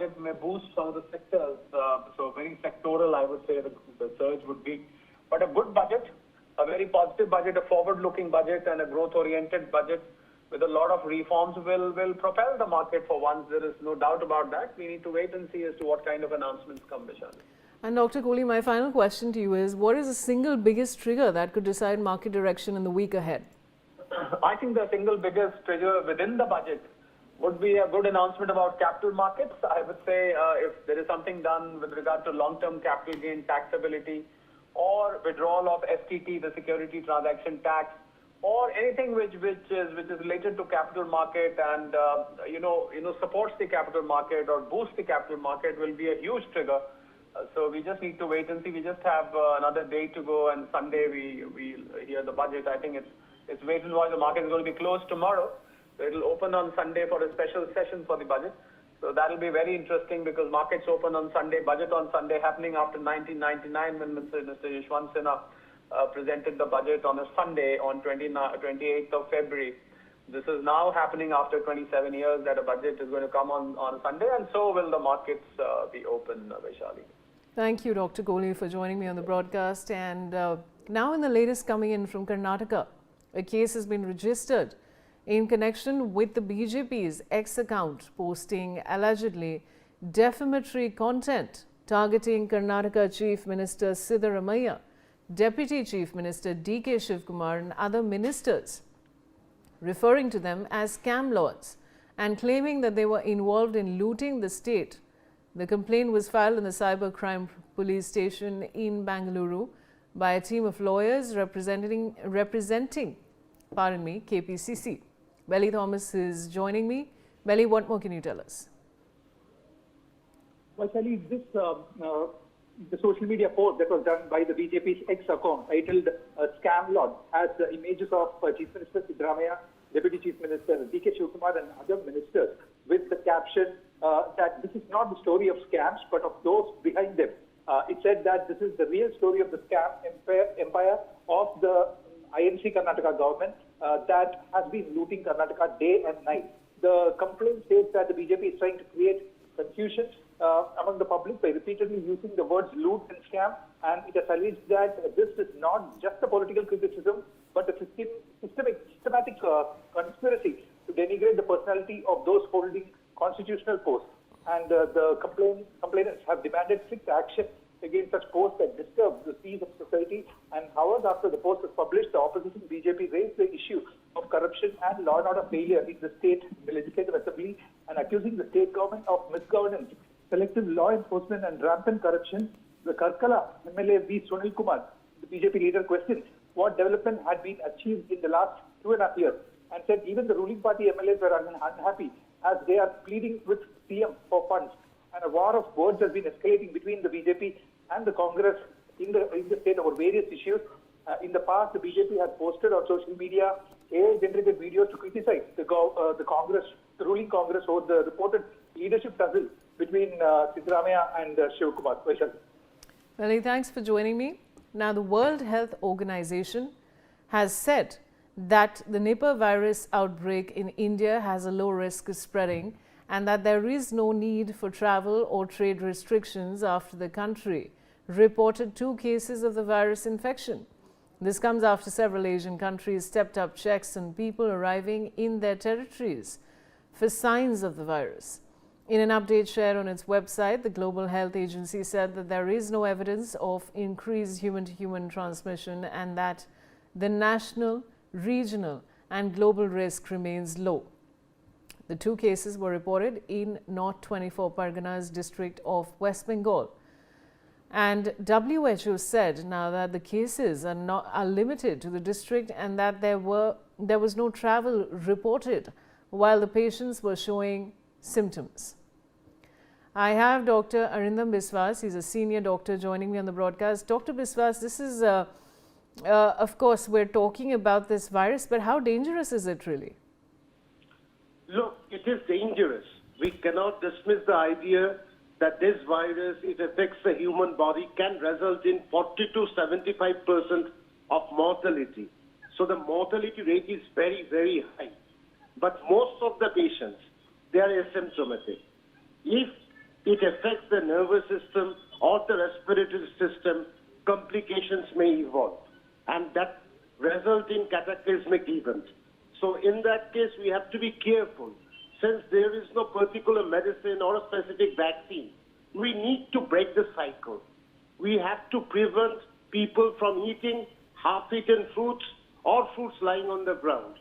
budget may boost some of the sectors. So very sectoral, I would say the surge would be. But a good budget, a very positive budget, a forward-looking budget, and a growth-oriented budget with a lot of reforms will propel the market for once. There is no doubt about that. We need to wait and see as to what kind of announcements come, Vishali. And Dr. Kohli, my final question to you is, what is the single biggest trigger that could decide market direction in the week ahead? I think the single biggest trigger within the budget would be a good announcement about capital markets. I would say if there is something done with regard to long-term capital gain taxability or withdrawal of STT, the security transaction tax, or anything which is related to capital market and supports the capital market or boosts the capital market will be a huge trigger. So we just need to wait and see. We just have another day to go, and Sunday we hear the budget. I think it's wait and watch. The market is going to be closed tomorrow. So it will open on Sunday for a special session for the budget. So that will be very interesting because markets open on Sunday, budget on Sunday, happening after 1999 when Mr. Yashwant Sinha presented the budget on a Sunday on 28th of February. This is now happening after 27 years that a budget is going to come on Sunday, and so will the markets be open, Vaishali. Thank you, Dr. Kohli, for joining me on the broadcast. And now in the latest coming in from Karnataka, a case has been registered in connection with the BJP's X account posting allegedly defamatory content targeting Karnataka Chief Minister Siddaramaiah, Deputy Chief Minister D.K. Shivkumar and other ministers, referring to them as scam lords and claiming that they were involved in looting the state. The complaint was filed in the Cybercrime Police Station in Bangalore by a team of lawyers representing KPCC. Belly Thomas is joining me. Belly, what more can you tell us? Well, Sally, the social media post that was done by the BJP's X account titled Scam Lord has images of Chief Minister Siddaramaiah, Deputy Chief Minister D.K. Shivkumar and other ministers with the caption that this is not the story of scams but of those behind them. It said that this is the real story of the scam empire of the INC Karnataka government that has been looting Karnataka day and night. The complaint states that the BJP is trying to create confusion among the public by repeatedly using the words loot and scam, and it has alleged that this is not just a political criticism but a systematic conspiracy to denigrate the personality of those holding constitutional posts. And the complainants have demanded strict action against such posts that disturb the peace of society. And hours after the post was published, the opposition BJP raised the issue of corruption and law and order failure in the state, the Legislative Assembly, and accusing the state government of misgovernance, selective law enforcement and rampant corruption. The Karkala MLA V. Sunil Kumar, the BJP leader, questioned what development had been achieved in the last 2.5 years and said even the ruling party MLAs were unhappy as they are pleading with CM for funds. And a war of words has been escalating between the BJP and the Congress in the state over various issues. In the past, the BJP has posted on social media AI-generated videos to criticize the Congress, the ruling Congress, over the reported leadership tussle between Siddaramaiah and Shivkumar. Well, thanks for joining me. Now, the World Health Organization has said that the Nipah virus outbreak in India has a low risk of spreading and that there is no need for travel or trade restrictions after the country reported 2 cases of the virus infection. This comes after several Asian countries stepped up checks on people arriving in their territories for signs of the virus. In an update shared on its website, the Global Health Agency said that there is no evidence of increased human-to-human transmission and that the national, regional and global risk remains low. The 2 cases were reported in North 24 Parganas district of West Bengal. And WHO said now that the cases are limited to the district and that there was no travel reported while the patients were showing symptoms. I have Dr. Arindam Biswas. He's a senior doctor joining me on the broadcast. Dr. Biswas, this is, of course, we're talking about this virus, but how dangerous is it really? Look, it is dangerous. We cannot dismiss the idea that this virus, it affects the human body, can result in 40 to 75% of mortality. So the mortality rate is very, very high. But most of the patients, they are asymptomatic. If it affects the nervous system or the respiratory system, complications may evolve. And that result in cataclysmic event. So in that case, we have to be careful. Since there is no particular medicine or a specific vaccine, we need to break the cycle. We have to prevent people from eating half-eaten fruits or fruits lying on the ground.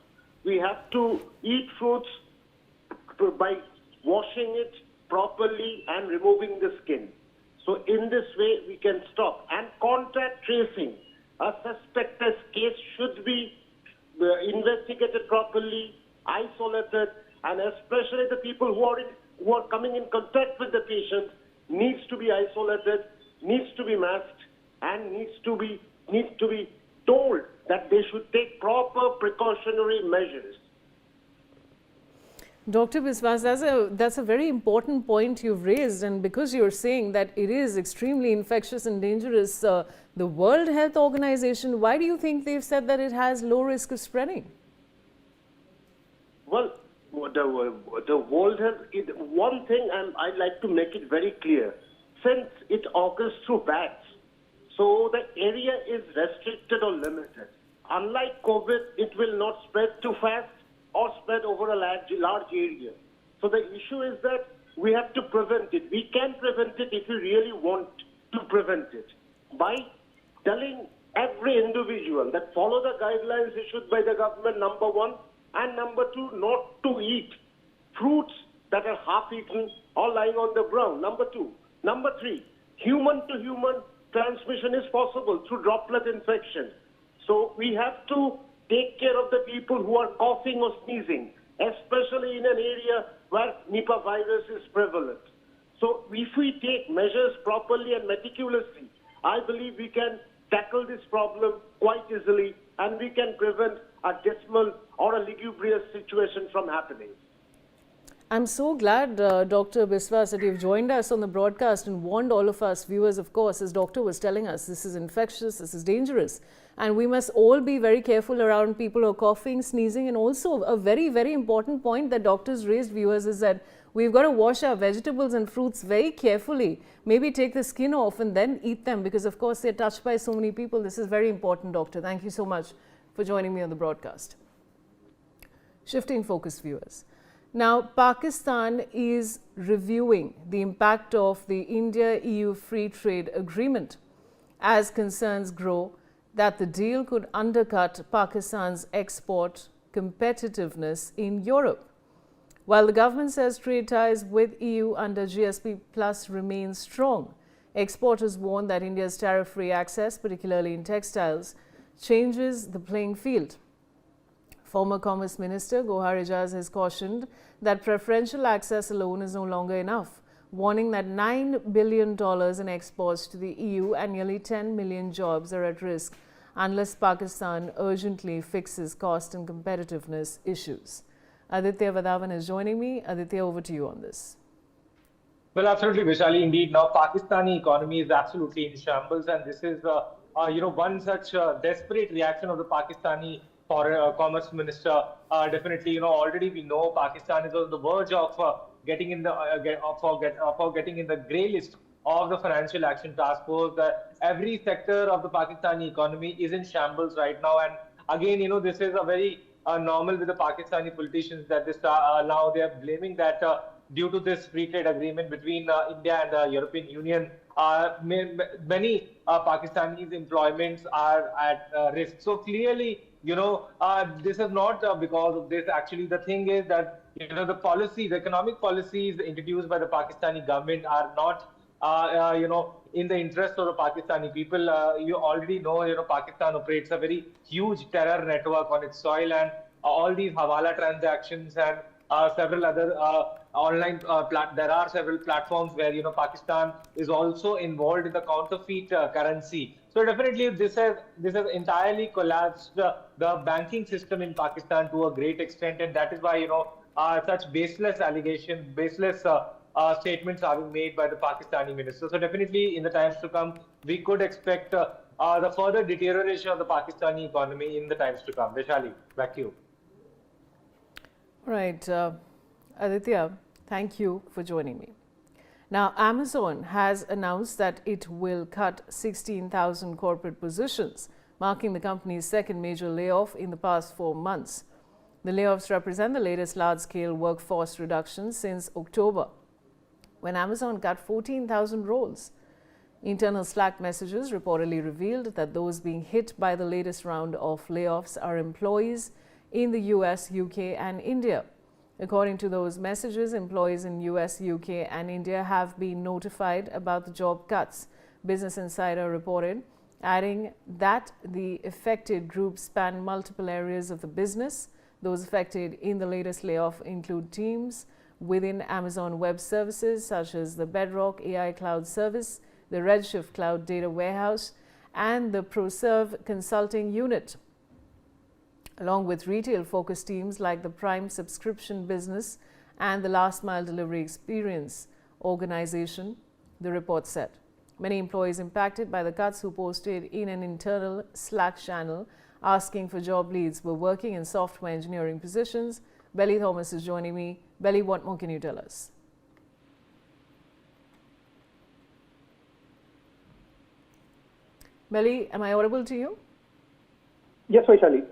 We have to eat fruits by washing it properly and removing the skin. So in this way, we can stop. And contact tracing. A suspected case should be investigated properly, isolated, and especially the people who are coming in contact with the patient needs to be isolated, needs to be masked, and needs to be told that they should take proper precautionary measures. Dr. Biswas, that's a very important point you've raised, and because you're saying that it is extremely infectious and dangerous, the World Health Organization, why do you think they've said that it has low risk of spreading? Well, the World Health, one thing I'd like to make it very clear, since it occurs through bats, so the area is restricted or limited. Unlike COVID, it will not spread too fast or spread over a large area. So the issue is that we have to prevent it. We can prevent it if we really want to prevent it by telling every individual that follow the guidelines issued by the government, number one, and number two, not to eat fruits that are half-eaten or lying on the ground, number two. Number three, human-to-human transmission is possible through droplet infection. So we have to take care of the people who are coughing or sneezing, especially in an area where Nipah virus is prevalent. So if we take measures properly and meticulously, I believe we can tackle this problem quite easily and we can prevent a decimal or a lugubrious situation from happening. I'm so glad, Dr. Biswas, that you've joined us on the broadcast and warned all of us viewers, of course, as Doctor was telling us, this is infectious, this is dangerous. And we must all be very careful around people who are coughing, sneezing. And also a very, very important point that doctors raised, viewers, is that we've got to wash our vegetables and fruits very carefully. Maybe take the skin off and then eat them because, of course, they're touched by so many people. This is very important, Doctor. Thank you so much for joining me on the broadcast. Shifting focus, viewers. Now, Pakistan is reviewing the impact of the India-EU Free Trade Agreement as concerns grow that the deal could undercut Pakistan's export competitiveness in Europe. While the government says trade ties with EU under GSP Plus remain strong, exporters warn that India's tariff-free access, particularly in textiles, changes the playing field. Former Commerce Minister Gohar Ejaz has cautioned that preferential access alone is no longer enough, warning that $9 billion in exports to the EU and nearly 10 million jobs are at risk unless Pakistan urgently fixes cost and competitiveness issues. Aditya Vadavan is joining me. Aditya, over to you on this. Well, absolutely, Vishali. Indeed, now Pakistani economy is absolutely in shambles, and this is, one such desperate reaction of the Pakistani Commerce Minister. Definitely, already we know Pakistan is on the verge of getting in the getting in the grey list of the Financial Action Task Force. Every sector of the Pakistani economy is in shambles right now, and again, this is a very normal with the Pakistani politicians that this now they are blaming that due to this free trade agreement between India and the European Union, many Pakistanis' employments are at risk. So clearly, this is not because of this. Actually, the thing is that the economic policies introduced by the Pakistani government are not in the interest of the Pakistani people. You already know, Pakistan operates a very huge terror network on its soil, and all these Hawala transactions and several other online, there are several platforms where, Pakistan is also involved in the counterfeit currency. So definitely this has entirely collapsed the banking system in Pakistan to a great extent, and that is why, such baseless allegations, baseless statements are being made by the Pakistani minister. So definitely in the times to come, we could expect the further deterioration of the Pakistani economy in the times to come. Vaishali, back to you. Right. Aditya, thank you for joining me. Now, Amazon has announced that it will cut 16,000 corporate positions, marking the company's second major layoff in the past 4 months. The layoffs represent the latest large-scale workforce reduction since October, when Amazon cut 14,000 roles. Internal Slack messages reportedly revealed that those being hit by the latest round of layoffs are employees in the US, UK and India. According to those messages, employees in US, UK and India have been notified about the job cuts, Business Insider reported, adding that the affected groups span multiple areas of the business. Those affected in the latest layoff include teams within Amazon Web Services such as the Bedrock AI Cloud Service, the Redshift Cloud Data Warehouse and the ProServe Consulting Unit, along with retail-focused teams like the Prime Subscription Business and the Last Mile Delivery Experience organization, the report said. Many employees impacted by the cuts who posted in an internal Slack channel asking for job leads were working in software engineering positions. Belly Thomas is joining me. Belly, what more can you tell us? Belly, am I audible to you? Yes, Vaishali.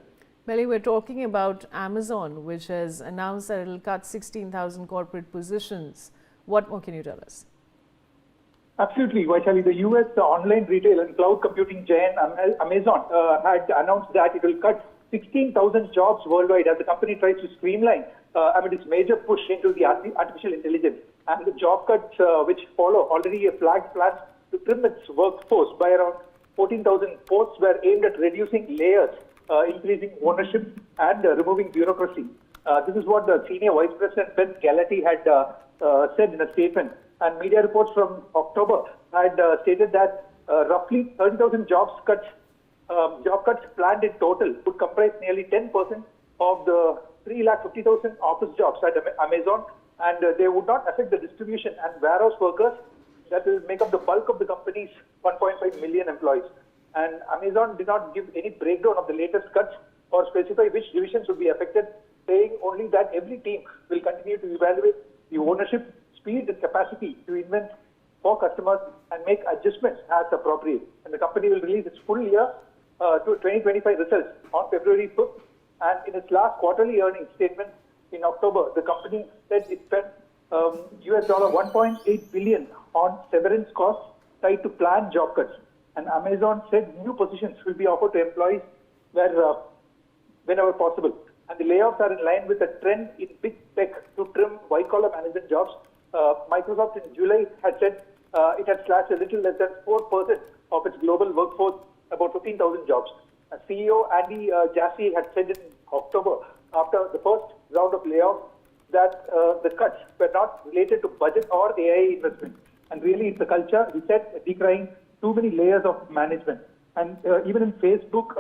Belly, we're talking about Amazon, which has announced that it will cut 16,000 corporate positions. What more can you tell us? Absolutely, Vaishali. The US online retail and cloud computing giant Amazon had announced that it will cut 16,000 jobs worldwide as the company tries to streamline amid its major push into the artificial intelligence. And the job cuts which follow already a flagged plan to trim its workforce by around 14,000 posts were aimed at reducing layers, increasing ownership and removing bureaucracy. This is what the senior vice president Ben Galati had said in a statement. And media reports from October had stated that roughly 30,000 job cuts planned in total would comprise nearly 10% of the 350,000 office jobs at Amazon, and they would not affect the distribution and warehouse workers that will make up the bulk of the company's 1.5 million employees. And Amazon did not give any breakdown of the latest cuts or specify which divisions would be affected, saying only that every team will continue to evaluate the ownership, speed and capacity to invent for customers and make adjustments as appropriate. And the company will release its full year to 2025 results on February 5th. And in its last quarterly earnings statement in October, the company said it spent US $1.8 billion on severance costs tied to planned job cuts. And Amazon said new positions will be offered to employees whenever possible. And the layoffs are in line with a trend in big tech to trim white-collar management jobs. Microsoft in July had said it had slashed a little less than 4% of its global workforce, about 15,000 jobs. CEO Andy Jassy had said in October, after the first round of layoffs, that the cuts were not related to budget or AI investment. And really, it's a culture, he said, decrying too many layers of management. And even in Facebook,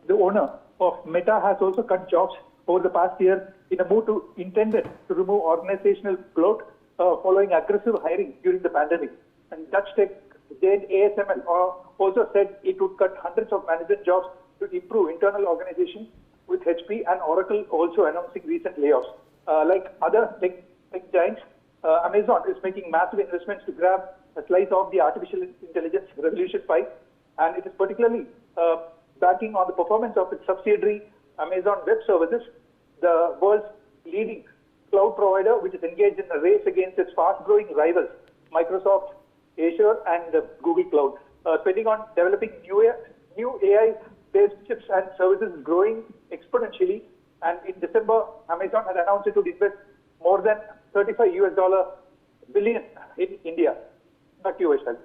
the owner of Meta has also cut jobs over the past year in a move intended to remove organizational bloat following aggressive hiring during the pandemic. And Dutch tech giant ASML also said it would cut hundreds of management jobs to improve internal organization, with HP and Oracle also announcing recent layoffs. Like other tech giants, Amazon is making massive investments to grab a slice of the artificial intelligence revolution pie, and it is particularly backing on the performance of its subsidiary Amazon Web Services, the world's leading cloud provider, which is engaged in a race against its fast-growing rivals, Microsoft, Azure, and Google Cloud. Spending on developing new AI-based chips and services is growing exponentially. And in December, Amazon had announced it would invest more than $35 billion in India. Back to you, Vaishal.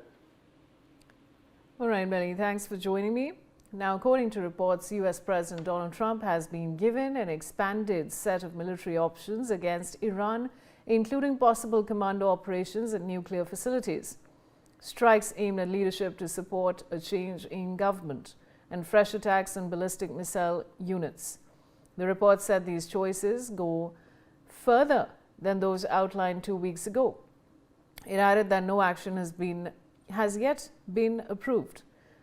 All right, Belly, thanks for joining me. Now, according to reports, US President Donald Trump has been given an expanded set of military options against Iran, including possible commando operations at nuclear facilities, strikes aimed at leadership to support a change in government, and fresh attacks on ballistic missile units. The report said these choices go further than those outlined 2 weeks ago. It added that no action has yet been approved.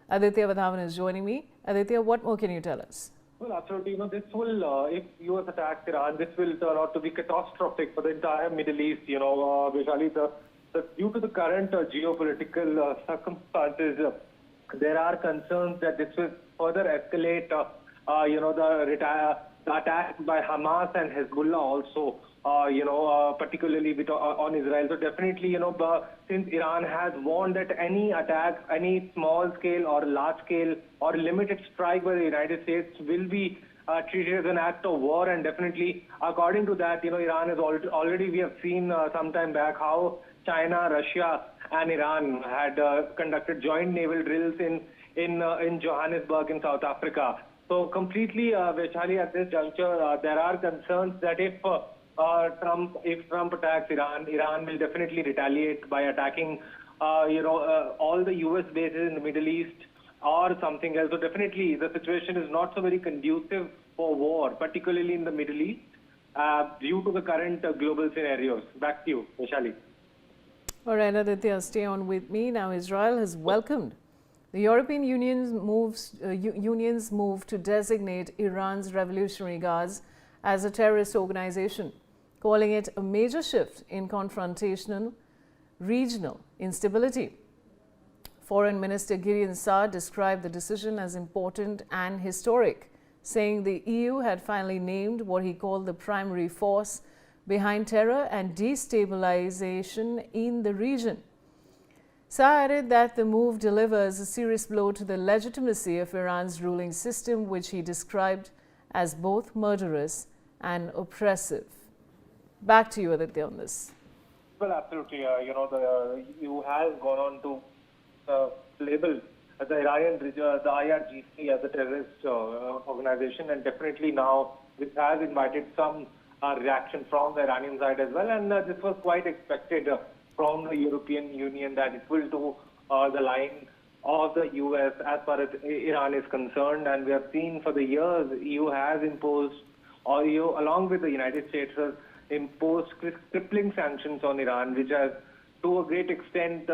Aditya Vadhavan is joining me. Aditya, what more can you tell us? Well, absolutely. This will, if US attacks Iran, this will turn out to be catastrophic for the entire Middle East. Vishali, the due to the current geopolitical circumstances, there are concerns that this will further escalate, the attack by Hamas and Hezbollah also, particularly on Israel. So definitely, since Iran has warned that any attack, any small scale or large scale or limited strike by the United States will be treated as an act of war, and definitely according to that, Iran is already, we have seen some time back how China, Russia and Iran had conducted joint naval drills in Johannesburg in South Africa. So completely, Vaishali, at this juncture, there are concerns that if Trump attacks Iran, Iran will definitely retaliate by attacking, all the U.S. bases in the Middle East or something else. So definitely, the situation is not so very conducive for war, particularly in the Middle East, due to the current global scenarios. Back to you, Vaishali. All right, Aditya, stay on with me. Now, Israel has welcomed the European Union's move to designate Iran's Revolutionary Guards as a terrorist organization, calling it a major shift in confrontational regional instability. Foreign Minister Gideon Saar described the decision as important and historic, saying the EU had finally named what he called the primary force behind terror and destabilization in the region. Saar added that the move delivers a serious blow to the legitimacy of Iran's ruling system, which he described as both murderous and oppressive. Back to you, Aditya, on this. Well, absolutely. The EU has gone on to label the IRGC as a terrorist organization, and definitely now this has invited some reaction from the Iranian side as well, and this was quite expected from the European Union, that it will do the line of the US as far as Iran is concerned. And we have seen for the years, EU has imposed, or EU along with the United States has imposed crippling sanctions on Iran, which has to a great extent,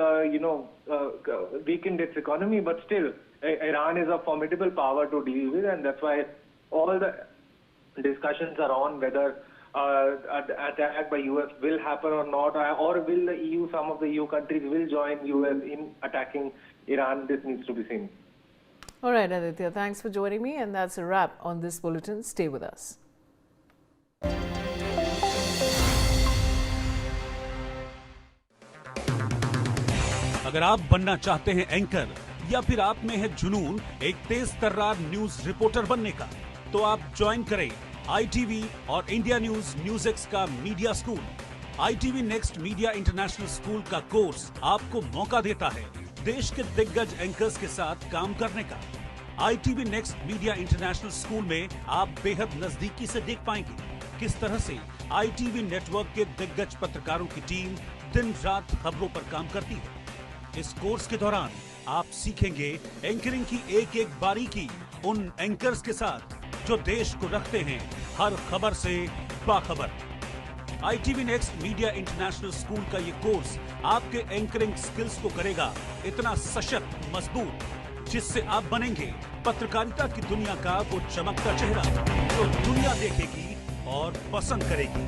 weakened its economy, but still Iran is a formidable power to deal with, and that's why all the discussions are on whether attack by US will happen or not, or will the EU, some of the EU countries will join US in attacking Iran. This needs to be seen. All right, Aditya, thanks for joining me, and that's a wrap on this bulletin. Stay with us. अगर आप बनना चाहते हैं anchor या फिर आप में है जुनून एक तेज तर्रार न्यूज रिपोर्टर बनने का, तो आप ज्वाइन करें ITV और इंडिया न्यूज़ का media school. ITV next media international school का कोर्स आपको मौका देता है देश के दिग्गज एंकर्स के साथ काम करने का। ITV next media international school में आप बेहद नजदीकी से देख पाएंगे किस तरह से ITV नेटवर्क के दिग्गज पत्रकारों की टीम दिन रात खबरों पर काम करती है। इस कोर्स के दौरान आप सीखेंगे एंकरिंग की एक एक बारीकी उन एंकर्स के साथ जो देश को रखते हैं हर खबर से बाखबर। ITV next media international school का ये कोर्स आपके एंकरिंग स्किल्स को करेगा इतना सशक्त, मजबूत, जिससे आप बनेंगे पत्रकारिता की दुनिया का वो चमकता चेहरा जो दुनिया देखेगी और पसंद करेगी।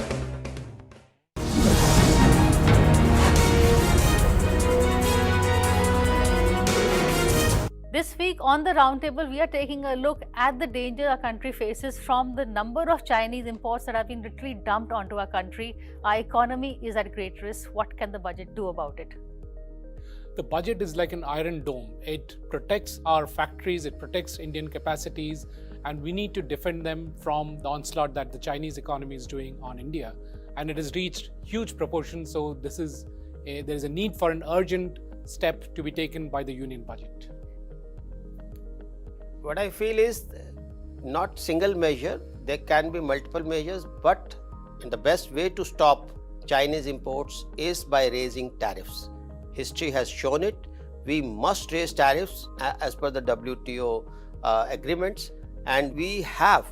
This week on the roundtable, we are taking a look at the danger our country faces from the number of Chinese imports that have been literally dumped onto our country. Our economy is at great risk. What can the budget do about it? The budget is like an iron dome. It protects our factories, it protects Indian capacities, and we need to defend them from the onslaught that the Chinese economy is doing on India. And it has reached huge proportions, so there is a need for an urgent step to be taken by the union budget. What I feel is not single measure, there can be multiple measures, but the best way to stop Chinese imports is by raising tariffs. History has shown it. We must raise tariffs as per the WTO agreements, and we have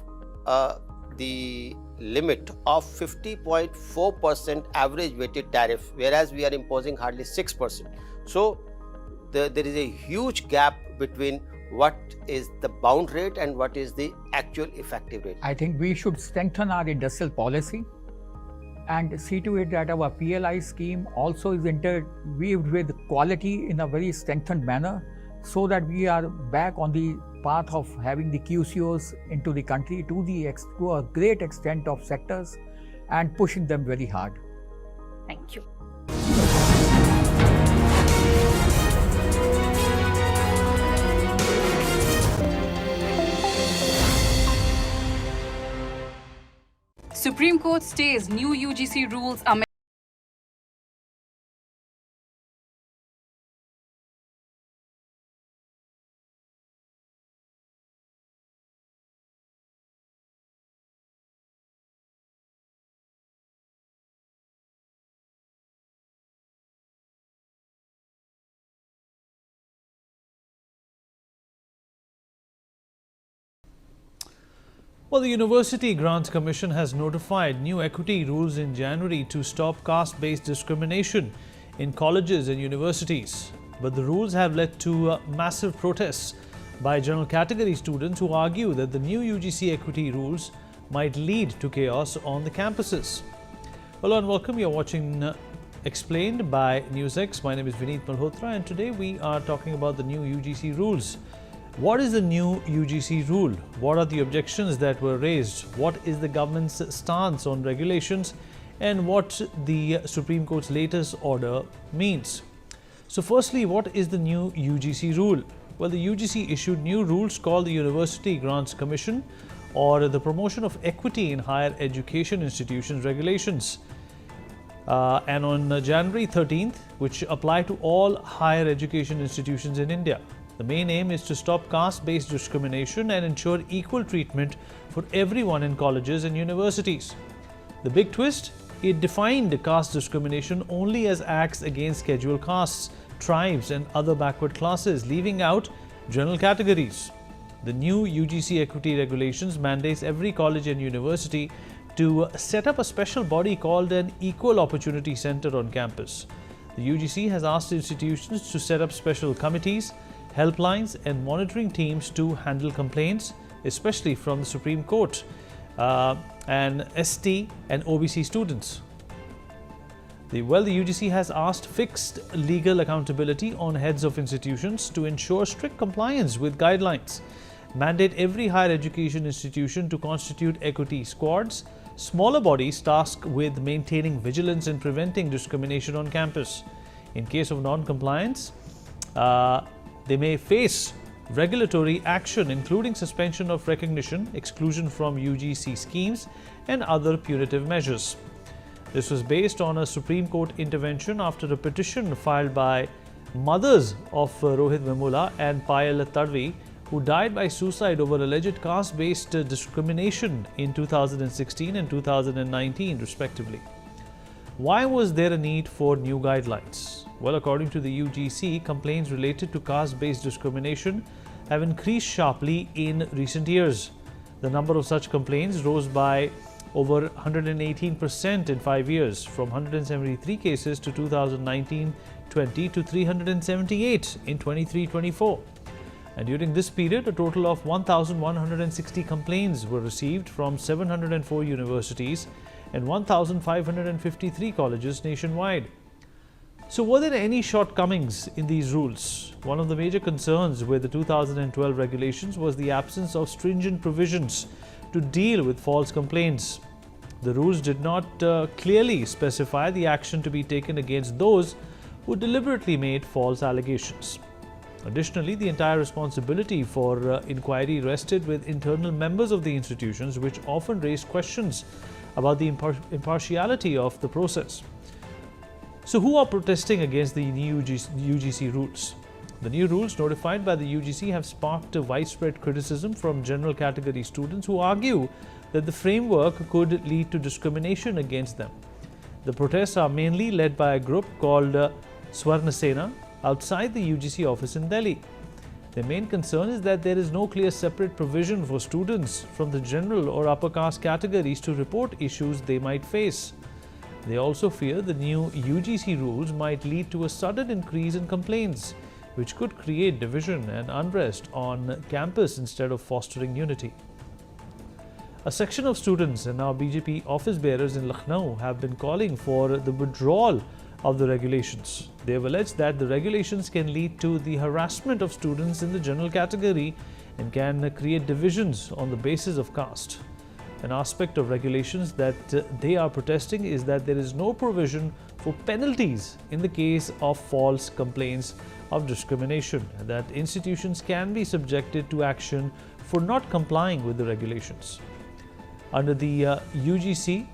the limit of 50.4% average weighted tariff, whereas we are imposing hardly 6%. So there is a huge gap between what is the bound rate and what is the actual effective rate. I think we should strengthen our industrial policy and see to it that our PLI scheme also is interweaved with quality in a very strengthened manner, so that we are back on the path of having the QCOs into the country to a great extent of sectors and pushing them very hard. Thank you. Supreme Court stays new UGC rules amendment. Well, the University Grants Commission has notified new equity rules in January to stop caste-based discrimination in colleges and universities. But the rules have led to massive protests by general category students who argue that the new UGC equity rules might lead to chaos on the campuses. Hello and welcome. You're watching Explained by Newsx. My name is Vineet Malhotra and today we are talking about the new UGC rules. What is the new UGC rule? What are the objections that were raised? What is the government's stance on regulations? And what the Supreme Court's latest order means? So firstly, what is the new UGC rule? Well, the UGC issued new rules called the University Grants Commission, or the Promotion of Equity in Higher Education Institutions Regulations. And on January 13th, which apply to all higher education institutions in India. The main aim is to stop caste-based discrimination and ensure equal treatment for everyone in colleges and universities. The big twist? It defined caste discrimination only as acts against scheduled castes, tribes and other backward classes, leaving out general categories. The new UGC equity regulations mandates every college and university to set up a special body called an Equal Opportunity Center on campus. The UGC has asked institutions to set up special committees, helplines and monitoring teams to handle complaints, especially from the Supreme Court and ST and OBC students. The UGC has asked fixed legal accountability on heads of institutions to ensure strict compliance with guidelines, mandate every higher education institution to constitute equity squads, smaller bodies tasked with maintaining vigilance and preventing discrimination on campus. In case of non-compliance, they may face regulatory action, including suspension of recognition, exclusion from UGC schemes, and other punitive measures. This was based on a Supreme Court intervention after a petition filed by mothers of Rohit Vemula and Payal Tadvi, who died by suicide over alleged caste-based discrimination in 2016 and 2019, respectively. Why was there a need for new guidelines? Well, according to the UGC, complaints related to caste-based discrimination have increased sharply in recent years. The number of such complaints rose by over 118% in 5 years, from 173 cases to 2019-20 to 378 in 23-24. And during this period, a total of 1,160 complaints were received from 704 universities and 1,553 colleges nationwide. So were there any shortcomings in these rules? One of the major concerns with the 2012 regulations was the absence of stringent provisions to deal with false complaints. The rules did not clearly specify the action to be taken against those who deliberately made false allegations. Additionally, the entire responsibility for inquiry rested with internal members of the institutions, which often raised questions about the impartiality of the process. So who are protesting against the new UGC rules? The new rules notified by the UGC have sparked widespread criticism from general category students who argue that the framework could lead to discrimination against them. The protests are mainly led by a group called Swarna Sena outside the UGC office in Delhi. Their main concern is that there is no clear separate provision for students from the general or upper caste categories to report issues they might face. They also fear the new UGC rules might lead to a sudden increase in complaints, which could create division and unrest on campus instead of fostering unity. A section of students and now BJP office bearers in Lucknow have been calling for the withdrawal of the regulations. They have alleged that the regulations can lead to the harassment of students in the general category and can create divisions on the basis of caste. An aspect of regulations that they are protesting is that there is no provision for penalties in the case of false complaints of discrimination, and that institutions can be subjected to action for not complying with the regulations. Under the UGC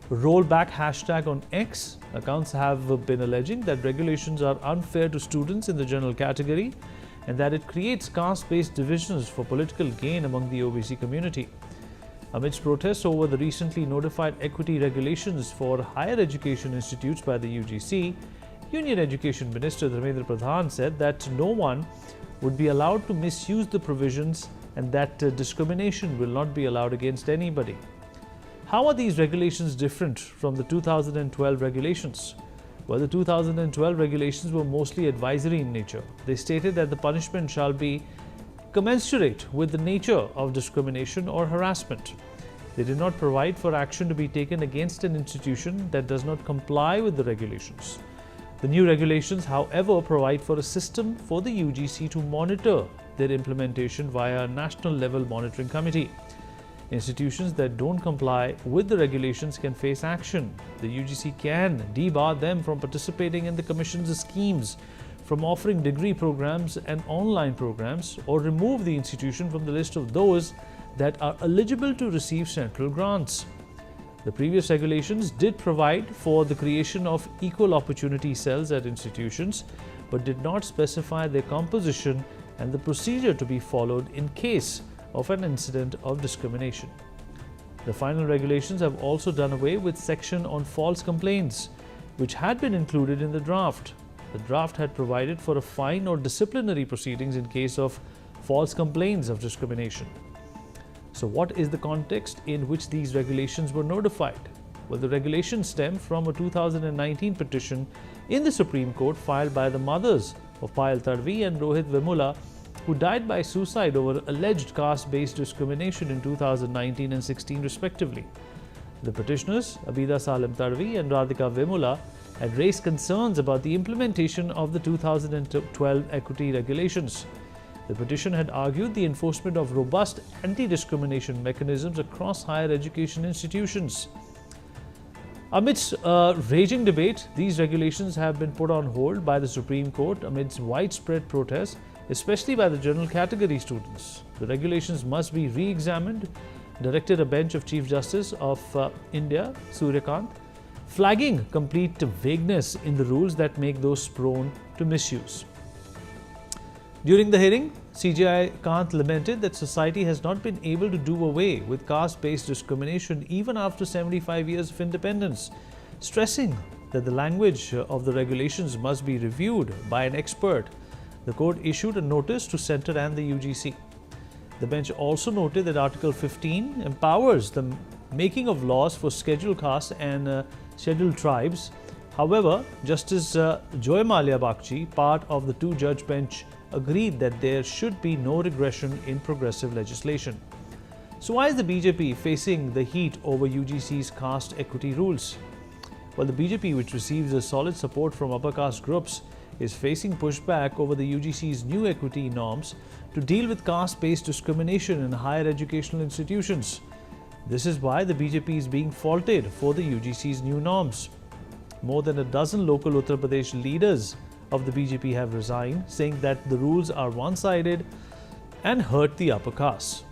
rollback hashtag on X, accounts have been alleging that regulations are unfair to students in the general category and that it creates caste-based divisions for political gain among the OBC community. Amidst protests over the recently notified equity regulations for higher education institutes by the UGC, Union Education Minister Dharmendra Pradhan said that no one would be allowed to misuse the provisions and that discrimination will not be allowed against anybody. How are these regulations different from the 2012 regulations? Well, the 2012 regulations were mostly advisory in nature. They stated that the punishment shall be commensurate with the nature of discrimination or harassment. They did not provide for action to be taken against an institution that does not comply with the regulations. The new regulations, however, provide for a system for the UGC to monitor their implementation via a national level monitoring committee. Institutions that don't comply with the regulations can face action. The UGC can debar them from participating in the Commission's schemes, from offering degree programs and online programs, or remove the institution from the list of those that are eligible to receive central grants. The previous regulations did provide for the creation of equal opportunity cells at institutions, but did not specify their composition and the procedure to be followed in case of an incident of discrimination. The final regulations have also done away with section on false complaints, which had been included in the draft. The draft had provided for a fine or disciplinary proceedings in case of false complaints of discrimination. So what is the context in which these regulations were notified? Well, the regulations stem from a 2019 petition in the Supreme Court filed by the mothers of Payal Tadvi and Rohit Vemula, who died by suicide over alleged caste-based discrimination in 2019 and 16 respectively. The petitioners, Abida Salim Tadvi and Radhika Vemula, had raised concerns about the implementation of the 2012 equity regulations. The petition had argued the enforcement of robust anti-discrimination mechanisms across higher education institutions. Amidst raging debate, these regulations have been put on hold by the Supreme Court amidst widespread protests, especially by the general category students. The regulations must be re-examined, directed a bench of Chief Justice of India, Suryakant, flagging complete vagueness in the rules that make those prone to misuse. During the hearing, CJI Kant lamented that society has not been able to do away with caste-based discrimination even after 75 years of independence, stressing that the language of the regulations must be reviewed by an expert. The court issued a notice to Centre and the UGC. The bench also noted that Article 15 empowers the making of laws for scheduled castes and scheduled tribes. However, Justice Joy Malia Bakchi, part of the two-judge bench, agreed that there should be no regression in progressive legislation. So why is the BJP facing the heat over UGC's caste equity rules? Well, the BJP, which receives a solid support from upper caste groups, is facing pushback over the UGC's new equity norms to deal with caste-based discrimination in higher educational institutions. This is why the BJP is being faulted for the UGC's new norms. More than a dozen local Uttar Pradesh leaders of the BJP have resigned, saying that the rules are one-sided and hurt the upper castes,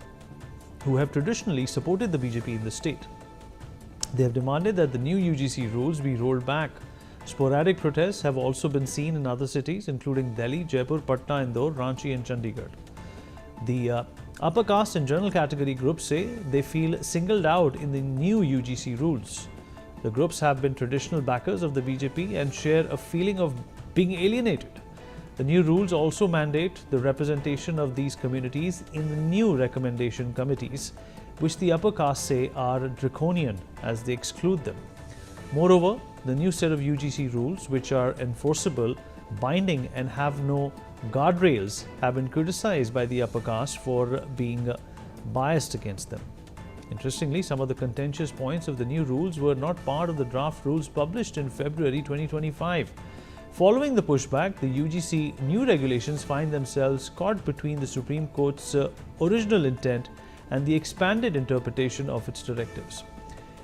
who have traditionally supported the BJP in the state. They have demanded that the new UGC rules be rolled back. Sporadic protests have also been seen in other cities, including Delhi, Jaipur, Patna, Indore, Ranchi and Chandigarh. The upper caste and general category groups say they feel singled out in the new UGC rules. The groups have been traditional backers of the BJP and share a feeling of being alienated. The new rules also mandate the representation of these communities in the new recommendation committees, which the upper caste say are draconian as they exclude them. Moreover, the new set of UGC rules, which are enforceable, binding and have no guardrails, have been criticized by the upper caste for being biased against them. Interestingly, some of the contentious points of the new rules were not part of the draft rules published in February 2025. Following the pushback, the UGC new regulations find themselves caught between the Supreme Court's original intent and the expanded interpretation of its directives.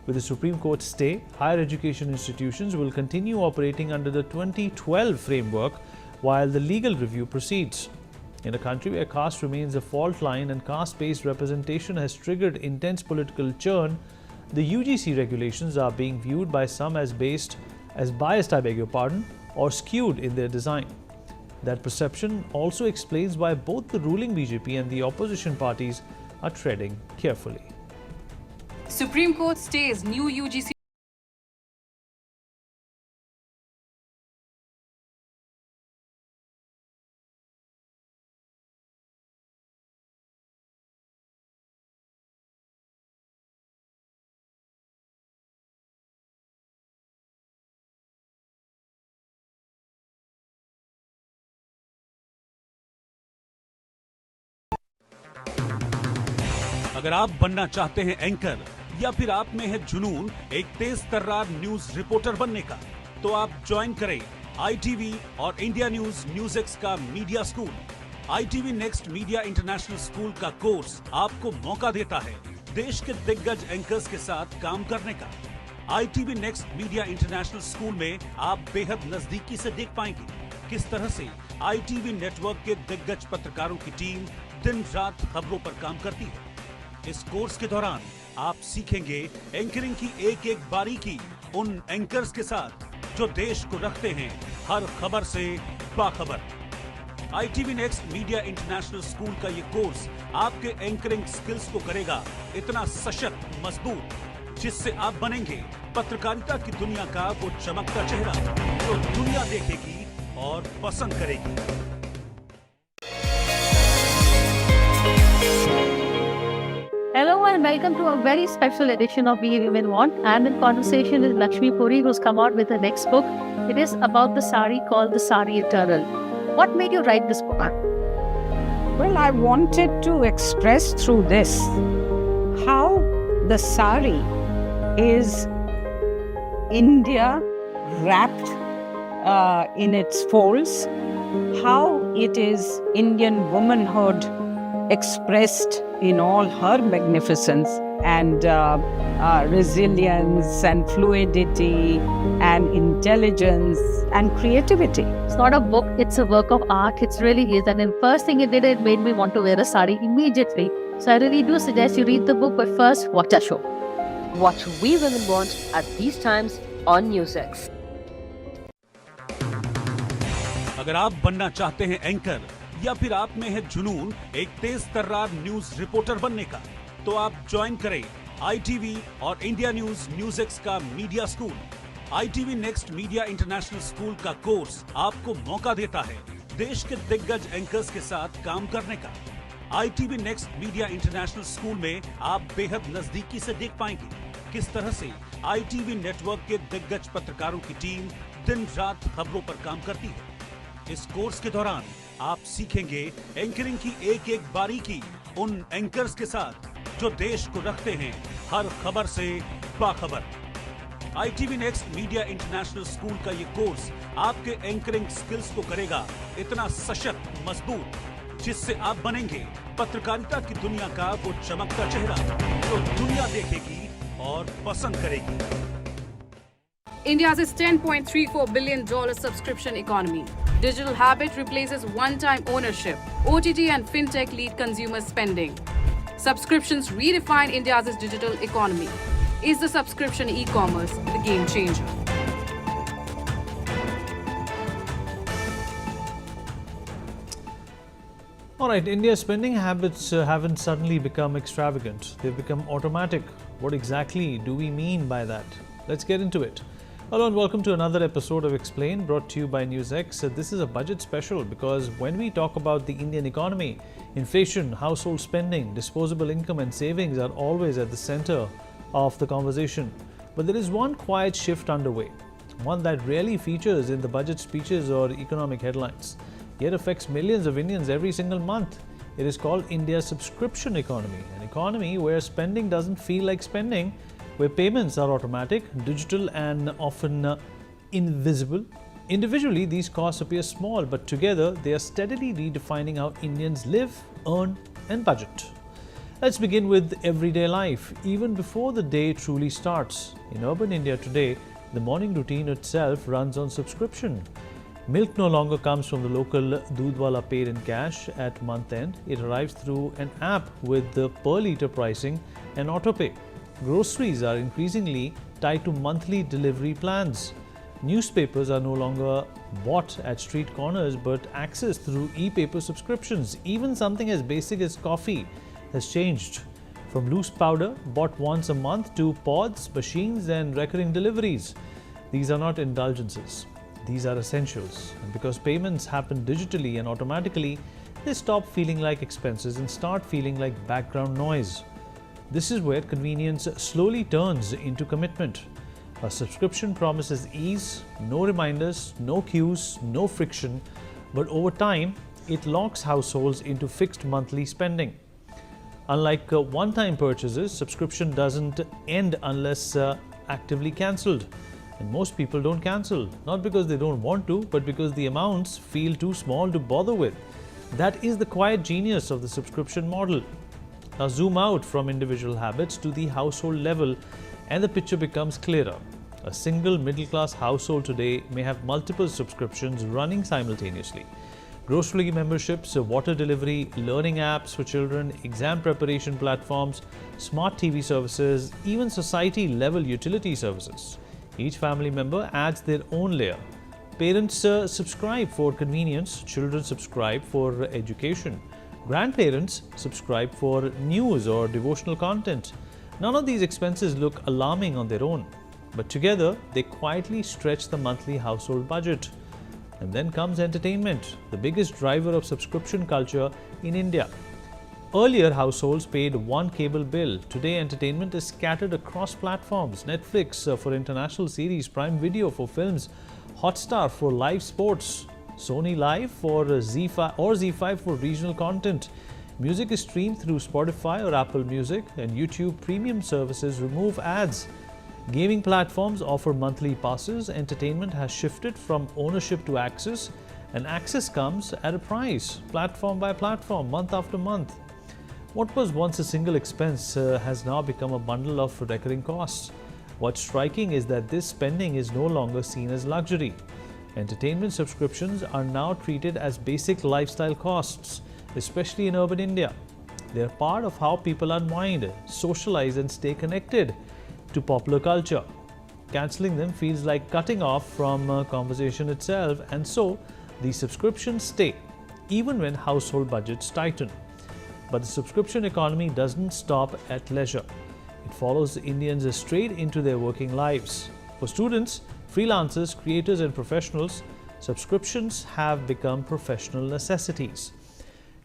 With the Supreme Court's stay, higher education institutions will continue operating under the 2012 framework while the legal review proceeds. In a country where caste remains a fault line and caste-based representation has triggered intense political churn, the UGC regulations are being viewed by some as biased, or skewed in their design. That perception also explains why both the ruling BJP and the opposition parties are treading carefully. Supreme Court stays new UGC. अगर आप बनना चाहते हैं anchor या फिर आप में है जुनून एक तेज तर्रार न्यूज रिपोर्टर बनने का, तो आप ज्वाइन करें ITV और इंडिया न्यूज़ का media school. ITV next media international school का कोर्स आपको मौका देता है देश के दिग्गज एंकर्स के साथ काम करने का। ITV next media international school में आप बेहद नजदीकी से देख पाएंगे किस तरह से ITV नेटवर्क के दिग्गज पत्रकारों की टीम दिन रात खबरों पर काम करती है। इस कोर्स के दौरान आप सीखेंगे एंकरिंग की एक एक बारीकी उन एंकर्स के साथ जो देश को रखते हैं हर खबर से बाखबर। ITV next media international school का ये कोर्स आपके एंकरिंग स्किल्स को करेगा इतना सशक्त, मजबूत, जिससे आप बनेंगे पत्रकारिता की दुनिया का वो चमकता चेहरा जो दुनिया देखेगी और पसंद करेगी। Hello and welcome to a very special edition of We Women Want. I'm in conversation with Lakshmi Puri, who's come out with her next book. It is about the sari called The Sari Eternal. What made you write this book? Well, I wanted to express through this how the sari is India wrapped in its folds, how it is Indian womanhood expressed in all her magnificence and resilience and fluidity and intelligence and creativity. It's not a book, it's a work of art. It really is. And the first thing it did, it made me want to wear a sari immediately. So I really do suggest you read the book, but first watch our show. Watch We Women Want at these times on Newsx. अगर आप बनना चाहते हैं anchor या फिर आप में है जुनून एक तेज तर्रार न्यूज रिपोर्टर बनने का, तो आप ज्वाइन करें ITV और इंडिया न्यूज़ का media school. ITV next media international school का कोर्स आपको मौका देता है देश के दिग्गज एंकर्स के साथ काम करने का। ITV next media international school में आप बेहद नजदीकी से देख पाएंगे किस तरह से ITV नेटवर्क के दिग्गज पत्रकारों की टीम दिन रात खबरों पर काम करती है। इस कोर्स के दौरान आप सीखेंगे एंकरिंग की एक एक बारीकी उन एंकर्स के साथ जो देश को रखते हैं हर खबर से बाखबर। ITV next media international school का ये कोर्स आपके एंकरिंग स्किल्स को करेगा इतना सशक्त, मजबूत, जिससे आप बनेंगे पत्रकारिता की दुनिया का वो चमकता चेहरा जो दुनिया देखेगी और पसंद करेगी। India's $10.34 billion subscription economy. Digital habit replaces one-time ownership. OTT and fintech lead consumer spending. Subscriptions redefine India's digital economy. Is the subscription e-commerce the game changer? All right, India's spending habits haven't suddenly become extravagant. They've become automatic. What exactly do we mean by that? Let's get into it. Hello and welcome to another episode of Explain, brought to you by Newsx. This is a budget special because when we talk about the Indian economy, inflation, household spending, disposable income and savings are always at the center of the conversation. But there is one quiet shift underway, one that rarely features in the budget speeches or economic headlines, yet affects millions of Indians every single month. It is called India's subscription economy, an economy where spending doesn't feel like spending, where payments are automatic, digital and often invisible. Individually, these costs appear small, but together they are steadily redefining how Indians live, earn and budget. Let's begin with everyday life, even before the day truly starts. In urban India today, the morning routine itself runs on subscription. Milk no longer comes from the local Doodhwala paid in cash at month end. It arrives through an app with the per litre pricing and autopay. Groceries are increasingly tied to monthly delivery plans. Newspapers are no longer bought at street corners but accessed through e-paper subscriptions. Even something as basic as coffee has changed from loose powder bought once a month to pods, machines and recurring deliveries. These are not indulgences. These are essentials. And because payments happen digitally and automatically, they stop feeling like expenses and start feeling like background noise. This is where convenience slowly turns into commitment. A subscription promises ease, no reminders, no queues, no friction, but over time, it locks households into fixed monthly spending. Unlike one-time purchases, subscription doesn't end unless actively cancelled. And most people don't cancel, not because they don't want to, but because the amounts feel too small to bother with. That is the quiet genius of the subscription model. Now zoom out from individual habits to the household level and the picture becomes clearer. A single middle-class household today may have multiple subscriptions running simultaneously. Grocery memberships, water delivery, learning apps for children, exam preparation platforms, smart TV services, even society-level utility services. Each family member adds their own layer. Parents subscribe for convenience, children subscribe for education, grandparents subscribe for news or devotional content. None of these expenses look alarming on their own, but together they quietly stretch the monthly household budget. And then comes entertainment, the biggest driver of subscription culture in India. Earlier, households paid one cable bill. Today, entertainment is scattered across platforms. Netflix for international series, Prime Video for films, Hotstar for live sports, Sony Live for Z5 for regional content. Music is streamed through Spotify or Apple Music, and YouTube premium services remove ads. Gaming platforms offer monthly passes. Entertainment has shifted from ownership to access, and access comes at a price, platform by platform, month after month. What was once a single expense has now become a bundle of recurring costs. What's striking is that this spending is no longer seen as luxury. Entertainment subscriptions are now treated as basic lifestyle costs, especially in urban India. They're part of how people unwind, socialize and stay connected to popular culture. Cancelling them feels like cutting off from conversation itself, and so these subscriptions stay, even when household budgets tighten. But the subscription economy doesn't stop at leisure. It follows Indians straight into their working lives. For students, freelancers, creators and professionals, subscriptions have become professional necessities.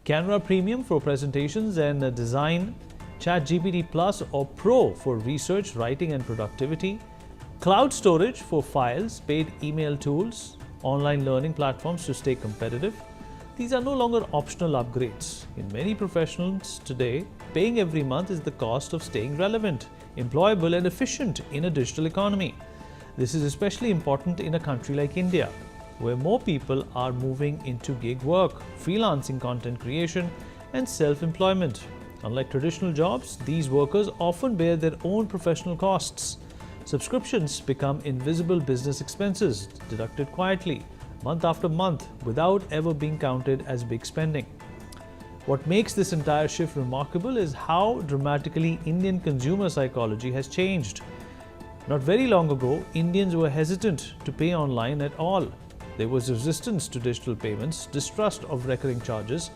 Canva Premium for presentations and design, ChatGPT Plus or Pro for research, writing and productivity, cloud storage for files, paid email tools, online learning platforms to stay competitive. These are no longer optional upgrades. In many professionals today, paying every month is the cost of staying relevant, employable and efficient in a digital economy. This is especially important in a country like India, where more people are moving into gig work, freelancing, content creation and self-employment. Unlike traditional jobs, these workers often bear their own professional costs. Subscriptions become invisible business expenses, deducted quietly, month after month, without ever being counted as big spending. What makes this entire shift remarkable is how dramatically Indian consumer psychology has changed. Not very long ago, Indians were hesitant to pay online at all. There was resistance to digital payments, distrust of recurring charges,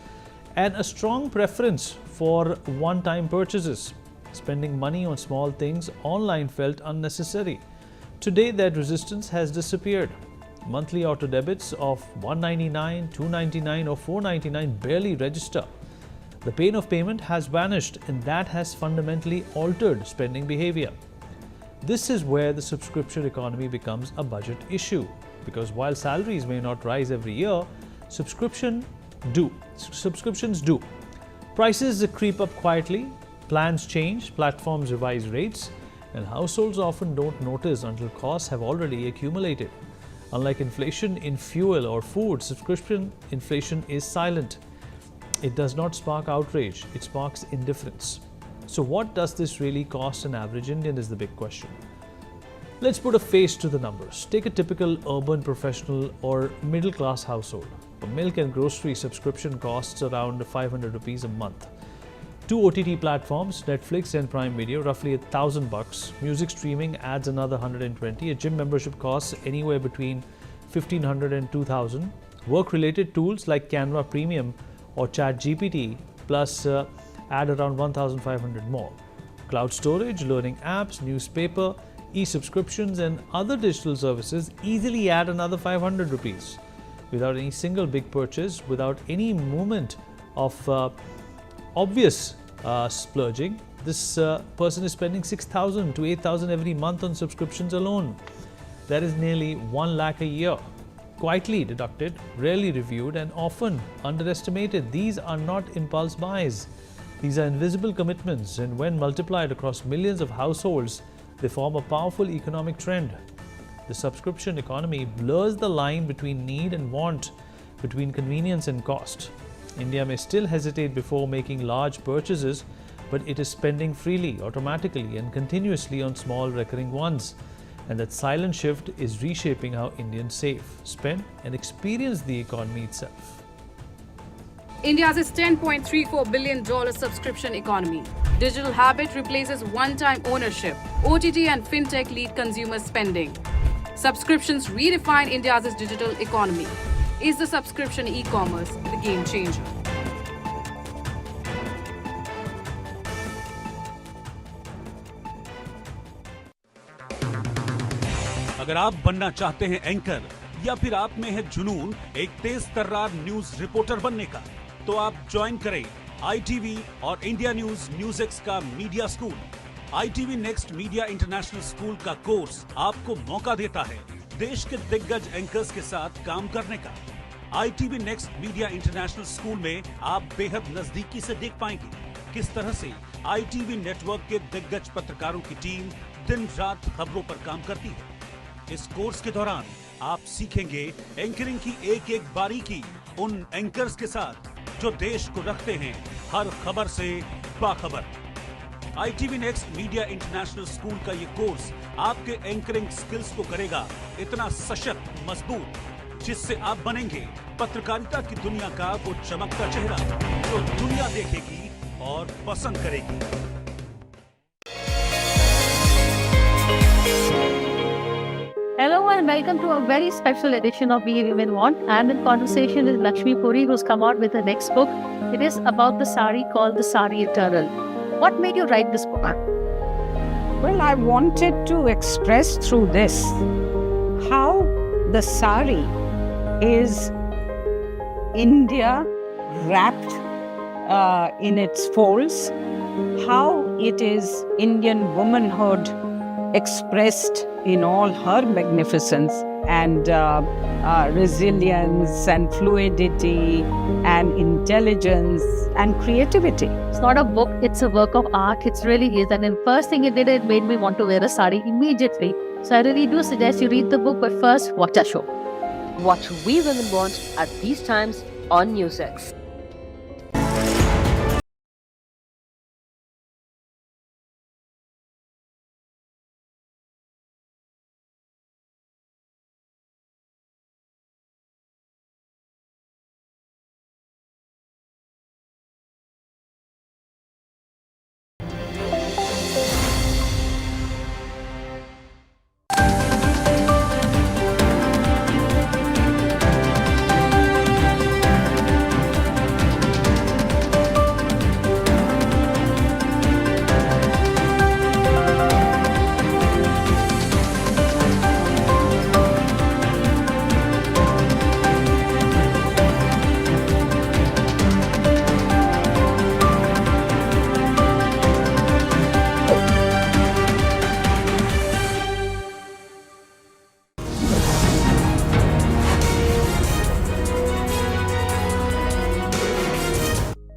and a strong preference for one-time purchases. Spending money on small things online felt unnecessary. Today, that resistance has disappeared. Monthly auto debits of $199, $299 or $499 barely register. The pain of payment has vanished, and that has fundamentally altered spending behavior. This is where the subscription economy becomes a budget issue, because while salaries may not rise every year, subscriptions do. Prices creep up quietly, plans change, platforms revise rates, and households often don't notice until costs have already accumulated. Unlike inflation in fuel or food, subscription inflation is silent. It does not spark outrage, it sparks indifference. So what does this really cost an average Indian is the big question. Let's put a face to the numbers. Take a typical urban professional or middle class household. A milk and grocery subscription costs around 500 rupees a month. 2 OTT platforms, Netflix and Prime Video, roughly $1,000. Music streaming adds another 120. A gym membership costs anywhere between 1,500 and 2,000. Work-related tools like Canva Premium or ChatGPT plus add around 1,500 more. Cloud storage, learning apps, newspaper, e-subscriptions and other digital services easily add another 500 rupees. Without any single big purchase, without any movement of obvious splurging, this person is spending 6,000 to 8,000 every month on subscriptions alone. That is nearly 1 lakh a year. Quietly deducted, rarely reviewed and often underestimated. These are not impulse buys. These are invisible commitments, and when multiplied across millions of households, they form a powerful economic trend. The subscription economy blurs the line between need and want, between convenience and cost. India may still hesitate before making large purchases, but it is spending freely, automatically and continuously on small recurring ones. And that silent shift is reshaping how Indians save, spend and experience the economy itself. India's $10.34 billion subscription economy. Digital habit replaces one-time ownership. OTT and fintech lead consumer spending. Subscriptions redefine India's digital economy. Is the subscription e-commerce the game changer? अगर आप बनना चाहते हैं anchor या फिर आप में है जुनून एक तेज तर्रार न्यूज रिपोर्टर बनने का, तो आप ज्वाइन करें ITV और इंडिया न्यूज Newsx का media school. ITV next media international school का कोर्स आपको मौका देता है देश के दिग्गज एंकर्स के साथ काम करने का। ITV next media international school में आप बेहद नजदीकी से देख पाएंगे किस तरह से ITV नेटवर्क के दिग्गज पत्रकारों की टीम दिन रात खबरों पर काम करती है। इस कोर्स के दौरान आप सीखेंगे एंकरिंग की एक एक बारीकी उन एंकर्स के साथ जो देश को रखते हैं हर खबर से बाखबर। ITV next media international school का ये कोर्स आपके एंकरिंग स्किल्स को करेगा इतना सशक्त, मजबूत, जिससे आप बनेंगे पत्रकारिता की दुनिया का वो चमकता चेहरा जो दुनिया देखेगी और पसंद करेगी। Hello and welcome to a very special edition of We Women Want. I'm in conversation with Lakshmi Puri, who's come out with her next book. It is about the sari called The Sari Eternal. What made you write this book? Well, I wanted to express through this how the sari is India wrapped in its folds, how it is Indian womanhood expressed in all her magnificence and resilience and fluidity and intelligence and creativity. It's not a book, it's a work of art. It really is. And the first thing it did, it made me want to wear a sari immediately. So I really do suggest you read the book, but first watch our show. Watch We Women Want at these times on Newsx.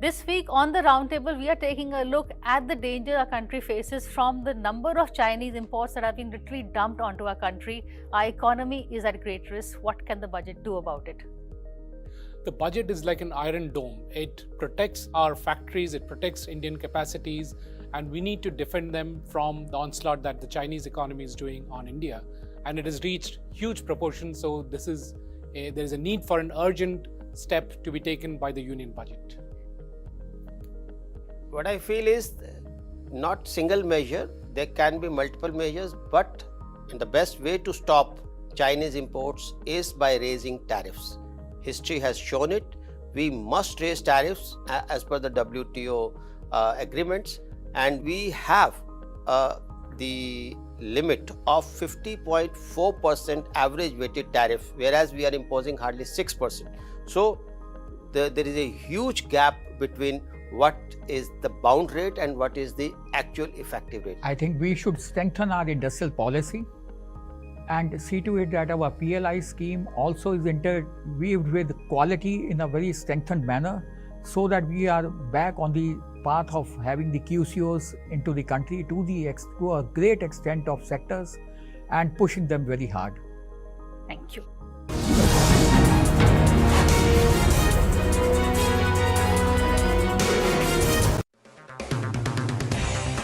This week on the roundtable, we are taking a look at the danger our country faces from the number of Chinese imports that have been literally dumped onto our country. Our economy is at great risk. What can the budget do about it? The budget is like an iron dome. It protects our factories, it protects Indian capacities, and we need to defend them from the onslaught that the Chinese economy is doing on India. And it has reached huge proportions, so there is a need for an urgent step to be taken by the union budget. What I feel is not single measure, there can be multiple measures, but the best way to stop Chinese imports is by raising tariffs. History has shown it. We must raise tariffs as per the WTO agreements, and we have the limit of 50.4% average weighted tariff, whereas we are imposing hardly 6%. So there is a huge gap between what is the bound rate and what is the actual effective rate. I think we should strengthen our industrial policy and see to it that our PLI scheme also is interweaved with quality in a very strengthened manner, so that we are back on the path of having the QCOs into the country to a great extent of sectors and pushing them very hard. Thank you.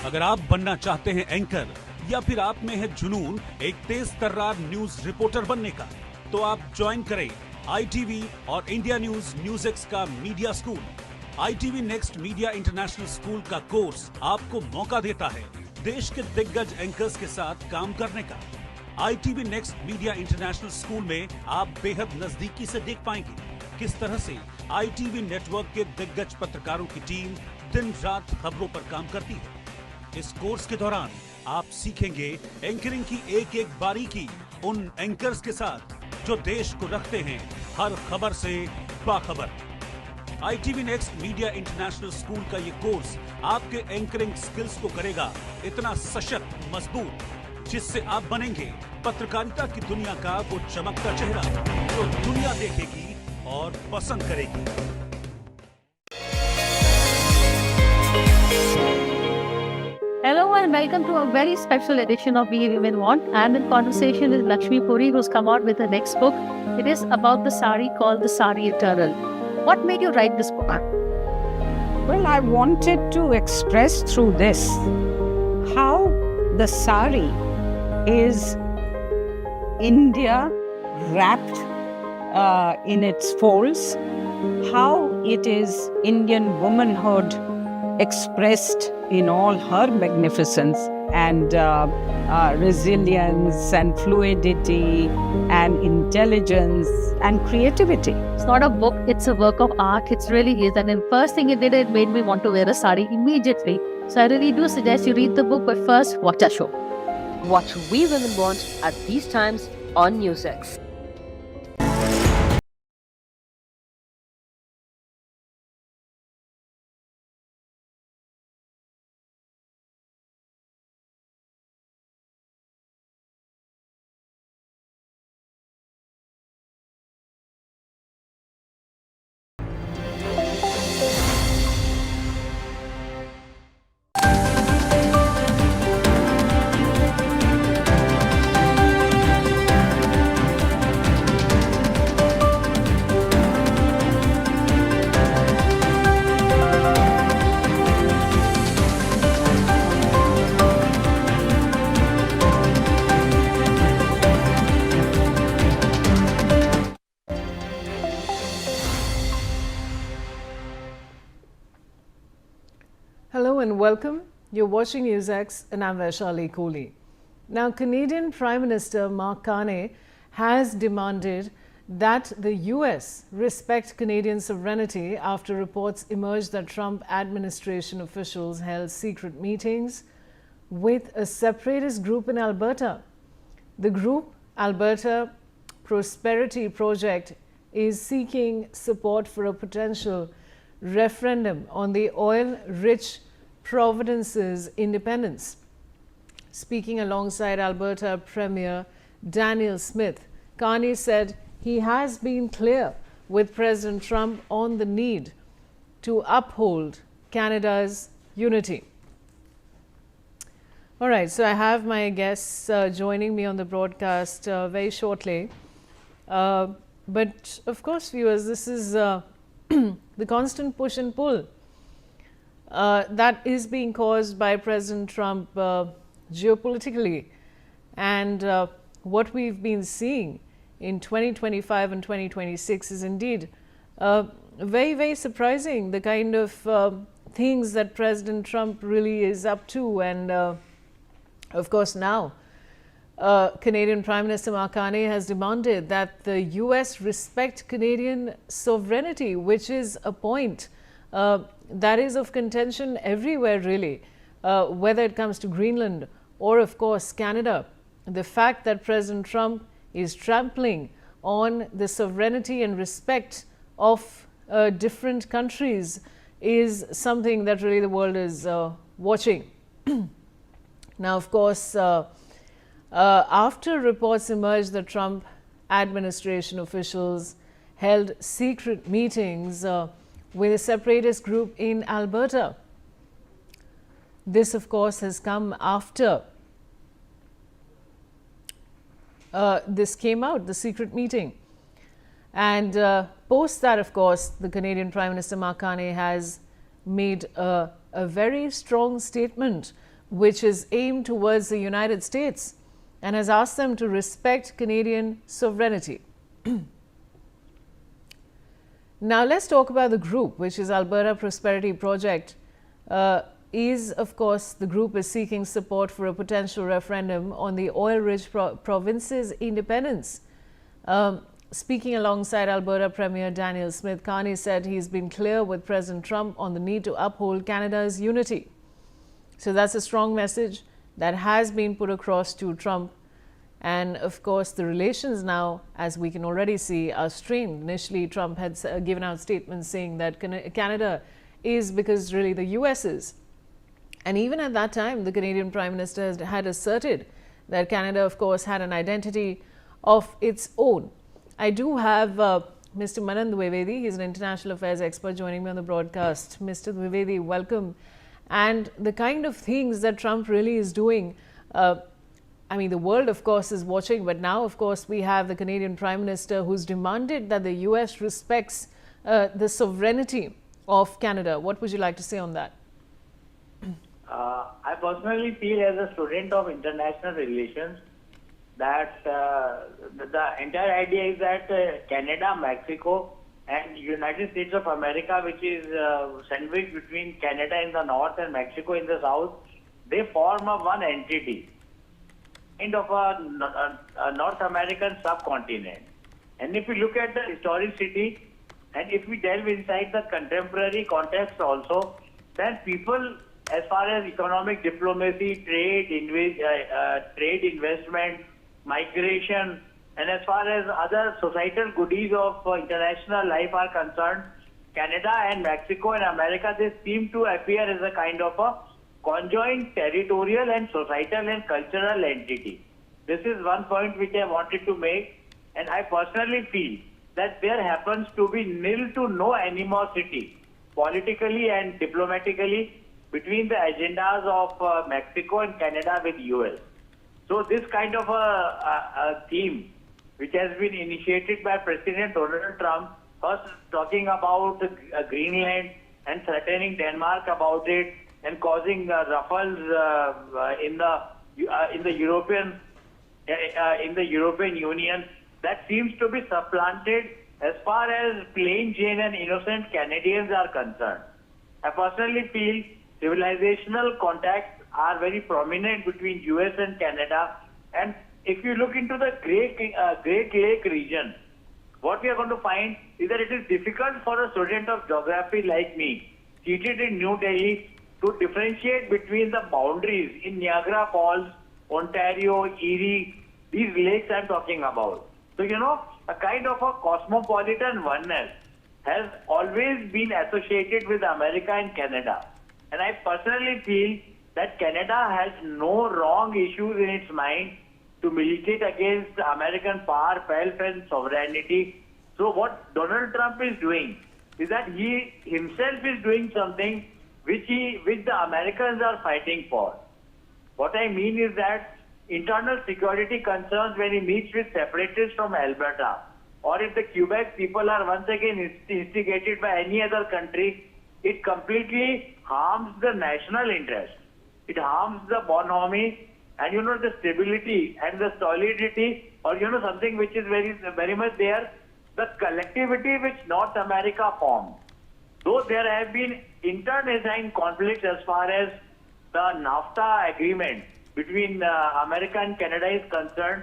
अगर आप बनना चाहते हैं anchor या फिर आप में है जुनून एक तेज तर्रार न्यूज रिपोर्टर बनने का, तो आप ज्वाइन करें ITV और इंडिया न्यूज़ का media school. ITV next media international school का कोर्स आपको मौका देता है देश के दिग्गज एंकर्स के साथ काम करने का। ITV next media international school में आप बेहद नजदीकी से देख पाएंगे किस तरह से ITV नेटवर्क के दिग्गज पत्रकारों की टीम दिन रात खबरों पर काम करती है। इस कोर्स के दौरान आप सीखेंगे एंकरिंग की एक एक बारीकी उन एंकर्स के साथ जो देश को रखते हैं हर खबर से बाखबर। ITV next media international school का ये कोर्स आपके एंकरिंग स्किल्स को करेगा इतना सशक्त, मजबूत, जिससे आप बनेंगे पत्रकारिता की दुनिया का वो चमकता चेहरा जो दुनिया देखेगी और पसंद करेगी। Hello and welcome to a very special edition of We Women Want. I am in conversation with Lakshmi Puri, who's come out with her next book. It is about the sari called The Sari Eternal. What made you write this book? Well, I wanted to express through this how the sari is India wrapped in its folds, how it is Indian womanhood expressed in all her magnificence and resilience and fluidity and intelligence and creativity. It's not a book, it's a work of art. It really is. And the first thing it did, it made me want to wear a sari immediately. So I really do suggest you read the book, but first watch our show. Watch We Women Want at these times on Newsx. Hello and welcome. You're watching Newsx and I'm Vaishali Kohli. Now, Canadian Prime Minister Mark Carney has demanded that the US respect Canadian sovereignty after reports emerged that Trump administration officials held secret meetings with a separatist group in Alberta. The group, Alberta Prosperity Project, is seeking support for a potential referendum on the oil-rich province's independence. Speaking alongside Alberta Premier Daniel Smith, Carney said he has been clear with President Trump on the need to uphold Canada's unity. All right, so I have my guests joining me on the broadcast very shortly. But of course, viewers, this is the constant push and pull that is being caused by President Trump geopolitically. And what we've been seeing in 2025 and 2026 is indeed very, very surprising, the kind of things that President Trump really is up to. And of course, now Canadian Prime Minister Mark Carney has demanded that the US respect Canadian sovereignty, which is a point that is of contention everywhere, really, whether it comes to Greenland or, of course, Canada. The fact that President Trump is trampling on the sovereignty and respect of different countries is something that really the world is watching. Now, of course, after reports emerged that Trump administration officials held secret meetings with a separatist group in Alberta, this, of course, has come after this came out, the secret meeting. And post that, of course, the Canadian Prime Minister Mark Carney has made a very strong statement which is aimed towards the United States and has asked them to respect Canadian sovereignty. Now, let's talk about the group, which is Alberta Prosperity Project. Of course, the group is seeking support for a potential referendum on the oil-rich province's independence. Speaking alongside Alberta Premier Daniel Smith, Carney said he's been clear with President Trump on the need to uphold Canada's unity. So that's a strong message that has been put across to Trump. And of course, the relations now, as we can already see, are strained. Initially, Trump had given out statements saying that Canada is because really the US is. And even at that time, the Canadian Prime Minister had asserted that Canada, of course, had an identity of its own. I do have Mr. Manan Dwivedi. He's an international affairs expert joining me on the broadcast. Mr. Dwivedi, welcome. And the kind of things that Trump really is doing, I mean, the world, of course, is watching. But now, of course, we have the Canadian Prime Minister who's demanded that the US respects the sovereignty of Canada. What would you like to say on that? I personally feel, as a student of international relations, that the entire idea is that Canada, Mexico, and United States of America, which is sandwiched between Canada in the north and Mexico in the south, they form a one entity, kind of a North American subcontinent. And if we look at the historicity, and if we delve inside the contemporary context also, then people, as far as economic diplomacy, trade, investment, migration, and as far as other societal goodies of international life are concerned, Canada and Mexico and America, they seem to appear as a kind of a conjoined territorial and societal and cultural entity. This is one point which I wanted to make, and I personally feel that there happens to be nil to no animosity, politically and diplomatically, between the agendas of Mexico and Canada with US. So this kind of a theme, which has been initiated by President Donald Trump, first talking about Greenland and threatening Denmark about it, and causing ruffles in the European Union, that seems to be supplanted as far as plain Jane and innocent Canadians are concerned. I personally feel civilizational contacts are very prominent between US and Canada, and if you look into the Great Lake region, what we are going to find is that it is difficult for a student of geography like me, seated in New Delhi, to differentiate between the boundaries in Niagara Falls, Ontario, Erie, these lakes I'm talking about. So, a kind of a cosmopolitan oneness has always been associated with America and Canada. And I personally feel that Canada has no wrong issues in its mind to militate against American power, wealth, and sovereignty. So what Donald Trump is doing is that he himself is doing something which the Americans are fighting for. What I mean is that internal security concerns when he meets with separatists from Alberta, or if the Quebec people are once again instigated by any other country, it completely harms the national interest. It harms the bonhomie and the stability and the solidity, or something which is very, very much there, the collectivity which North America formed. Though there have been internecine conflicts as far as the NAFTA agreement between America and Canada is concerned,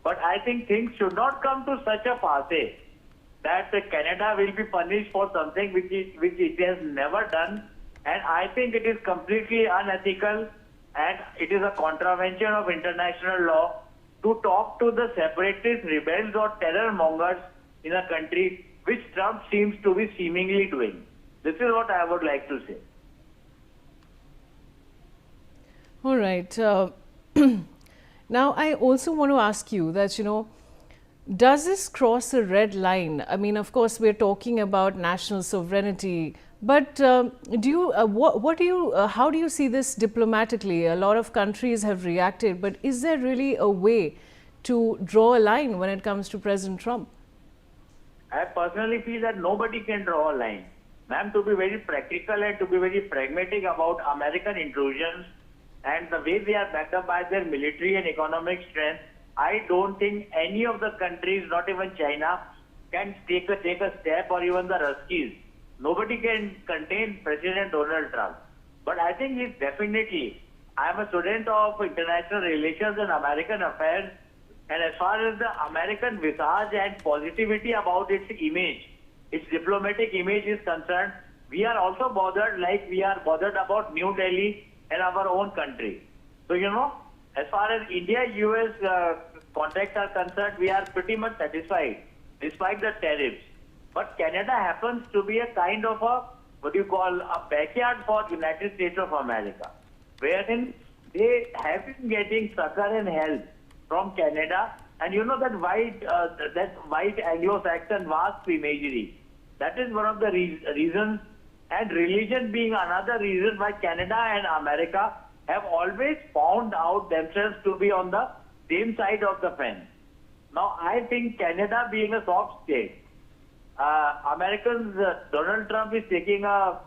but I think things should not come to such a passe that Canada will be punished for something which it has never done, and I think it is completely unethical and it is a contravention of international law to talk to the separatist rebels or terror mongers in a country which Trump seems to be seemingly doing. This is what I would like to say. All right. Now, I also want to ask you that, does this cross a red line? I mean, of course, we're talking about national sovereignty, but how do you see this diplomatically? A lot of countries have reacted, but is there really a way to draw a line when it comes to President Trump? I personally feel that nobody can draw a line. Ma'am, to be very practical and to be very pragmatic about American intrusions and the way they are backed up by their military and economic strength, I don't think any of the countries, not even China, can take a step, or even the Ruskies. Nobody can contain President Donald Trump. But I think he's definitely, I'm a student of international relations and American affairs, and as far as the American visage and positivity about its image, its diplomatic image is concerned, we are also bothered like we are bothered about New Delhi and our own country. So, as far as India-US contacts are concerned, we are pretty much satisfied despite the tariffs. But Canada happens to be a kind of a backyard for United States of America, wherein they have been getting succor and help from Canada, and that white Anglo-Saxon vast imagery. That is one of the reasons, and religion being another reason why Canada and America have always found out themselves to be on the same side of the fence. Now, I think Canada being a soft state, Donald Trump is taking a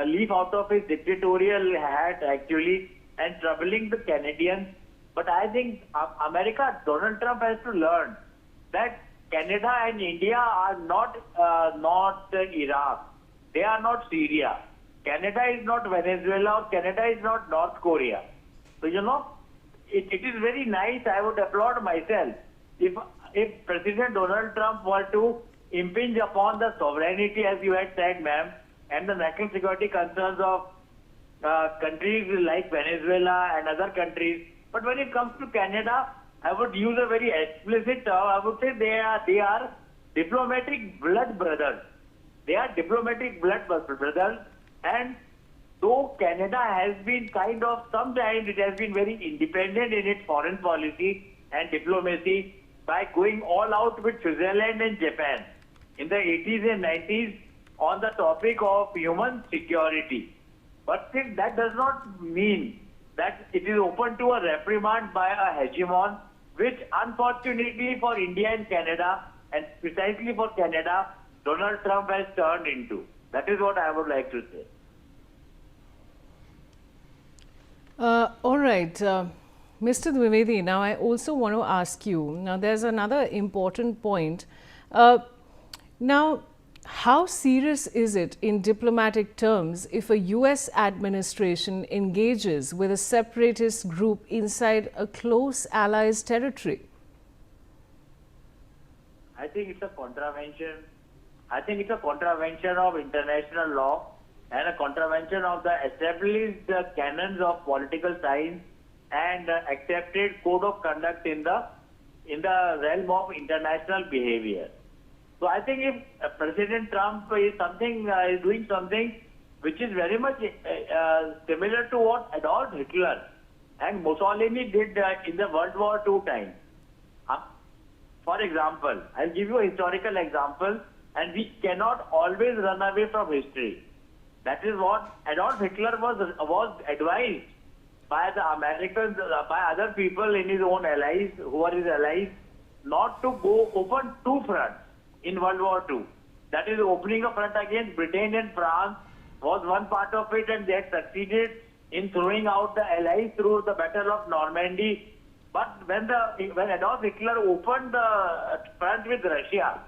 leaf out of his dictatorial hat actually and troubling the Canadians. But I think Donald Trump has to learn that Canada and India are not Iraq. They are not Syria. Canada is not Venezuela, or Canada is not North Korea. So, it is very nice. I would applaud myself if President Donald Trump were to impinge upon the sovereignty, as you had said, ma'am, and the national security concerns of countries like Venezuela and other countries. But when it comes to Canada, I would use a very explicit term. I would say they are diplomatic blood brothers. They are diplomatic blood brothers, and though Canada has been sometimes it has been very independent in its foreign policy and diplomacy by going all out with Switzerland and Japan in the 80s and 90s on the topic of human security. But still, that does not mean that it is open to a reprimand by a hegemon, which unfortunately for India and Canada, and precisely for Canada, Donald Trump has turned into. That is what I would like to say. All right. Mr. Dwivedi, now I also want to ask you, now there's another important point. Now, how serious is it in diplomatic terms if a US administration engages with a separatist group inside a close ally's territory? I think it's a contravention. I think it's a contravention of international law and a contravention of the established canons of political science and accepted code of conduct in the realm of international behavior. So I think if President Trump is doing something which is very much similar to what Adolf Hitler and Mussolini did in the World War II time. For example, I'll give you a historical example. and we cannot always run away from history. That is what Adolf Hitler was advised by the Americans, by other people in his own allies, who are his allies, not to go open two fronts in World War II. That is, opening a front against Britain and France was one part of it, and they had succeeded in throwing out the allies through the Battle of Normandy. But when Adolf Hitler opened the front with Russia,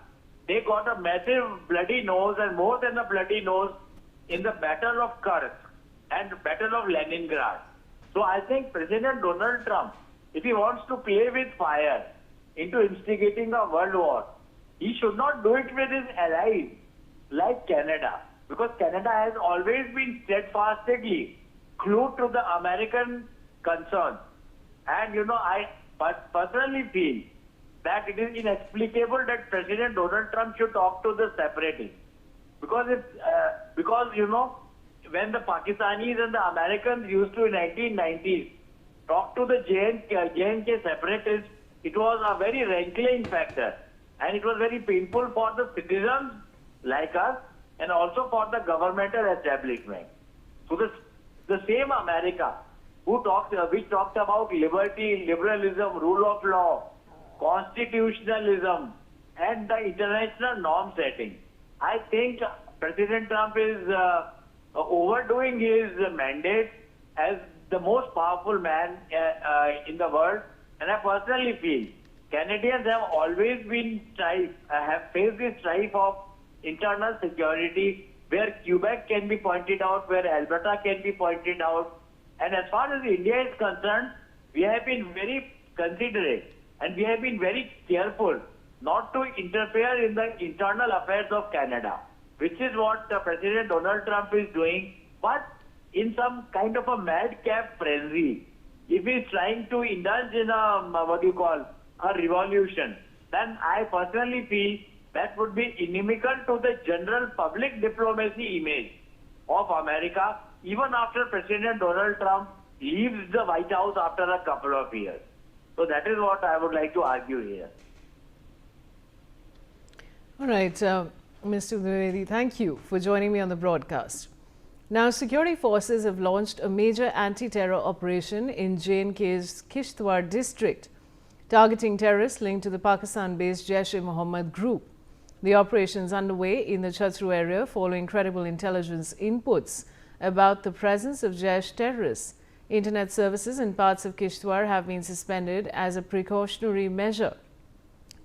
they got a massive bloody nose, and more than a bloody nose, in the Battle of Kursk and Battle of Leningrad. So I think President Donald Trump, if he wants to play with fire into instigating a world war, he should not do it with his allies like Canada, because Canada has always been steadfastly glued to the American concerns. And I personally feel that it is inexplicable that President Donald Trump should talk to the separatists. Because when the Pakistanis and the Americans used to in 1990s talk to the J&K separatists, it was a very rankling factor. And it was very painful for the citizens like us and also for the governmental establishment. So the same America which talked about liberty, liberalism, rule of law, constitutionalism, and the international norm setting. I think President Trump is overdoing his mandate as the most powerful man in the world, and I personally feel Canadians have always been have faced this strife of internal security, where Quebec can be pointed out, where Alberta can be pointed out. And as far as India is concerned, we have been very considerate and we have been very careful not to interfere in the internal affairs of Canada, which is what President Donald Trump is doing, but in some kind of a madcap frenzy. If he's trying to indulge in a revolution, then I personally feel that would be inimical to the general public diplomacy image of America, even after President Donald Trump leaves the White House after a couple of years. So that is what I would like to argue here. All right, Mr. Dwivedi, thank you for joining me on the broadcast. Now, security forces have launched a major anti-terror operation in J&K's Kishtwar district, targeting terrorists linked to the Pakistan-based Jaish-e-Mohammed group. The operation is underway in the Chhatru area following credible intelligence inputs about the presence of Jaish terrorists. Internet services in parts of Kishtwar have been suspended as a precautionary measure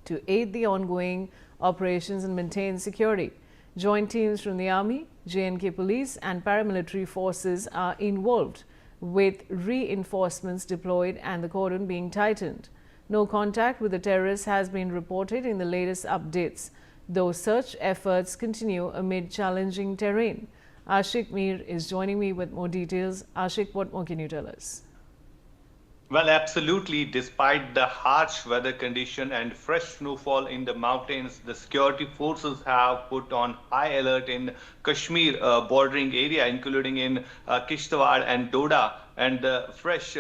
to aid the ongoing operations and maintain security. Joint teams from the Army, J&K Police and paramilitary forces are involved, with reinforcements deployed and the cordon being tightened. No contact with the terrorists has been reported in the latest updates, though search efforts continue amid challenging terrain. Ashik Mir is joining me with more details. Ashik, what more can you tell us? Well, absolutely. Despite the harsh weather condition and fresh snowfall in the mountains, the security forces have put on high alert in Kashmir bordering area, including in Kishtwar and Doda. And the fresh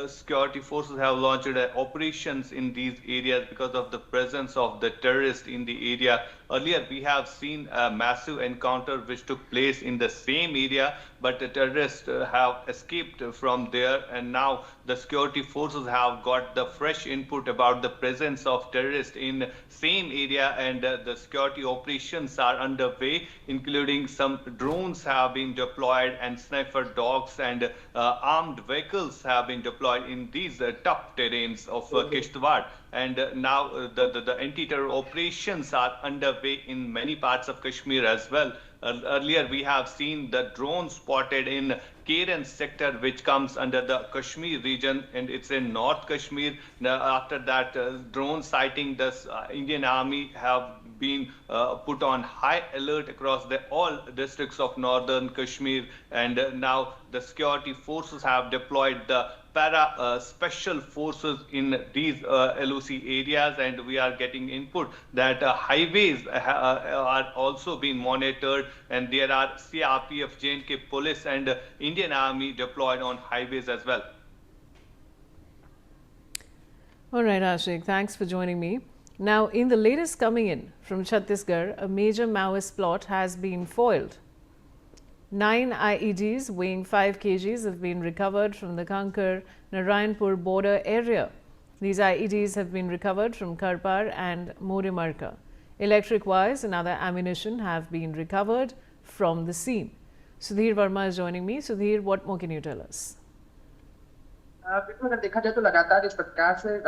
security forces have launched operations in these areas because of the presence of the terrorists in the area. Earlier, we have seen a massive encounter which took place in the same area, but the terrorists have escaped from there. And now the security forces have got the fresh input about the presence of terrorists in same area, and the security operations are underway, including some drones have been deployed and sniper dogs and armed vehicles have been deployed in these tough terrains of Kishtwar. And now the anti-terror operations are underway in many parts of Kashmir as well. Earlier, we have seen the drone spotted in Keren sector, which comes under the Kashmir region, and it's in North Kashmir. After that drone sighting, the Indian Army have been put on high alert across all districts of northern Kashmir, and now the security forces have deployed the special forces in these LOC areas, and we are getting input that highways are also being monitored, and there are CRPF, J&K police and Indian Army deployed on highways as well. All right, Ashik, thanks for joining me. Now, in the latest coming in from Chhattisgarh, a major Maoist plot has been foiled. 9 IEDs weighing 5 kgs have been recovered from the Kankar-Narayanpur border area. These IEDs have been recovered from Karpar and Moremarka. Electric wires and other ammunition have been recovered from the scene. Sudhir Verma is joining me. Sudhir, what more can you tell us? बिल्कुल अगर देखा जाए तो लगातार इस प्रकार से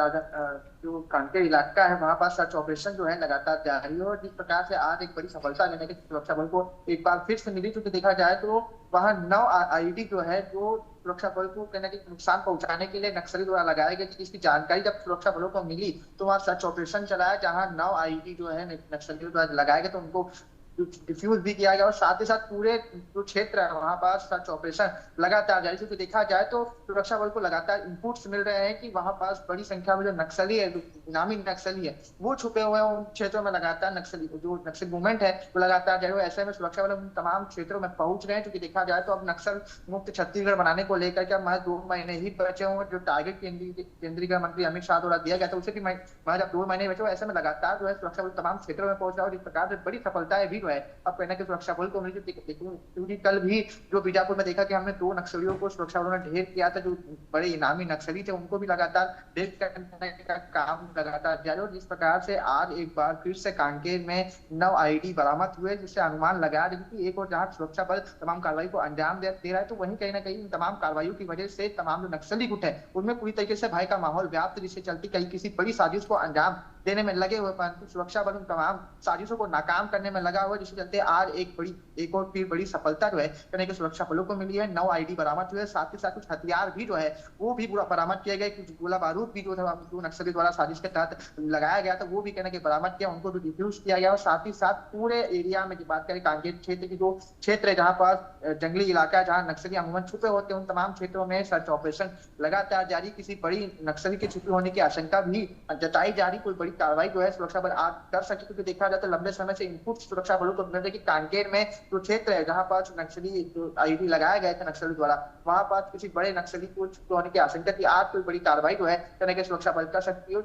जो कांकेर इलाका है वहां पर सर्च ऑपरेशन जो है लगातार जारी है और जिस प्रकार से आज एक बड़ी सफलता लेने के सुरक्षा बल को एक बार फिर से मिली, क्योंकि देखा जाए तो वहां 9 आईडी जो है जो सुरक्षा बल को कहना कि नुकसान पहुंचाने के लिए नक्सली द्वारा लगाए गए, जिसकी जानकारी जब सुरक्षा बलों को मिली तो वहां सर्च ऑपरेशन चलाया जहां 9 आईडी जो है नक्सलियों द्वारा लगाए गए, तो उनको डिफ्यूज भी किया गया और साथ ही साथ पूरे जो क्षेत्र है वहां पर सर्च ऑपरेशन लगातार जारी। क्योंकि देखा जाए तो सुरक्षा बल को लगातार इनपुट्स मिल रहे हैं कि वहां पास बड़ी संख्या में जो नक्सली है, जो इनामी नक्सली है, वो छुपे हुए हैं उन क्षेत्रों में। लगातार नक्सली जो नक्सल मूवमेंट है वो लगातार जारी है। ऐसे में सुरक्षा बल उन तमाम क्षेत्रों में पहुंच रहे हैं। क्योंकि देखा जाए तो अब नक्सल मुक्त छत्तीसगढ़ बनाने को लेकर के महज 2 महीने ही बचे हुए, जो टारगेट केंद्रीय गृह मंत्री अमित शाह द्वारा दिया गया था उसे भी महज अब 2 महीने बचे हुए। ऐसे में लगातार जो है सुरक्षा बल तमाम क्षेत्रों में पहुंच रहा है और इस प्रकार से बड़ी सफलताएं भी जो है अब कहना कि सुरक्षा बल को मिली। क्योंकि कल भी जो बीजापुर में देखा कि हमने 2 नक्सलियों को सुरक्षा बलों ने ढेर किया था, जो बड़े इनामी नक्सली थे, उनको भी लगातार ढेर करने का काम लगातार जारी। और जिस प्रकार से आज एक बार फिर से कांकेर में 9 आईडी बरामद हुए, जिससे अनुमान लगाया कि एक और जहां सुरक्षा बल तमाम कार्रवाई को अंजाम दे रहा है, तो वहीं कहीं ना कहीं इन तमाम कार्रवाइयों की वजह से तमाम जो नक्सली गुट है उनमें पूरी तरीके से भय का माहौल व्याप्त, जिससे चलती कहीं किसी बड़ी साजिश को अंजाम देने में लगे हुए, परंतु सुरक्षा बल उन तमाम साजिशों को नाकाम करने में लगा हुआ, जिसके चलते आज एक और फिर बड़ी सफलता जो है कहने की सुरक्षा बलों को मिली है। 9 आईडी बरामद हुए, साथ ही साथ कुछ हथियार भी जो है वो भी पूरा बरामद किए गए। कुछ गोला बारूद भी जो नक्सली द्वारा साजिश के तहत लगाया गया था वो भी कहने के बरामद किया, उनको भी डिफ्यूज किया गया। और साथ ही साथ पूरे एरिया में बात करें कांकेर क्षेत्र की, जो क्षेत्र है जहाँ पास जंगली इलाका है, जहाँ नक्सली अमूमन छुपे होते हैं, उन तमाम क्षेत्रों में सर्च ऑपरेशन लगातार जारी। किसी बड़ी नक्सली के छुपे होने की आशंका भी जताई जा रही, कोई बड़ी कार्रवाई जो है सुरक्षा बल आज कर सके। क्योंकि देखा जाए तो लंबे समय से इनपुट सुरक्षा बलों को मिल रहे कि कांकेर में जो क्षेत्र है जहां पास नक्सली जो आईडी लगाया गया था नक्सली द्वारा, वहां पास किसी बड़े नक्सली को छुपे होने की आशंका थी। आज कोई बड़ी कार्रवाई जो है करने के सुरक्षा बल कर सकती है,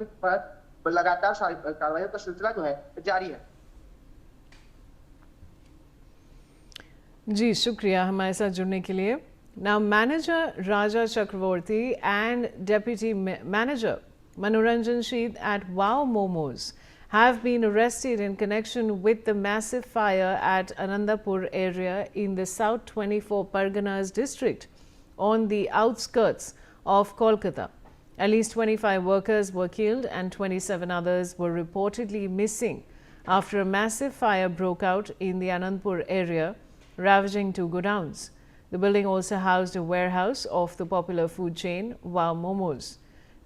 लगातार कार्रवाई का सिलसिला जो है जारी है। जी शुक्रिया हमारे साथ जुड़ने के लिए। Now manager Raja Chakravorty and deputy manager Manoranjan Sheet at Wow Momos have been arrested in connection with the massive fire at Anandapur area in the South 24 Parganas district on the outskirts of Kolkata. At least 25 workers were killed and 27 others were reportedly missing after a massive fire broke out in the Anandpur area, ravaging 2 godowns. The building also housed a warehouse of the popular food chain Wow Momos.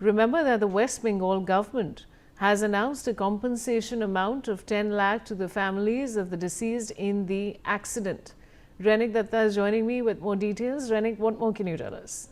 Remember that the West Bengal government has announced a compensation amount of 10 lakh to the families of the deceased in the accident. Renik Datta is joining me with more details. Renik, what more can you tell us?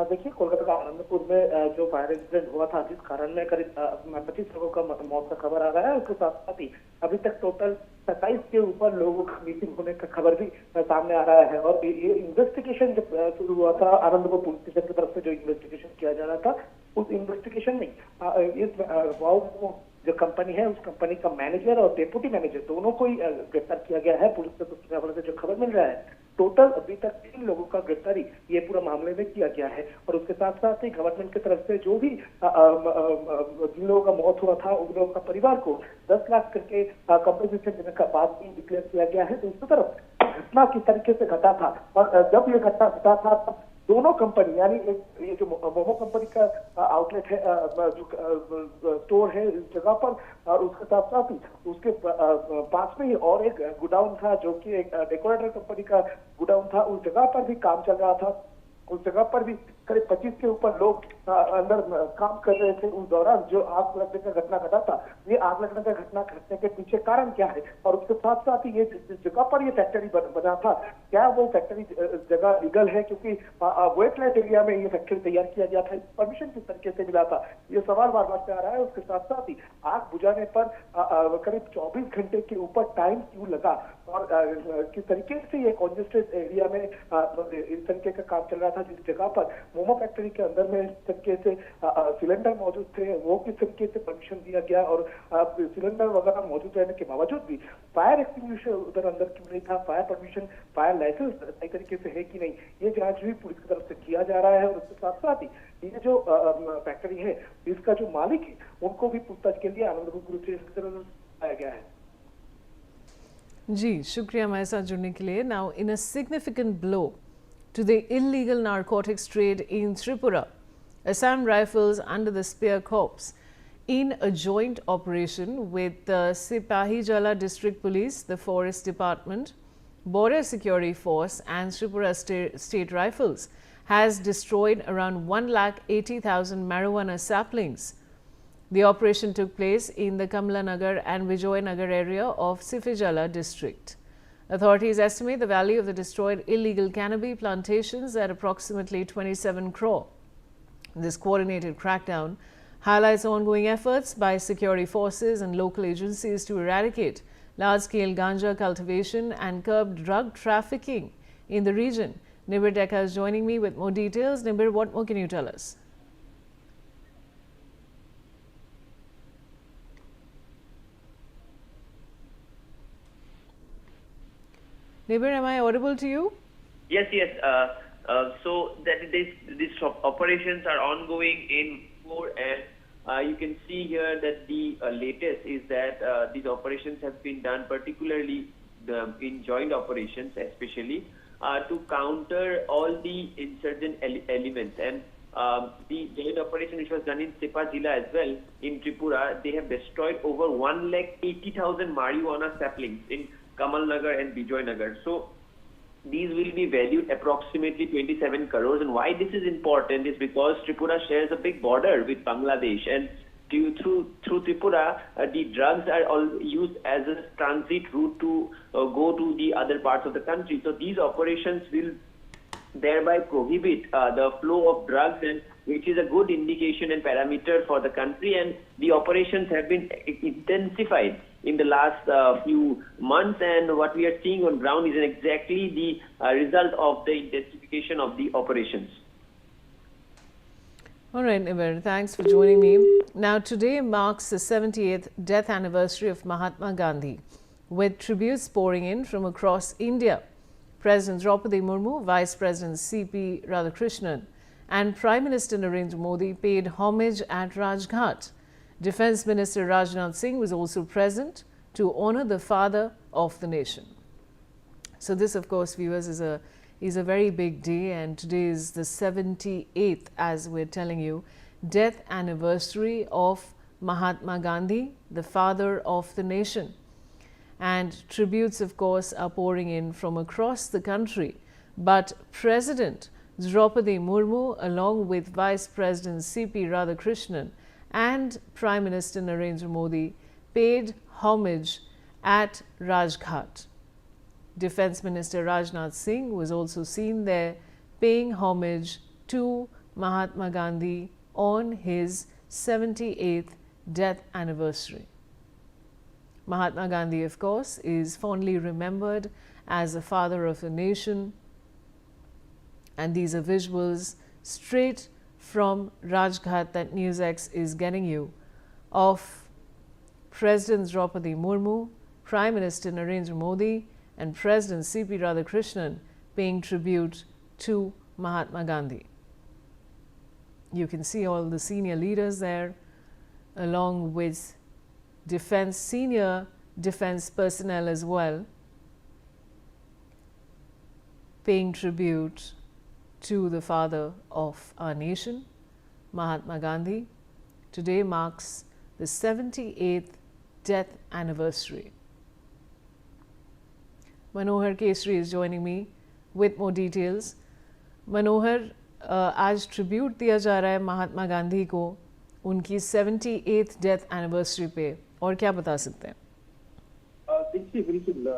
देखिए कोलकाता का आनंदपुर में जो fire incident हुआ था, जिस कारण में करीब 25 लोगों का मौत का खबर आ रहा है, उसके साथ साथ ही अभी तक टोटल 27 के ऊपर लोगों का मिसिंग होने का खबर भी सामने आ रहा है। और ये इन्वेस्टिगेशन जब शुरू हुआ था आनंदपुर पुलिस स्टेशन की तरफ से, जो इन्वेस्टिगेशन किया जा रहा था, उस इन्वेस्टिगेशन में इस वाओ जो कंपनी है उस कंपनी का मैनेजर और डेप्यूटी मैनेजर दोनों को ही गिरफ्तार किया गया है। पुलिस से जो खबर मिल रहा है, टोटल अभी तक 3 लोगों का गिरफ्तारी ये पूरा मामले में किया गया है। और उसके साथ साथ ही गवर्नमेंट की तरफ से जो भी जिन लोगों का मौत हुआ था उन लोगों का परिवार को 10 लाख करके कंपनसेशन देने का बात भी डिक्लेयर किया गया है। दूसरी तरफ घटना किस तरीके से घटा था और जब ये घटना घटा था तब दोनों कंपनी यानी ये जो मोमो कंपनी का आउटलेट है, जो स्टोर है इस जगह पर, और उसके साथ साथ ही उसके पास में ही और एक गोडाउन था जो कि एक डेकोरेटर कंपनी का गोडाउन था, उस जगह पर भी काम चल रहा था। उस जगह पर भी करीब 25 के ऊपर लोग अंदर काम कर रहे थे। उस दौरान जो आग लगने का घटना घटा था, ये आग लगने का घटना घटने के पीछे कारण क्या है और उसके साथ साथ ही ये जिस जगह पर ये फैक्ट्री बना था, क्या वो फैक्ट्री जगह लीगल है? क्योंकि वेटलैंड एरिया में ये फैक्ट्री तैयार किया गया था, परमिशन किस तरीके से मिला था, ये सवाल बार बार से आ रहा है। उसके साथ साथ ही आग बुझाने पर करीब 24 घंटे के ऊपर टाइम क्यों लगा और किस तरीके से ये कॉन्जेस्टेड एरिया में इस तरीके का काम चल रहा था, जिस जगह पर मोमो फैक्ट्री के अंदर में इस तरीके से सिलेंडर मौजूद थे, वो किस तरीके से परमिशन दिया गया, और सिलेंडर वगैरह मौजूद रहने के बावजूद भी फायर एक्सटिंग्विशर उधर अंदर क्यों नहीं था, फायर परमिशन, फायर लाइसेंस सही तरीके से है कि नहीं, ये जांच भी पुलिस की तरफ से किया जा रहा है। और उसके साथ साथ ही ये जो फैक्ट्री है, इसका जो मालिक है, उनको भी पूछताछ के लिए आनंदपुर पुलिस स्टेशन की तरफ से लाया गया है। जी, शुक्रिया हमारे साथ जुड़ने के लिए। Now in a significant blow to the illegal narcotics trade in Tripura, Assam Rifles under the Spear Corps, in a joint operation with the Sipahijala District Police, the Forest Department, Border Security Force and Tripura State Rifles, has destroyed around 1,80,000 marijuana saplings. The operation took place in the Kamalanagar and Vijoynagar area of Sipahijala district. Authorities estimate the value of the destroyed illegal cannabis plantations at approximately 27 crore. This coordinated crackdown highlights ongoing efforts by security forces and local agencies to eradicate large-scale ganja cultivation and curb drug trafficking in the region. Nibir Dekha is joining me with more details. Nibir, what more can you tell us? Nibir, am I audible to you? Yes. So that these operations are ongoing in Core, and you can see here that the latest is that these operations have been done particularly in joint operations, especially to counter all the insurgent elements. And the joint operation which was done in Sipahijala as well in Tripura, they have destroyed over 1,80,000 marijuana saplings in Kamalnagar and Vijoynagar. So these will be valued approximately 27 crores. And why this is important is because Tripura shares a big border with Bangladesh, and through Tripura, the drugs are all used as a transit route to go to the other parts of the country. So these operations will thereby prohibit the flow of drugs, and which is a good indication and parameter for the country. And the operations have been intensified in the last few months, and what we are seeing on ground is exactly the result of the intensification of the operations. All right, Nibir, thanks for joining me. Now, today marks the 78th death anniversary of Mahatma Gandhi, with tributes pouring in from across India. President Draupadi Murmu, Vice President C.P. Radhakrishnan and Prime Minister Narendra Modi paid homage at Rajghat. Defence Minister Rajnath Singh was also present to honour the father of the nation. So this, of course, viewers, is a very big day, and today is the 78th, as we're telling you, death anniversary of Mahatma Gandhi, the father of the nation. And tributes, of course, are pouring in from across the country. But President Draupadi Murmu, along with Vice President C.P. Radhakrishnan and Prime Minister Narendra Modi, paid homage at Rajghat. Defence Minister Rajnath Singh was also seen there paying homage to Mahatma Gandhi on his 78th death anniversary. Mahatma Gandhi, of course, is fondly remembered as the father of the nation, and these are visuals straight from Rajghat that Newsx is getting you of President Draupadi Murmu, Prime Minister Narendra Modi and President C.P. Radhakrishnan paying tribute to Mahatma Gandhi. You can see all the senior leaders there, along with senior defense personnel as well, paying tribute to the father of our nation, Mahatma Gandhi. Today marks the 78th death anniversary. Manohar Kesri is joining me with more details. Manohar, आज tribute दिया जा रहा है महात्मा गांधी को उनकी 78th death anniversary पे, और क्या बता सकते हैं? देखिए, बिल्कुल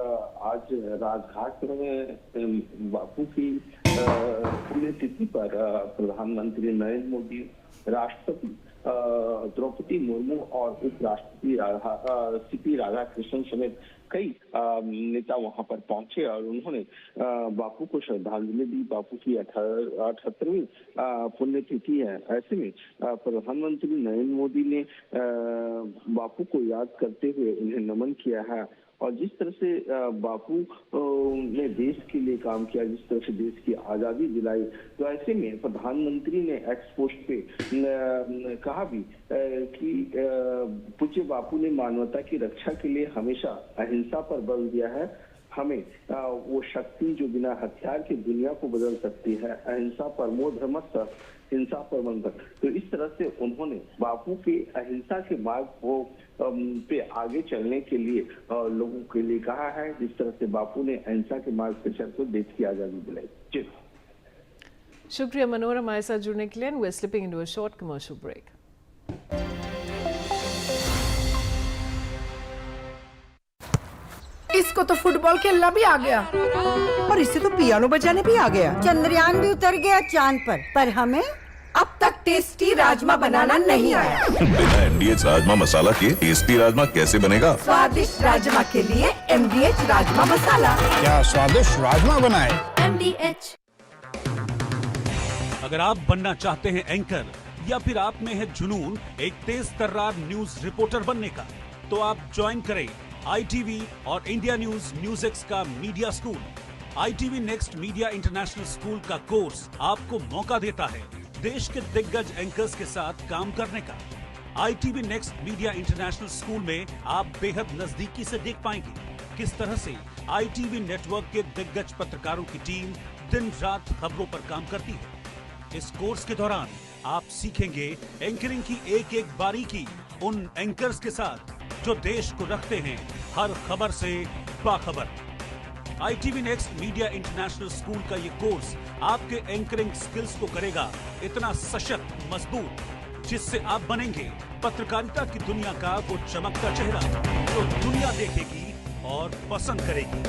आज राजघाट में बापू की पुण्यतिथि पर प्रधानमंत्री नरेंद्र मोदी, राष्ट्रपति द्रौपदी मुर्मू और उपराष्ट्रपति सीपी राधाकृष्णन समेत कई नेता वहां पर पहुंचे और उन्होंने बापू को श्रद्धांजलि दी। बापू की 78वीं पुण्यतिथि है। ऐसे में प्रधानमंत्री नरेंद्र मोदी ने बापू को याद करते हुए उन्हें नमन किया है। और जिस तरह से बापू ने देश के लिए काम किया, जिस तरह से देश की आजादी दिलाई, तो ऐसे में प्रधानमंत्री ने एक्स पोस्ट पे कहा भी कि पूज्य बापू ने मानवता की रक्षा के लिए हमेशा अहिंसा पर बल दिया है। हमें वो शक्ति जो बिना हथियार की दुनिया को बदल सकती है, अहिंसा परमो धर्मस्य हिंसा परमं। तो इस तरह से उन्होंने बापू के अहिंसा के मार्ग को पे आगे चलने के लिए लोगों के लिए कहा है, जिस तरह से बापू ने अहिंसा के मार्ग पे चलकर देश की आजादी दिलाई। जी शुक्रिया मनोहर हमारे साथ जुड़ने के लिए। We are slipping into a short commercial break. इसको तो फुटबॉल खेलना भी आ गया और इसे तो पियानो बजाने भी आ गया। चंद्रयान भी उतर गया चांद पर हमें अब तक टेस्टी राजमा बनाना नहीं आया। बिना MDH राजमा मसाला के टेस्टी राजमा कैसे बनेगा? स्वादिष्ट राजमा के लिए MDH राजमा मसाला। क्या स्वादिष्ट राजमा बनाए? MDH। अगर आप बनना चाहते हैं एंकर या फिर आप में है जुनून एक तेज तर्रार न्यूज रिपोर्टर बनने का, तो आप ज्वाइन करें ITV और इंडिया न्यूज Newsx का media school. ITV next media international school का कोर्स आपको मौका देता है देश के दिग्गज एंकर्स के साथ काम करने का। ITV next media international school में आप बेहद नजदीकी से देख पाएंगे किस तरह से ITV नेटवर्क के दिग्गज पत्रकारों की टीम दिन रात खबरों पर काम करती है। इस कोर्स के दौरान आप सीखेंगे एंकरिंग की एक एक बारीकी उन एंकर्स के साथ जो देश को रखते हैं हर खबर से बाखबर। ITV next media international school का ये कोर्स आपके एंकरिंग स्किल्स को करेगा इतना सशक्त मजबूत, जिससे आप बनेंगे पत्रकारिता की दुनिया का वो चमकता चेहरा जो दुनिया देखेगी और पसंद करेगी।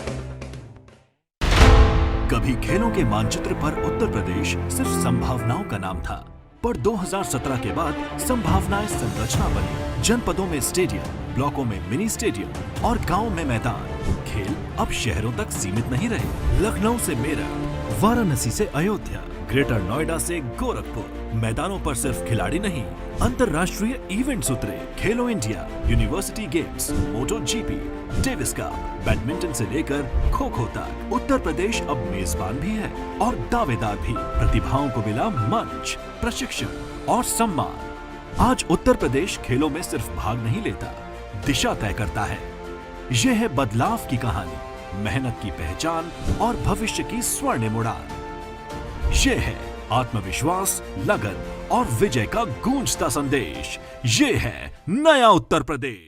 कभी खेलों के मानचित्र पर उत्तर प्रदेश सिर्फ संभावनाओं का नाम था, पर 2017 के बाद संभावनाएं संरचना बनी। जनपदों में स्टेडियम, ब्लॉकों में मिनी स्टेडियम और गांव में मैदान। खेल अब शहरों तक सीमित नहीं रहे। लखनऊ से मेरठ, वाराणसी से अयोध्या, ग्रेटर नोएडा से गोरखपुर, मैदानों पर सिर्फ खिलाड़ी नहीं, अंतर्राष्ट्रीय इवेंट्स उतरे। खेलो इंडिया, यूनिवर्सिटी गेम्स, मोटो GP, डेविस कप, बैडमिंटन से लेकर खो खो तक। उत्तर प्रदेश अब मेजबान भी है और दावेदार भी। प्रतिभाओं को मिला मंच, प्रशिक्षण और सम्मान। आज उत्तर प्रदेश खेलों में सिर्फ भाग नहीं लेता, दिशा तय करता है। यह है बदलाव की कहानी, मेहनत की पहचान और भविष्य की स्वर्णिम उड़ान। ये है आत्मविश्वास, लगन और विजय का गूंजता संदेश। ये है नया उत्तर प्रदेश।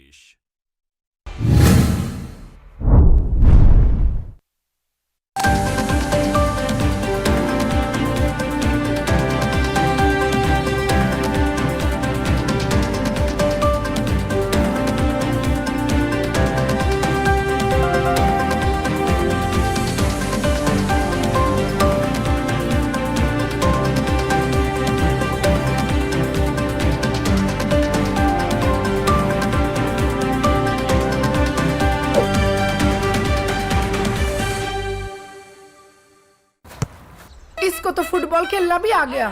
इसको तो फुटबॉल खेलना भी आ गया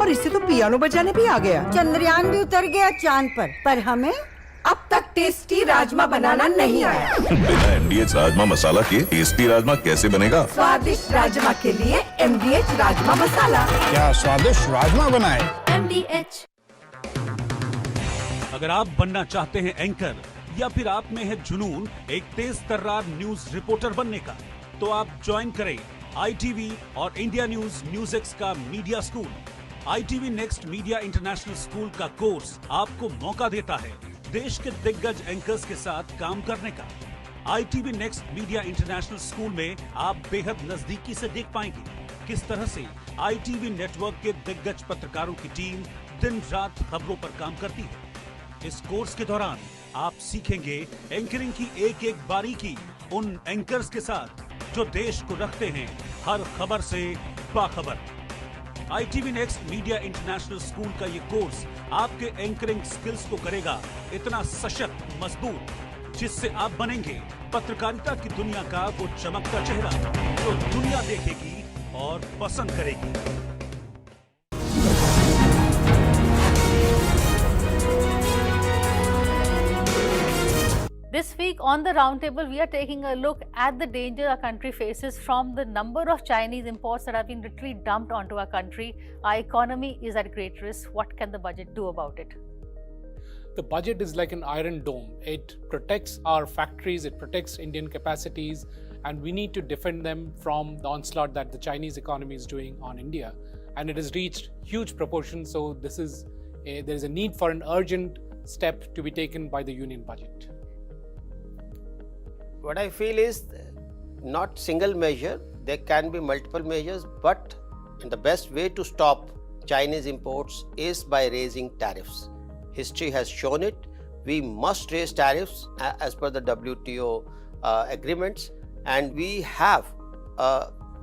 और इसे तो पियानो बजाने भी आ गया। चंद्रयान भी उतर गया चांद पर हमें अब तक टेस्टी राजमा बनाना नहीं आया। बिना MDH राजमा मसाला के टेस्टी राजमा कैसे बनेगा? स्वादिष्ट राजमा के लिए MDH राजमा मसाला। क्या स्वादिष्ट राजमा बनाए? MDH। अगर आप बनना चाहते हैं एंकर या फिर आप में है जुनून एक तेज तर्रार न्यूज रिपोर्टर बनने का, तो आप ज्वाइन करें ITV और इंडिया न्यूज Newsx का media school. ITV next media international school का कोर्स आपको मौका देता है देश के दिग्गज एंकर्स के साथ काम करने का। ITV next media international school में आप बेहद नजदीकी से देख पाएंगे किस तरह से ITV नेटवर्क के दिग्गज पत्रकारों की टीम दिन रात खबरों पर काम करती है। इस कोर्स के दौरान आप सीखेंगे एंकरिंग की एक एक बारीकी उन एंकर्स के साथ जो देश को रखते हैं हर खबर से बाखबर। ITV next media international school का ये कोर्स आपके एंकरिंग स्किल्स को करेगा इतना सशक्त मजबूत, जिससे आप बनेंगे पत्रकारिता की दुनिया का वो चमकता चेहरा जो दुनिया देखेगी और पसंद करेगी। This week on the roundtable, we are taking a look at the danger our country faces from the number of Chinese imports that have been literally dumped onto our country. Our economy is at great risk. What can the budget do about it? The budget is like an iron dome. It protects our factories, it protects Indian capacities, and we need to defend them from the onslaught that the Chinese economy is doing on India. And it has reached huge proportions, so there is a need for an urgent step to be taken by the union budget. What I feel is not single measure, there can be multiple measures, but the best way to stop Chinese imports is by raising tariffs. History has shown it. We must raise tariffs as per the WTO agreements, and we have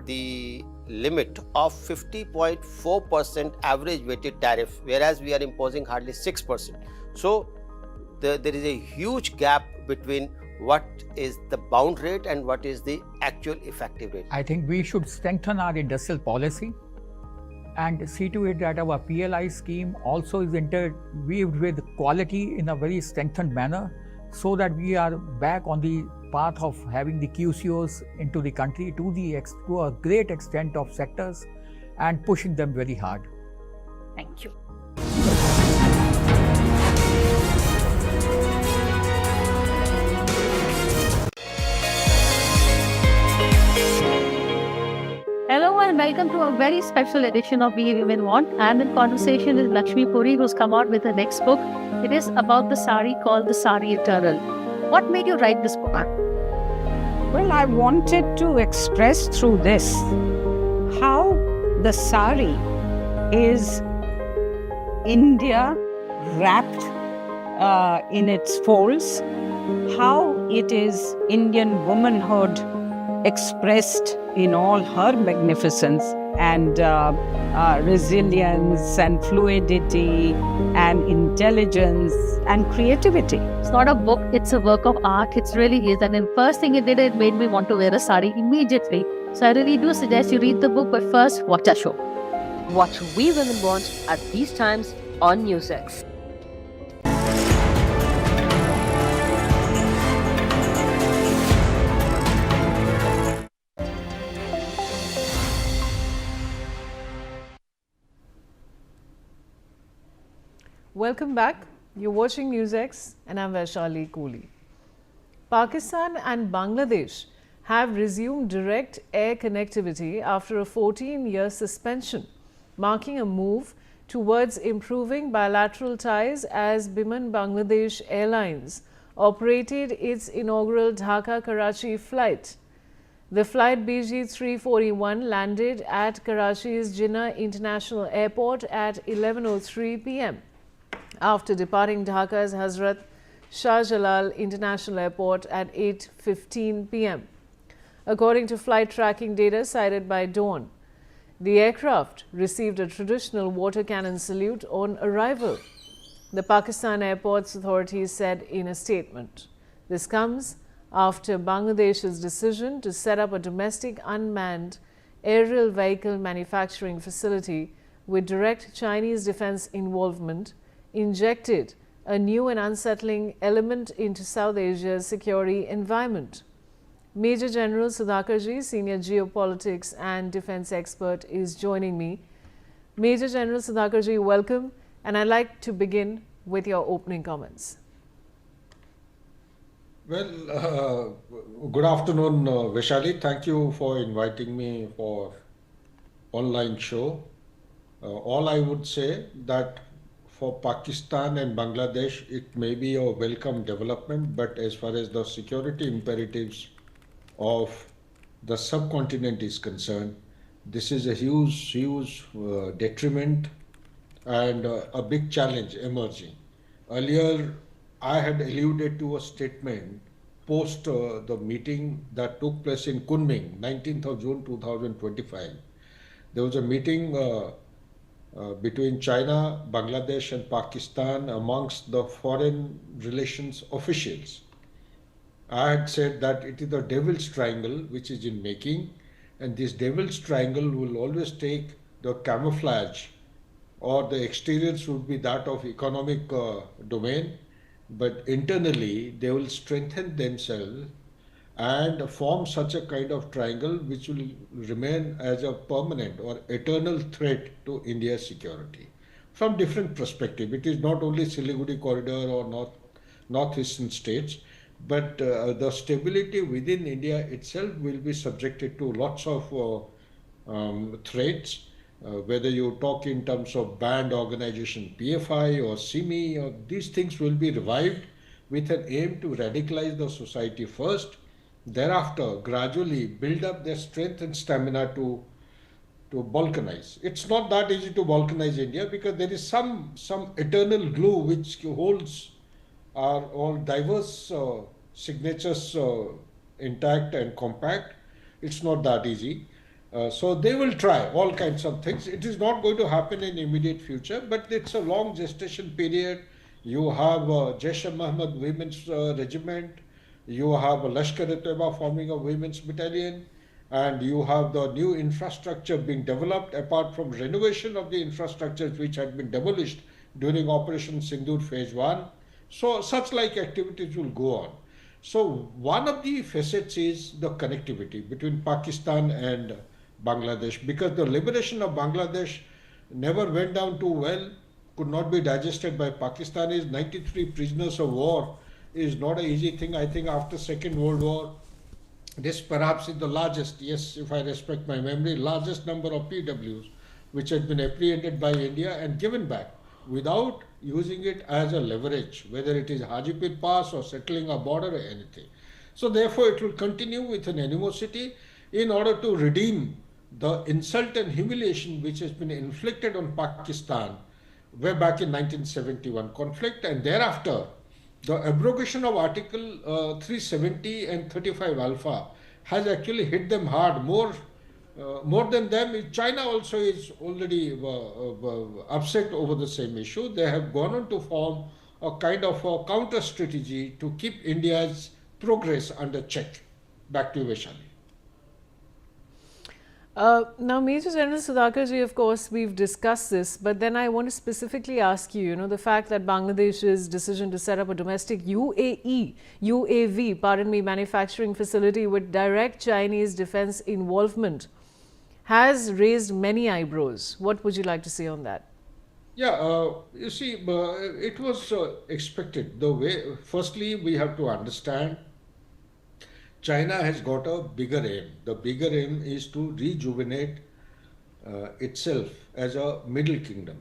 the limit of 50.4% average weighted tariff, whereas we are imposing hardly 6%. So there is a huge gap between what is the bound rate and what is the actual effective rate. I think we should strengthen our industrial policy and see to it that our PLI scheme also is interweaved with quality in a very strengthened manner, so that we are back on the path of having the QCOs into the country to a great extent of sectors and pushing them very hard. Thank you. Hello and welcome to a very special edition of We Women Want. I'm in conversation with Lakshmi Puri, who's come out with her next book. It is about the sari called The Sari Eternal. What made you write this book? Well, I wanted to express through this how the sari is India wrapped in its folds, how it is Indian womanhood expressed in all her magnificence and resilience and fluidity and intelligence and creativity. It's not a book, it's a work of art. It really is. And the first thing it did, it made me want to wear a sari immediately. So I really do suggest you read the book, but first watch our show. Watch We Women Want at these times on Newsx. Welcome back. You're watching Newsx and I'm Vaishali Kohli. Pakistan and Bangladesh have resumed direct air connectivity after a 14-year suspension, marking a move towards improving bilateral ties as Biman Bangladesh Airlines operated its inaugural Dhaka-Karachi flight. The flight BG 341 landed at Karachi's Jinnah International Airport at 11:03 p.m. after departing Dhaka's Hazrat Shah Jalal International Airport at 8:15 p.m. According to flight tracking data cited by Dawn, the aircraft received a traditional water cannon salute on arrival, the Pakistan Airports Authorities said in a statement. This comes after Bangladesh's decision to set up a domestic unmanned aerial vehicle manufacturing facility with direct Chinese defense involvement injected a new and unsettling element into South Asia's security environment. Major General Sudhakarji, senior geopolitics and defense expert, is joining me. Major General Sudhakarji, welcome, and I'd like to begin with your opening comments. Well, good afternoon, Vaishali. Thank you for inviting me for online show. All I would say that for Pakistan and Bangladesh, it may be a welcome development, but as far as the security imperatives of the subcontinent is concerned, this is a huge detriment and a big challenge emerging. Earlier, I had alluded to a statement post the meeting that took place in Kunming, 19th of June 2025. There was a meeting between China, Bangladesh and Pakistan amongst the foreign relations officials. I had said that it is the devil's triangle which is in making, and this devil's triangle will always take the camouflage, or the exteriors would be that of economic domain, but internally they will strengthen themselves and form such a kind of triangle which will remain as a permanent or eternal threat to India's security from different perspective. It is not only Siliguri corridor or northeastern states, but the stability within India itself will be subjected to lots of threats. Whether you talk in terms of banned organization PFI or SIMI, or these things will be revived with an aim to radicalize the society first, thereafter gradually build up their strength and stamina to balkanize. It's not that easy to balkanize India because there is some eternal glue which holds our all diverse signatures intact and compact. It's not that easy. So they will try all kinds of things. It is not going to happen in immediate future, but it's a long gestation period. You have Jaish-e-Mohammed Women's Regiment, you have Lashkar-e-Taiba forming a women's battalion, and you have the new infrastructure being developed apart from renovation of the infrastructures which had been demolished during Operation Sindoor Phase 1. So such like activities will go on. So one of the facets is the connectivity between Pakistan and Bangladesh, because the liberation of Bangladesh never went down too well, could not be digested by Pakistanis. 93 prisoners of war is not an easy thing. I think after Second World War, this perhaps is the largest, yes, if I respect my memory, largest number of PWs which had been apprehended by India and given back without using it as a leverage, whether it is Hajipur Pass or settling a border or anything. So therefore it will continue with an animosity in order to redeem the insult and humiliation which has been inflicted on Pakistan way back in 1971 conflict, and thereafter the abrogation of Article 370 and 35 Alpha has actually hit them hard. More than them, China also is already upset over the same issue. They have gone on to form a kind of a counter strategy to keep India's progress under check. Back to you, Vaishali. Now, Major General Sudhakar ji, of course, we've discussed this, but then I want to specifically ask you, the fact that Bangladesh's decision to set up a domestic UAV, manufacturing facility with direct Chinese defense involvement has raised many eyebrows. What would you like to say on that? Yeah, you see, it was expected. The way, firstly, we have to understand China has got a bigger aim. The bigger aim is to rejuvenate itself as a middle kingdom.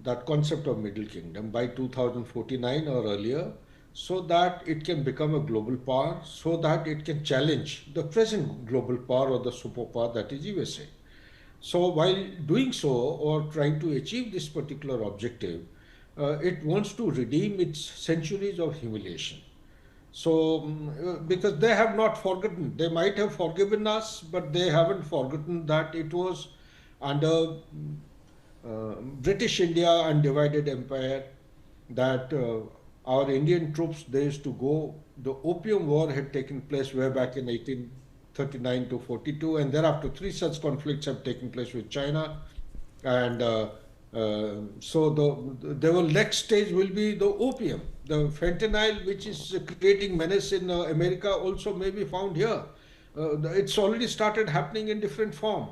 That concept of middle kingdom by 2049 or earlier, so that it can become a global power, so that it can challenge the present global power or the superpower that is USA. So while doing so or trying to achieve this particular objective, it wants to redeem its centuries of humiliation. So, because they have not forgotten, they might have forgiven us, but they haven't forgotten that it was under British India undivided empire that our Indian troops, they used to go, the Opium War had taken place way back in 1839 to 42, and thereafter 3 such conflicts have taken place with China, and so the next stage will be the opium. The fentanyl, which is creating menace in America, also may be found here. It's already started happening in different form.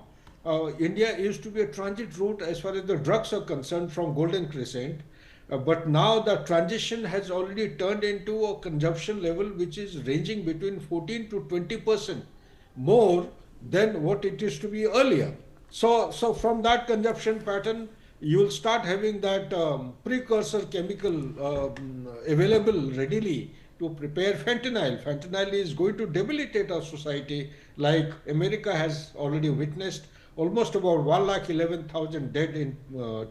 India used to be a transit route as far as the drugs are concerned from Golden Crescent, but now the transition has already turned into a consumption level which is ranging between 14 to 20% more than what it used to be earlier. So from that consumption pattern, you will start having that precursor chemical available readily to prepare fentanyl. Fentanyl is going to debilitate our society, like America has already witnessed. Almost about 1,11,000 dead in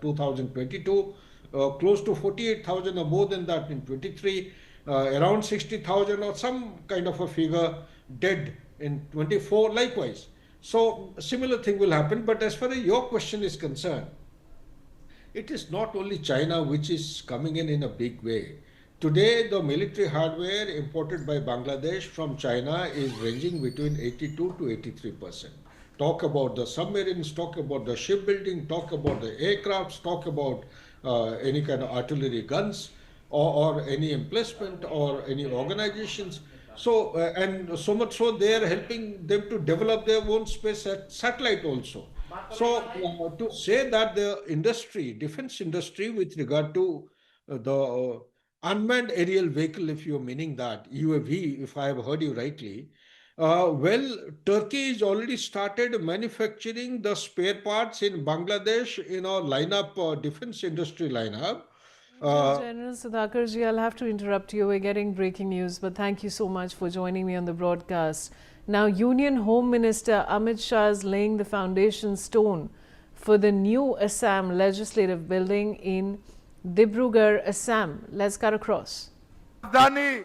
2022, close to 48,000 or more than that in 23, around 60,000 or some kind of a figure dead in 24 likewise. So similar thing will happen. But as far as your question is concerned, it is not only China which is coming in a big way Today, the military hardware imported by Bangladesh from China is ranging between 82 to 83%. Talk about the submarines, talk about the shipbuilding, talk about the aircrafts, talk about any kind of artillery guns or any emplacement or any organizations. So, and so much so they are helping them to develop their own space satellite also. So, to say that the industry, defense industry with regard to the unmanned aerial vehicle, if you're meaning that, UAV, if I have heard you rightly, well, Turkey has already started manufacturing the spare parts in Bangladesh in our lineup, defense industry lineup. General Sudhakarji, I'll have to interrupt you. We're getting breaking news, but thank you so much for joining me on the broadcast. Now, Union Home Minister Amit Shah is laying the foundation stone for the new Assam legislative building in Dibrugarh, Assam. Let's cut across. राजधानी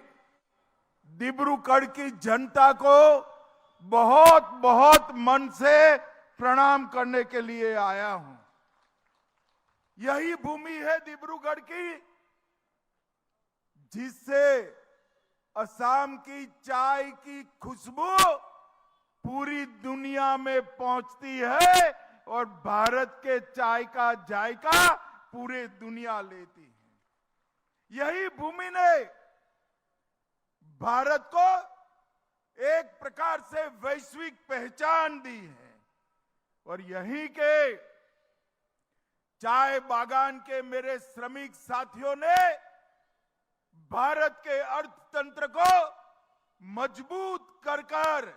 डिब्रूगढ़ की जनता को बहुत बहुत मन से प्रणाम करने के लिए आया हूं। यही भूमि है डिब्रूगढ़ की जिससे असम की चाय की खुशबू पूरी दुनिया में पहुंचती है और भारत के चाय का जायका पूरे दुनिया लेती है। यही भूमि ने भारत को एक प्रकार से वैश्विक पहचान दी है और यहीं के चाय बागान के मेरे श्रमिक साथियों ने भारत के अर्थतंत्र को मजबूत कर कर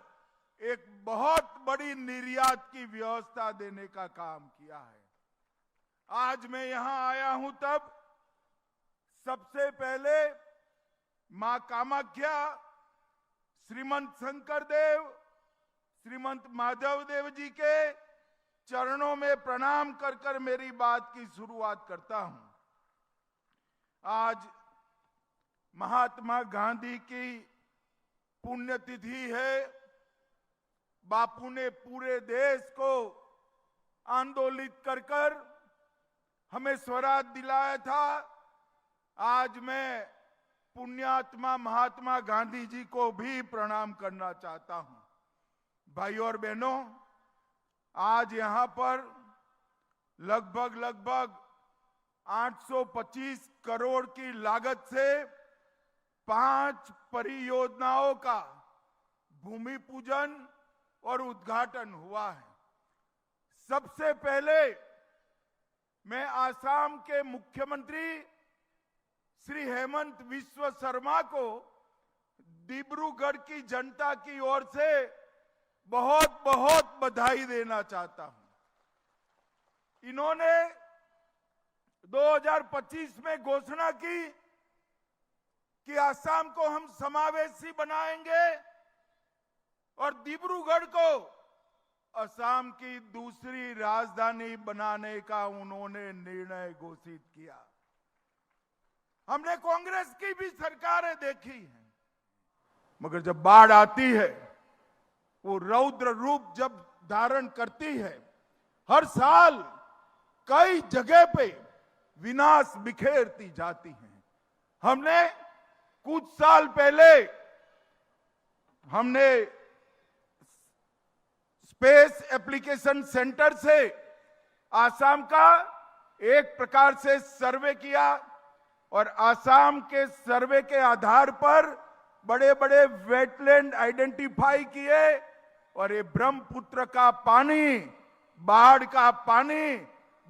एक बहुत बड़ी निर्यात की व्यवस्था देने का काम किया है। आज मैं यहां आया हूं तब सबसे पहले मां कामाख्या, श्रीमंत शंकर देव, श्रीमंत माधव देव जी के चरणों में प्रणाम कर कर मेरी बात की शुरुआत करता हूं। आज महात्मा गांधी की पुण्यतिथि है। बापू ने पूरे देश को आंदोलित कर कर हमें स्वराज दिलाया था। आज मैं पुण्यात्मा महात्मा गांधी जी को भी प्रणाम करना चाहता हूं। भाइयों और बहनों, आज यहां पर लगभग 825 करोड़ की लागत से 5 परियोजनाओं का भूमि पूजन और उद्घाटन हुआ है। सबसे पहले मैं आसाम के मुख्यमंत्री श्री हेमंत बिस्वा शर्मा को डिब्रूगढ़ की जनता की ओर से बहुत बहुत बधाई देना चाहता हूं। इन्होंने 2025 में घोषणा की कि आसाम को हम समावेशी बनाएंगे और डिब्रूगढ़ को असम की दूसरी राजधानी बनाने का उन्होंने निर्णय घोषित किया। हमने कांग्रेस की भी सरकारें देखी हैं, मगर जब बाढ़ आती है, वो रौद्र रूप जब धारण करती है, हर साल कई जगह पे विनाश बिखेरती जाती है। हमने कुछ साल पहले हमने स्पेस एप्लीकेशन सेंटर से आसाम का एक प्रकार से सर्वे किया और आसाम के सर्वे के आधार पर बड़े बड़े वेटलैंड आइडेंटिफाई किए और ये ब्रह्मपुत्र का पानी, बाढ़ का पानी,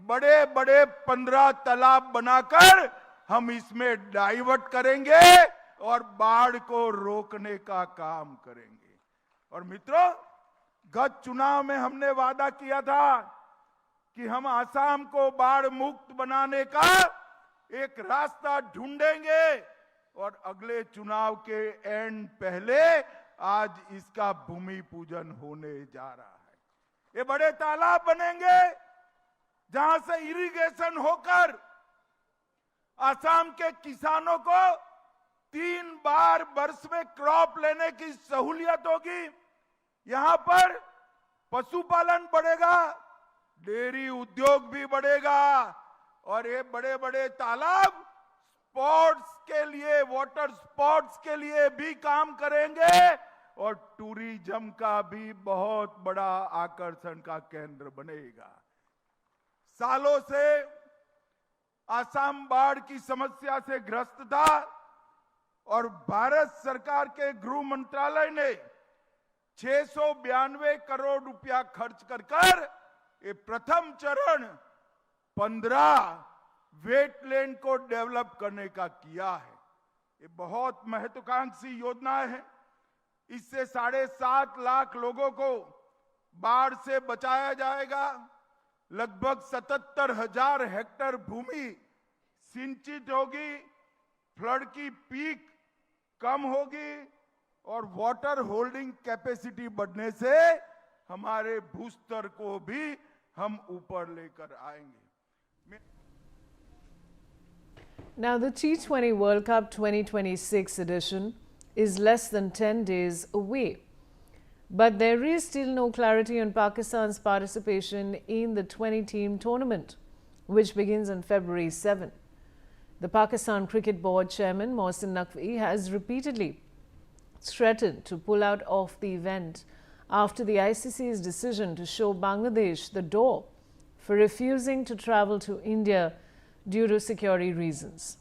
बड़े बड़े 15 तालाब बनाकर हम इसमें डाइवर्ट करेंगे और बाढ़ को रोकने का काम करेंगे। और मित्रों, गत चुनाव में हमने वादा किया था कि हम आसाम को बाढ़ मुक्त बनाने का एक रास्ता ढूंढेंगे और अगले चुनाव के एंड पहले आज इसका भूमि पूजन होने जा रहा है। ये बड़े तालाब बनेंगे जहां से इरिगेशन होकर आसाम के किसानों को 3 बार वर्ष में क्रॉप लेने की सहूलियत होगी। यहां पर पशुपालन बढ़ेगा, डेयरी उद्योग भी बढ़ेगा और ये बड़े बड़े तालाब स्पोर्ट्स के लिए, वाटर स्पोर्ट्स के लिए भी काम करेंगे और टूरिज्म का भी बहुत बड़ा आकर्षण का केंद्र बनेगा। सालों से असम बाढ़ की समस्या से ग्रस्त था और भारत सरकार के गृह मंत्रालय ने 692 करोड़ रुपया खर्च कर ये प्रथम चरण 15 वेटलैंड को डेवलप करने का किया है। ये बहुत महत्वाकांक्षी योजना है। इससे 7.5 लाख लोगों को बाढ़ से बचाया जाएगा। लगभग 77,000 हेक्टेयर भूमि सिंचित होगी, फ्लड की पीक कम होगी और वाटर होल्डिंग कैपेसिटी बढ़ने से हमारे भूस्तर को भी हम ऊपर लेकर आएंगे। Now, the T20 World Cup 2026 edition is less than 10 days away. But there is still no clarity on Pakistan's participation in the 20-team tournament, which begins on February 7. The Pakistan Cricket Board chairman, Mohsin Naqvi, has repeatedly threatened to pull out of the event after the ICC's decision to show Bangladesh the door for refusing to travel to India due to security reasons.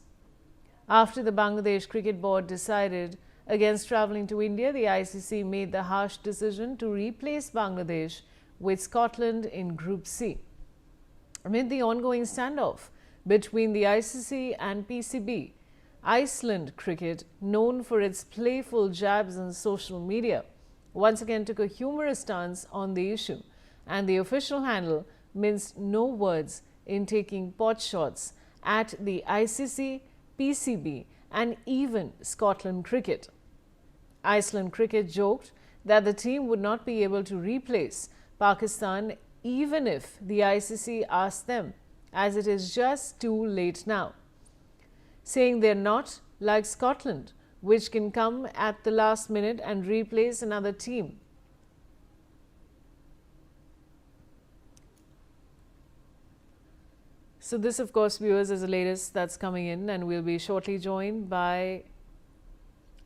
After the Bangladesh Cricket Board decided against travelling to India, the ICC made the harsh decision to replace Bangladesh with Scotland in Group C. Amid the ongoing standoff between the ICC and PCB, Iceland cricket, known for its playful jabs on social media, once again took a humorous stance on the issue, and the official handle minced no words in taking pot shots at the ICC, PCB and even Scotland cricket. Iceland cricket joked that the team would not be able to replace Pakistan even if the ICC asked them, as it is just too late now, saying they're not like Scotland, which can come at the last minute and replace another team. So this, of course, viewers, is the latest that's coming in, and we'll be shortly joined by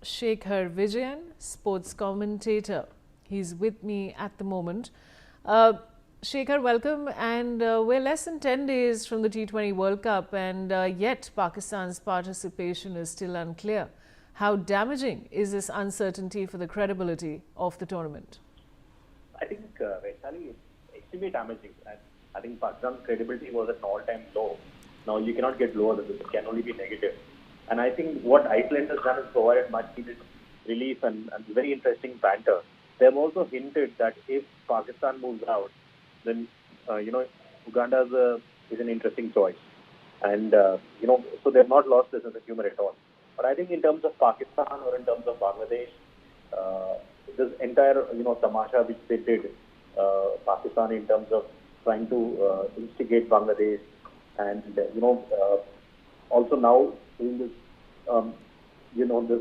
Shekhar Vijayan, sports commentator. He's with me at the moment. Shekhar, welcome. And we're less than 10 days from the T20 World Cup, and yet Pakistan's participation is still unclear. How damaging is this uncertainty for the credibility of the tournament? I think, Vaishali, it's extremely damaging. I think Pakistan's credibility was at an all-time low. Now, you cannot get lower than this. It can only be negative. And I think what Iceland has done is provided much-needed relief and very interesting banter. They have also hinted that if Pakistan moves out, then, Uganda is an interesting choice. And, so they have not lost this sense of humor at all. But I think in terms of Pakistan or in terms of Bangladesh, this entire, tamasha which they did, Pakistan in terms of trying to instigate Bangladesh and, also now doing this,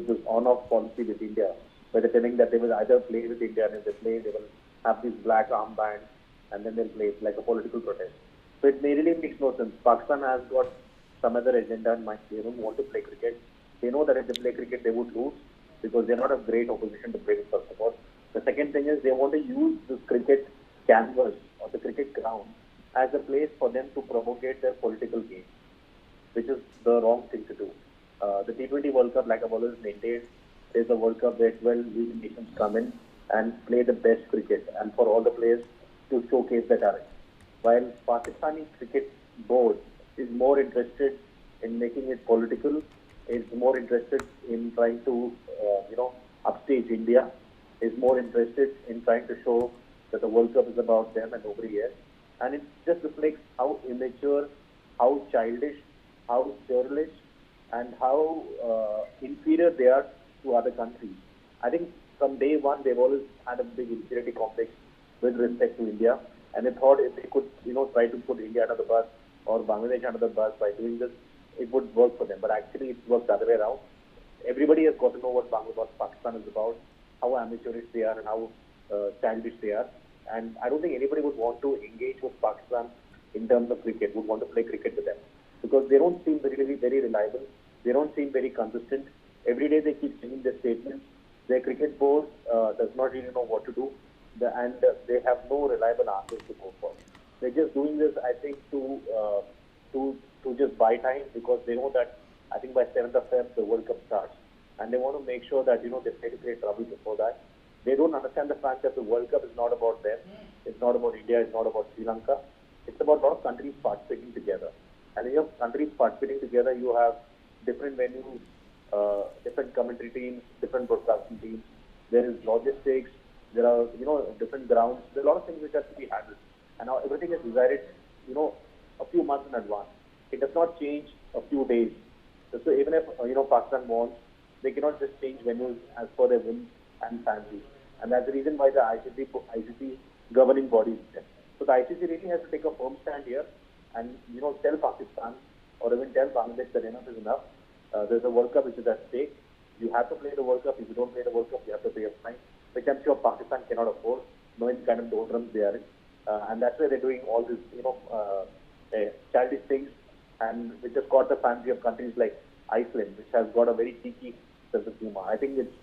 this on-off policy with India, where they're telling that they will either play with India, and if they play, they will have these black armbands, and then they'll play it like a political protest. So it really makes no sense. Pakistan has got some other agenda in mind. They don't want to play cricket. They know that if they play cricket, they would lose because they're not a great opposition to play with, first of all. The second thing is they want to use this cricket canvas or the cricket ground as a place for them to propagate their political game, which is the wrong thing to do. The T20 World Cup, like I've always maintained, is a World Cup where 12 leading nations come in and play the best cricket, and for all the players to showcase their talent. While Pakistani Cricket Board is more interested in making it political, is more interested in trying to, upstage India, is more interested in trying to show that the World Cup is about them and nobody else. And it just reflects how immature, how childish, how churlish, and how inferior they are to other countries. I think from day one, they've always had a big inferiority complex with respect to India. And they thought if they could, try to put India under the bus or Bangladesh under the bus by doing this, it would work for them. But actually, it works the other way around. Everybody has got to know what Pakistan is about, how amateurish they are and how childish they are. And I don't think anybody would want to engage with Pakistan in terms of cricket, would want to play cricket with them. Because they don't seem very reliable. They don't seem very consistent. Every day they keep changing their statements. Their cricket board does not really know what to do, and they have no reliable answers to go for. They're just doing this, I think, to just buy time, because they know that I think by 7th of Feb the World Cup starts, and they want to make sure that they try to create trouble before that. They don't understand the fact that the World Cup is not about them. It's not about India. It's not about Sri Lanka. It's about a lot of countries participating together. And when you have countries participating together, you have different venues, different commentary teams, different broadcasting teams. There is logistics. There are different grounds. There are a lot of things which have to be handled. And now everything is decided a few months in advance. It does not change a few days. So even if Pakistan wants, they cannot just change venues as per their whim and fancy. And that's the reason why the ICC governing body is there. So the ICC really has to take a firm stand here and tell Pakistan or even tell Bangladesh that enough is enough. There's a World Cup which is at stake. You have to play the World Cup. If you don't play the World Cup, you have to pay a fine, which I'm sure Pakistan cannot afford, knowing the kind of doldrums they are in. And that's why they're doing all this, childish things, and which has caught the fancy of countries like Iceland, which has got a very cheeky sense of humor. I think it's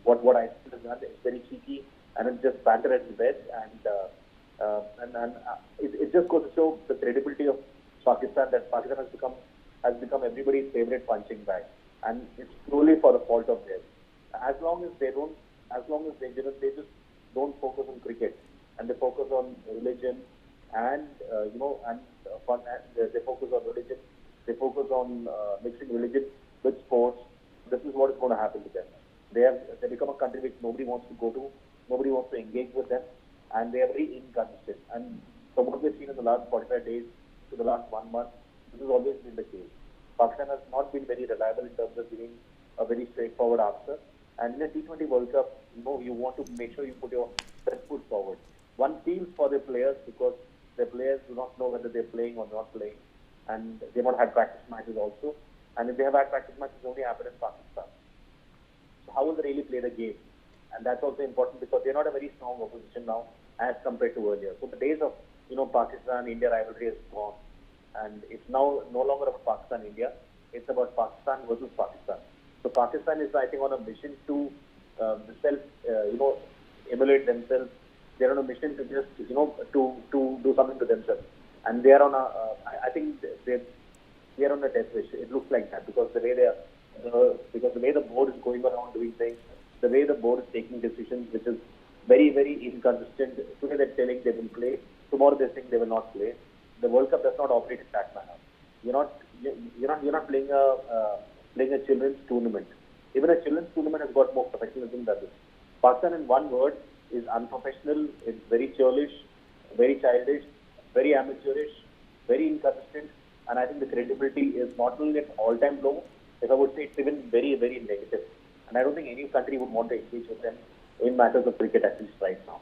what Iceland has done. It's very cheeky, and it's just banter at the best, and it just goes to show the credibility of Pakistan, that Pakistan has become everybody's favorite punching bag, and it's purely for the fault of theirs. As long as they just don't focus on cricket, and they focus on religion, and fun, and they focus on religion. They focus on mixing religion with sports. This is what is going to happen to them. They become a country which nobody wants to go to, nobody wants to engage with them, and they are very inconsistent. And from what we've seen in the last 45 days to the last 1 month, this has always been the case. Pakistan has not been very reliable in terms of giving a very straightforward answer. And in a T20 World Cup, you want to make sure you put your best foot forward. One feels for the players, because the players do not know whether they're playing or not playing, and they've not had practice matches also. And if they have had practice matches, it only happen in Pakistan. So how will they really play the game? And that's also important, because they're not a very strong opposition now as compared to earlier. So the days of Pakistan-India rivalry is gone, and it's now no longer about Pakistan-India. It's about Pakistan versus Pakistan. So Pakistan is, I think, on a mission to emulate themselves. They're on a mission to just to do something to themselves, and they are on I think they are on a death wish. It looks like that, because the way the board is going around doing things, the way the board is taking decisions, which is very, very inconsistent. Today they're telling they will play, tomorrow they're saying they will not play. The World Cup does not operate in that manner. You're not playing a children's tournament. Even a children's tournament has got more professionalism than this. Pakistan, in one word, is unprofessional. It's very churlish, very childish, very amateurish, very inconsistent, and I think the credibility is not only at all-time low, if I would say it's even very, very negative. And I don't think any country would want to engage with them in matters of cricket, at least right now.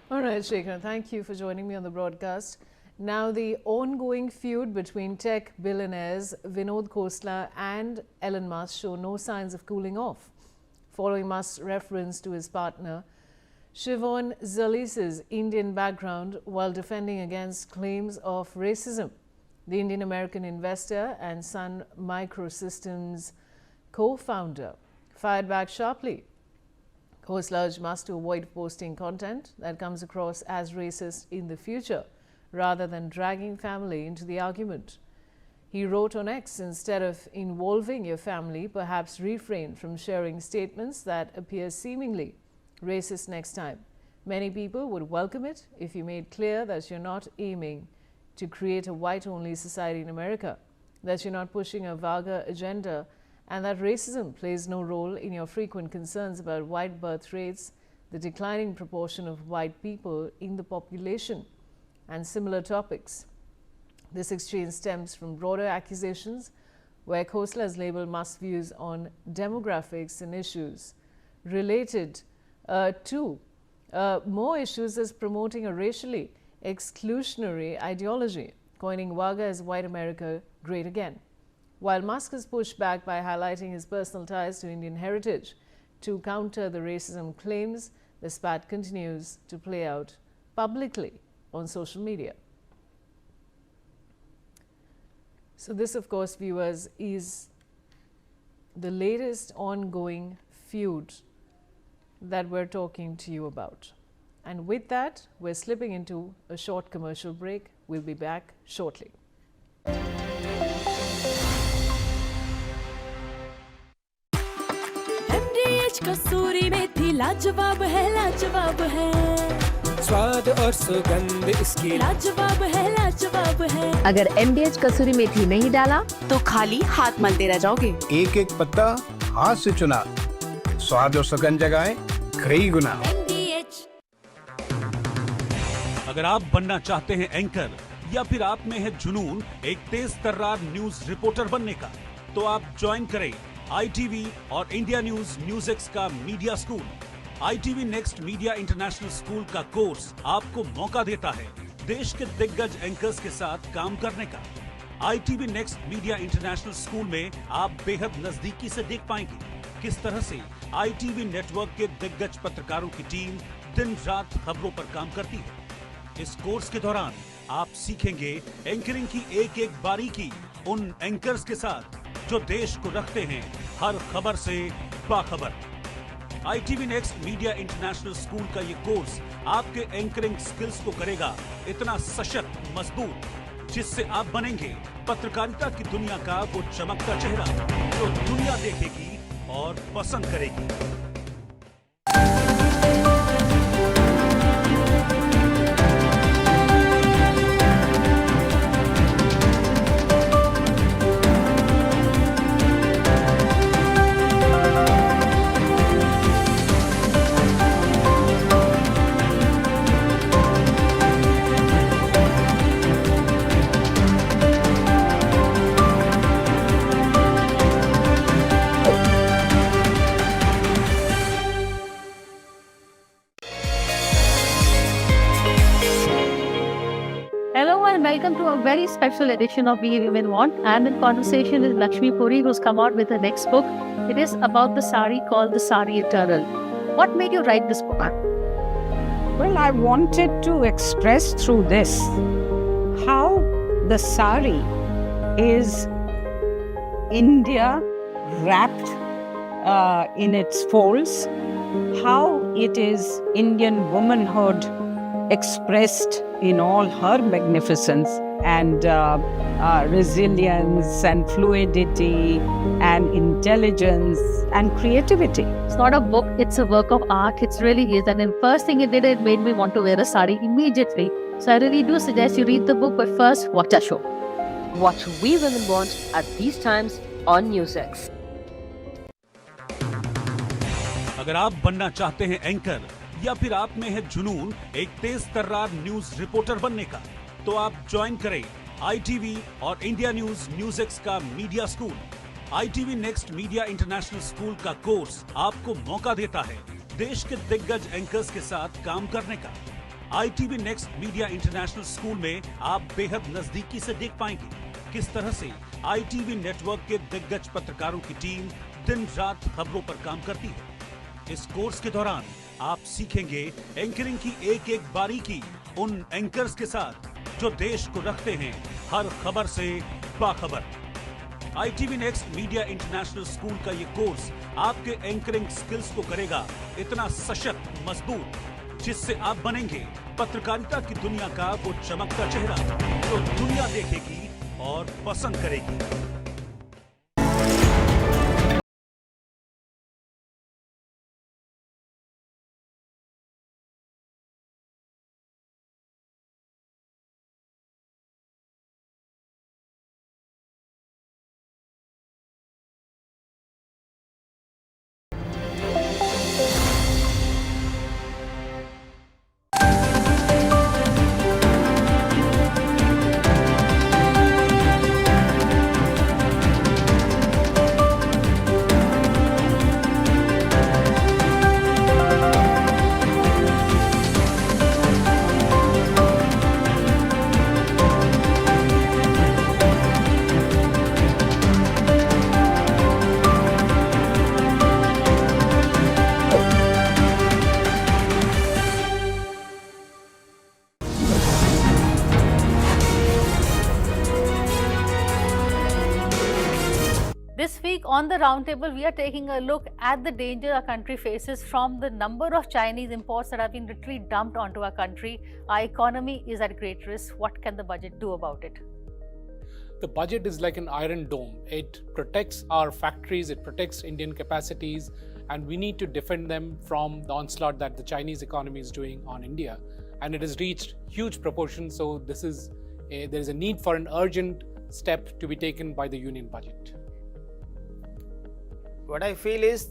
All right, Shekhar, thank you for joining me on the broadcast. Now, the ongoing feud between tech billionaires Vinod Khosla and Elon Musk show no signs of cooling off, following Musk's reference to his partner Shivon Zalis's Indian background while defending against claims of racism. The Indian-American investor and Sun Microsystems co-founder fired back sharply. Khosla urged Musk to avoid posting content that comes across as racist in the future, rather than dragging family into the argument. He wrote on X, instead of involving your family, perhaps refrain from sharing statements that appear seemingly racist next time. Many people would welcome it if you made clear that you're not aiming to create a white-only society in America, that you're not pushing a vague agenda, and that racism plays no role in your frequent concerns about white birth rates, the declining proportion of white people in the population, and similar topics. This exchange stems from broader accusations where Khosla has labeled Musk's views on demographics and issues related to more issues as promoting a racially exclusionary ideology, coining WAGA as White America Great Again. While Musk has pushed back by highlighting his personal ties to Indian heritage to counter the racism claims, the spat continues to play out publicly on social media. So this, of course, viewers, is the latest ongoing feud that we're talking to you about. And with that, we're slipping into a short commercial break. We'll be back shortly. कसूरी मेथी लाजवाब है स्वाद और सुगंध इसकी लाजवाब है अगर MDH कसूरी मेथी नहीं डाला तो खाली हाथ मलते रह जाओगे। एक एक पत्ता हाथ से चुना, स्वाद और सुगंध जगाए कई गुना। अगर आप बनना चाहते हैं एंकर या फिर आप में है जुनून एक तेज तर्रार न्यूज रिपोर्टर बनने का, तो आप ज्वाइन करें ITV और इंडिया न्यूज़ का media school. ITV next media international school का कोर्स आपको मौका देता है देश के दिग्गज एंकर्स के साथ काम करने का। ITV next media international school में आप बेहद नजदीकी से देख पाएंगे किस तरह से ITV नेटवर्क के दिग्गज पत्रकारों की टीम दिन रात खबरों पर काम करती है। इस कोर्स के दौरान आप सीखेंगे एंकरिंग की एक एक बारीकी उन एंकर्स के साथ जो देश को रखते हैं हर खबर से बाखबर। ITV next media international school का ये कोर्स आपके एंकरिंग स्किल्स को करेगा इतना सशक्त मजबूत जिससे आप बनेंगे पत्रकारिता की दुनिया का वो चमकता चेहरा जो दुनिया देखेगी और पसंद करेगी। Welcome to a very special edition of We Women Want. I'm in conversation with Lakshmi Puri, who's come out with her next book. It is about the sari called The Sari Eternal. What made you write this book? Well, I wanted to express through this how the sari is India wrapped in its folds, how it is Indian womanhood expressed in all her magnificence and resilience and fluidity and intelligence and creativity. It's not a book, it's a work of art. It really is. And the first thing it did, it made me want to wear a sari immediately. So I really do suggest you read the book, but first watch our show. Watch We Women Want at these times on Newsx. अगर आप बनना चाहते हैं anchor या फिर आप में है जुनून एक तेज तर्रार न्यूज रिपोर्टर बनने का, तो आप ज्वाइन करें ITV और इंडिया न्यूज़x का media school. ITV next media international school का कोर्स आपको मौका देता है देश के दिग्गज एंकर्स के साथ काम करने का। ITV next media international school में आप बेहद नजदीकी से देख पाएंगे किस तरह से ITV नेटवर्क के दिग्गज पत्रकारों की टीम दिन रात खबरों पर काम करती है। इस कोर्स के दौरान आप सीखेंगे एंकरिंग की एक एक बारीकी उन एंकर्स के साथ जो देश को रखते हैं हर खबर से बाखबर। ITV next media international school का ये कोर्स आपके एंकरिंग स्किल्स को करेगा इतना सशक्त मजबूत जिससे आप बनेंगे पत्रकारिता की दुनिया का वो चमकता चेहरा जो दुनिया देखेगी और पसंद करेगी। on the roundtable, we are taking a look at the danger our country faces from the number of Chinese imports that have been literally dumped onto our country. Our economy is at great risk. What can the budget do about it? The budget is like an iron dome. It protects our factories, it protects Indian capacities, and we need to defend them from the onslaught that the Chinese economy is doing on India. And it has reached huge proportions, so there is a need for an urgent step to be taken by the union budget. What I feel is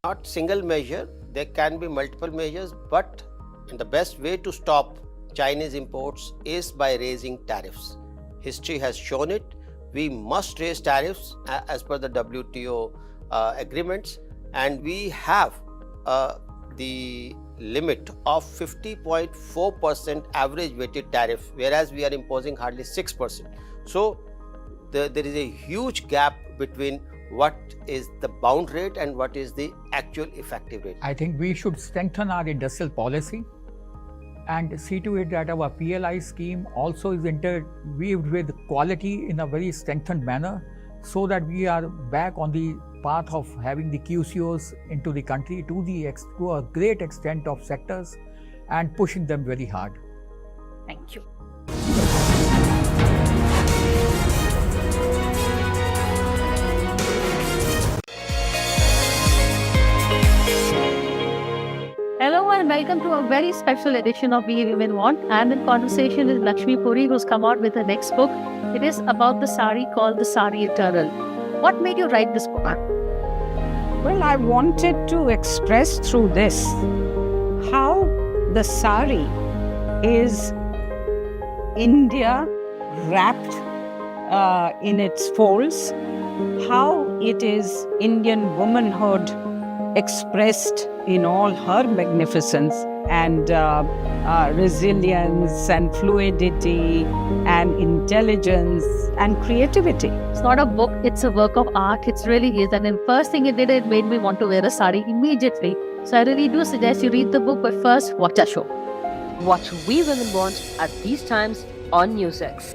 not single measure, there can be multiple measures, but the best way to stop Chinese imports is by raising tariffs. History has shown it. We must raise tariffs as per the WTO agreements, and we have the limit of 50.4% average weighted tariff, whereas we are imposing hardly 6%. So there is a huge gap between what is the bound rate and what is the actual effective rate. I think we should strengthen our industrial policy and see to it that our PLI scheme also is interweaved with quality in a very strengthened manner, so that we are back on the path of having the QCOs into the country to a great extent of sectors and pushing them very hard. Thank you. Hello and welcome to a very special edition of We Women Want. I'm in conversation with Lakshmi Puri, who's come out with her next book. It is about the sari called The Sari Eternal. What made you write this book? Well, I wanted to express through this how the sari is India wrapped in its folds, how it is Indian womanhood expressed in all her magnificence and resilience and fluidity and intelligence and creativity. It's not a book, it's a work of art. It really is. And the first thing it did, it made me want to wear a sari immediately. So I really do suggest you read the book, but first watch our show. Watch We Women Want at these times on Newsx.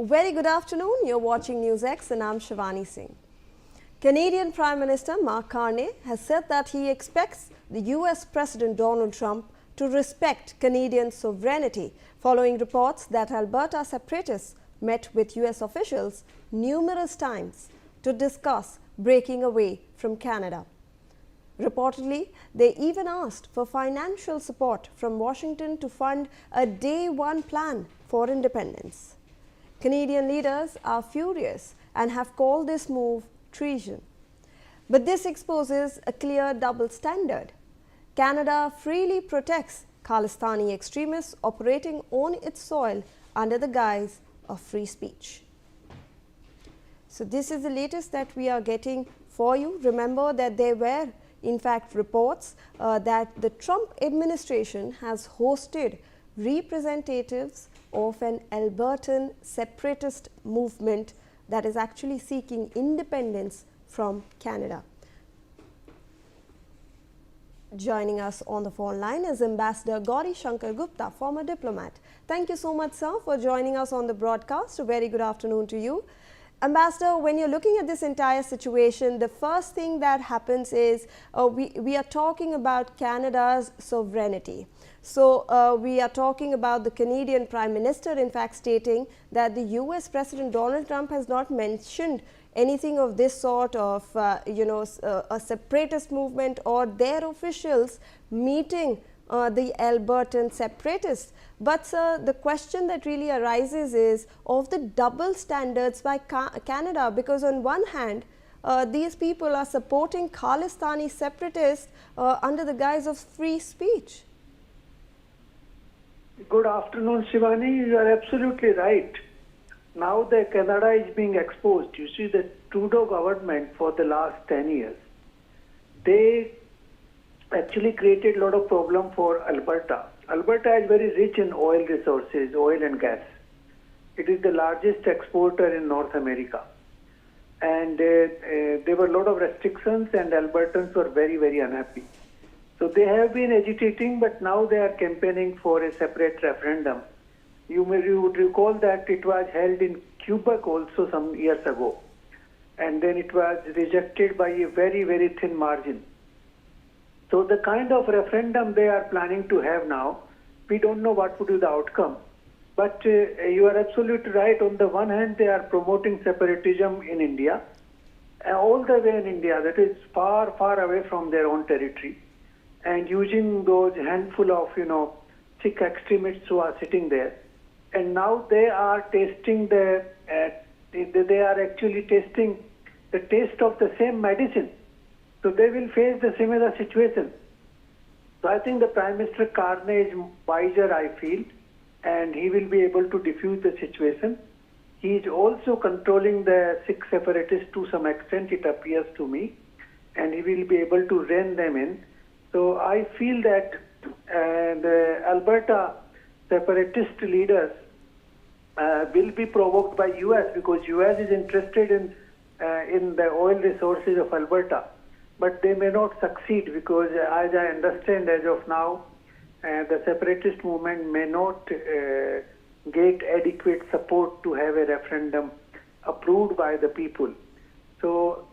Very good afternoon. You're watching Newsx and I'm Shivani Singh. Canadian Prime Minister Mark Carney has said that he expects the US President Donald Trump to respect Canadian sovereignty following reports that Alberta separatists met with US officials numerous times to discuss breaking away from Canada. Reportedly, they even asked for financial support from Washington to fund a day one plan for independence. Canadian leaders are furious and have called this move treason. But this exposes a clear double standard. Canada freely protects Khalistani extremists operating on its soil under the guise of free speech. So this is the latest that we are getting for you. Remember that there were in fact reports that the Trump administration has hosted representatives of an Albertan separatist movement that is actually seeking independence from Canada. Joining us on the phone line is Ambassador Gauri Shankar Gupta, former diplomat. Thank you so much, sir, for joining us on the broadcast. A very good afternoon to you. Ambassador, when you're looking at this entire situation, the first thing that happens is we are talking about Canada's sovereignty. So we are talking about the Canadian Prime Minister, in fact, stating that the US President Donald Trump has not mentioned anything of this sort of, a separatist movement or their officials meeting the Albertan separatists. But sir, the question that really arises is of the double standards by Canada, because on one hand, these people are supporting Khalistani separatists under the guise of free speech. Good afternoon, Shivani. You are absolutely right. Now the Canada is being exposed. You see, the Trudeau government for the last 10 years, they actually created a lot of problem for Alberta. Alberta is very rich in oil resources, oil and gas. It is the largest exporter in North America. And there were a lot of restrictions and Albertans were very, very unhappy. So they have been agitating, but now they are campaigning for a separate referendum. You would recall that it was held in Quebec also some years ago. And then it was rejected by a very, very thin margin. So the kind of referendum they are planning to have now, we don't know what would be the outcome. But you are absolutely right. On the one hand, they are promoting separatism in India, all the way in India, that is far, far away from their own territory, and using those handful of, Sikh extremists who are sitting there. And now they are tasting they are actually tasting the taste of the same medicine. So they will face the similar situation. So I think the Prime Minister Carney is wiser, I feel, and he will be able to diffuse the situation. He is also controlling the Sikh separatists to some extent, it appears to me, and he will be able to rein them in. So I feel that the Alberta separatist leaders will be provoked by US, because US is interested in the oil resources of Alberta. But they may not succeed, because as I understand as of now, the separatist movement may not get adequate support to have a referendum approved by the people. So,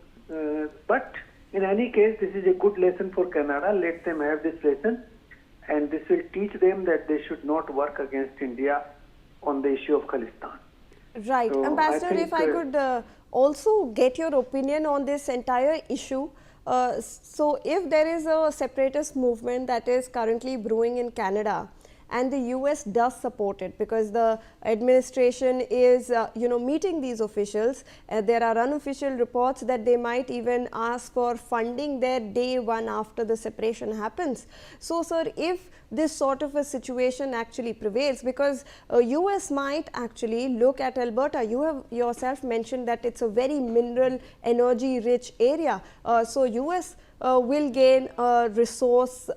but in any case, this is a good lesson for Canada. Let them have this lesson, and this will teach them that they should not work against India on the issue of Khalistan. Right. So Ambassador, if I could also get your opinion on this entire issue. So if there is a separatist movement that is currently brewing in Canada, and the US does support it, because the administration is meeting these officials, there are unofficial reports that they might even ask for funding their day one after the separation happens. So sir, if this sort of a situation actually prevails, because US might actually look at Alberta, you have yourself mentioned that it's a very mineral energy rich area, so US will gain a resource,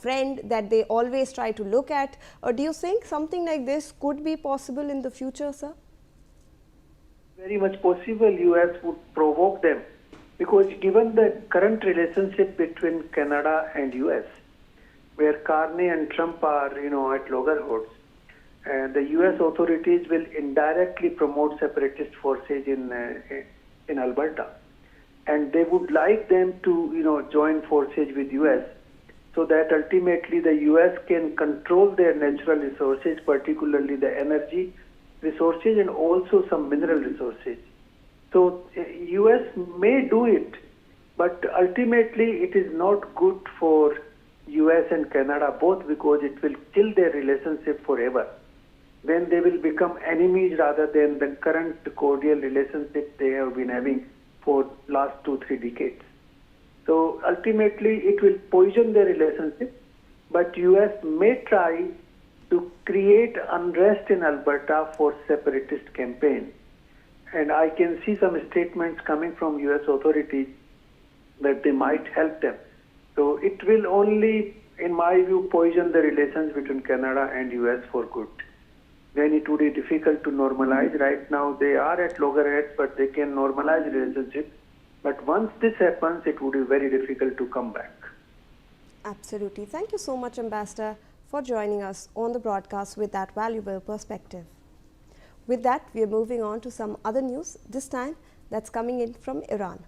friend that they always try to look at. Do you think something like this could be possible in the future, sir? Very much possible. US would provoke them, because given the current relationship between Canada and US, where Carney and Trump are, at loggerheads, the US authorities will indirectly promote separatist forces in Alberta. And they would like them to, join forces with US, so that ultimately the US can control their natural resources, particularly the energy resources and also some mineral resources. So US may do it, but ultimately it is not good for US and Canada both, because it will kill their relationship forever. Then they will become enemies rather than the current cordial relationship they have been having for last 2-3 decades. So ultimately it will poison their relationship, but US may try to create unrest in Alberta for separatist campaign. And I can see some statements coming from US authorities that they might help them. So it will only, in my view, poison the relations between Canada and US for good. Then it would be difficult to normalize. Right now they are at loggerheads, but they can normalize relationship. But once this happens, it would be very difficult to come back. Absolutely. Thank you so much, Ambassador, for joining us on the broadcast with that valuable perspective. With that, we are moving on to some other news, this time that's coming in from Iran.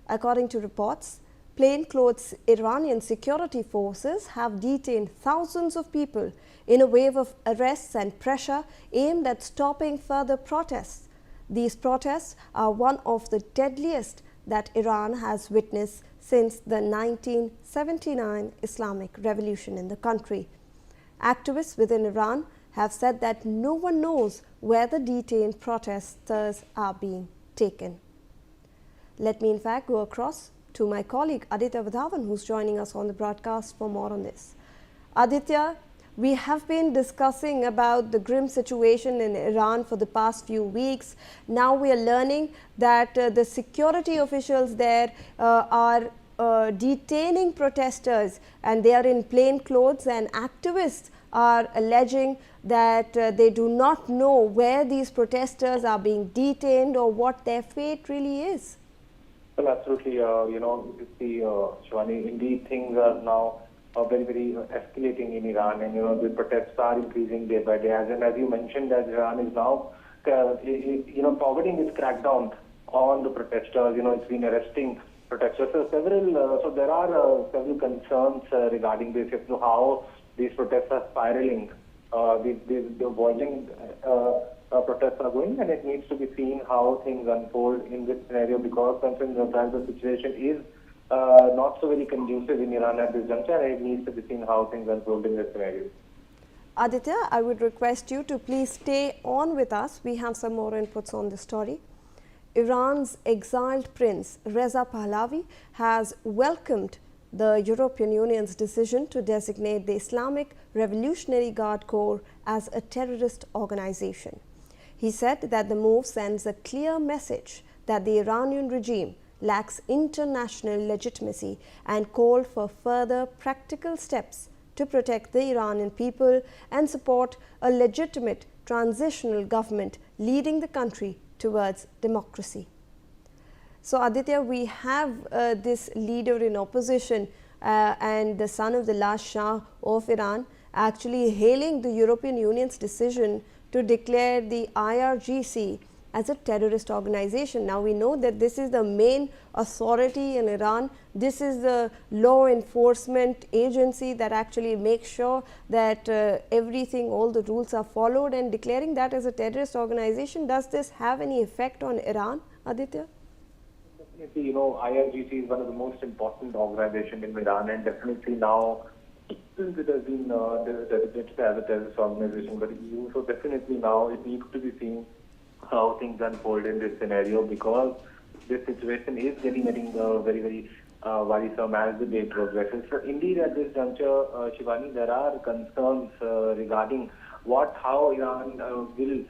According to reports, plainclothes Iranian security forces have detained thousands of people in a wave of arrests and pressure aimed at stopping further protests. These protests are one of the deadliest that Iran has witnessed since the 1979 Islamic Revolution in the country. Activists within Iran have said that no one knows where the detained protesters are being taken. Let me in fact go across to my colleague Aditya Vadhavan, who's joining us on the broadcast for more on this. Aditya, we have been discussing about the grim situation in Iran for the past few weeks. Now we are learning that the security officials there are detaining protesters, and they are in plain clothes, and activists are alleging that they do not know where these protesters are being detained or what their fate really is. Well, absolutely. You see, Shivani, indeed things are now very, very escalating in Iran, and the protests are increasing day by day. As you mentioned, that Iran is now, forwarding its crackdown on the protesters. It's been arresting protesters. So there are several concerns regarding this, as to how these protests are spiraling. The violent protests are going, and it needs to be seen how things unfold in this scenario, because sometimes the situation is not so very conducive in Iran at this juncture, and it needs to be seen how things unfold in this scenario. Aditya, I would request you to please stay on with us. We have some more inputs on this story. Iran's exiled prince Reza Pahlavi has welcomed the European Union's decision to designate the Islamic Revolutionary Guard Corps as a terrorist organization. He said that the move sends a clear message that the Iranian regime lacks international legitimacy, and called for further practical steps to protect the Iranian people and support a legitimate transitional government leading the country towards democracy. So Aditya, we have this leader in opposition and the son of the last Shah of Iran actually hailing the European Union's decision to declare the IRGC as a terrorist organization. Now we know that this is the main authority in Iran. This is the law enforcement agency that actually makes sure that everything, all the rules are followed, and declaring that as a terrorist organization, does this have any effect on Iran, Aditya? Definitely, IRGC is one of the most important organizations in Iran, and definitely now, since it has been designated as a terrorist organization by the EU, so definitely now it needs to be seen how things unfold in this scenario, because this situation is getting very, very worrisome as the day progresses. So indeed, at this juncture, Shivani, there are concerns regarding how Iran will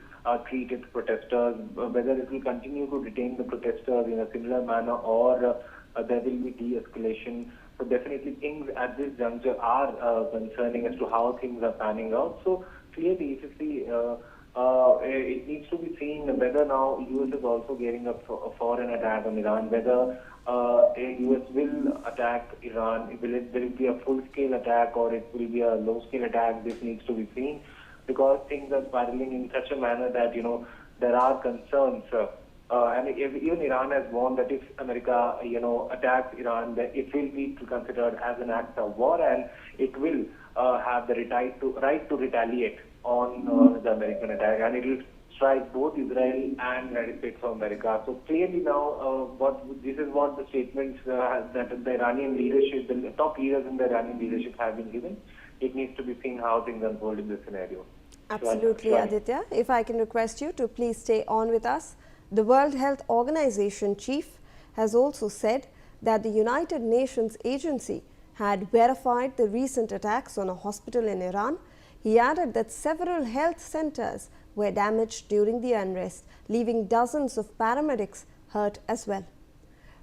treat its protesters, whether it will continue to detain the protesters in a similar manner, or there will be de-escalation. So definitely things at this juncture are concerning as to how things are panning out. So clearly, if you see, it needs to be seen whether now US is also gearing up for an attack on Iran, whether US will attack Iran, will it be a full-scale attack or it will be a low-scale attack. This needs to be seen, because things are spiraling in such a manner that, there are concerns. And even Iran has warned that if America, attacks Iran, then it will be considered as an act of war, and it will have the right to retaliate on the American attack, and it will strike both Israel and United States of America. So clearly now, this is what the statements that the Iranian leadership, the top leaders in the Iranian leadership have been given. It needs to be seen how things unfold in this scenario. Absolutely, Aditya. If I can request you to please stay on with us. The World Health Organization chief has also said that the United Nations agency had verified the recent attacks on a hospital in Iran. He added that several health centers were damaged during the unrest, leaving dozens of paramedics hurt as well.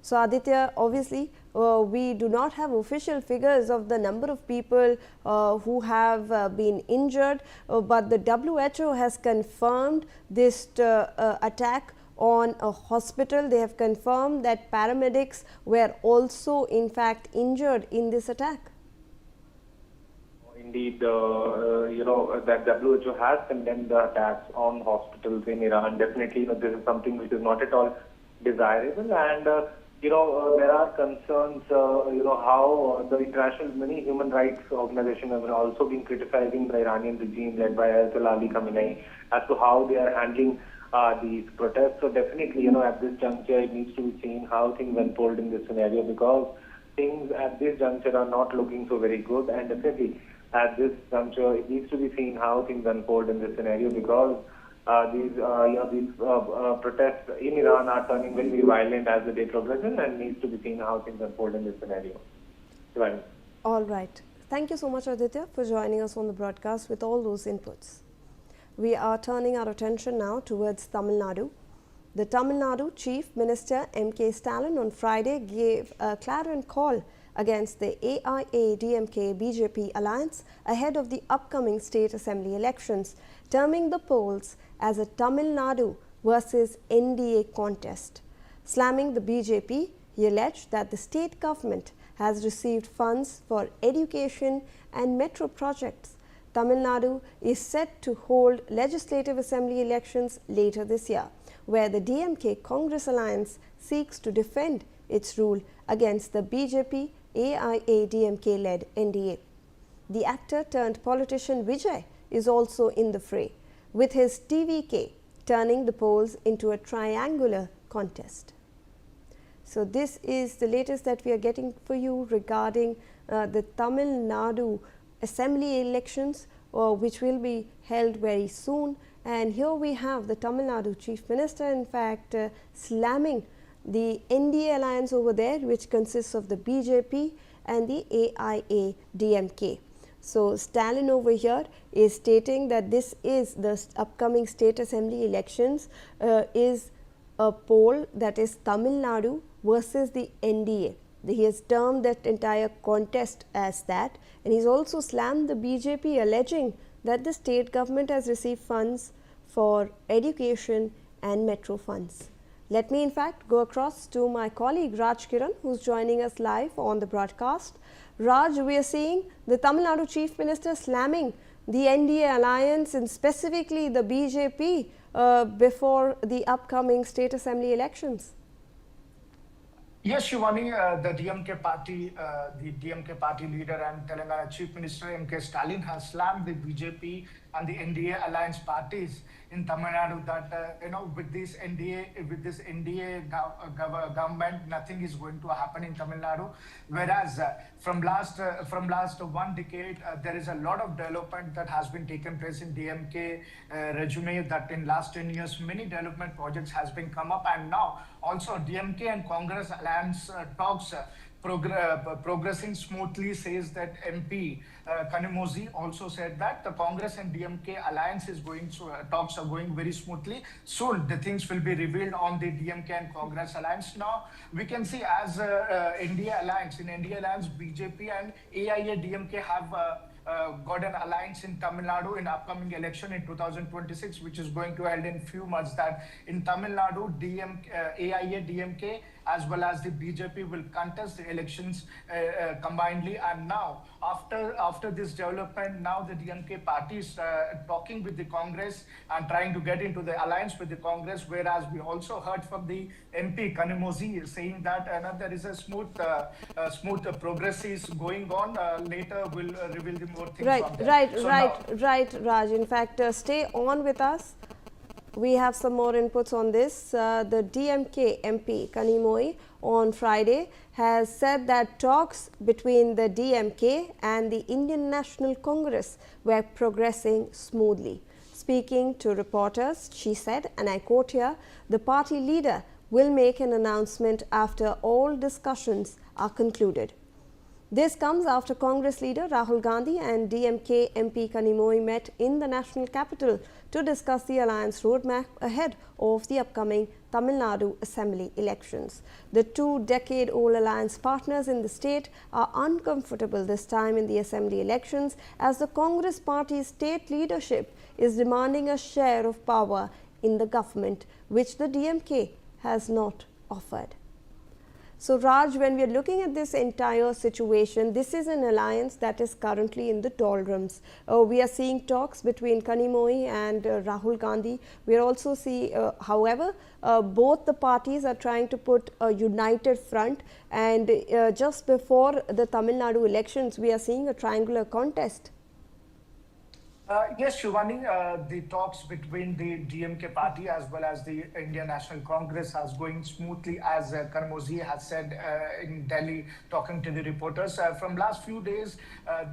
So Aditya, obviously we do not have official figures of the number of people who have been injured, but the WHO has confirmed this attack on a hospital. They have confirmed that paramedics were also in fact injured in this attack. Indeed, that WHO has condemned the attacks on hospitals in Iran. Definitely, this is something which is not at all desirable, and there are concerns. How the many human rights organizations have also been criticizing the Iranian regime led by Ayatollah Ali Khamenei as to how they are handling these protests. So definitely, at this juncture, it needs to be seen how things unfold in this scenario, because things at this juncture are not looking so very good, and definitely at this juncture, it needs to be seen how things unfold in this scenario, because these protests in Iran are turning very, very violent as the day progresses, and needs to be seen how things unfold in this scenario. Right. All right. Thank you so much, Aditya, for joining us on the broadcast with all those inputs. We are turning our attention now towards Tamil Nadu. The Tamil Nadu Chief Minister M.K. Stalin on Friday gave a clarion call against the AIA-DMK-BJP alliance ahead of the upcoming state assembly elections, terming the polls as a Tamil Nadu versus NDA contest. Slamming the BJP, he alleged that the state government has received funds for education and metro projects. Tamil Nadu is set to hold legislative assembly elections later this year, where the DMK Congress alliance seeks to defend its rule against the BJP AIA-DMK led NDA. The actor turned politician Vijay is also in the fray, with his TVK turning the polls into a triangular contest. So this is the latest that we are getting for you regarding the Tamil Nadu assembly elections, which will be held very soon. And here we have the Tamil Nadu Chief Minister, in fact, slamming the NDA alliance over there, which consists of the BJP and the AIA-DMK. So Stalin over here is stating that this is the upcoming state assembly elections is a poll that is Tamil Nadu versus the NDA. He has termed that entire contest as that, and he's also slammed the BJP, alleging that the state government has received funds for education and metro funds. Let me in fact go across to my colleague Raj Kiran, who's joining us live on the broadcast. Raj, we are seeing the Tamil Nadu Chief Minister slamming the NDA alliance and specifically the BJP before the upcoming state assembly elections. Yes, Shivani, the DMK party leader and Telangana Chief Minister M.K. Stalin has slammed the BJP and the NDA alliance parties in Tamil Nadu that with this NDA government, nothing is going to happen in Tamil Nadu. Whereas from last 1 decade, there is a lot of development that has been taken place in DMK regime. That in last 10 years, many development projects has been come up, and now also DMK and Congress alliance talks progressing smoothly, says that MP Kanimozi also said that the Congress and DMK alliance is going to, talks are going very smoothly. Soon the things will be revealed on the DMK and Congress alliance. Now we can see as NDA alliance, BJP and AIA DMK have got an alliance in Tamil Nadu in upcoming election in 2026, which is going to held in few months. That in Tamil Nadu, AIA DMK as well as the BJP will contest the elections combinedly. And now after this development, now the DMK party is talking with the Congress and trying to get into the alliance with the Congress, whereas we also heard from the MP Kanimozi saying that there is a smooth progress is going on. Later we'll reveal the more things. Right, Raj. In fact, stay on with us. We have some more inputs on this. The DMK MP Kanimoy on Friday has said that talks between the DMK and the Indian National Congress were progressing smoothly. Speaking to reporters, she said, and I quote here, "The party leader will make an announcement after all discussions are concluded." This comes after Congress leader Rahul Gandhi and DMK MP Kanimoy met in the national capital to discuss the alliance roadmap ahead of the upcoming Tamil Nadu Assembly elections. The two-decade-old alliance partners in the state are uncomfortable this time in the Assembly elections, as the Congress party's state leadership is demanding a share of power in the government, which the DMK has not offered. So Raj, when we are looking at this entire situation, this is an alliance that is currently in the doldrums. We are seeing talks between Kanimoy and Rahul Gandhi. We are also seeing, however, both the parties are trying to put a united front, and just before the Tamil Nadu elections, we are seeing a triangular contest. Yes, Shivani, the talks between the DMK party as well as the Indian National Congress is going smoothly, as Karmozi has said in Delhi, talking to the reporters. From last few days,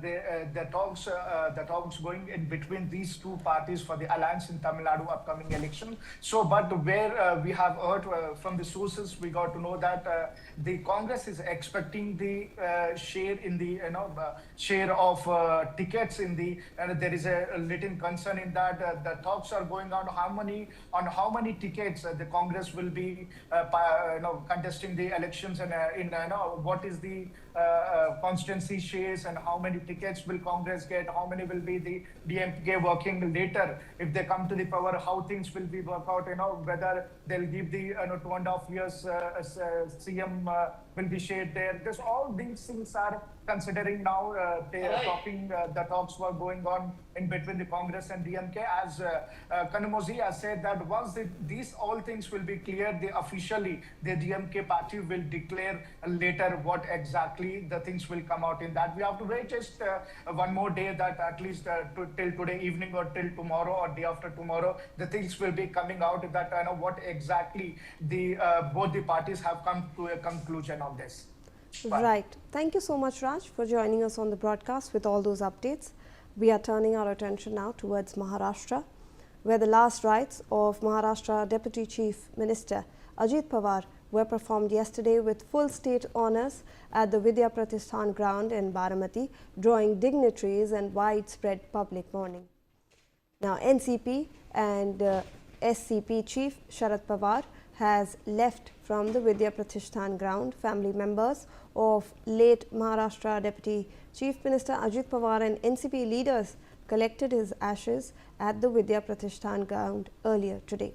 the talks going in between these two parties for the alliance in Tamil Nadu upcoming election. So, but where we have heard from the sources, we got to know that the Congress is expecting the share in the share of tickets in the, and there is a little concern in that the talks are going on how many tickets the Congress will be contesting the elections, and what is the constituency shares and how many tickets will Congress get, how many will be the DMK working later if they come to the power, how things will be work out, whether they'll give the 2.5 years CM will be shared there. There's all these things are considering now. The talks were going on in between the Congress and DMK. As Kanamozi has said that once these all things will be clear, officially the DMK party will declare later what exactly the things will come out in that. We have to wait just one more day, that at least till today evening or till tomorrow or day after tomorrow, the things will be coming out that what exactly the both the parties have come to a conclusion on this. Right. Thank you so much, Raj, for joining us on the broadcast with all those updates. We are turning our attention now towards Maharashtra, where the last rites of Maharashtra Deputy Chief Minister Ajit Pawar were performed yesterday with full state honours at the Vidya Pratishthan ground in Baramati, drawing dignitaries and widespread public mourning. Now, NCP and SCP Chief Sharad Pawar has left from the Vidya Pratishthan ground. Family members of late Maharashtra Deputy Chief Minister Ajit Pawar and NCP leaders collected his ashes at the Vidya Pratishthan ground earlier today.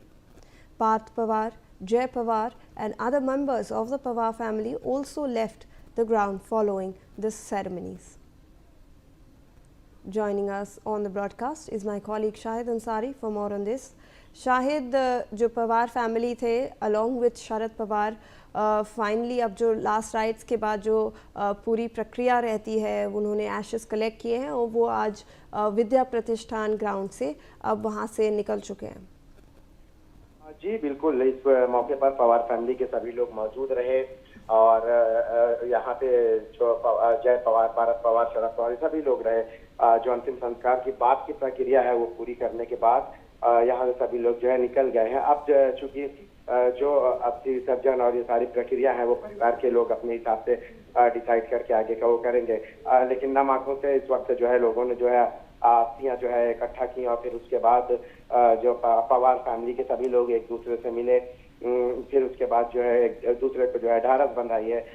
Parth Pawar, Jay Pawar and other members of the Pawar family also left the ground following the ceremonies. Joining us on the broadcast is my colleague Shahid Ansari for more on this. Shahid, जो Pawar family थे along with Sharad Pawar, finally अब जो last rites के बाद जो पूरी प्रक्रिया रहती है, उन्होंने एशेस कलेक्ट किए हैं और वो आज विद्या प्रतिष्ठान ग्राउंड से अब वहाँ से निकल चुके हैं। जी बिल्कुल, इस मौके पर पवार फैमिली के सभी लोग मौजूद रहे और यहाँ पे जो जय पवार, भारत पवार, शरद पवार सभी लोग रहे। जो अंतिम संस्कार की बाद की प्रक्रिया है वो पूरी करने के बाद यहाँ से सभी लोग जो है निकल गए हैं। अब चूंकि जो अस्थि विसर्जन और ये सारी प्रक्रिया है वो परिवार के लोग अपने हिसाब से डिसाइड करके आगे का वो करेंगे, लेकिन नम आंखों से इस वक्त जो है लोगों ने जो है अस्थियां जो है इकट्ठा की और फिर उसके बाद जो पवार फैमिली के सभी लोग एक दूसरे से मिले, फिर उसके बाद जो है एक दूसरे को जो है ढारस बंधाई है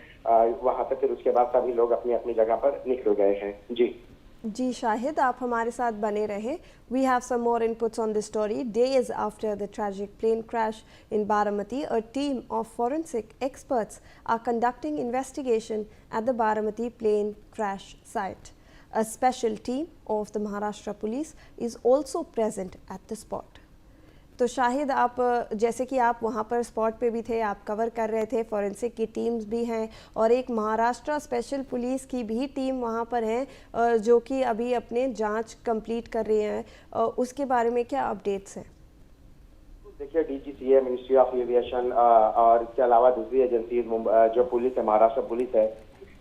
वहां से, फिर उसके बाद सभी लोग अपनी अपनी जगह पर निकल गए हैं। जी शाहिद, आप हमारे साथ बने रहे। We have some more inputs on this story. Days after the tragic plane crash in Baramati, a team of forensic experts are conducting investigation at the Baramati plane crash site. A special team of the Maharashtra Police is also present at the spot. तो शाहिद, आप जैसे कि आप वहाँ पर spot पे भी थे, आप कवर कर रहे थे, फॉरेंसिक की टीम्स भी हैं और एक महाराष्ट्र स्पेशल पुलिस की भी टीम वहाँ पर है जो कि अभी अपने जांच कंप्लीट कर रही हैं, उसके बारे में क्या अपडेट्स हैं? देखिए, डीजीसीए, मिनिस्ट्री ऑफ एविएशन और इसके अलावा दूसरी एजेंसी जो पुलिस है, महाराष्ट्र पुलिस है,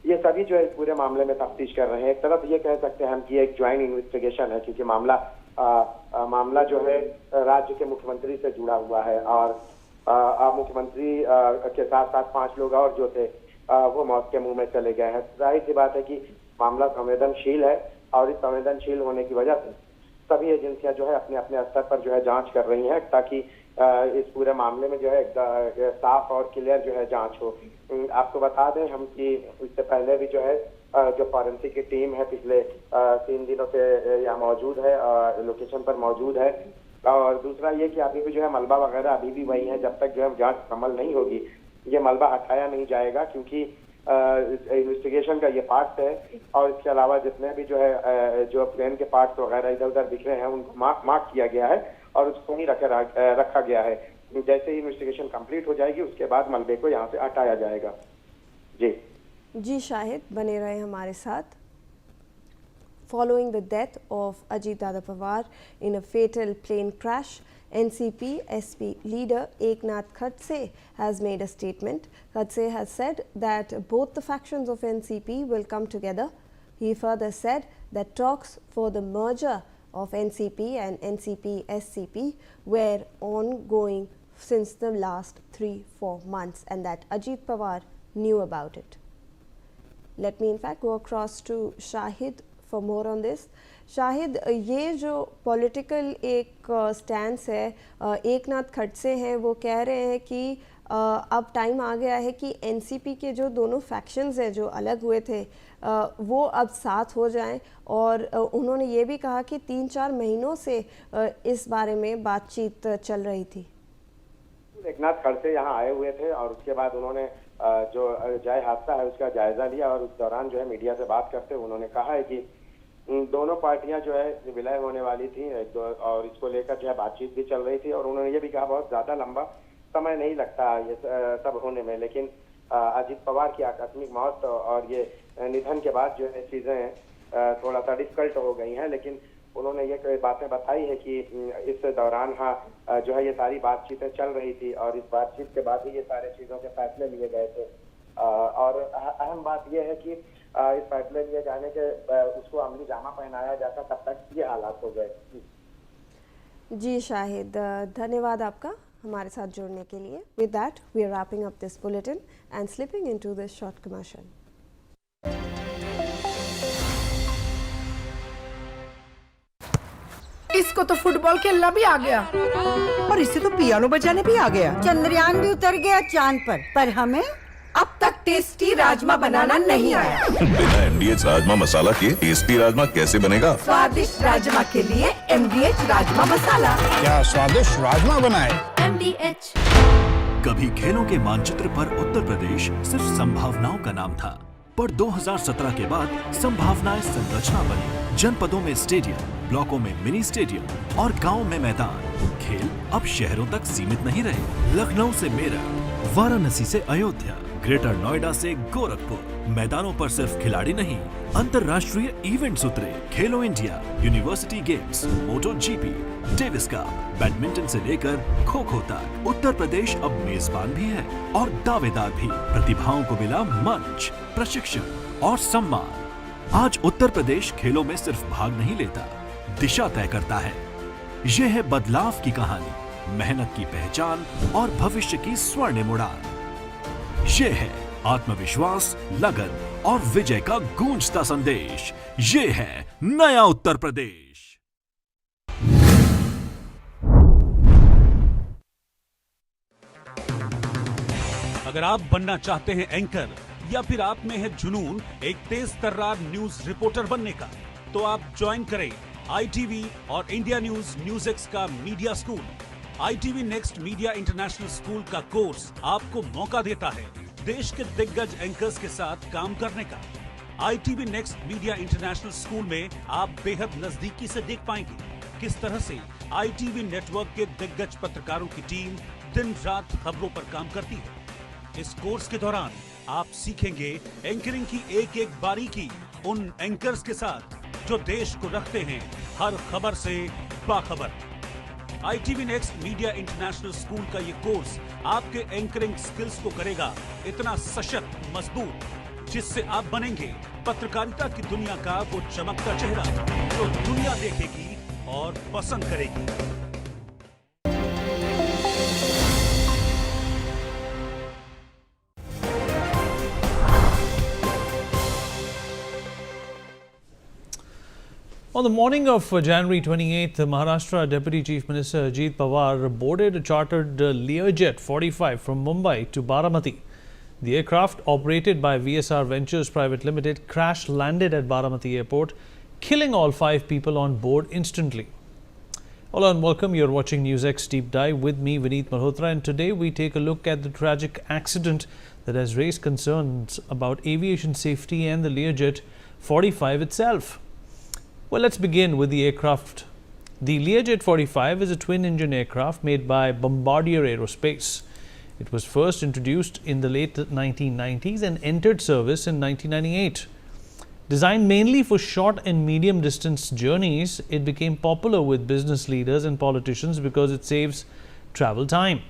ये सभी जो है इस पूरे मामले में तफ्तीश कर रहे हैं। एक तरफ ये कह सकते हैं हम कि एक ज्वाइंट इन्वेस्टिगेशन है, क्योंकि मामला जो है राज्य के मुख्यमंत्री से जुड़ा हुआ है और मुख्यमंत्री के साथ साथ 5 लोग और जो थे वो मौत के मुंह में चले गए हैं। जाहिर सी बात है कि मामला संवेदनशील है और इस संवेदनशील होने की वजह से सभी एजेंसियां जो है अपने अपने स्तर पर जो है जांच कर रही हैं ताकि इस पूरे मामले में जो है साफ और क्लियर जो है जांच हो। आपको बता दें हम कि इससे पहले भी जो है जो फॉरेंसिक की टीम है पिछले 3 दिनों से यहाँ मौजूद है, लोकेशन पर मौजूद है। और दूसरा ये कि अभी भी जो है मलबा वगैरह अभी भी वही है, जब तक जो है जांच मुकम्मल नहीं होगी ये मलबा हटाया नहीं जाएगा, क्योंकि इन्वेस्टिगेशन का ये पार्ट है। और इसके अलावा जितने भी जो है जो प्लेन के पार्ट्स वगैरह इधर उधर बिखरे हैं उनको मार्क किया गया है और उसको ही रखा गया है। जैसे ही इन्वेस्टिगेशन कंप्लीट हो जाएगी उसके बाद मलबे को यहाँ से हटाया जाएगा। जी शाहिद, बने रहे हमारे साथ। following the death of Ajit Dada Pawar in a fatal plane crash. NCP SP leader Eknath Khadse has made a statement. Khadse has said that both the factions of NCP will come together. He further said that talks for the merger of NCP and NCP SCP were ongoing since the last 3-4 months and that Ajit Pawar knew about it. Let me in fact go across to Shahid for more on this. Shahid, ये जो political एक stance है, एकनाथ खड़से हैं वो कह रहे हैं कि अब टाइम आ गया है कि एनसीपी के जो दोनों फैक्शंस हैं जो अलग हुए थे वो अब साथ हो जाएं और उन्होंने ये भी कहा कि 3-4 महीनों से इस बारे में बातचीत चल रही थी। एकनाथ खड़से यहाँ आए हुए थे और उसके बाद उन्होंने जो जाय हादसा है उसका जायजा लिया और उस दौरान जो है मीडिया से बात करते हुए उन्होंने कहा है कि दोनों पार्टियां जो है विलय होने वाली थी और इसको लेकर जो है बातचीत भी चल रही थी और उन्होंने ये भी कहा बहुत ज्यादा लंबा समय नहीं लगता ये सब होने में, लेकिन अजीत पवार की आकस्मिक मौत और ये निधन के बाद जो है चीजें थोड़ा सा डिफिकल्ट हो गई हैं, लेकिन उन्होंने ये बातें बताई है कि इस दौरान जो है ये सारी बातचीतें चल रही थी और इस बातचीत के बाद ही ये सारे चीजों के फैसले लिए गए थे और अहम बात यह है कि इस फैसले लिए जाने के उसको अमली जामा पहनाया जाता तब तक ये हालात हो गए। जी शाहिद, धन्यवाद आपका हमारे साथ जुड़ने के लिए। With that we are wrapping up this bulletin and slipping into this short commercial. इसको तो फुटबॉल खेलना भी आ गया और इसे तो पियानो बजाने भी आ गया। चंद्रयान भी उतर गया चांद पर हमें अब तक टेस्टी राजमा बनाना नहीं आया। बिना MDH राजमा मसाला के टेस्टी राजमा कैसे बनेगा? स्वादिष्ट राजमा के लिए MDH राजमा मसाला। क्या स्वादिष्ट राजमा बनाए? MDH। कभी खेलों के मानचित्र पर उत्तर प्रदेश सिर्फ संभावनाओं का नाम था, पर 2017 के बाद संभावनाएं संरचना बनी। जनपदों में स्टेडियम, ब्लॉकों में मिनी स्टेडियम और गाँव में मैदान। खेल अब शहरों तक सीमित नहीं रहे। लखनऊ से मेरठ, वाराणसी से अयोध्या, ग्रेटर नोएडा से गोरखपुर, मैदानों पर सिर्फ खिलाड़ी नहीं, अंतर्राष्ट्रीय इवेंट्स उतरे। खेलो इंडिया, यूनिवर्सिटी गेम्स, मोटो GP, डेविस कप, बैडमिंटन से लेकर खो खो तक उत्तर प्रदेश अब मेजबान भी है और दावेदार भी। प्रतिभाओं को मिला मंच, प्रशिक्षण और सम्मान। आज उत्तर प्रदेश खेलों में सिर्फ भाग नहीं लेता, दिशा तय करता है। यह है बदलाव की कहानी, मेहनत की पहचान और भविष्य की स्वर्णिम उड़ान। ये है आत्मविश्वास, लगन और विजय का गूंजता संदेश। ये है नया उत्तर प्रदेश। अगर आप बनना चाहते हैं एंकर या फिर आप में है जुनून एक तेज तर्रार न्यूज रिपोर्टर बनने का, तो आप ज्वाइन करें ITV और इंडिया न्यूज़x का media school. ITV next media international school का कोर्स आपको मौका देता है देश के दिग्गज एंकर्स के साथ काम करने का। ITV next media international school में आप बेहद नजदीकी से देख पाएंगे किस तरह से ITV नेटवर्क के दिग्गज पत्रकारों की टीम दिन रात खबरों पर काम करती है। इस कोर्स के दौरान आप सीखेंगे एंकरिंग की एक एक बारीकी उन एंकर्स के साथ जो देश को रखते हैं हर खबर से बाखबर। ITV next media international school का ये कोर्स आपके एंकरिंग स्किल्स को करेगा इतना सशक्त, मजबूत, जिससे आप बनेंगे पत्रकारिता की दुनिया का वो चमकता चेहरा जो दुनिया देखेगी और पसंद करेगी। On the morning of January 28th, Maharashtra Deputy Chief Minister Ajit Pawar boarded a chartered Learjet 45 from Mumbai to Baramati. The aircraft, operated by VSR Ventures Private Limited, crash-landed at Baramati Airport, killing all 5 people on board instantly. Hello and welcome. You're watching Newsx Deep Dive with me, Vineet Malhotra, and today we take a look at the tragic accident that has raised concerns about aviation safety and the Learjet 45 itself. Well, let's begin with the aircraft. The Learjet 45 is a twin-engine aircraft made by Bombardier Aerospace. It was first introduced in the late 1990s and entered service in 1998. Designed mainly for short and medium distance journeys, it became popular with business leaders and politicians because it saves travel time.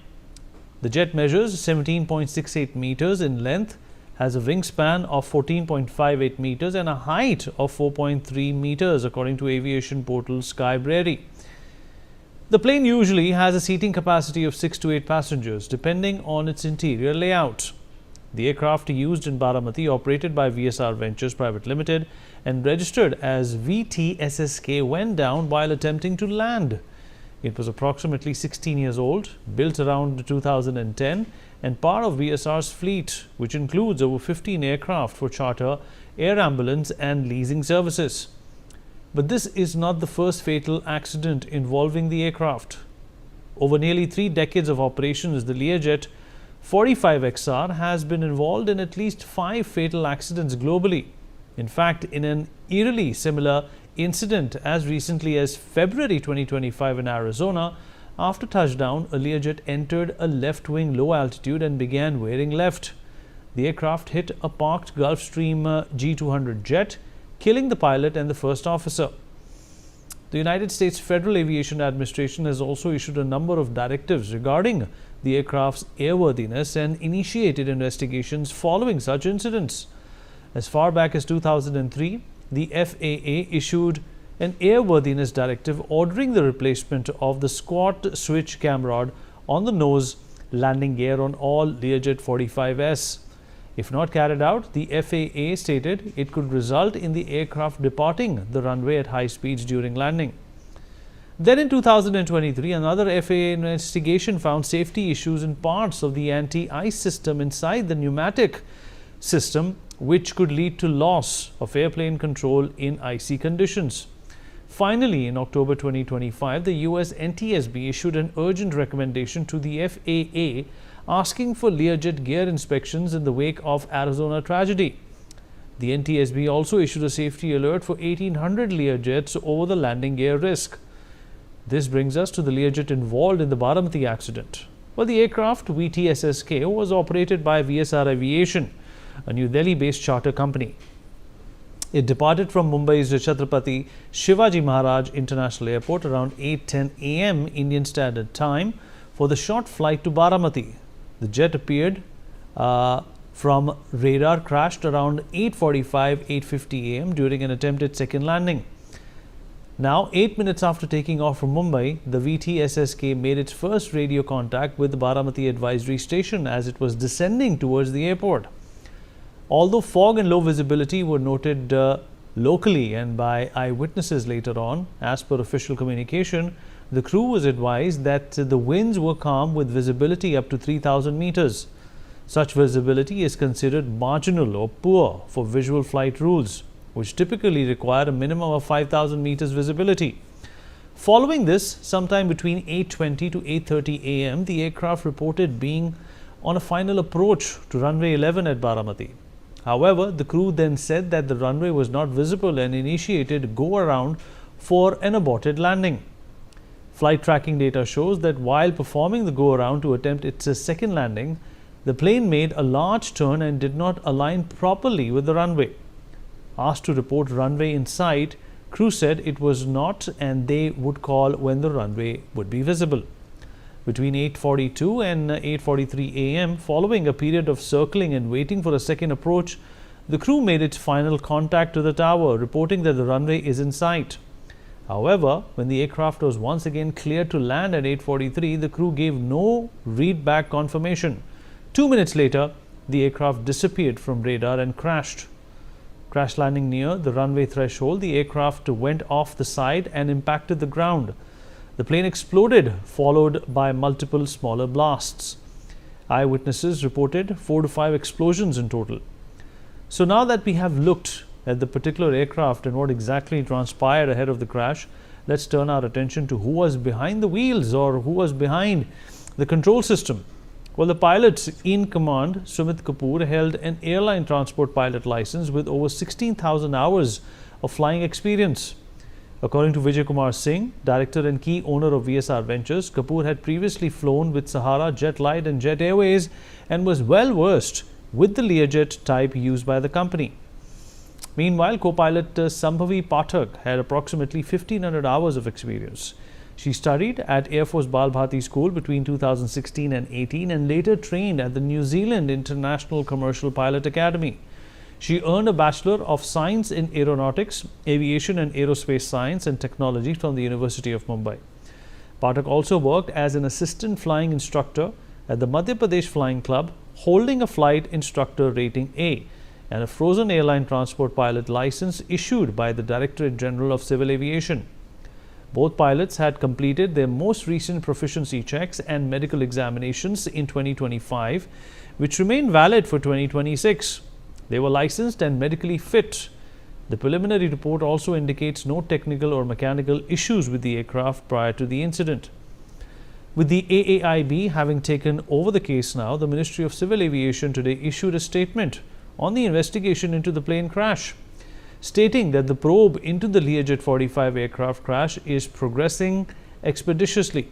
The jet measures 17.68 meters in length, has a wingspan of 14.58 meters and a height of 4.3 meters, according to aviation portal Skybrary. The plane usually has a seating capacity of 6 to 8 passengers, depending on its interior layout. The aircraft used in Baramati, operated by VSR Ventures Private Limited and registered as VTSSK, went down while attempting to land. It was approximately 16 years old, built around 2010, and part of VSR's fleet, which includes over 15 aircraft for charter, air ambulance and leasing services. But this is not the first fatal accident involving the aircraft. Over nearly 3 decades of operations, the Learjet 45XR has been involved in at least 5 fatal accidents globally. In fact, in an eerily similar incident as recently as February 2025 in Arizona, after touchdown, a Learjet entered a left-wing low altitude and began veering left. The aircraft hit a parked Gulfstream G200 jet, killing the pilot and the first officer. The United States Federal Aviation Administration has also issued a number of directives regarding the aircraft's airworthiness and initiated investigations following such incidents. As far back as 2003, the FAA issued an airworthiness directive ordering the replacement of the squat switch camrod on the nose landing gear on all Learjet 45S. If not carried out, the FAA stated it could result in the aircraft departing the runway at high speeds during landing. Then in 2023, another FAA investigation found safety issues in parts of the anti-ice system inside the pneumatic system, which could lead to loss of airplane control in icy conditions. Finally, in October 2025, the US NTSB issued an urgent recommendation to the FAA asking for Learjet gear inspections in the wake of Arizona tragedy. The NTSB also issued a safety alert for 1,800 Learjets over the landing gear risk. This brings us to the Learjet involved in the Baramati accident. Well, the aircraft VTSSK was operated by VSR Aviation, a New Delhi-based charter company. It departed from Mumbai's Chhatrapati Shivaji Maharaj International Airport around 8:10 a.m. Indian Standard Time for the short flight to Baramati. The jet appeared from radar, crashed around 8:45-8:50 a.m. during an attempted second landing. Now, 8 minutes after taking off from Mumbai, the VTSSK made its first radio contact with the Baramati Advisory Station as it was descending towards the airport. Although fog and low visibility were noted locally and by eyewitnesses later on, as per official communication, the crew was advised that the winds were calm with visibility up to 3,000 meters. Such visibility is considered marginal or poor for visual flight rules, which typically require a minimum of 5,000 meters visibility. Following this, sometime between 8:20 to 8:30 a.m., the aircraft reported being on a final approach to runway 11 at Baramati. However, the crew then said that the runway was not visible and initiated go-around for an aborted landing. Flight tracking data shows that while performing the go-around to attempt its second landing, the plane made a large turn and did not align properly with the runway. Asked to report runway in sight, crew said it was not and they would call when the runway would be visible. Between 8:42 and 8:43 a.m., following a period of circling and waiting for a second approach, the crew made its final contact to the tower, reporting that the runway is in sight. However, when the aircraft was once again cleared to land at 8:43, the crew gave no read-back confirmation. 2 minutes later, the aircraft disappeared from radar and crashed. Crash landing near the runway threshold, the aircraft went off the side and impacted the ground. The plane exploded, followed by multiple smaller blasts. Eyewitnesses reported 4 to 5 explosions in total. So now that we have looked at the particular aircraft and what exactly transpired ahead of the crash, let's turn our attention to who was behind the wheels or who was behind the control system. Well, the pilots in command, Sumit Kapoor, held an airline transport pilot license with over 16,000 hours of flying experience. According to Vijay Kumar Singh, director and key owner of VSR Ventures, Kapoor had previously flown with Sahara, Jet Light and Jet Airways and was well versed with the Learjet type used by the company. Meanwhile, co-pilot Sambhavi Pathak had approximately 1,500 hours of experience. She studied at Air Force Bal Bharti School between 2016 and 18 and later trained at the New Zealand International Commercial Pilot Academy. She earned a Bachelor of Science in Aeronautics, Aviation and Aerospace Science and Technology from the University of Mumbai. Pathak also worked as an assistant flying instructor at the Madhya Pradesh Flying Club, holding a flight instructor rating A and a frozen airline transport pilot license issued by the Directorate General of Civil Aviation. Both pilots had completed their most recent proficiency checks and medical examinations in 2025, which remain valid for 2026. They were licensed and medically fit. The preliminary report also indicates no technical or mechanical issues with the aircraft prior to the incident. With the AAIB having taken over the case now, the Ministry of Civil Aviation today issued a statement on the investigation into the plane crash, stating that the probe into the Learjet 45 aircraft crash is progressing expeditiously.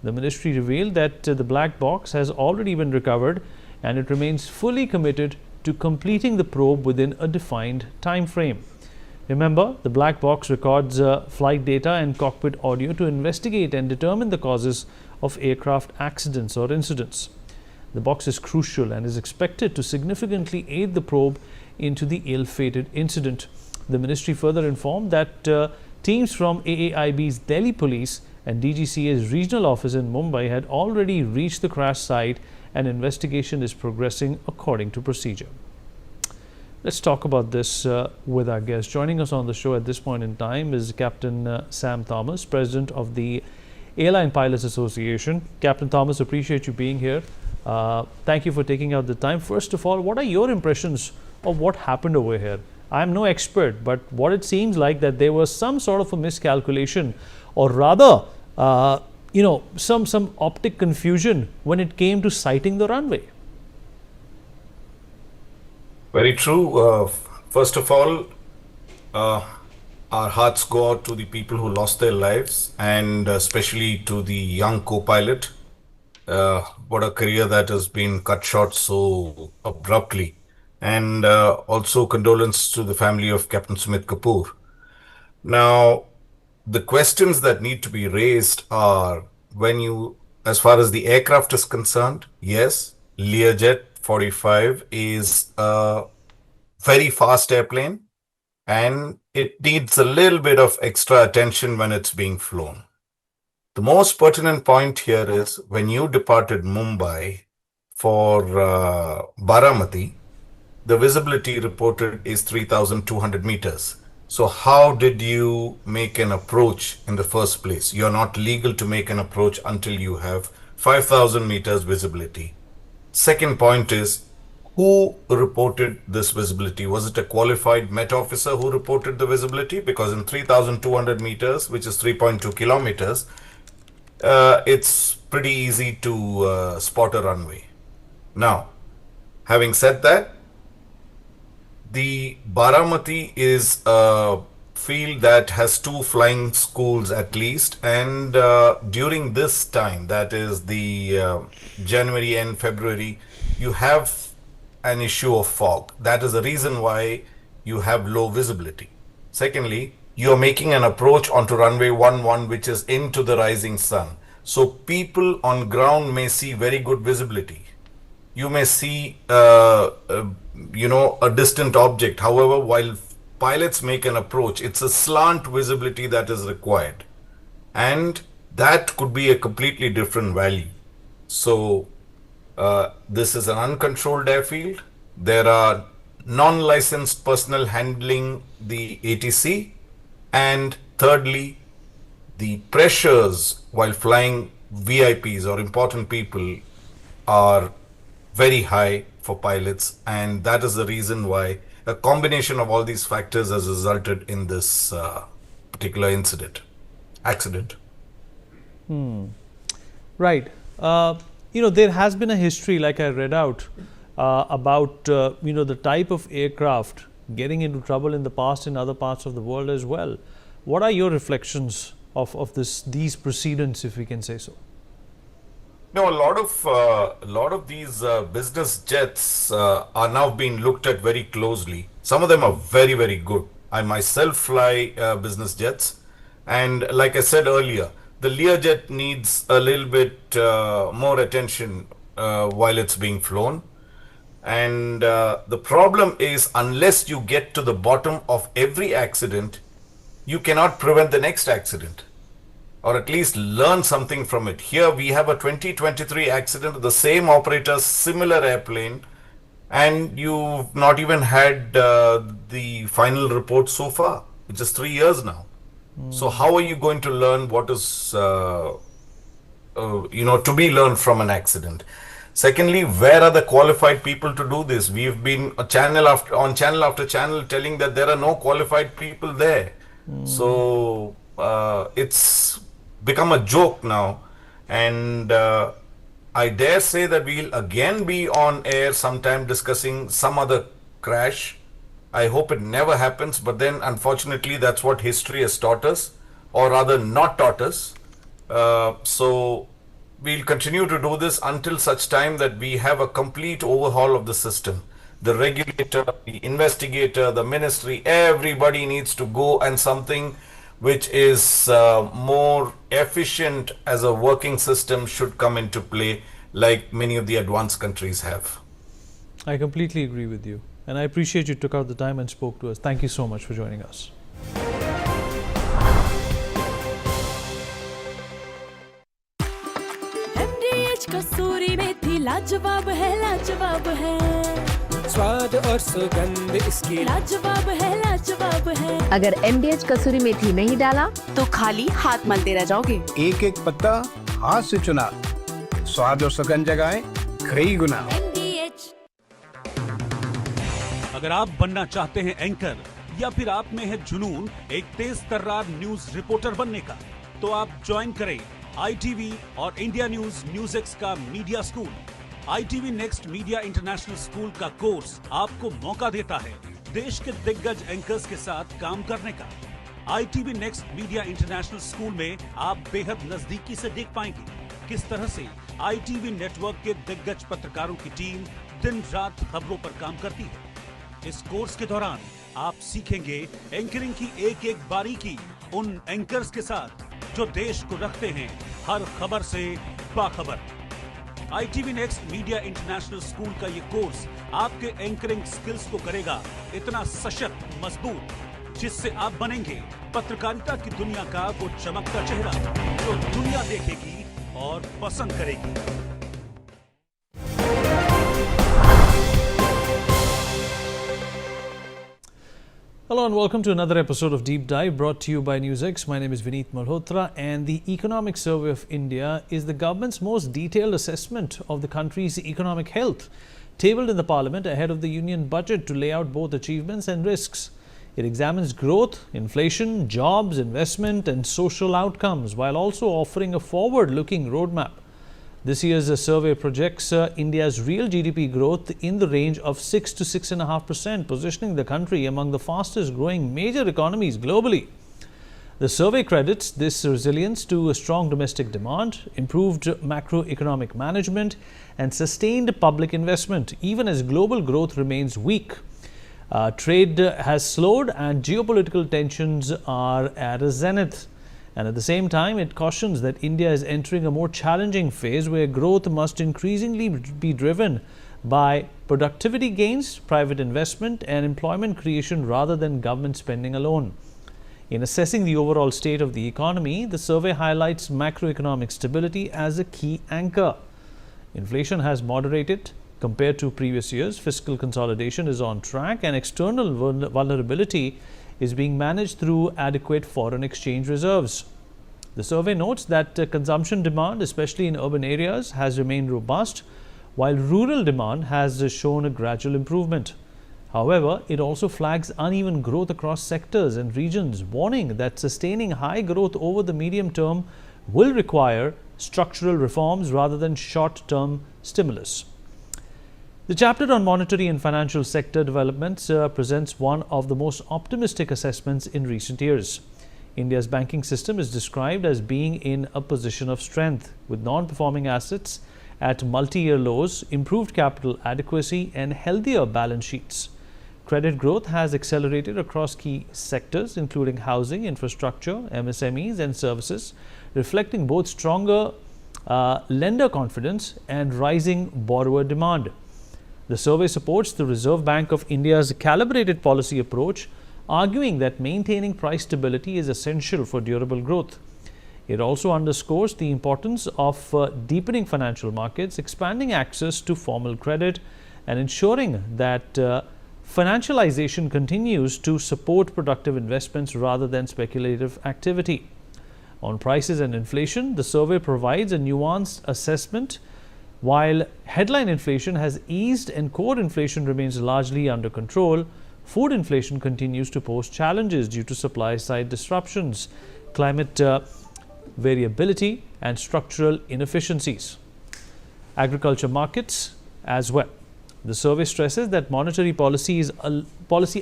The ministry revealed that the black box has already been recovered and it remains fully committed to completing the probe within a defined time frame. Remember, the black box records flight data and cockpit audio to investigate and determine the causes of aircraft accidents or incidents. The box is crucial and is expected to significantly aid the probe into the ill-fated incident. The ministry further informed that teams from AAIB's Delhi Police and DGCA's regional office in Mumbai had already reached the crash site and investigation is progressing according to procedure. Let's talk about this with our guest. Joining us on the show at this point in time is Captain Sam Thomas, President of the Airline Pilots Association. Captain Thomas, appreciate you being here. Thank you for taking out the time. First of all, what are your impressions of what happened over here? I'm no expert, but what it seems like that there was some sort of a miscalculation, or rather, some optic confusion when it came to sighting the runway. Very true. First of all, our hearts go out to the people who lost their lives, and especially to the young co-pilot. What a career that has been cut short so abruptly. And also condolence to the family of Captain Sumit Kapoor. Now, the questions that need to be raised are, as far as the aircraft is concerned, yes, Learjet 45 is a very fast airplane and it needs a little bit of extra attention when it's being flown. The most pertinent point here is when you departed Mumbai for Baramati, the visibility reported is 3,200 meters. So how did you make an approach in the first place? You're not legal to make an approach until you have 5,000 meters visibility. Second point is, who reported this visibility? Was it a qualified Met officer who reported the visibility? Because in 3,200 meters, which is 3.2 kilometers, it's pretty easy to spot a runway. Now, having said that, the Baramati is a field that has 2 flying schools at least, and during this time, that is the January and February, you have an issue of fog. That is the reason why you have low visibility. Secondly, you are making an approach onto runway 11, which is into the rising sun. So people on ground may see very good visibility. You may see a distant object. However, while pilots make an approach, it's a slant visibility that is required, and that could be a completely different value. So this is an uncontrolled airfield. There are non-licensed personnel handling the ATC, and thirdly, the pressures while flying VIPs or important people are very high for pilots, and that is the reason why a combination of all these factors has resulted in this particular accident. Right. There has been a history, like I read out, about the type of aircraft getting into trouble in the past in other parts of the world as well. What are your reflections of these precedents, if we can say so? No, a lot of these business jets are now being looked at very closely. Some of them are very, very good. I myself fly business jets, and like I said earlier, the Learjet needs a little bit more attention while it's being flown. And the problem is, unless you get to the bottom of every accident, you cannot prevent the next accident, or at least learn something from it. Here we have a 2023 accident of the same operator, similar airplane, and you've not even had the final report so far. It's just 3 years now. So how are you going to learn what is, to be learned from an accident? Secondly, where are the qualified people to do this? We've been channel after channel telling that there are no qualified people there. So it's become a joke now, and I dare say that we'll again be on air sometime discussing some other crash. I hope it never happens, but then unfortunately that's what history has taught us, or rather not taught us. So we'll continue to do this until such time that we have a complete overhaul of the system. The regulator, the investigator, the ministry, everybody needs to go, and something which is more efficient as a working system should come into play, like many of the advanced countries have. I completely agree with you, and I appreciate you took out the time and spoke to us. Thank you so much for joining us. कसूरी मेथी लाजवाब है स्वाद और सुगंध इसकी लाजवाब है अगर MDH कसूरी मेथी नहीं डाला तो खाली हाथ मलते रह जाओगे। एक एक पत्ता हाथ से चुना, स्वाद और सुगंध जगाए कई गुना। अगर आप बनना चाहते हैं एंकर, या फिर आप में है जुनून एक तेज तर्रार न्यूज रिपोर्टर बनने का, तो आप ज्वाइन करें ITV और इंडिया न्यूज़ का media school. ITV next media international school का कोर्स आपको मौका देता है देश के दिग्गज एंकर्स के साथ काम करने का। ITV next media international school में आप बेहद नजदीकी से देख पाएंगे किस तरह से ITV नेटवर्क के दिग्गज पत्रकारों की टीम दिन रात खबरों पर काम करती है। इस कोर्स के दौरान आप सीखेंगे एंकरिंग की एक एक बारीकी उन एंकर्स के साथ जो देश को रखते हैं हर खबर से बाखबर। ITV next media international school का ये कोर्स आपके एंकरिंग स्किल्स को करेगा इतना सशक्त, मजबूत, जिससे आप बनेंगे पत्रकारिता की दुनिया का वो चमकता चेहरा जो दुनिया देखेगी और पसंद करेगी। Hello and welcome to another episode of Deep Dive brought to you by Newsx. My name is Vineet Malhotra, and the Economic Survey of India is the government's most detailed assessment of the country's economic health, tabled in the Parliament ahead of the Union budget to lay out both achievements and risks. It examines growth, inflation, jobs, investment and social outcomes, while also offering a forward-looking roadmap. This year's survey projects India's real GDP growth in the range of 6 to 6.5%, positioning the country among the fastest growing major economies globally. The survey credits this resilience to a strong domestic demand, improved macroeconomic management and sustained public investment, even as global growth remains weak. Trade has slowed and geopolitical tensions are at a zenith. And at the same time, it cautions that India is entering a more challenging phase where growth must increasingly be driven by productivity gains, private investment and employment creation rather than government spending alone. In assessing the overall state of the economy, the survey highlights macroeconomic stability as a key anchor. Inflation has moderated compared to previous years, fiscal consolidation is on track and external vulnerability is being managed through adequate foreign exchange reserves. The survey notes that consumption demand, especially in urban areas, has remained robust, while rural demand has shown a gradual improvement. However, it also flags uneven growth across sectors and regions, warning that sustaining high growth over the medium term will require structural reforms rather than short-term stimulus. The chapter on monetary and financial sector developments presents one of the most optimistic assessments in recent years. India's banking system is described as being in a position of strength, with non-performing assets at multi-year lows, improved capital adequacy and healthier balance sheets. Credit growth has accelerated across key sectors, including housing, infrastructure, MSMEs and services, reflecting both stronger lender confidence and rising borrower demand. The survey supports the Reserve Bank of India's calibrated policy approach, arguing that maintaining price stability is essential for durable growth. It also underscores the importance of deepening financial markets, expanding access to formal credit, and ensuring that financialization continues to support productive investments rather than speculative activity. On prices and inflation, the survey provides a nuanced assessment. While headline inflation has eased and core inflation remains largely under control, food inflation continues to pose challenges due to supply-side disruptions, climate variability and structural inefficiencies. Agriculture markets as well. The survey stresses that monetary policy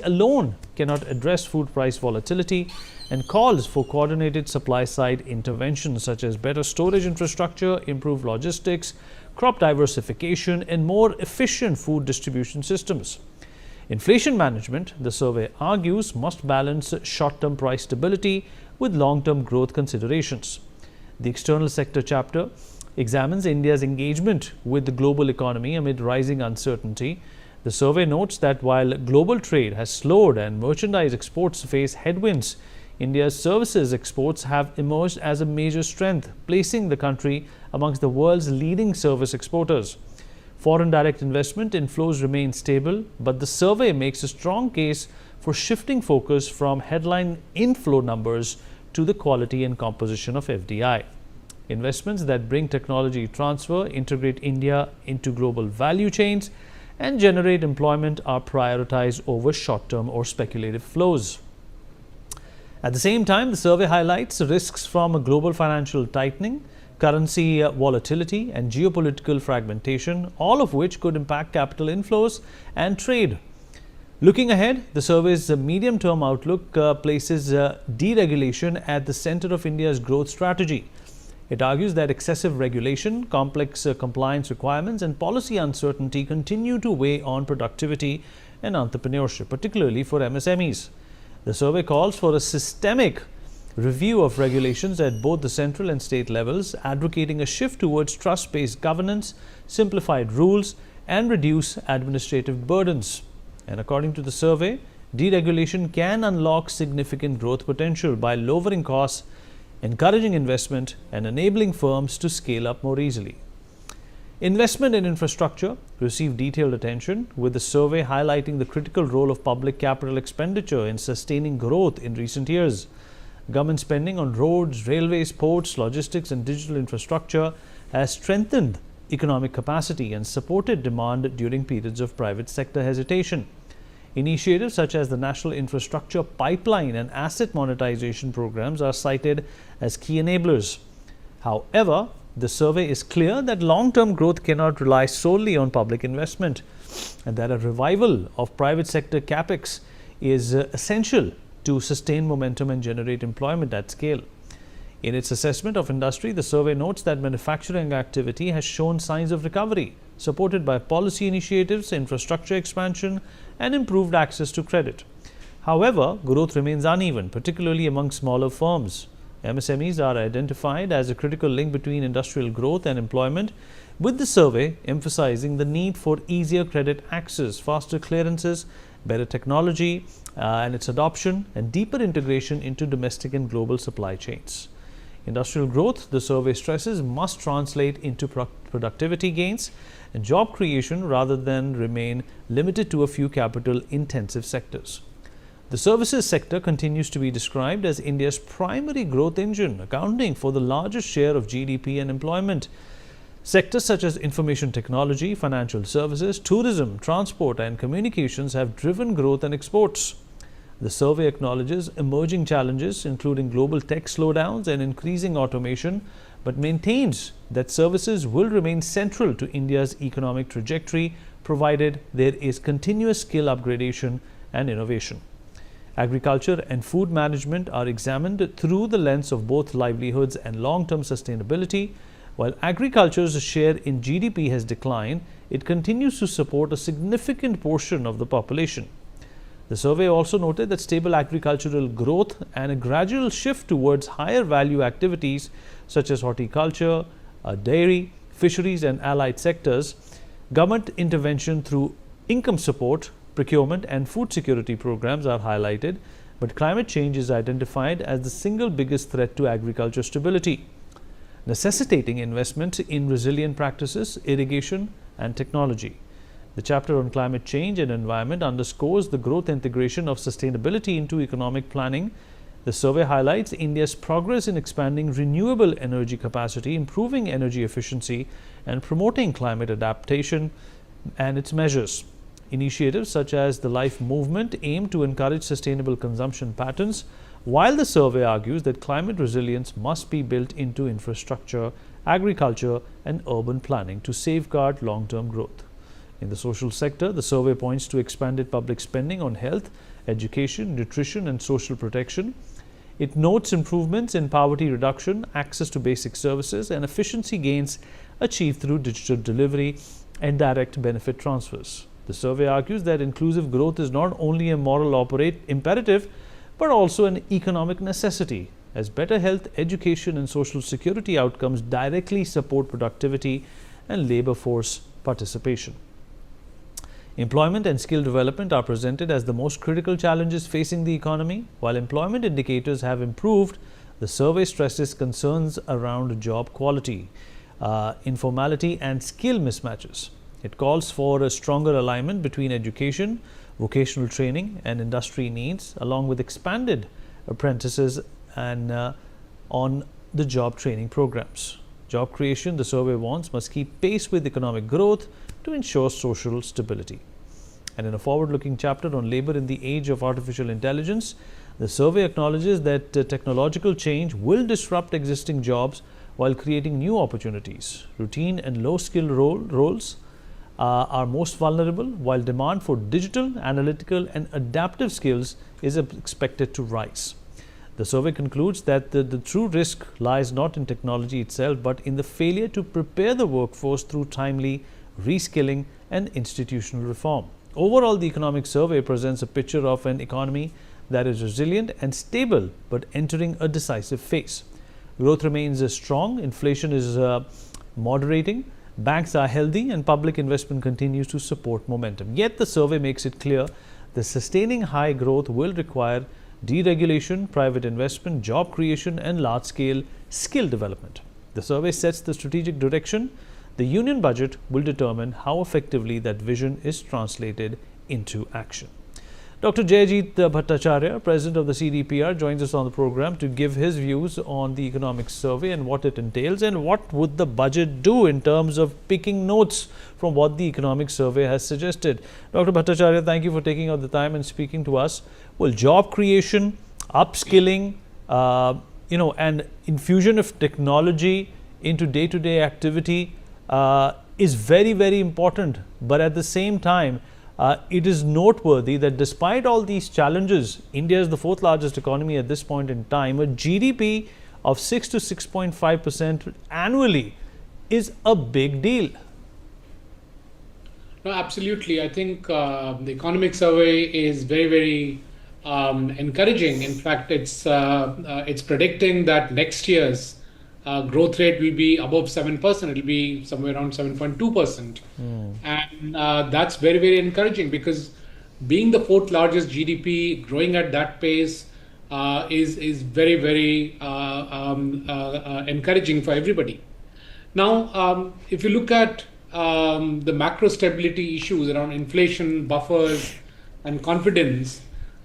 alone cannot address food price volatility and calls for coordinated supply-side interventions such as better storage infrastructure, improved logistics, crop diversification and more efficient food distribution systems. Inflation management, the survey argues, must balance short-term price stability with long-term growth considerations. The external sector chapter examines India's engagement with the global economy amid rising uncertainty. The survey notes that while global trade has slowed and merchandise exports face headwinds, India's services exports have emerged as a major strength, placing the country amongst the world's leading service exporters. Foreign direct investment inflows remain stable, but the survey makes a strong case for shifting focus from headline inflow numbers to the quality and composition of FDI. Investments that bring technology transfer, integrate India into global value chains, and generate employment are prioritized over short-term or speculative flows. At the same time, the survey highlights risks from a global financial tightening, currency volatility, and geopolitical fragmentation, all of which could impact capital inflows and trade. Looking ahead, the survey's medium-term outlook places deregulation at the center of India's growth strategy. It argues that excessive regulation, complex compliance requirements, and policy uncertainty continue to weigh on productivity and entrepreneurship, particularly for MSMEs. The survey calls for a systemic review of regulations at both the central and state levels, advocating a shift towards trust-based governance, simplified rules, and reduced administrative burdens. And according to the survey, deregulation can unlock significant growth potential by lowering costs, encouraging investment, and enabling firms to scale up more easily. Investment in infrastructure received detailed attention, with the survey highlighting the critical role of public capital expenditure in sustaining growth in recent years. Government spending on roads, railways, ports, logistics, and digital infrastructure has strengthened economic capacity and supported demand during periods of private sector hesitation. Initiatives such as the National Infrastructure Pipeline and asset monetization programs are cited as key enablers. However, the survey is clear that long-term growth cannot rely solely on public investment, and that a revival of private sector capex is essential to sustain momentum and generate employment at scale. In its assessment of industry, the survey notes that manufacturing activity has shown signs of recovery, supported by policy initiatives, infrastructure expansion, and improved access to credit. However, growth remains uneven, particularly among smaller firms. MSMEs are identified as a critical link between industrial growth and employment, with the survey emphasizing the need for easier credit access, faster clearances, better technology and its adoption, and deeper integration into domestic and global supply chains. Industrial growth, the survey stresses, must translate into productivity gains and job creation rather than remain limited to a few capital-intensive sectors. The services sector continues to be described as India's primary growth engine, accounting for the largest share of GDP and employment. Sectors such as information technology, financial services, tourism, transport, and communications have driven growth and exports. The survey acknowledges emerging challenges, including global tech slowdowns and increasing automation, but maintains that services will remain central to India's economic trajectory, provided there is continuous skill upgradation and innovation. Agriculture and food management are examined through the lens of both livelihoods and long-term sustainability. While agriculture's share in GDP has declined, it continues to support a significant portion of the population. The survey also noted that stable agricultural growth and a gradual shift towards higher value activities such as horticulture, dairy, fisheries and allied sectors, government intervention through income support, procurement and food security programs are highlighted, but climate change is identified as the single biggest threat to agriculture stability, necessitating investment in resilient practices, irrigation and technology. The chapter on climate change and environment underscores the growth integration of sustainability into economic planning. The survey highlights India's progress in expanding renewable energy capacity, improving energy efficiency and promoting climate adaptation and its measures. Initiatives such as the Life Movement aim to encourage sustainable consumption patterns, while the survey argues that climate resilience must be built into infrastructure, agriculture and urban planning to safeguard long-term growth. In the social sector, the survey points to expanded public spending on health, education, nutrition and social protection. It notes improvements in poverty reduction, access to basic services and efficiency gains achieved through digital delivery and direct benefit transfers. The survey argues that inclusive growth is not only a moral imperative but also an economic necessity, as better health, education and social security outcomes directly support productivity and labor force participation. Employment and skill development are presented as the most critical challenges facing the economy. While employment indicators have improved, the survey stresses concerns around job quality, informality and skill mismatches. It calls for a stronger alignment between education, vocational training and industry needs, along with expanded apprentices and on-the-job training programs. Job creation, the survey warns, must keep pace with economic growth to ensure social stability. And in a forward-looking chapter on labor in the age of artificial intelligence, the survey acknowledges that technological change will disrupt existing jobs while creating new opportunities. Routine and low-skill roles are most vulnerable, while demand for digital, analytical and adaptive skills is expected to rise. The survey concludes that the true risk lies not in technology itself but in the failure to prepare the workforce through timely reskilling and institutional reform. Overall, the economic survey presents a picture of an economy that is resilient and stable but entering a decisive phase. Growth remains strong, inflation is moderating, banks are healthy and public investment continues to support momentum. Yet the survey makes it clear that sustaining high growth will require deregulation, private investment, job creation and large-scale skill development. The survey sets the strategic direction. The union budget will determine how effectively that vision is translated into action. Dr. Jayajit Bhattacharya, President of the CDPR, joins us on the program to give his views on the economic survey and what it entails and what would the budget do in terms of picking notes from what the economic survey has suggested. Dr. Bhattacharya, thank you for taking out the time and speaking to us. Well, job creation, upskilling, and infusion of technology into day-to-day activity is very, very important. But at the same time, it is noteworthy that despite all these challenges, India is the fourth largest economy at this point in time. A GDP of 6 to 6.5% annually is a big deal. No, absolutely. I think the economic survey is very, very encouraging. In fact, it's predicting that next year's growth rate will be above 7%. It will be somewhere around 7.2%. And that's very, very encouraging because being the fourth largest GDP, growing at that pace is very, very encouraging for everybody. Now, if you look at the macro stability issues around inflation, buffers and confidence,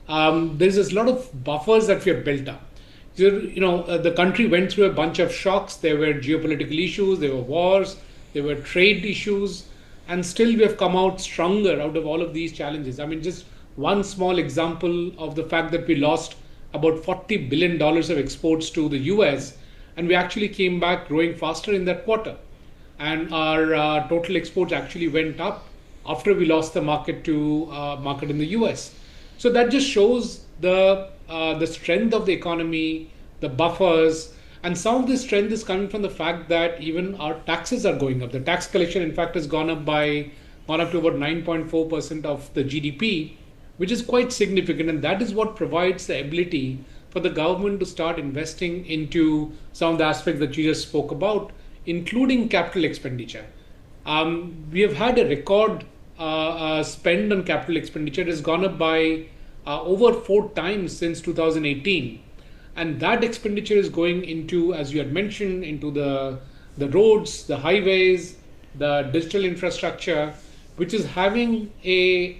there's a lot of buffers that we have built up. The country went through a bunch of shocks. There were geopolitical issues, there were wars, there were trade issues, and still we have come out stronger out of all of these challenges. I mean, just one small example of the fact that we lost about $40 billion of exports to the US, and we actually came back growing faster in that quarter. And our total exports actually went up after we lost the market in the US. So that just shows the strength of the economy, the buffers, and some of this strength is coming from the fact that even our taxes are going up. The tax collection, in fact, has gone up to about 9.4% of the GDP, which is quite significant, and that is what provides the ability for the government to start investing into some of the aspects that you just spoke about, including capital expenditure. We have had a record spend on capital expenditure. It has gone up by over 4 times since 2018. And that expenditure is going into, as you had mentioned, into the roads, the highways, the digital infrastructure, which is having a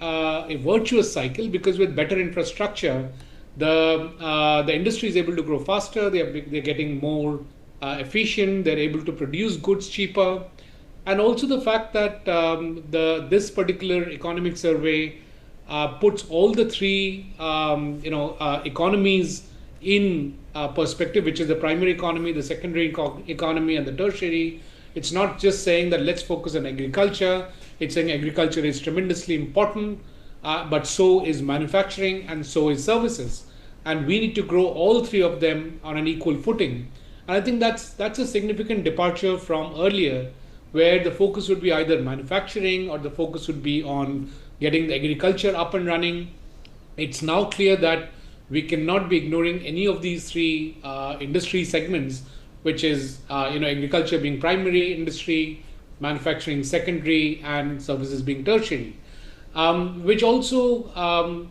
virtuous cycle, because with better infrastructure, the industry is able to grow faster, they're getting more efficient, they're able to produce goods cheaper. And also the fact that this particular economic survey puts all the three economies in perspective, which is the primary economy, the secondary economy, and the tertiary. It's not just saying that let's focus on agriculture. It's saying agriculture is tremendously important, but so is manufacturing and so is services. And we need to grow all three of them on an equal footing. And I think that's a significant departure from earlier, where the focus would be either manufacturing or the focus would be on getting the agriculture up and running. It's now clear that we cannot be ignoring any of these three industry segments, which is agriculture being primary industry, manufacturing secondary, and services being tertiary, which also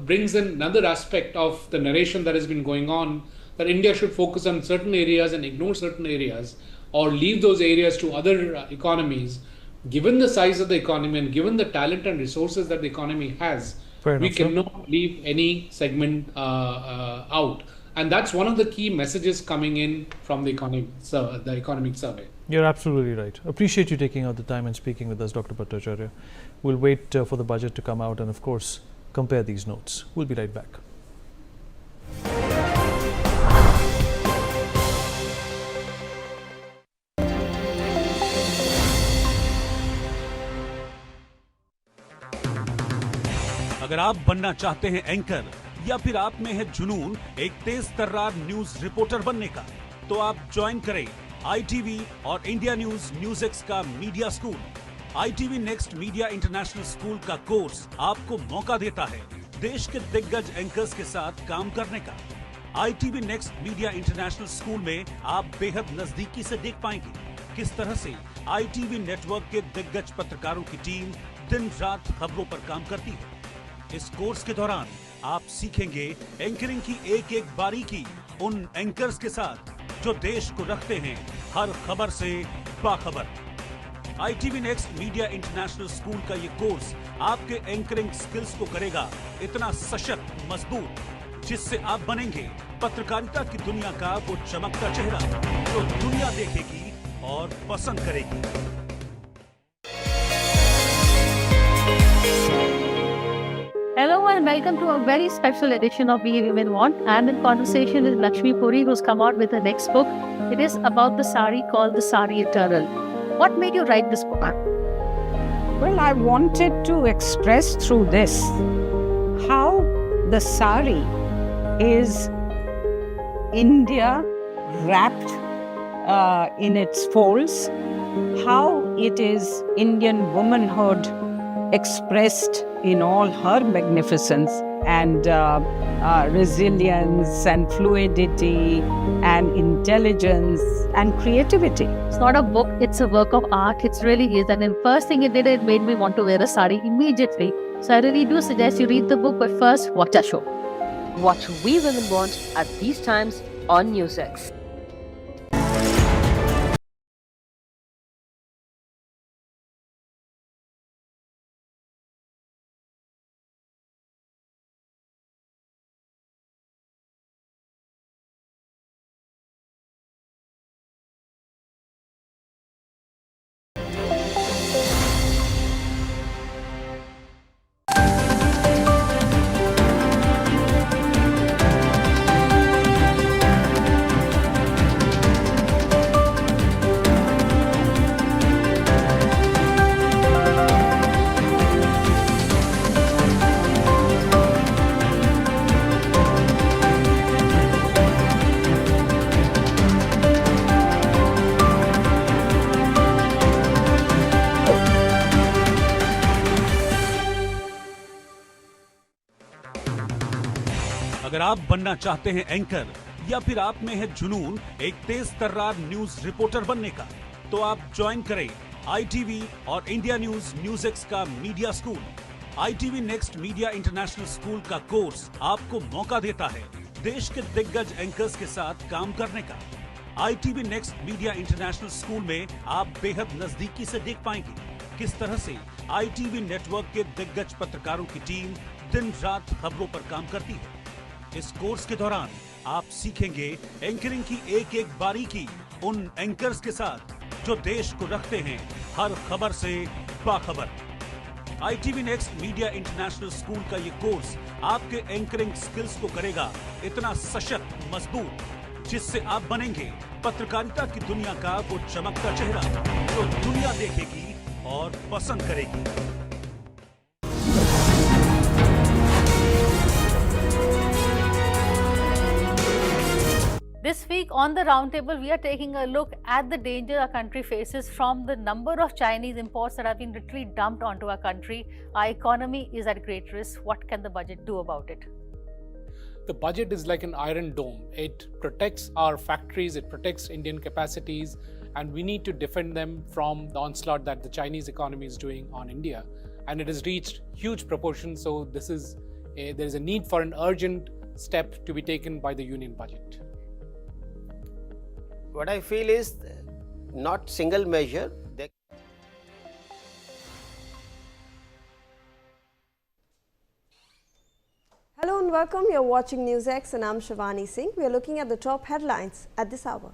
brings in another aspect of the narration that has been going on, that India should focus on certain areas and ignore certain areas, or leave those areas to other economies. Given the size of the economy and given the talent and resources that the economy has, we cannot leave any segment out. And that's one of the key messages coming in from the economic survey. You're absolutely right. Appreciate you taking out the time and speaking with us, Dr. Bhattacharya. We'll wait for the budget to come out and, of course, compare these notes. We'll be right back. अगर आप बनना चाहते हैं anchor, या फिर आप में है जुनून एक तेज तर्रार न्यूज रिपोर्टर बनने का, तो आप ज्वाइन करें ITV और इंडिया न्यूज़ का media school. ITV next media international school का कोर्स आपको मौका देता है देश के दिग्गज एंकर्स के साथ काम करने का। ITV next media international school में आप बेहद नजदीकी से देख पाएंगे किस तरह से ITV नेटवर्क के दिग्गज पत्रकारों की टीम दिन रात खबरों पर काम करती है। इस कोर्स के दौरान आप सीखेंगे एंकरिंग की एक एक बारीकी उन एंकर्स के साथ जो देश को रखते हैं हर खबर से बाखबर। ITV next media international school का ये कोर्स आपके एंकरिंग स्किल्स को करेगा इतना सशक्त, मजबूत, जिससे आप बनेंगे पत्रकारिता की दुनिया का वो चमकता चेहरा जो दुनिया देखेगी और पसंद करेगी। Hello and welcome to a very special edition of We Women Want. I'm in conversation with Lakshmi Puri, who's come out with her next book. It is about the sari called The Sari Eternal. What made you write this book? Well, I wanted to express through this how the sari is India wrapped in its folds, how it is Indian womanhood expressed in all her magnificence and resilience and fluidity and intelligence and creativity. It's not a book, it's a work of art. It really is. And the first thing it did, it made me want to wear a sari immediately. So I really do suggest you read the book, but first watch our show. Watch We Women Want at these times on Newsx. आप बनना चाहते हैं anchor या फिर आप में है जुनून एक तेज तर्रार न्यूज रिपोर्टर बनने का, तो आप ज्वाइन करें ITV और इंडिया न्यूज़ का media school. ITV next media international school का कोर्स आपको मौका देता है देश के दिग्गज एंकर्स के साथ काम करने का। ITV next media international school में आप बेहद नजदीकी से देख पाएंगे किस तरह से ITV नेटवर्क के दिग्गज पत्रकारों की टीम दिन रात खबरों पर काम करती है। इस कोर्स के दौरान आप सीखेंगे एंकरिंग की एक एक बारीकी उन एंकर्स के साथ जो देश को रखते हैं हर खबर से बाखबर। ITV next media international school का ये कोर्स आपके एंकरिंग स्किल्स को करेगा इतना सशक्त मजबूत जिससे आप बनेंगे पत्रकारिता की दुनिया का वो चमकता चेहरा जो दुनिया देखेगी और पसंद करेगी। This week on the roundtable, we are taking a look at the danger our country faces from the number of Chinese imports that have been literally dumped onto our country. Our economy is at great risk. What can the budget do about it? The budget is like an iron dome. It protects our factories, it protects Indian capacities, and we need to defend them from the onslaught that the Chinese economy is doing on India. And it has reached huge proportions, so there is a need for an urgent step to be taken by the union budget. What I feel is not single measure. Hello and welcome. You're watching Newsx and I'm Shivani Singh. We are looking at the top headlines at this hour.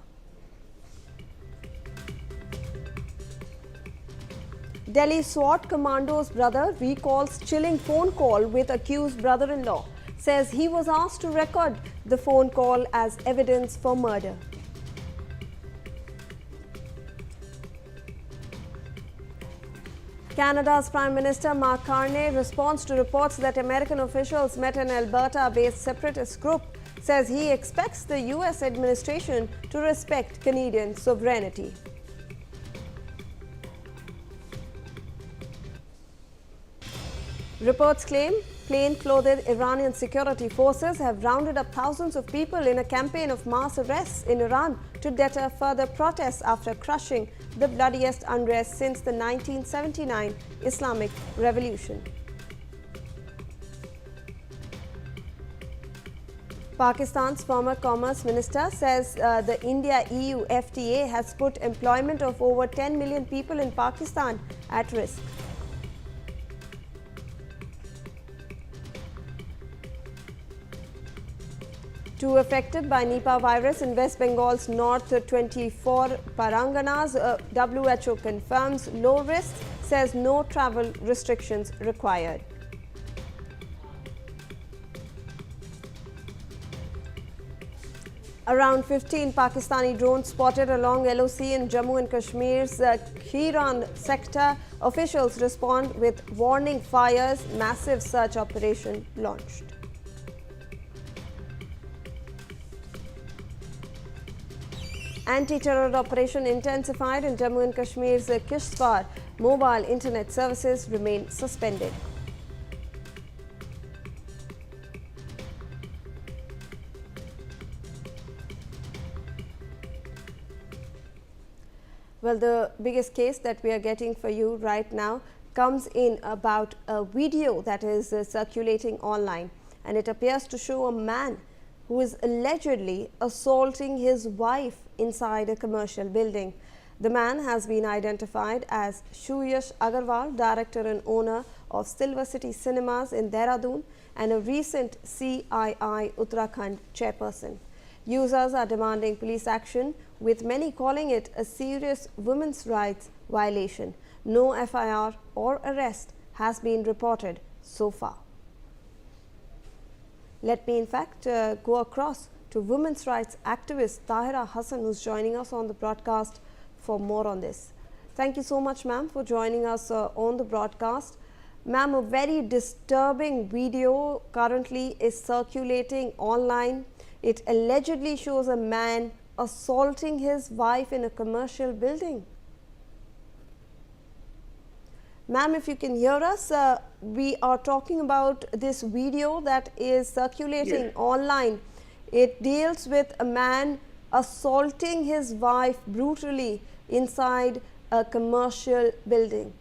Delhi SWAT commando's brother recalls chilling phone call with accused brother-in-law. Says he was asked to record the phone call as evidence for murder. Canada's Prime Minister Mark Carney responds to reports that American officials met an Alberta-based separatist group. Says he expects the US administration to respect Canadian sovereignty. Reports claim plain-clothed Iranian security forces have rounded up thousands of people in a campaign of mass arrests in Iran to deter further protests after crushing the bloodiest unrest since the 1979 Islamic Revolution. Pakistan's former Commerce Minister says the India-EU FTA has put employment of over 10 million people in Pakistan at risk. Two affected by Nipah virus in West Bengal's North 24 Paranganas. WHO confirms low risk, says no travel restrictions required. Around 15 Pakistani drones spotted along LOC in Jammu and Kashmir's Khiran sector. Officials respond with warning fires. Massive search operation launched. Anti-terror operation intensified in Jammu and Kashmir's Kishtwar. Mobile internet services remain suspended. Well, the biggest case that we are getting for you right now comes in about a video that is circulating online, and it appears to show a man who is allegedly assaulting his wife inside a commercial building. The man has been identified as Shuyash Agarwal, director and owner of Silver City Cinemas in Dehradun and a recent CII Uttarakhand chairperson. Users are demanding police action, with many calling it a serious women's rights violation. No FIR or arrest has been reported so far. Let me in fact go across to women's rights activist Tahira Hassan, who's joining us on the broadcast for more on this. Thank you so much, ma'am, for joining us on the broadcast. Ma'am, a very disturbing video currently is circulating online. It allegedly shows a man assaulting his wife in a commercial building. Ma'am, if you can hear us, we are talking about this video that is circulating online. It deals with a man assaulting his wife brutally inside a commercial building.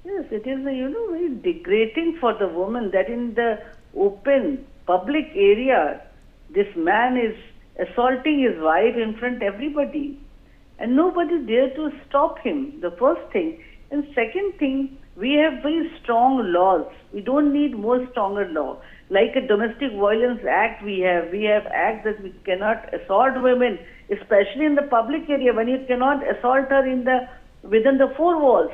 Yes, it is, very degrading for the woman that in the open public area, this man is assaulting his wife in front of everybody. And nobody dare to stop him, the first thing. And second thing, we have very strong laws. We don't need more stronger law. Like a domestic violence act we have acts that we cannot assault women, especially in the public area, when you cannot assault her within the four walls.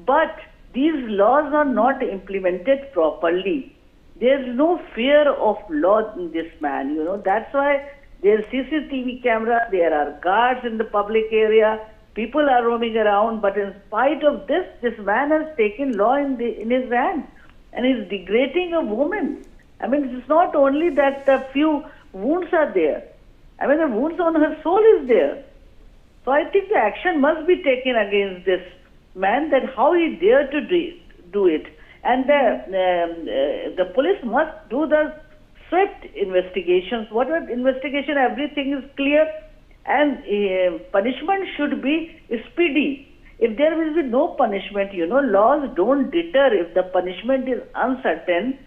But these laws are not implemented properly. There's no fear of law in this man, That's why there's CCTV camera, there are guards in the public area, people are roaming around, but in spite of this, this man has taken law in his hand and is degrading a woman. I mean, it's not only that the few wounds are there. I mean, the wounds on her soul is there. So I think the action must be taken against this man, that how he dared to do it. And the police must do the swift investigations. Whatever investigation, everything is clear, and punishment should be speedy. If there will be no punishment, laws don't deter if the punishment is uncertain.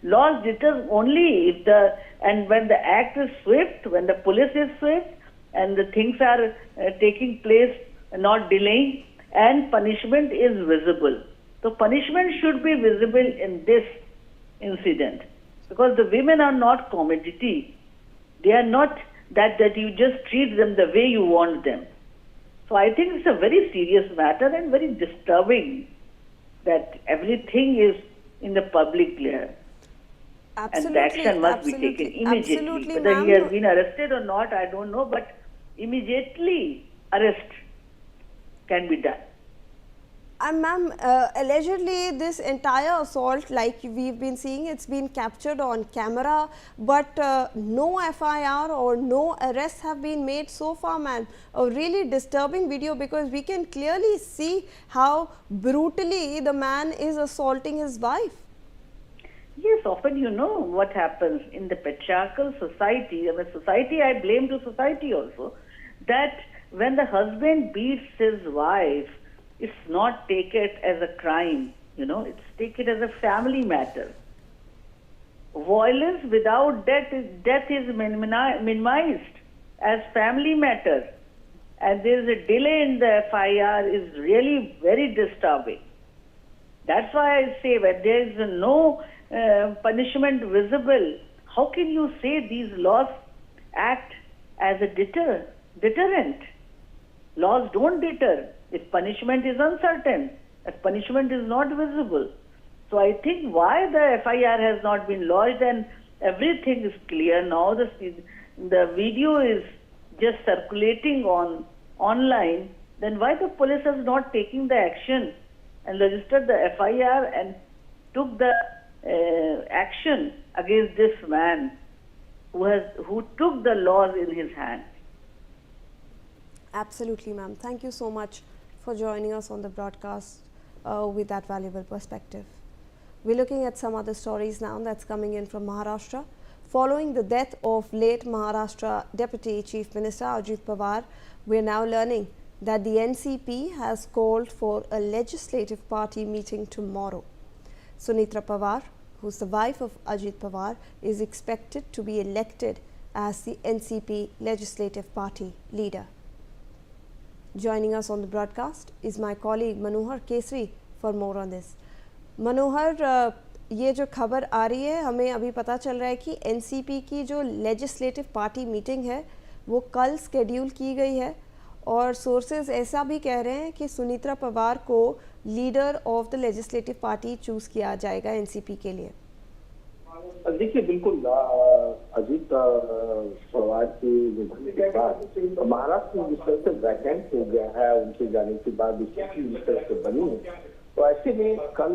Laws deter only if and when the act is swift, when the police is swift, and the things are taking place, not delaying, and punishment is visible. So punishment should be visible in this incident, because the women are not commodity. They are not that you just treat them the way you want them. So I think it's a very serious matter and very disturbing that everything is in the public glare. Absolutely, and the action must be taken immediately. Absolutely, whether he has been arrested or not, I don't know, but immediately arrest can be done. And ma'am, allegedly this entire assault, like we've been seeing, it's been captured on camera, but no FIR or no arrests have been made so far, ma'am. A really disturbing video, because we can clearly see how brutally the man is assaulting his wife. Yes, often what happens in the patriarchal society, society, I blame to society also, that when the husband beats his wife, it's not taken as a crime, it's taken as a family matter. Violence without death is minimized as family matter. And there is a delay in the FIR is really very disturbing. That's why I say when there is no punishment visible, how can you say these laws act as a deterrent? Laws don't deter if punishment is uncertain, if punishment is not visible. So I think why the FIR has not been lodged and everything is clear now, the video is just circulating online, then why the police has not taken the action and registered the FIR and took the action against this man who took the laws in his hand. Absolutely, ma'am. Thank you so much for joining us on the broadcast with that valuable perspective. We're looking at some other stories now that's coming in from Maharashtra. Following the death of late Maharashtra Deputy Chief Minister Ajit Pawar, we're now learning that the NCP has called for a legislative party meeting tomorrow. Sunitra Pawar, who's the wife of Ajit Pawar, is expected to be elected as the NCP legislative party leader. Joining us on the broadcast is my colleague Manohar Kesri for more on this. Manohar, ये जो खबर आ रही है हमें अभी पता चल रहा है कि एनसीपी की जो लेजिस्लेटिव पार्टी मीटिंग है वो कल स्केड्यूल की गई है और सोर्सेज ऐसा भी कह रहे हैं कि सुनीत्रा पवार को leader of the legislative party choose किया जाएगा एनसीपी के लिए। देखिए बिल्कुल अजीत पवार के निधन के बाद महाराष्ट्र में जिस तरह से वैकेंट हो गया है उनके जाने के बाद स्थिति जिस तरह से बनी है, तो ऐसे में कल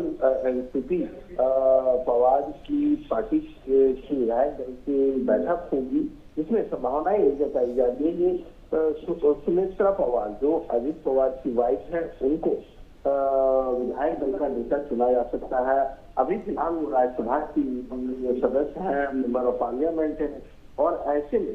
एनसीपी पवार की पार्टी की विधायक दल की बैठक होगी जिसमें संभावनाएं ये जताई जा रही है सुनेत्रा पवार जो अजीत पवार की वाइफ है उनको विधायक दल का नेता चुना जा सकता है। अभी फिलहाल वो राज्यसभा की सदस्य हैं, मेंबर ऑफ पार्लियामेंट है, और ऐसे में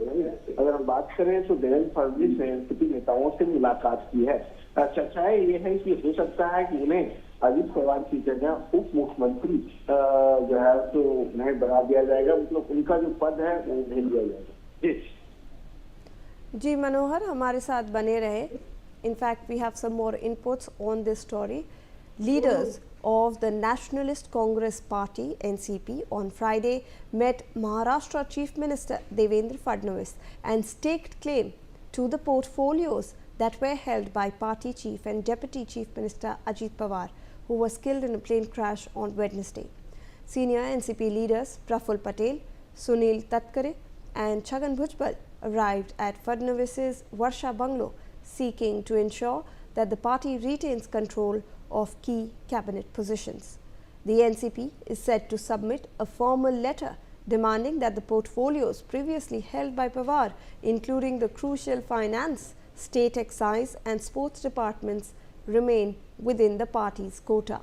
अगर हम बात करें तो देवेंद्र फडणवीस ने एनसीपी नेताओं से मुलाकात की है। चर्चाएं ये है कि हो सकता है कि उन्हें अजीत पवार की जगह उप मुख्यमंत्री जो है तो उन्हें बना दिया जाएगा, मतलब उनका जो पद है वो उन्हें दिया जाएगा। जी मनोहर, हमारे साथ बने रहे। In fact, we have some more inputs on this story. Leaders of the Nationalist Congress Party (NCP) on Friday met Maharashtra Chief Minister Devendra Fadnavis and staked claim to the portfolios that were held by party chief and Deputy Chief Minister Ajit Pawar, who was killed in a plane crash on Wednesday. Senior NCP leaders Praful Patel, Sunil Tatkare and Chhagan Bhujbal arrived at Fadnavis's Varsha Bungalow, seeking to ensure that the party retains control of key cabinet positions. The NCP is set to submit a formal letter demanding that the portfolios previously held by Pawar, including the crucial finance, state excise and sports departments, remain within the party's quota.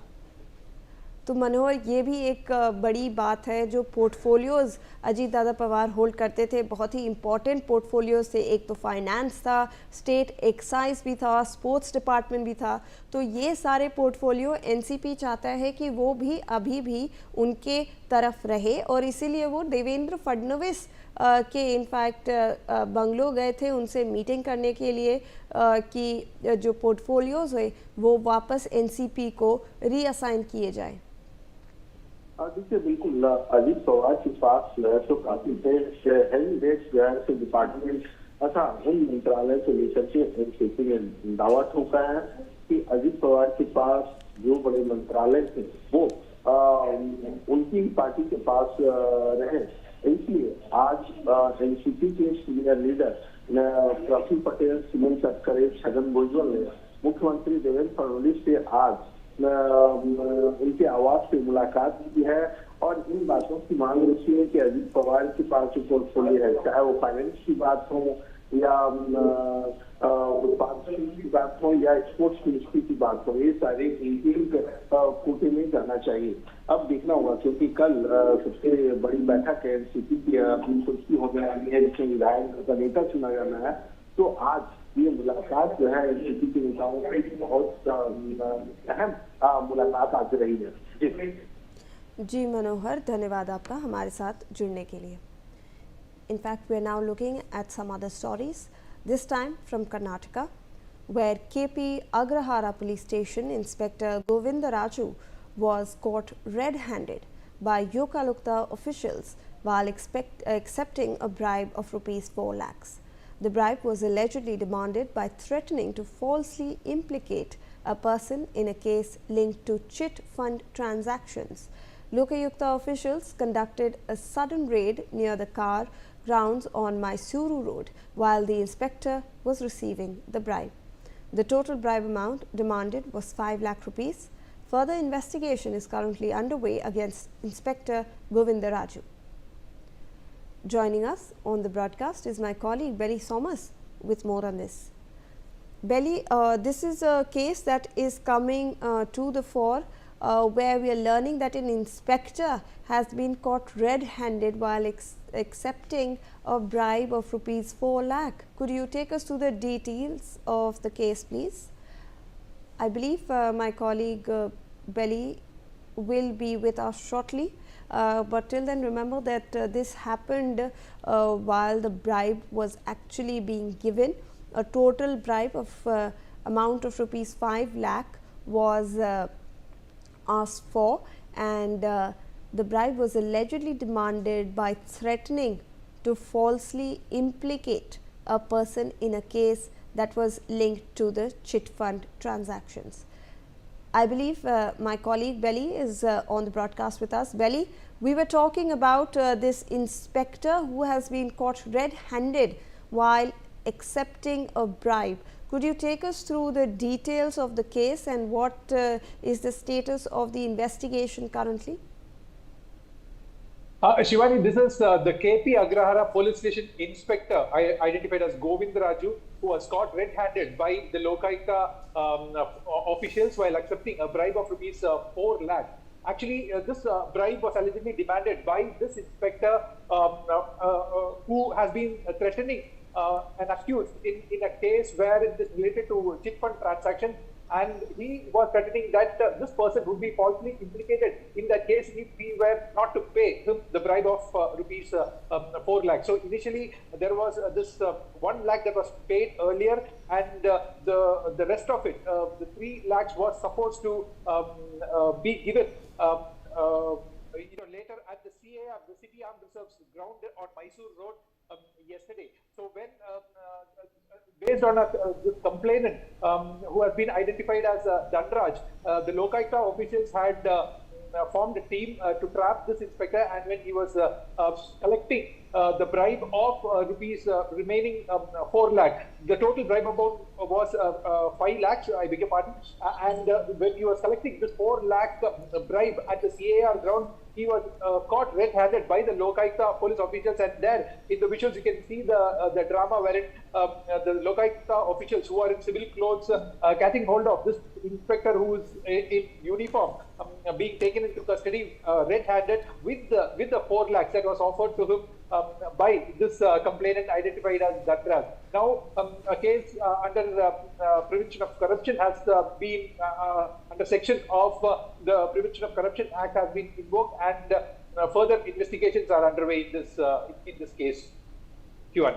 तो मनोहर, ये भी एक बड़ी बात है। जो portfolios Ajit Dada Pawar hold करते थे, बहुत ही इम्पॉर्टेंट पोर्टफोलियोज़ थे। एक तो फाइनेंस था, स्टेट एक्साइज भी था, स्पोर्ट्स डिपार्टमेंट भी था। तो ये सारे पोर्टफोलियो एनसीपी चाहता है कि वो भी अभी भी उनके तरफ रहे, और इसीलिए वो देवेंद्र फडणवीस के इनफैक्ट बंगलो गए थे उनसे मीटिंग करने के लिए कि जो पोर्टफोलियोज़ है वो वापस एनसीपी को रीअसाइन किए जाए। देखिए, बिल्कुल अजीत पवार के पास तो काफी हेल्थ जो है डिपार्टमेंट अथा उन मंत्रालय से लेकर के एनसीपी ने दावा ठोका है कि अजीत पवार के पास जो बड़े मंत्रालय थे वो उनकी पार्टी के पास रहे। इसलिए आज एनसीपी के सीनियर लीडर प्रफुल्ल पटेल, सुनील तटकरे, छगन भुजबल ने मुख्यमंत्री देवेंद्र फडणवीस से आज उनके आवास पे मुलाकात की है और इन बातों की मांग रखी है कि अजीत पवार के पास जो पोर्टफोलियो है, चाहे वो फाइनेंस की बात हो या उत्पाद की बात हो या स्पोर्ट्स मिनिस्ट्री की बात हो, ये सारे एक कोटे में जाना चाहिए। अब देखना होगा, क्योंकि कल सबसे बड़ी बैठक है एनसीपी की अपनी होने वाली है, जिसमें विधायक का नेता चुना जाना है। तो आज ये मुलाकात जो है एनसीपी के नेताओं की बहुत अहम मुलाकात आज रही है। जी मनोहर, धन्यवाद आपका हमारे साथ जुड़ने के लिए। In fact, we are now looking at some other stories, this time from Karnataka, where KP Agrahara Police Station Inspector Govinda Raju was caught red-handed by Yokalukta officials while accepting a bribe of ₹4 lakhs. The bribe was allegedly demanded by threatening to falsely implicate a person in a case linked to chit fund transactions. Lokayukta officials conducted a sudden raid near the car grounds on Mysuru Road while the inspector was receiving the bribe. The total bribe amount demanded was ₹5 lakh. Further investigation is currently underway against Inspector Govinda Raju. Joining us on the broadcast is my colleague Belly Thomas with more on this. Belly, this is a case that is coming to the fore where we are learning that an inspector has been caught red-handed while accepting a bribe of ₹4 lakh. Could you take us through the details of the case, please? I believe my colleague Belly will be with us shortly. But till then, remember that this happened while the bribe was actually being given. A total bribe of amount of ₹5 lakh was asked for, and the bribe was allegedly demanded by threatening to falsely implicate a person in a case that was linked to the chit fund transactions. I believe my colleague Belly is on the broadcast with us. Belly, we were talking about this inspector who has been caught red-handed while accepting a bribe. Could you take us through the details of the case and what is the status of the investigation currently? Shivani, this is the KP Agrahara police station inspector identified as Govind Raju, who was caught red-handed by the Lokaika officials while accepting a bribe of rupees 4 lakh. Actually, this bribe was allegedly demanded by this inspector who has been threatening an accused in a case where it is related to chit fund transaction, and he was threatening that this person would be falsely implicated in that case if he were not to pay him the bribe of rupees 4 lakh. So initially there was this 1 lakh that was paid earlier, and the rest of it, the 3 lakhs, was supposed to be given later at the CAR, the City Armed Reserves ground on Mysore Road yesterday. So when based on this complainant who has been identified as Danraj, the Lokaika officials had formed a team to trap this inspector, and when he was collecting the bribe of rupees remaining 4 lakh, the total bribe amount was 5 lakhs, I beg your pardon, and when he was collecting this 4 lakh bribe at the CAR ground, he was caught red-handed by the Lokaika police officials, and there in the visuals you can see the drama wherein the Lokaika officials who are in civil clothes catching hold of this inspector who is in uniform being taken into custody red-handed with the 4 lakhs that was offered to him by this complainant identified as Danraj. Now, a case under Prevention of Corruption has been under section of the Prevention of Corruption Act has been invoked, and further investigations are underway in this case. Q1.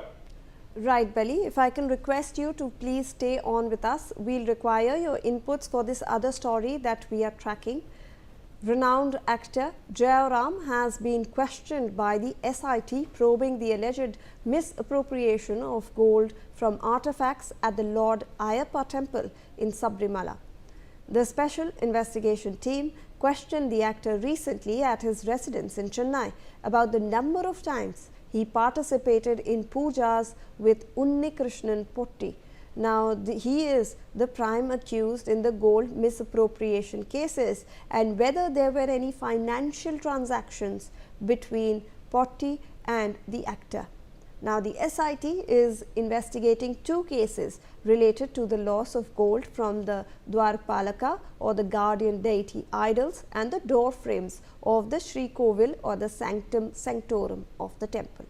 Right, Belly. If I can request you to please stay on with us, we'll require your inputs for this other story that we are tracking. Renowned actor Jayaram has been questioned by the SIT probing the alleged misappropriation of gold from artifacts at the Lord Ayappa temple in Sabrimala. The special investigation team questioned the actor recently at his residence in Chennai about the number of times he participated in pujas with Unni Krishnan Potti. Now, he is the prime accused in the gold misappropriation cases, and whether there were any financial transactions between Potti and the actor. Now, the SIT is investigating 2 cases related to the loss of gold from the Dwarpalaka or the guardian deity idols and the door frames of the Sri Kovil or the Sanctum Sanctorum of the temple.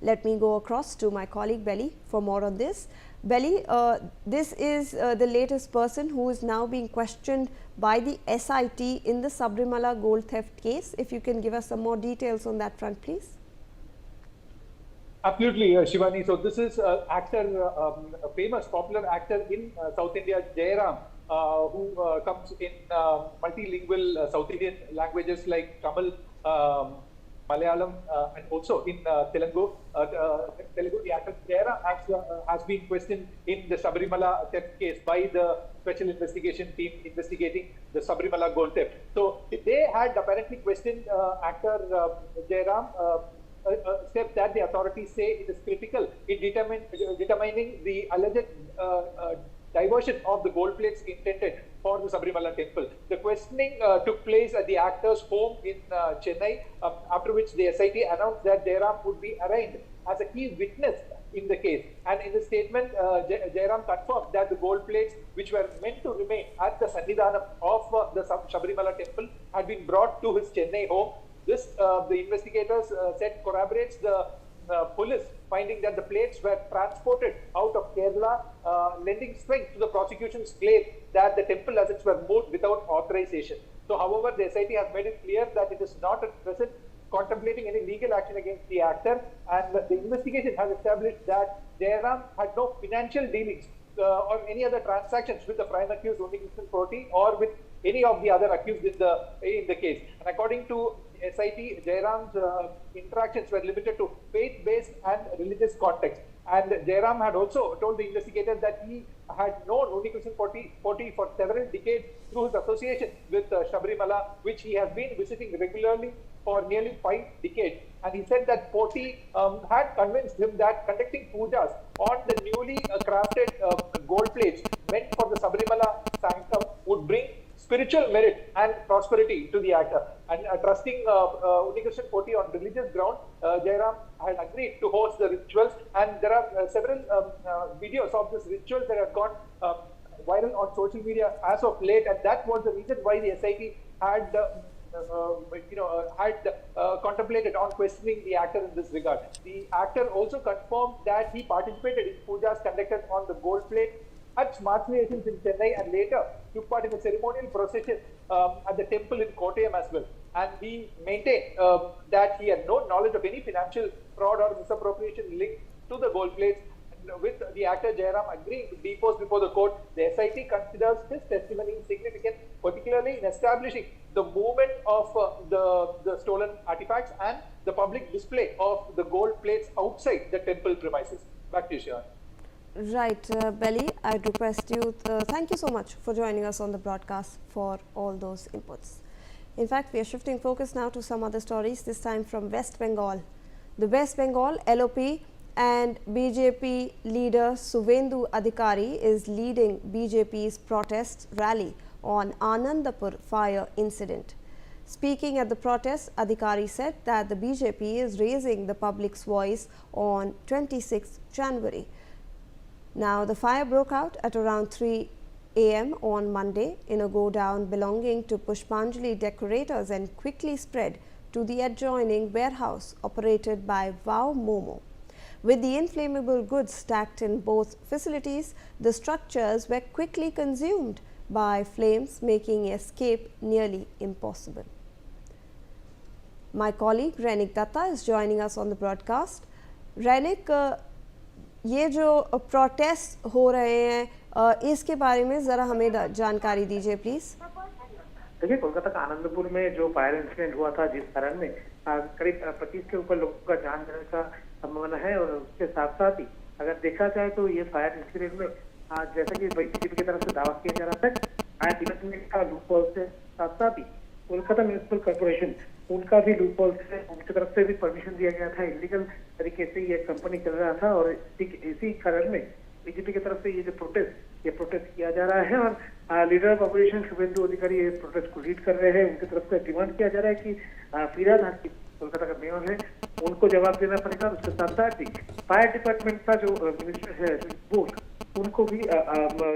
Let me go across to my colleague Belly for more on this. Belly, this is the latest person who is now being questioned by the SIT in the Sabrimala gold theft case. If you can give us some more details on that front, please. Absolutely, Shivani. So this is actor, a famous popular actor in South India, Jayaram, who comes in multilingual South Indian languages like Tamil, Malayalam, and also in Telugu. The actor Jayaram has been questioned in the Sabrimala theft case by the special investigation team investigating the Sabrimala gold theft. So they had apparently questioned actor Jayaram, a step that the authorities say it is critical in determining the alleged diversion of the gold plates intended for the Sabrimala temple. The questioning took place at the actor's home in Chennai, after which the SIT announced that Jayaram would be arraigned as a key witness in the case. And in the statement, Jayaram confirmed that the gold plates, which were meant to remain at the Sannidhanam of the Sabrimala temple, had been brought to his Chennai home. This, the investigators said, corroborates the police finding that the plates were transported out of Kerala, lending strength to the prosecution's claim that the temple assets were moved without authorization. So, however, the SIT has made it clear that it is not at present contemplating any legal action against the actor, and the investigation has established that Jayaram had no financial dealings or any other transactions with the prime accused Unni Krishnan Potti or with any of the other accused in the case. And according to SIT, Jayaram's interactions were limited to faith-based and religious context. And Jayaram had also told the investigators that he had known Unni Krishnan Potti for several decades through his association with Sabrimala, which he has been visiting regularly for nearly 5 decades. And he said that Potti had convinced him that conducting pujas on the newly crafted gold plates meant for the Sabrimala sanctum would bring spiritual merit and prosperity to the actor. And trusting Unikrishnan Poti on religious ground, Jairam had agreed to host the rituals, and there are several videos of this rituals that have gone viral on social media as of late, and that was the reason why the SIT had contemplated on questioning the actor in this regard. The actor also confirmed that he participated in pujas conducted on the gold plate at Smart Creations in Chennai, and later took part in a ceremonial procession at the temple in Kottayam as well. And he maintained that he had no knowledge of any financial fraud or misappropriation linked to the gold plates. And with the actor Jairam agreeing to depose before the court, the SIT considers his testimony significant, particularly in establishing the movement of the stolen artifacts and the public display of the gold plates outside the temple premises. Back to you, Shivan. Right, Belly, I'd request you, thank you so much for joining us on the broadcast for all those inputs. In fact, we are shifting focus now to some other stories, this time from West Bengal. The West Bengal LOP and BJP leader Suvendu Adhikari is leading BJP's protest rally on Anandapur fire incident. Speaking at the protest, Adhikari said that the BJP is raising the public's voice on 26th January. Now, the fire broke out at around 3 a.m. on Monday in a go-down belonging to Pushpanjali decorators and quickly spread to the adjoining warehouse operated by Wow Momo. With the inflammable goods stacked in both facilities, the structures were quickly consumed by flames, making escape nearly impossible. My colleague Rainik Datta is joining us on the broadcast. Rainik, ये जो protest हो रहे हैं इसके बारे में जरा हमें जानकारी दीजिए प्लीज। देखिए, कोलकाता का आनंदपुर में जो फायर इंसिडेंट हुआ था, जिस कारण में करीब 25 के ऊपर लोगों का जान जाने का संभावना है, और उसके साथ साथ ही अगर देखा जाए तो ये फायर इंसिडेंट में जैसा कि बीजेपी की तरफ से दावा किया जा रहा था, फायर डिपार्टमेंट का लूपहोल से साथ साथ ही कोलकाता म्यूनिसिपल कॉर्पोरेशन उनका भी लूपहोल से उनकी तरफ से भी परमिशन दिया गया था, इलीगल तरीके से ये कंपनी चल रहा था, और इसी कारण में बीजेपी की तरफ से ये प्रोटेस्ट किया जा रहा है। और लीडर ऑफ ऑपरेशन शुभेंदु अधिकारी ये प्रोटेस्ट को लीड कर रहे हैं। उनकी तरफ से डिमांड किया जा रहा है कि फिराद हाकिम कोलकाता का मेयर है, उनको जवाब देना पड़ेगा। उसके साथ साथ ही फायर डिपार्टमेंट का जो मिनिस्टर है बोर्ड, उनको भी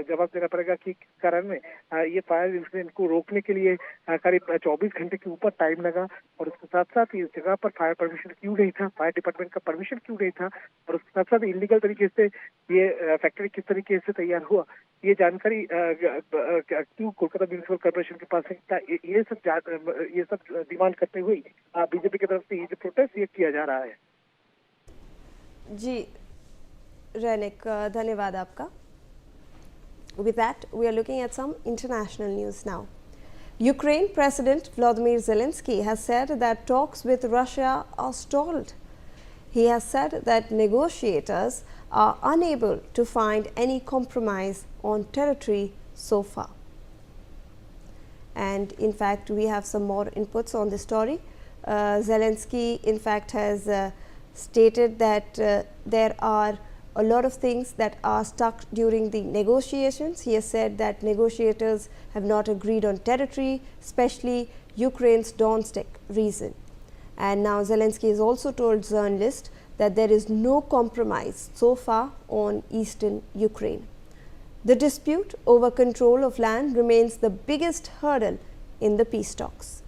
जवाब देना पड़ेगा कि कारण में ये फायर इंसिडेंट को रोकने के लिए करीब 24 घंटे के ऊपर टाइम लगा, और उसके साथ साथ इस जगह पर फायर परमिशन क्यों नहीं था, फायर डिपार्टमेंट का परमिशन क्यों नहीं था, और उसके साथ साथ इलीगल तरीके से ये फैक्ट्री किस तरीके से तैयार हुआ, ये जानकारी क्यों कोलकाता म्यूनिसिपल कॉर्पोरेशन के पास था, ये सब डिमांड करते हुए बीजेपी की तरफ से ये जो प्रोटेस्ट ये किया जा रहा है। जी रैनिक, धन्यवाद आपका। With that, we are looking at some international news now. Ukraine President Volodymyr Zelensky has said that talks with Russia are stalled. He has said that negotiators are unable to find any compromise on territory so far. And in fact, we have some more inputs on this story. Zelensky in fact has stated that there are a lot of things that are stuck during the negotiations. He has said that negotiators have not agreed on territory, especially Ukraine's Donetsk region. And now Zelensky has also told journalists that there is no compromise so far on eastern Ukraine. The dispute over control of land remains the biggest hurdle in the peace talks.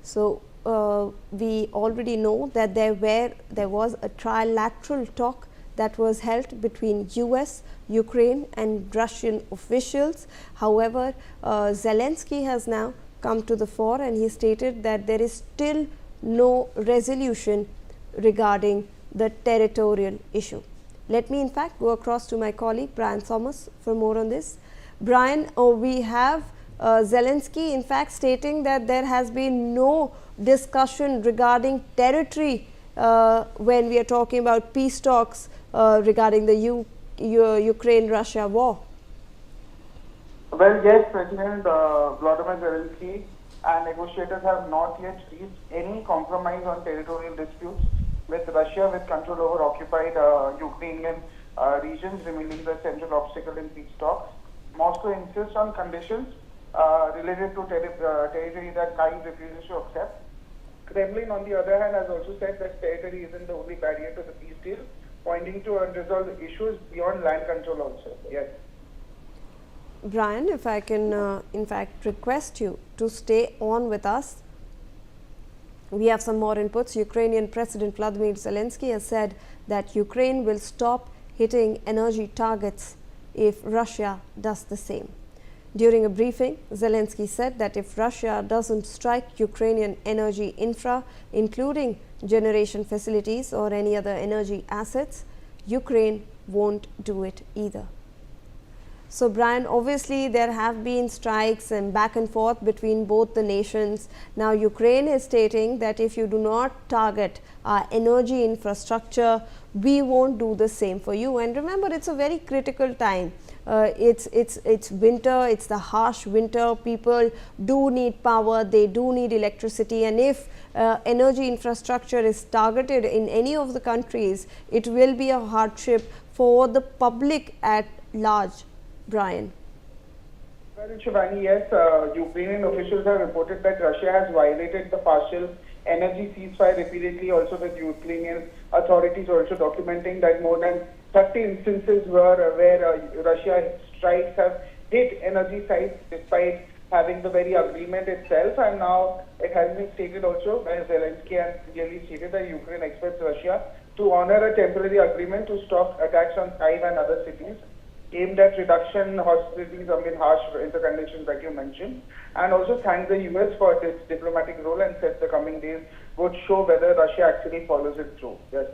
So we already know that there was a trilateral talk that was held between US, Ukraine and Russian officials. However, Zelensky has now come to the fore and he stated that there is still no resolution regarding the territorial issue. Let me in fact go across to my colleague Brian Thomas for more on this. Brian, we have Zelensky in fact stating that there has been no discussion regarding territory when we are talking about peace talks regarding the Ukraine-Russia war. Well, yes, President Volodymyr Zelensky and negotiators have not yet reached any compromise on territorial disputes, with Russia with control over occupied Ukrainian regions remaining the central obstacle in peace talks. Moscow insists on conditions related to territory that Kyiv refuses to accept. Kremlin, on the other hand, has also said that territory isn't the only barrier to the peace deal, pointing to unresolved issues beyond land control also. Yes. Brian, if I can in fact request you to stay on with us. We have some more inputs. Ukrainian President Vladimir Zelensky has said that Ukraine will stop hitting energy targets if Russia does the same. During a briefing, Zelensky said that if Russia doesn't strike Ukrainian energy infra, including generation facilities or any other energy assets, Ukraine won't do it either. So, Brian, obviously there have been strikes and back and forth between both the nations. Now, Ukraine is stating that if you do not target our energy infrastructure, we won't do the same for you. And remember, it's a very critical time. It's winter, it's the harsh winter. People do need power, they do need electricity, and if energy infrastructure is targeted in any of the countries, it will be a hardship for the public at large. Brian. Well, Shivani, yes, Ukrainian officials have reported that Russia has violated the partial energy ceasefire repeatedly, also with Ukrainian authorities also documenting that more than 30 instances where Russia strikes have hit energy sites despite having the very agreement itself. And now it has been stated also by Zelensky and clearly stated that Ukraine expects Russia to honor a temporary agreement to stop attacks on Kyiv and other cities, aimed at reduction hostilities amid harsh winter conditions that you mentioned, and also thank the US for its diplomatic role and said the coming days would show whether Russia actually follows it through. Yes.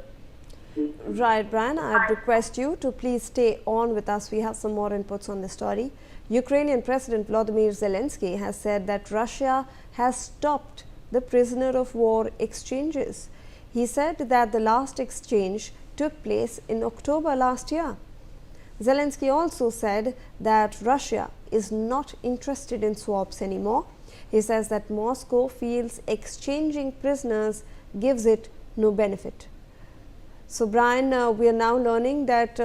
Right, Brian, I'd request you to please stay on with us. We have some more inputs on the story. Ukrainian President Volodymyr Zelensky has said that Russia has stopped the prisoner of war exchanges. He said that the last exchange took place in October last year. Zelensky also said that Russia is not interested in swaps anymore. He says that Moscow feels exchanging prisoners gives it no benefit. So, Brian, we are now learning that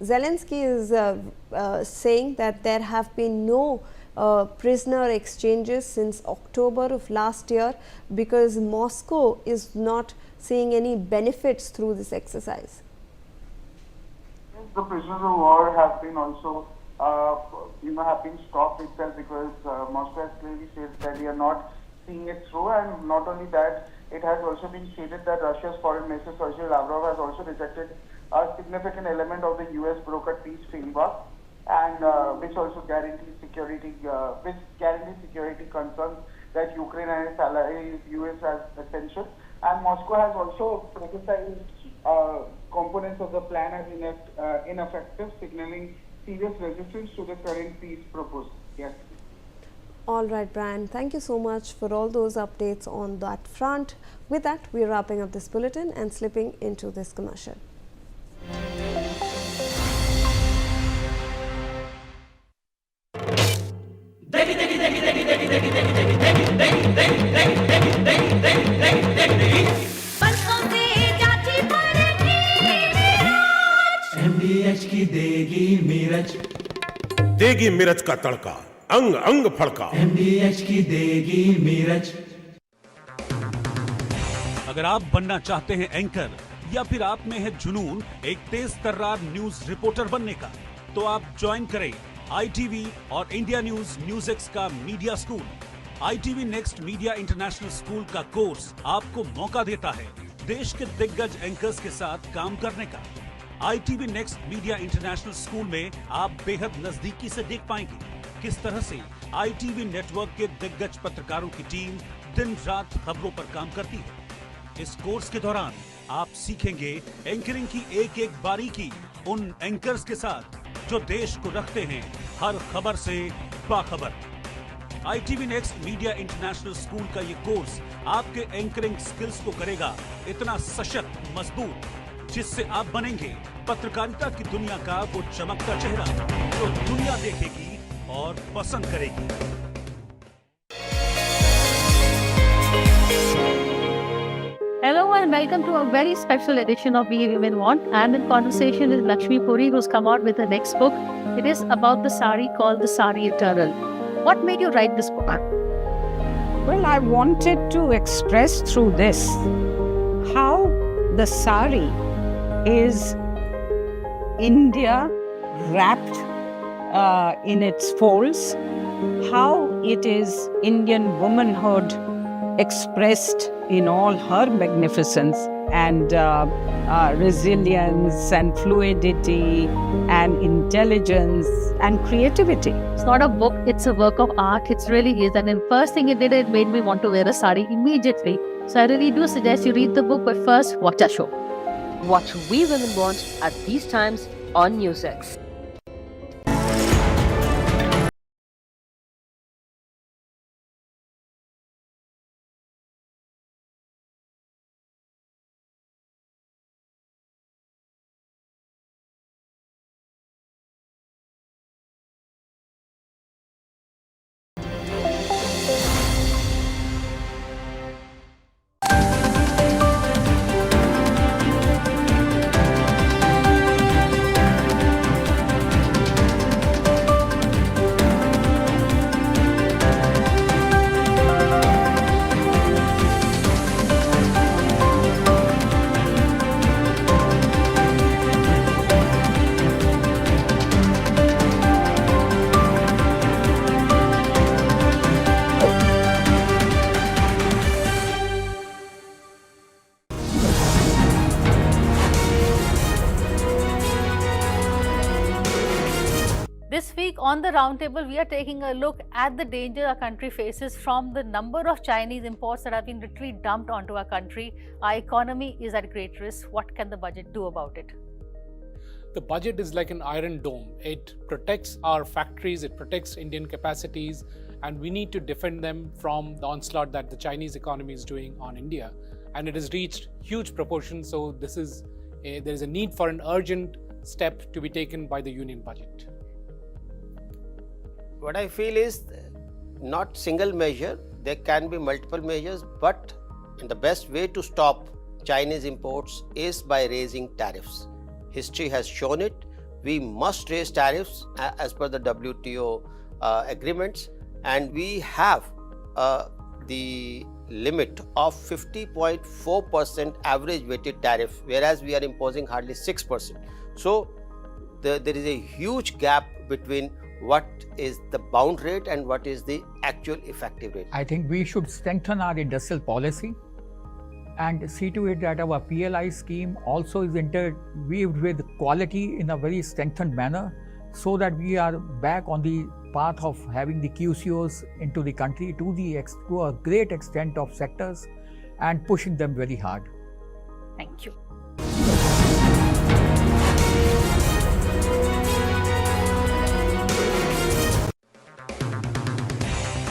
Zelensky is saying that there have been no prisoner exchanges since October of last year because Moscow is not seeing any benefits through this exercise. The prisoners of war have been also, have been stopped itself because Moscow has clearly said that they are not seeing it through, and not only that, it has also been stated that Russia's foreign minister Sergei Lavrov has also rejected a significant element of the US brokered peace framework, and which also guarantees security, concerns that Ukraine and its allies US as essential. And Moscow has also criticized components of the plan as ineffective, signaling serious resistance to the current peace proposal. Yes. All right, Brian, thank you so much for all those updates on that front. With that, we are wrapping up this bulletin and slipping into this commercial. की देगी मिर्च, देगी मिर्च का तड़का, अंग अंग फड़का। MDH की देगी मिर्च। अगर आप बनना चाहते हैं एंकर या फिर आप में है जुनून एक तेज तर्रार न्यूज रिपोर्टर बनने का, तो आप ज्वाइन करें ITV और इंडिया न्यूज Newsx का media school. ITV next media international school का कोर्स आपको मौका देता है देश के दिग्गज एंकर्स के साथ काम करने का। ITV next media international school में आप बेहद नजदीकी से देख पाएंगे किस तरह से ITV नेटवर्क के दिग्गज पत्रकारों की टीम दिन रात खबरों पर काम करती है। इस कोर्स के दौरान आप सीखेंगे एंकरिंग की एक एक बारीकी उन एंकर्स के साथ जो देश को रखते हैं हर खबर से बाखबर। ITV next media international school का ये कोर्स आपके एंकरिंग स्किल्स को करेगा इतना सशक्त, मजबूत, जिससे आप बनेंगे पत्रकारिता की दुनिया का वो चमकता चेहरा जो दुनिया देखेगी और पसंद करेगी। Hello and welcome to a very special edition of We Women Want. I'm in conversation with Lakshmi Puri, who's come out with her next book. It is about the sari called the Sari Eternal. What made you write this book? Well, I wanted to express through this how the sari is India wrapped in its folds, how it is Indian womanhood expressed in all her magnificence and resilience and fluidity and intelligence and creativity. It's not a book, it's a work of art. It really is. And the first thing it did, it made me want to wear a sari immediately. So I really do suggest you read the book, but first watch our show. Watch We Women Want at these times on Newsx. This week on the roundtable, we are taking a look at the danger our country faces from the number of Chinese imports that have been literally dumped onto our country. Our economy is at great risk. What can the budget do about it? The budget is like an iron dome. It protects our factories, it protects Indian capacities, and we need to defend them from the onslaught that the Chinese economy is doing on India. And it has reached huge proportions, so there is a need for an urgent step to be taken by the union budget. What I feel is not single measure, there can be multiple measures, but the best way to stop Chinese imports is by raising tariffs. History has shown it. We must raise tariffs as per the WTO agreements, and we have the limit of 50.4% average weighted tariff, whereas we are imposing hardly 6%. So there is a huge gap between what is the bound rate and what is the actual effective rate. I think we should strengthen our industrial policy and see to it that our PLI scheme also is interweaved with quality in a very strengthened manner, so that we are back on the path of having the QCOs into the country to a great extent of sectors and pushing them very hard. Thank you.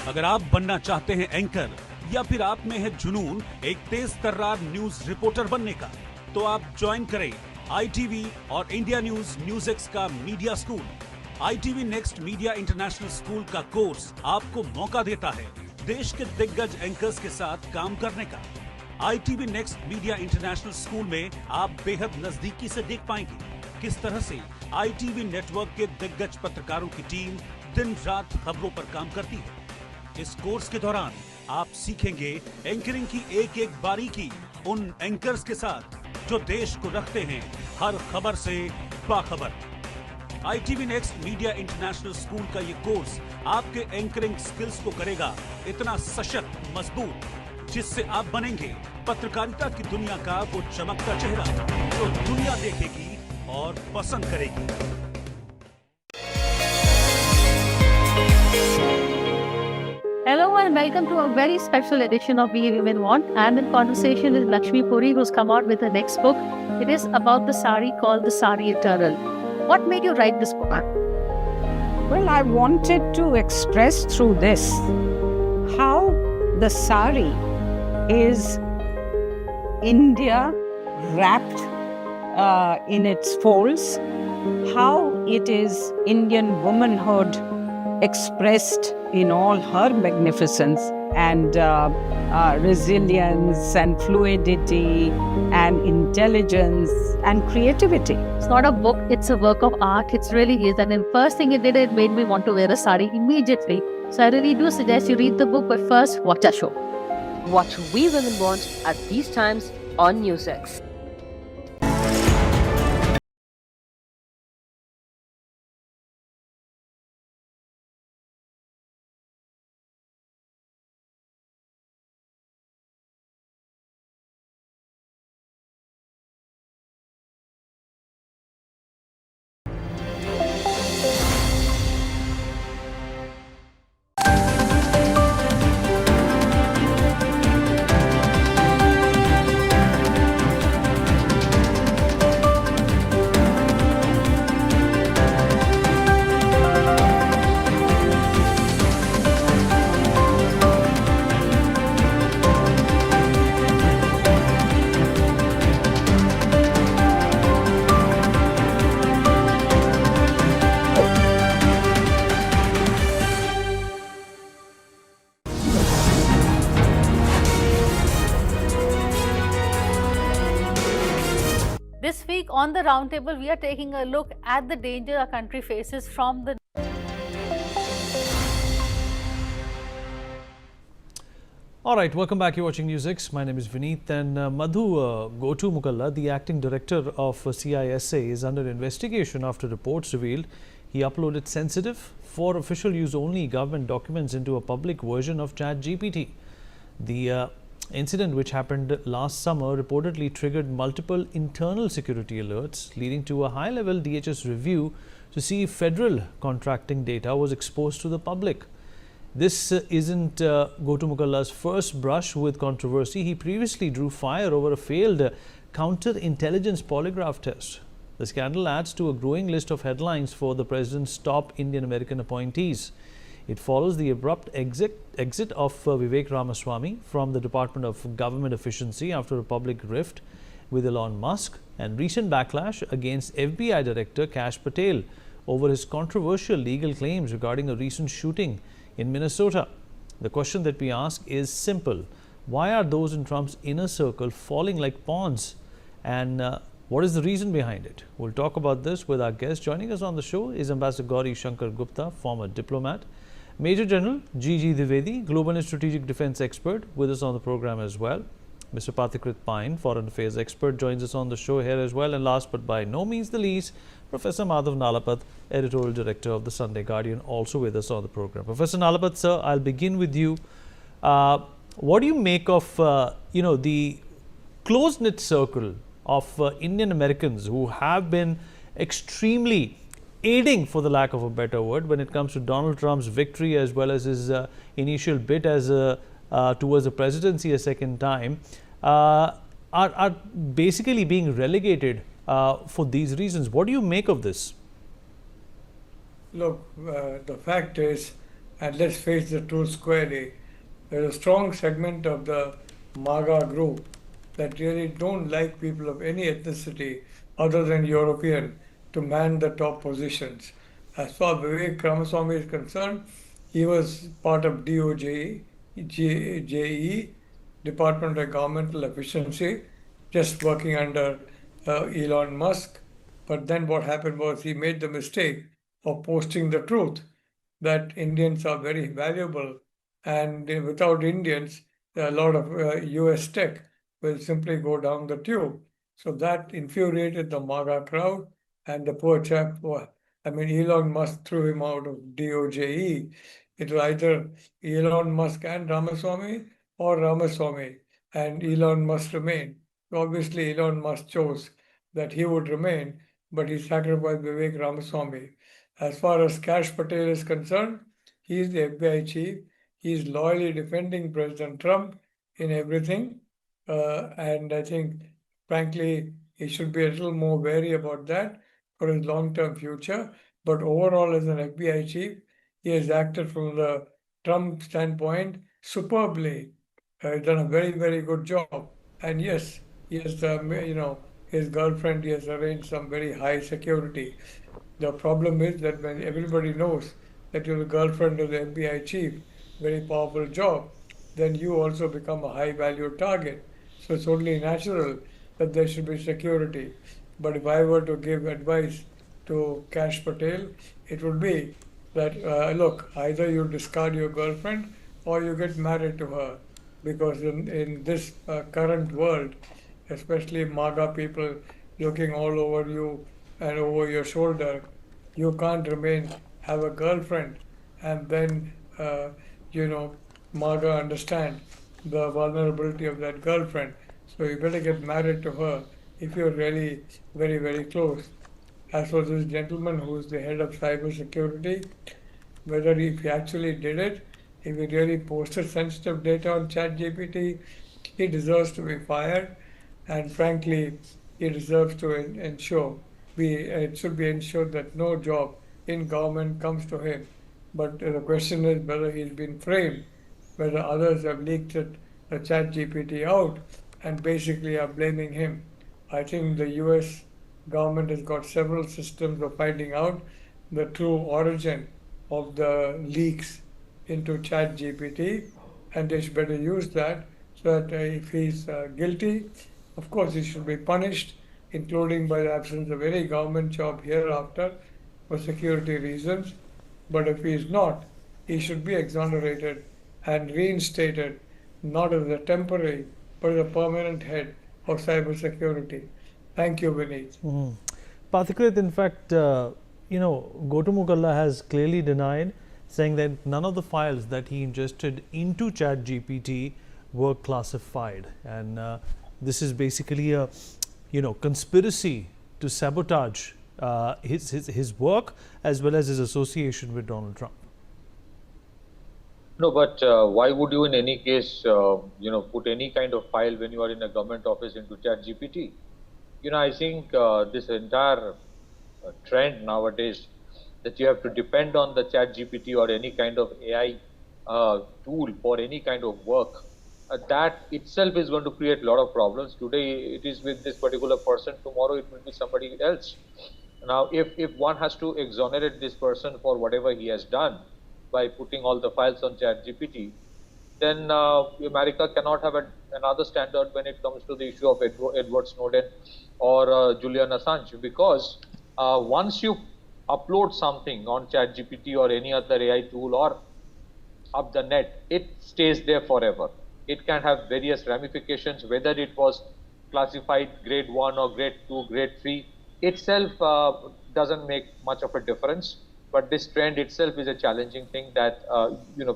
अगर आप बनना चाहते हैं anchor या फिर आप में है जुनून एक तेज तर्रार न्यूज रिपोर्टर बनने का, तो आप ज्वाइन करें ITV और इंडिया न्यूज न्यूज़x का media school. ITV next media international school का कोर्स आपको मौका देता है देश के दिग्गज एंकर्स के साथ काम करने का। ITV next media international school में आप बेहद नजदीकी से देख पाएंगे किस तरह से ITV नेटवर्क के दिग्गज पत्रकारों की टीम दिन रात खबरों पर काम करती है। इस कोर्स के दौरान आप सीखेंगे एंकरिंग की एक एक बारीकी उन एंकर्स के साथ जो देश को रखते हैं हर खबर से बाखबर। ITV next media international school का ये कोर्स आपके एंकरिंग स्किल्स को करेगा इतना सशक्त, मजबूत, जिससे आप बनेंगे पत्रकारिता की दुनिया का वो चमकता चेहरा जो दुनिया देखेगी और पसंद करेगी। Hello and welcome to a very special edition of We Women Want. I'm in conversation with Lakshmi Puri, who's come out with her next book. It is about the sari called The Sari Eternal. What made you write this book? Well, I wanted to express through this how the sari is India wrapped in its folds, how it is Indian womanhood expressed in all her magnificence and resilience and fluidity and intelligence and creativity. It's not a book, it's a work of art. It really is. And the first thing it did, it made me want to wear a sari immediately. So I really do suggest you read the book, but first watch our show. What we women want at these times on Newsx. This week on the roundtable, we are taking a look at the danger our country faces from the All right, welcome back. You're watching Newsx. My name is Vineet, and Madhu Gotu Mukalla, the acting director of CISA, is under investigation after reports revealed he uploaded sensitive, for official use only, government documents into a public version of ChatGPT. The incident, which happened last summer, reportedly triggered multiple internal security alerts, leading to a high-level DHS review to see if federal contracting data was exposed to the public. This isn't Gotu Mukalla's first brush with controversy. He previously drew fire over a failed counterintelligence polygraph test. The scandal adds to a growing list of headlines for the president's top Indian American appointees. It follows the abrupt exit of Vivek Ramaswamy from the Department of Government Efficiency after a public rift with Elon Musk, and recent backlash against FBI Director Kash Patel over his controversial legal claims regarding a recent shooting in Minnesota. The question that we ask is simple. Why are those in Trump's inner circle falling like pawns? And what is the reason behind it? We'll talk about this with our guest. Joining us on the show is Ambassador Gauri Shankar Gupta, former diplomat, Major General G.G. Dwivedi, Global and Strategic Defense expert, with us on the program as well. Mr. Pathikrit Pine, Foreign Affairs expert, joins us on the show here as well. And last but by no means the least, Professor Madhav Nalapat, Editorial Director of the Sunday Guardian, also with us on the program. Professor Nalapat, sir, I'll begin with you. What do you make of, the close-knit circle of Indian Americans who have been extremely aiding, for the lack of a better word, when it comes to Donald Trump's victory as well as his initial bid as towards the presidency a second time, are basically being relegated for these reasons? What do you make of this? Look, the fact is, and let's face the truth squarely, there's a strong segment of the MAGA group that really don't like people of any ethnicity other than European to man the top positions. As far as Vivek Ramaswamy is concerned, he was part of DOJE, Department of Governmental Efficiency, just working under Elon Musk. But then what happened was he made the mistake of posting the truth that Indians are very valuable, and without Indians, a lot of US tech will simply go down the tube. So that infuriated the MAGA crowd, and the poor chap, Elon Musk threw him out of DOJE. It was either Elon Musk and Ramaswamy or Ramaswamy and Elon Musk remained. Obviously, Elon Musk chose that he would remain, but he sacrificed Vivek Ramaswamy. As far as Kash Patel is concerned, he is the FBI chief. He is loyally defending President Trump in everything. And I think, frankly, he should be a little more wary about that for his long-term future. But overall, as an FBI chief, he has acted from the Trump standpoint superbly. He's done a very, very good job. And yes, he has, his girlfriend, he has arranged some very high security. The problem is that when everybody knows that you're the girlfriend of the FBI chief, very powerful job, then you also become a high value target. So it's only natural that there should be security. But if I were to give advice to Cash Patel, it would be that look, either you discard your girlfriend or you get married to her. Because in this current world, especially MAGA people looking all over you and over your shoulder, you can't have a girlfriend and then, MAGA understand the vulnerability of that girlfriend. So you better get married to her if you're really very, very close. As for this gentleman who's the head of cybersecurity, whether if he actually did it, if he really posted sensitive data on ChatGPT, he deserves to be fired, and frankly, he deserves to it should be ensured that no job in government comes to him. But the question is whether he's been framed, whether others have leaked the ChatGPT out and basically are blaming him. I think the US government has got several systems of finding out the true origin of the leaks into ChatGPT, and they should better use that so that if he's guilty, of course he should be punished, including by the absence of any government job hereafter for security reasons. But if he is not, he should be exonerated and reinstated, not as a temporary, but as a permanent head of cybersecurity. Thank you, Vineet. Pathikrit, in fact, Gotamukalla has clearly denied, saying that none of the files that he ingested into ChatGPT were classified, and this is basically a conspiracy to sabotage his work as well as his association with Donald Trump. No, but why would you in any case, put any kind of file when you are in a government office into ChatGPT? I think this entire trend nowadays that you have to depend on the ChatGPT or any kind of AI tool for any kind of work, that itself is going to create a lot of problems. Today it is with this particular person, tomorrow it will be somebody else. Now, if one has to exonerate this person for whatever he has done by putting all the files on ChatGPT, then America cannot have another standard when it comes to the issue of Edward Snowden or Julian Assange, because once you upload something on ChatGPT or any other AI tool or up the net, it stays there forever. It can have various ramifications, whether it was classified grade 1 or grade 2, grade 3, itself doesn't make much of a difference. But this trend itself is a challenging thing that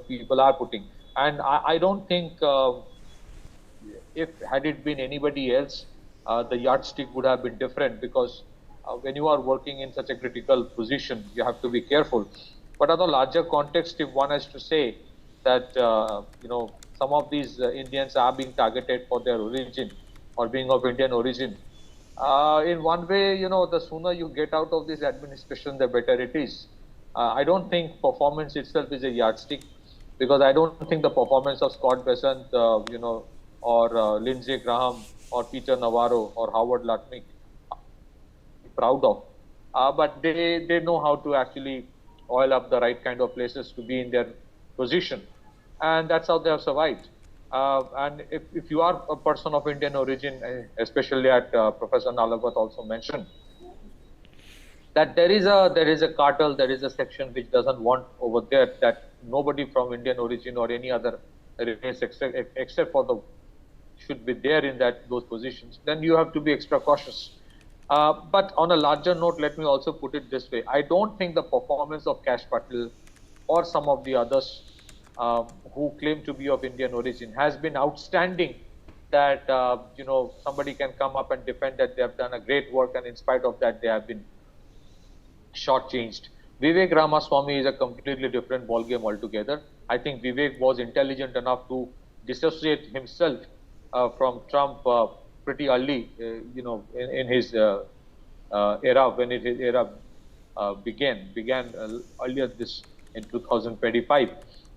people are putting. And I don't think had it been anybody else, the yardstick would have been different, because when you are working in such a critical position, you have to be careful. But on a larger context, if one has to say that some of these Indians are being targeted for their origin or being of Indian origin, in one way, the sooner you get out of this administration, the better it is. I don't think performance itself is a yardstick, because I don't think the performance of Scott Bessent, or Lindsey Graham or Peter Navarro or Howard Lutnick proud of, but they know how to actually oil up the right kind of places to be in their position, and that's how they have survived. And if you are a person of Indian origin, especially at Professor Nalavat also mentioned that there is a cartel, there is a section which doesn't want over there that nobody from Indian origin or any other race except for the should be there in those positions, then you have to be extra cautious. But on a larger note, let me also put it this way. I don't think the performance of Cash Patel or some of the others who claim to be of Indian origin has been outstanding, that somebody can come up and defend that they have done a great work, and in spite of that they have been shortchanged. Vivek Ramaswamy is a completely different ballgame altogether. I think Vivek was intelligent enough to dissociate himself from Trump pretty early, in his era, when his era began earlier this in 2025,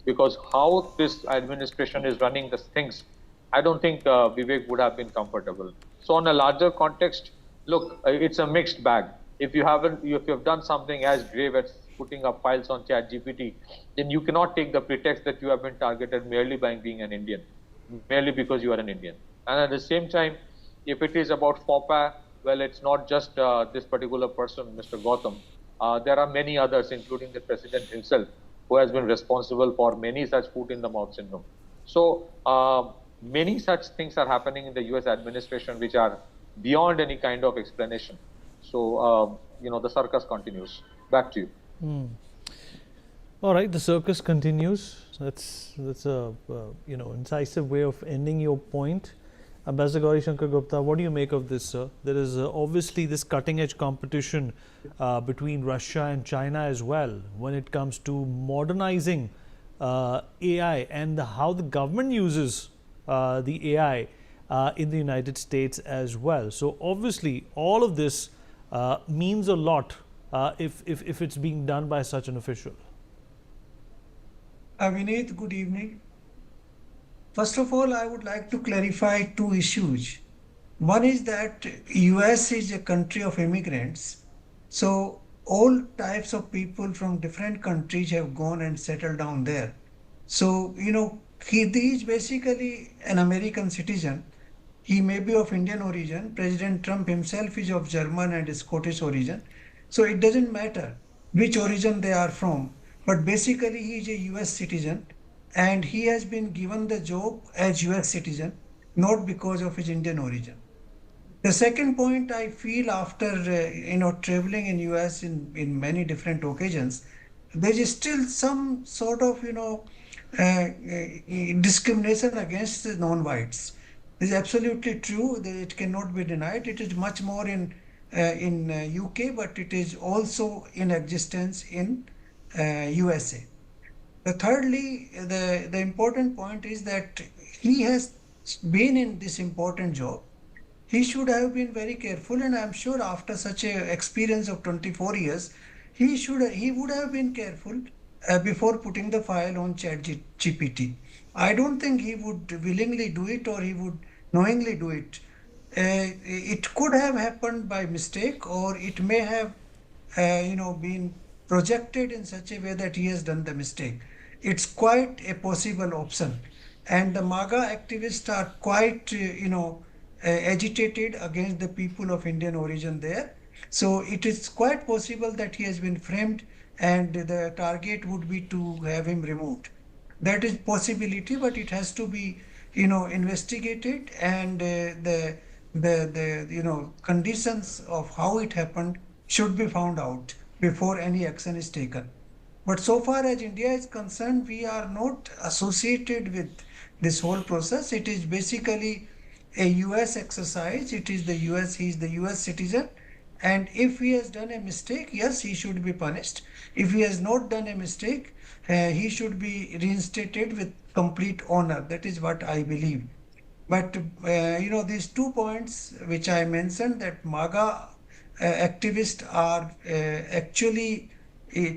because how this administration is running these things, I don't think Vivek would have been comfortable. So on a larger context, look, it's a mixed bag. If you have done something as grave as putting up files on ChatGPT, then you cannot take the pretext that you have been targeted merely by being an Indian, merely because you are an Indian. And at the same time, if it is about FOPA, well, it's not just this particular person, Mr. Gautam. There are many others, including the president himself, who has been responsible for many such foot in the mouth syndrome. So many such things are happening in the US administration which are beyond any kind of explanation. So, the circus continues. Back to you. All right, the circus continues. That's a incisive way of ending your point. Ambassador Gauri Shankar Gupta, what do you make of this, sir? There is obviously this cutting-edge competition between Russia and China as well when it comes to modernizing AI and how the government uses the AI in the United States as well. So obviously, all of this means a lot if it's being done by such an official. Vineet, good evening. First of all, I would like to clarify two issues. One is that US is a country of immigrants. So all types of people from different countries have gone and settled down there. So, he is basically an American citizen. He may be of Indian origin. President Trump himself is of German and Scottish origin. So it doesn't matter which origin they are from. But basically, he is a US citizen. And he has been given the job as US citizen, not because of his Indian origin. The second point I feel after traveling in US in many different occasions, there is still some sort of discrimination against the non-whites. This is absolutely true. It cannot be denied. It is much more in UK, but it is also in existence in USA. Thirdly, the important point is that he has been in this important job. He should have been very careful, and I'm sure after such a experience of 24 years, he would have been careful before putting the file on ChatGPT. I don't think he would willingly do it or he would knowingly do it. It could have happened by mistake, or it may have been projected in such a way that he has done the mistake. It's quite a possible option, and the MAGA activists are quite agitated against the people of Indian origin there. So it is quite possible that he has been framed and the target would be to have him removed. That is possibility, but it has to be investigated, and the conditions of how it happened should be found out before any action is taken. But so far as India is concerned, we are not associated with this whole process. It is basically a US exercise. It is the US, he is the US citizen. And if he has done a mistake, yes, he should be punished. If he has not done a mistake, he should be reinstated with complete honor. That is what I believe. But, these 2 points which I mentioned, that MAGA activists are actually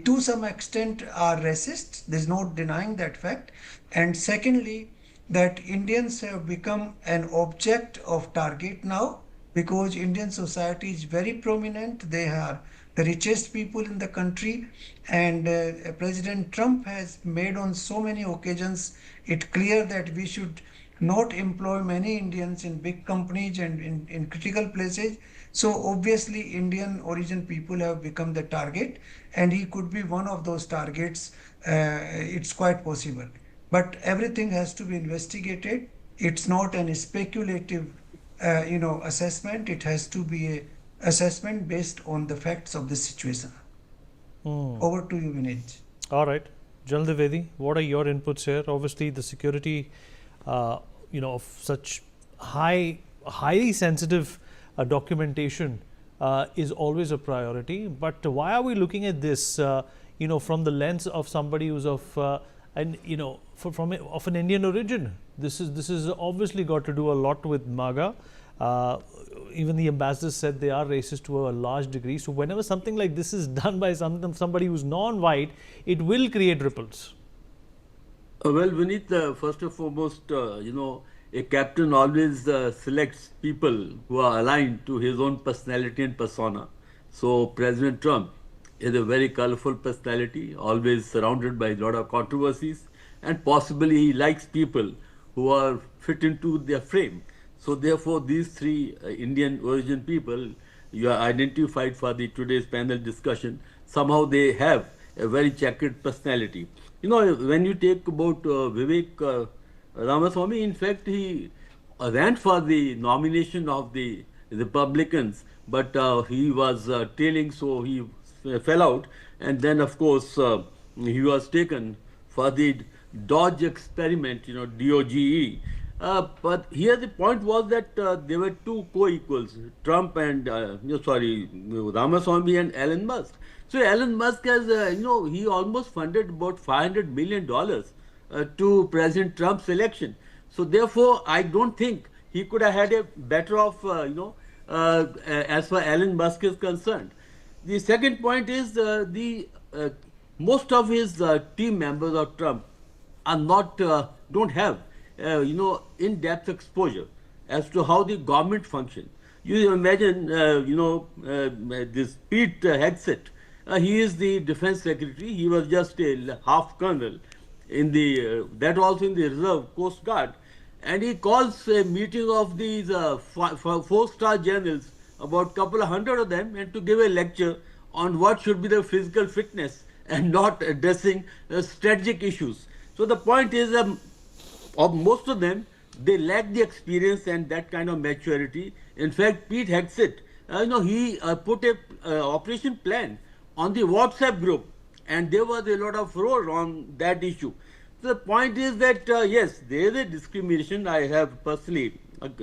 to some extent are racist. There's no denying that fact. And secondly, that Indians have become an object of target now, because Indian society is very prominent. They are the richest people in the country, and President Trump has made on so many occasions it clear that we should not employ many Indians in big companies and in critical places. So obviously Indian origin people have become the target, and he could be one of those targets. It's quite possible, but everything has to be investigated. It's not an speculative assessment. It has to be a assessment based on the facts of the situation. Over to you, Vineet. All right, Jalal Dwivedi, what are your inputs here? Obviously the security of such highly sensitive documentation is always a priority. But why are we looking at this, from the lens of somebody who's of an Indian origin? This is obviously got to do a lot with MAGA. Even the ambassadors said they are racist to a large degree. So whenever something like this is done by somebody who's non-white, it will create ripples. Well, Vineet, first and foremost, a captain always selects people who are aligned to his own personality and persona. So President Trump is a very colorful personality, always surrounded by a lot of controversies, and possibly he likes people who are fit into their frame. So therefore, these three Indian origin people you are identified for the today's panel discussion. Somehow they have a very checkered personality. You know, when you take about Vivek Ramaswamy, in fact, he ran for the nomination of the Republicans, but he was trailing, so he fell out. And then, of course, he was taken for the Dodge experiment, you know, DOGE. But here the point was that there were two co-equals, Trump and, Ramaswamy and Elon Musk. So Elon Musk has, he almost funded about $500 million to President Trump's election. So therefore, I don't think he could have had a better off, as far as Elon Musk is concerned. The second point is most of his team members of Trump are not don't have in-depth exposure as to how the government functions. You imagine this Pete Hegseth. He is the defense secretary. He was just a half colonel in the that also in the Reserve Coast Guard, and he calls a meeting of these four-star generals, about couple of hundred of them, and to give a lecture on what should be the physical fitness and not addressing strategic issues. So the point is, of most of them, they lack the experience and that kind of maturity. In fact, Pete Hegseth, he put a operation plan on the WhatsApp group, and there was a lot of roar on that issue. So the point is that yes, there is a discrimination. I have personally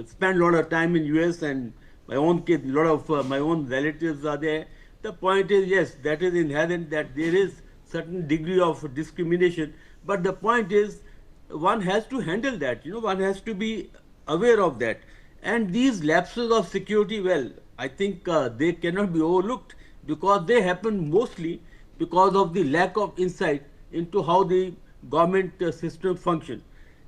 spent a lot of time in US, and my own kids, a lot of my own relatives are there. The point is, yes, that is inherent, that there is certain degree of discrimination. But the point is, one has to handle that. One has to be aware of that. And these lapses of security, well, I think they cannot be overlooked, because they happen mostly because of the lack of insight into how the government system function.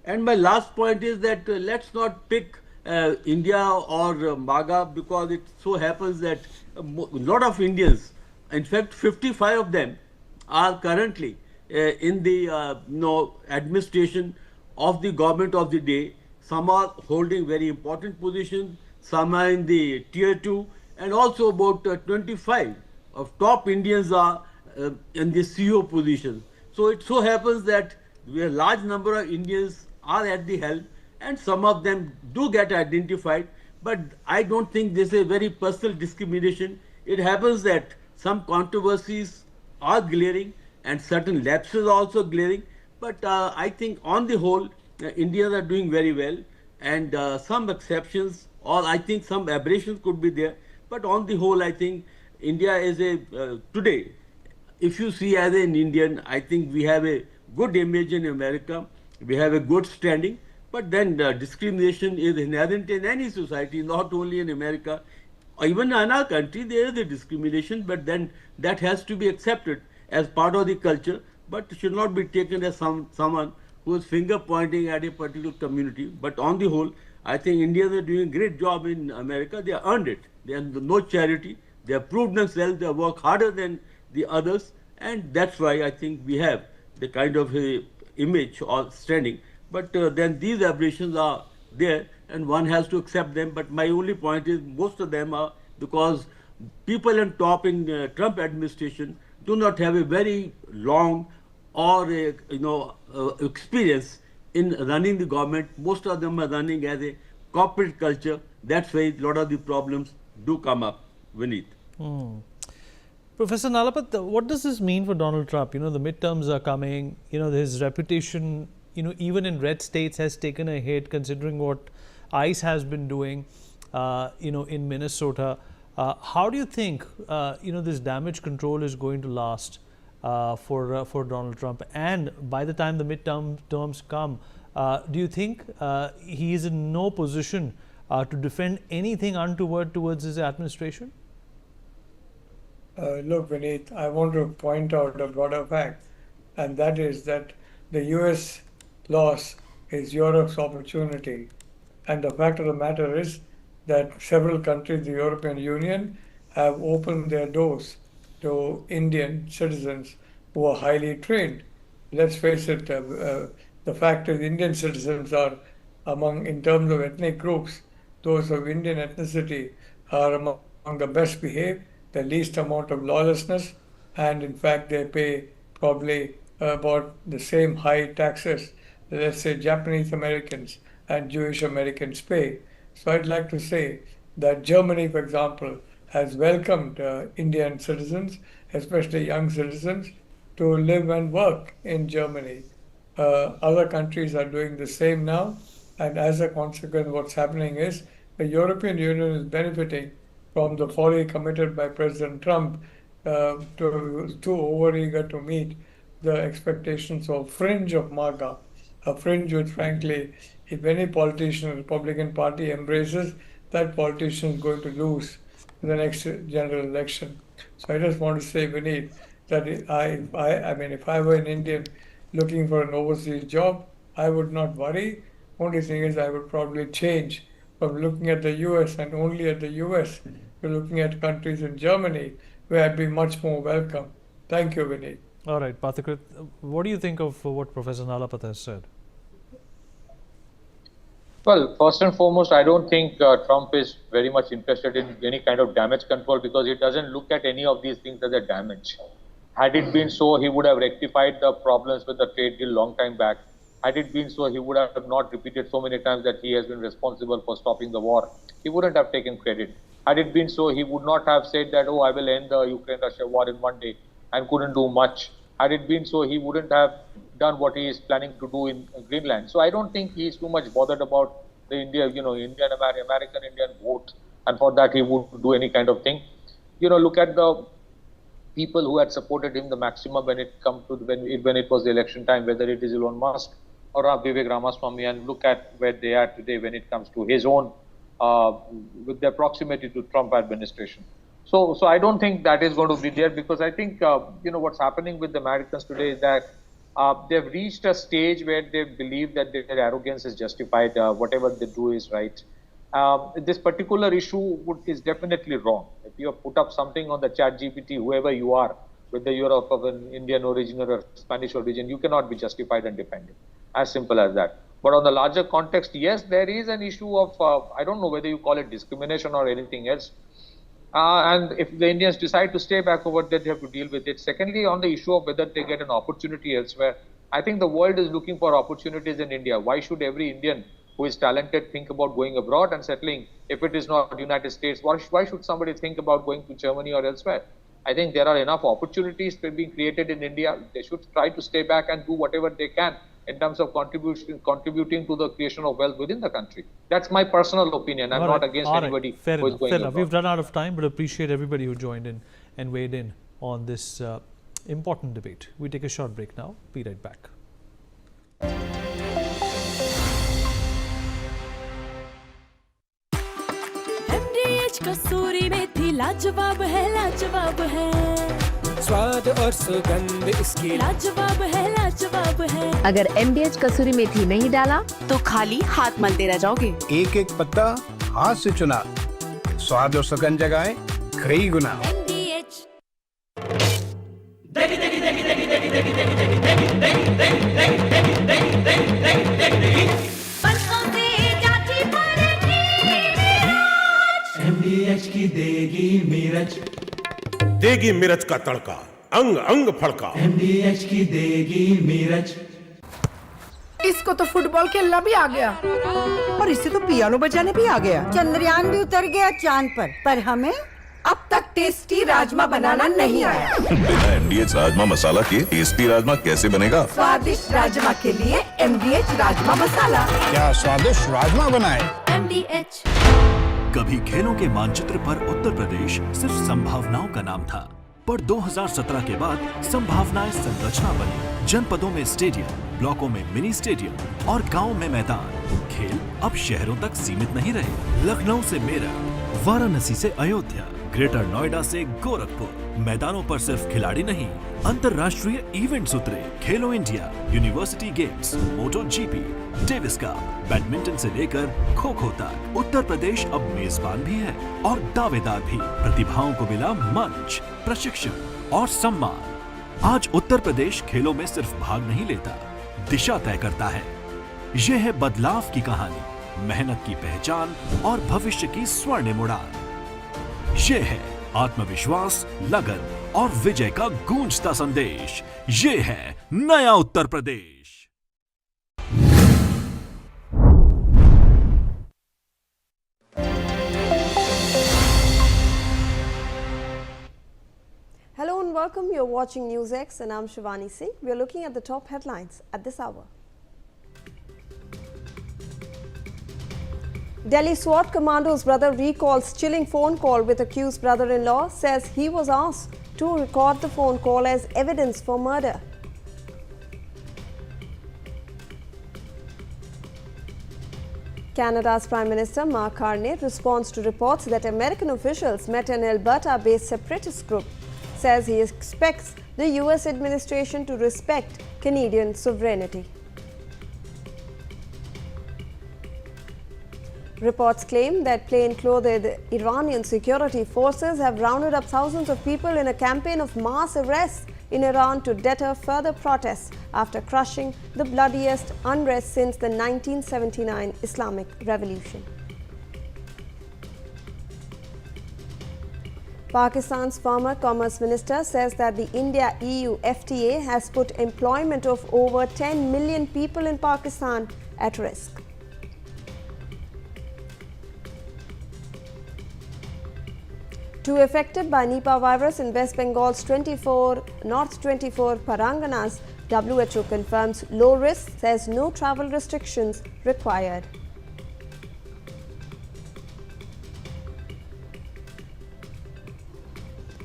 And my last point is that let's not pick India or MAGA, because it so happens that a lot of Indians, in fact 55 of them, are currently in the administration of the government of the day. Some are holding very important positions, some are in the tier 2, and also about 25 of top Indians are in the CEO positions. So it so happens that a large number of Indians are at the helm, and some of them do get identified, but I don't think this is a very personal discrimination. It happens that some controversies are glaring and certain lapses are also glaring, but I think on the whole, Indians are doing very well, and some exceptions, or I think some aberrations could be there, but on the whole, I think India is today, if you see as an Indian, I think we have a good image in America, we have a good standing, but then discrimination is inherent in any society, not only in America. Even in our country, there is a discrimination, but then that has to be accepted as part of the culture, but should not be taken as someone who is finger pointing at a particular community. But on the whole, I think Indians are doing a great job in America. They earned it. They are no charity. They have proved themselves. They work harder than the others, and that's why I think we have the kind of image or standing. But then these aberrations are there, and one has to accept them. But my only point is, most of them are because people on top in Trump administration do not have a very long or experience in running the government. Most of them are running as a corporate culture. That's why a lot of the problems do come up, Vineet. Professor Nalapat, what does this mean for Donald Trump? The midterms are coming. His reputation, even in red states, has taken a hit, considering what ICE has been doing, in Minnesota. How do you think, this damage control is going to last for Donald Trump? And by the time the midterms come, do you think he is in no position to defend anything untoward towards his administration? Look, Vineet, I want to point out a broader fact, and that is that the US loss is Europe's opportunity. And the fact of the matter is that several countries, the European Union, have opened their doors to Indian citizens who are highly trained. Let's face it, the fact is Indian citizens are in terms of ethnic groups, those of Indian ethnicity are among the best behaved, the least amount of lawlessness, and in fact they pay probably about the same high taxes, let's say Japanese Americans and Jewish Americans pay. So I'd like to say that Germany, for example, has welcomed Indian citizens, especially young citizens, to live and work in Germany. Other countries are doing the same now, and as a consequence, what's happening is the European Union is benefiting from the folly committed by President Trump too overeager to meet the expectations of fringe of MAGA, a fringe which frankly, if any politician in the Republican Party embraces, that politician is going to lose in the next general election. So I just want to say, Vineet, that if I were an Indian looking for an overseas job, I would not worry. Only thing is I would probably change from looking at the US and only at the US to looking at countries in Germany where I'd be much more welcome. Thank you, Vineet. All right, Pathakrit, what do you think of what Professor Nalapatha has said? Well, first and foremost, I don't think Trump is very much interested in any kind of damage control because he doesn't look at any of these things as a damage. Had it been so, he would have rectified the problems with the trade deal long time back. Had it been so, he would have not repeated so many times that he has been responsible for stopping the war. He wouldn't have taken credit. Had it been so, he would not have said that, oh, I will end the Ukraine-Russia war in one day and couldn't do much. Had it been so, he wouldn't have done what he is planning to do in Greenland. So I don't think he is too much bothered about the American Indian vote, and for that he would do any kind of thing. Look at the people who had supported him the maximum when it was the election time, whether it is Elon Musk or Vivek Ramaswamy, and look at where they are today when it comes to his own, with their proximity to Trump administration. So I don't think that is going to be there, because I think, what's happening with the Americans today is that they've reached a stage where they believe that their arrogance is justified, whatever they do is right. This particular issue is definitely wrong. If you have put up something on the ChatGPT, whoever you are, whether you're of an Indian origin or a Spanish origin, you cannot be justified and defended. As simple as that. But on the larger context, yes, there is an issue of, I don't know whether you call it discrimination or anything else. And if the Indians decide to stay back over there, they have to deal with it. Secondly, on the issue of whether they get an opportunity elsewhere, I think the world is looking for opportunities in India. Why should every Indian who is talented think about going abroad and settling? If it is not the United States, why should somebody think about going to Germany or elsewhere? I think there are enough opportunities being created in India. They should try to stay back and do whatever they can in terms of contributing to the creation of wealth within the country. That's my personal opinion. I'm not against anybody who is going abroad. We've run out of time, but appreciate everybody who joined in and weighed in on this important debate. We take a short break now. Be right back. MDH कसूरी मेथी लाजवाब है स्वाद और सुगंध इसकी लाजवाब है अगर MDH कसूरी मेथी नहीं डाला तो खाली हाथ मलते रह जाओगे। एक एक पत्ता हाथ से चुना, स्वाद और सुगंध जगाए कई गुना। MDH की देगी मिर्च, देगी मिर्च का तड़का, अंग अंग फड़का। MDH की देगी मिर्च। इसको तो फुटबॉल खेलना भी आ गया और इसे तो पियानो बजाने भी आ गया। चंद्रयान भी उतर गया चांद पर हमें अब तक टेस्टी राजमा बनाना नहीं आया। बिना MDH राजमा मसाला के टेस्टी राजमा कैसे बनेगा? स्वादिष्ट राजमा के लिए MDH राजमा मसाला। क्या स्वादिष्ट राजमा बनाए? MDH। कभी खेलों के मानचित्र पर उत्तर प्रदेश सिर्फ संभावनाओं का नाम था, पर 2017 के बाद संभावनाएं संरचना बनी। जनपदों में स्टेडियम, ब्लॉकों में मिनी स्टेडियम और गांव में मैदान। खेल अब शहरों तक सीमित नहीं रहे। लखनऊ से मेरठ, वाराणसी से अयोध्या, ग्रेटर नोएडा से गोरखपुर, मैदानों पर सिर्फ खिलाड़ी नहीं, अंतर्राष्ट्रीय इवेंट्स उतरे। खेलो इंडिया, यूनिवर्सिटी गेम्स, मोटो जीपी, डेविस कप, बैडमिंटन से लेकर खो खो तक उत्तर प्रदेश अब मेजबान भी है और दावेदार भी। प्रतिभाओं को मिला मंच, प्रशिक्षण, और सम्मान। आज उत्तर प्रदेश खेलों में सिर्फ भाग नहीं लेता, दिशा तय करता है। यह है बदलाव की कहानी, मेहनत की पहचान और भविष्य की स्वर्णिम उड़ान। यह है आत्मविश्वास, लगन और विजय का गूंजता संदेश। ये है नया Uttar Pradesh. Hello and welcome. You're watching Newsx and I'm Shivani Singh. We're looking at the top headlines at this hour. Delhi SWAT commando's brother recalls chilling phone call with accused brother-in-law, says he was asked to record the phone call as evidence for murder. Canada's Prime Minister Mark Carney responds to reports that American officials met an Alberta-based separatist group, says he expects the US administration to respect Canadian sovereignty. Reports claim that plain-clothed Iranian security forces have rounded up thousands of people in a campaign of mass arrests in Iran to deter further protests after crushing the bloodiest unrest since the 1979 Islamic Revolution. Pakistan's former Commerce Minister says that the India-EU FTA has put employment of over 10 million people in Pakistan at risk. Two affected by Nipah virus in West Bengal's North 24 Paranganas, WHO confirms low risk, says no travel restrictions required.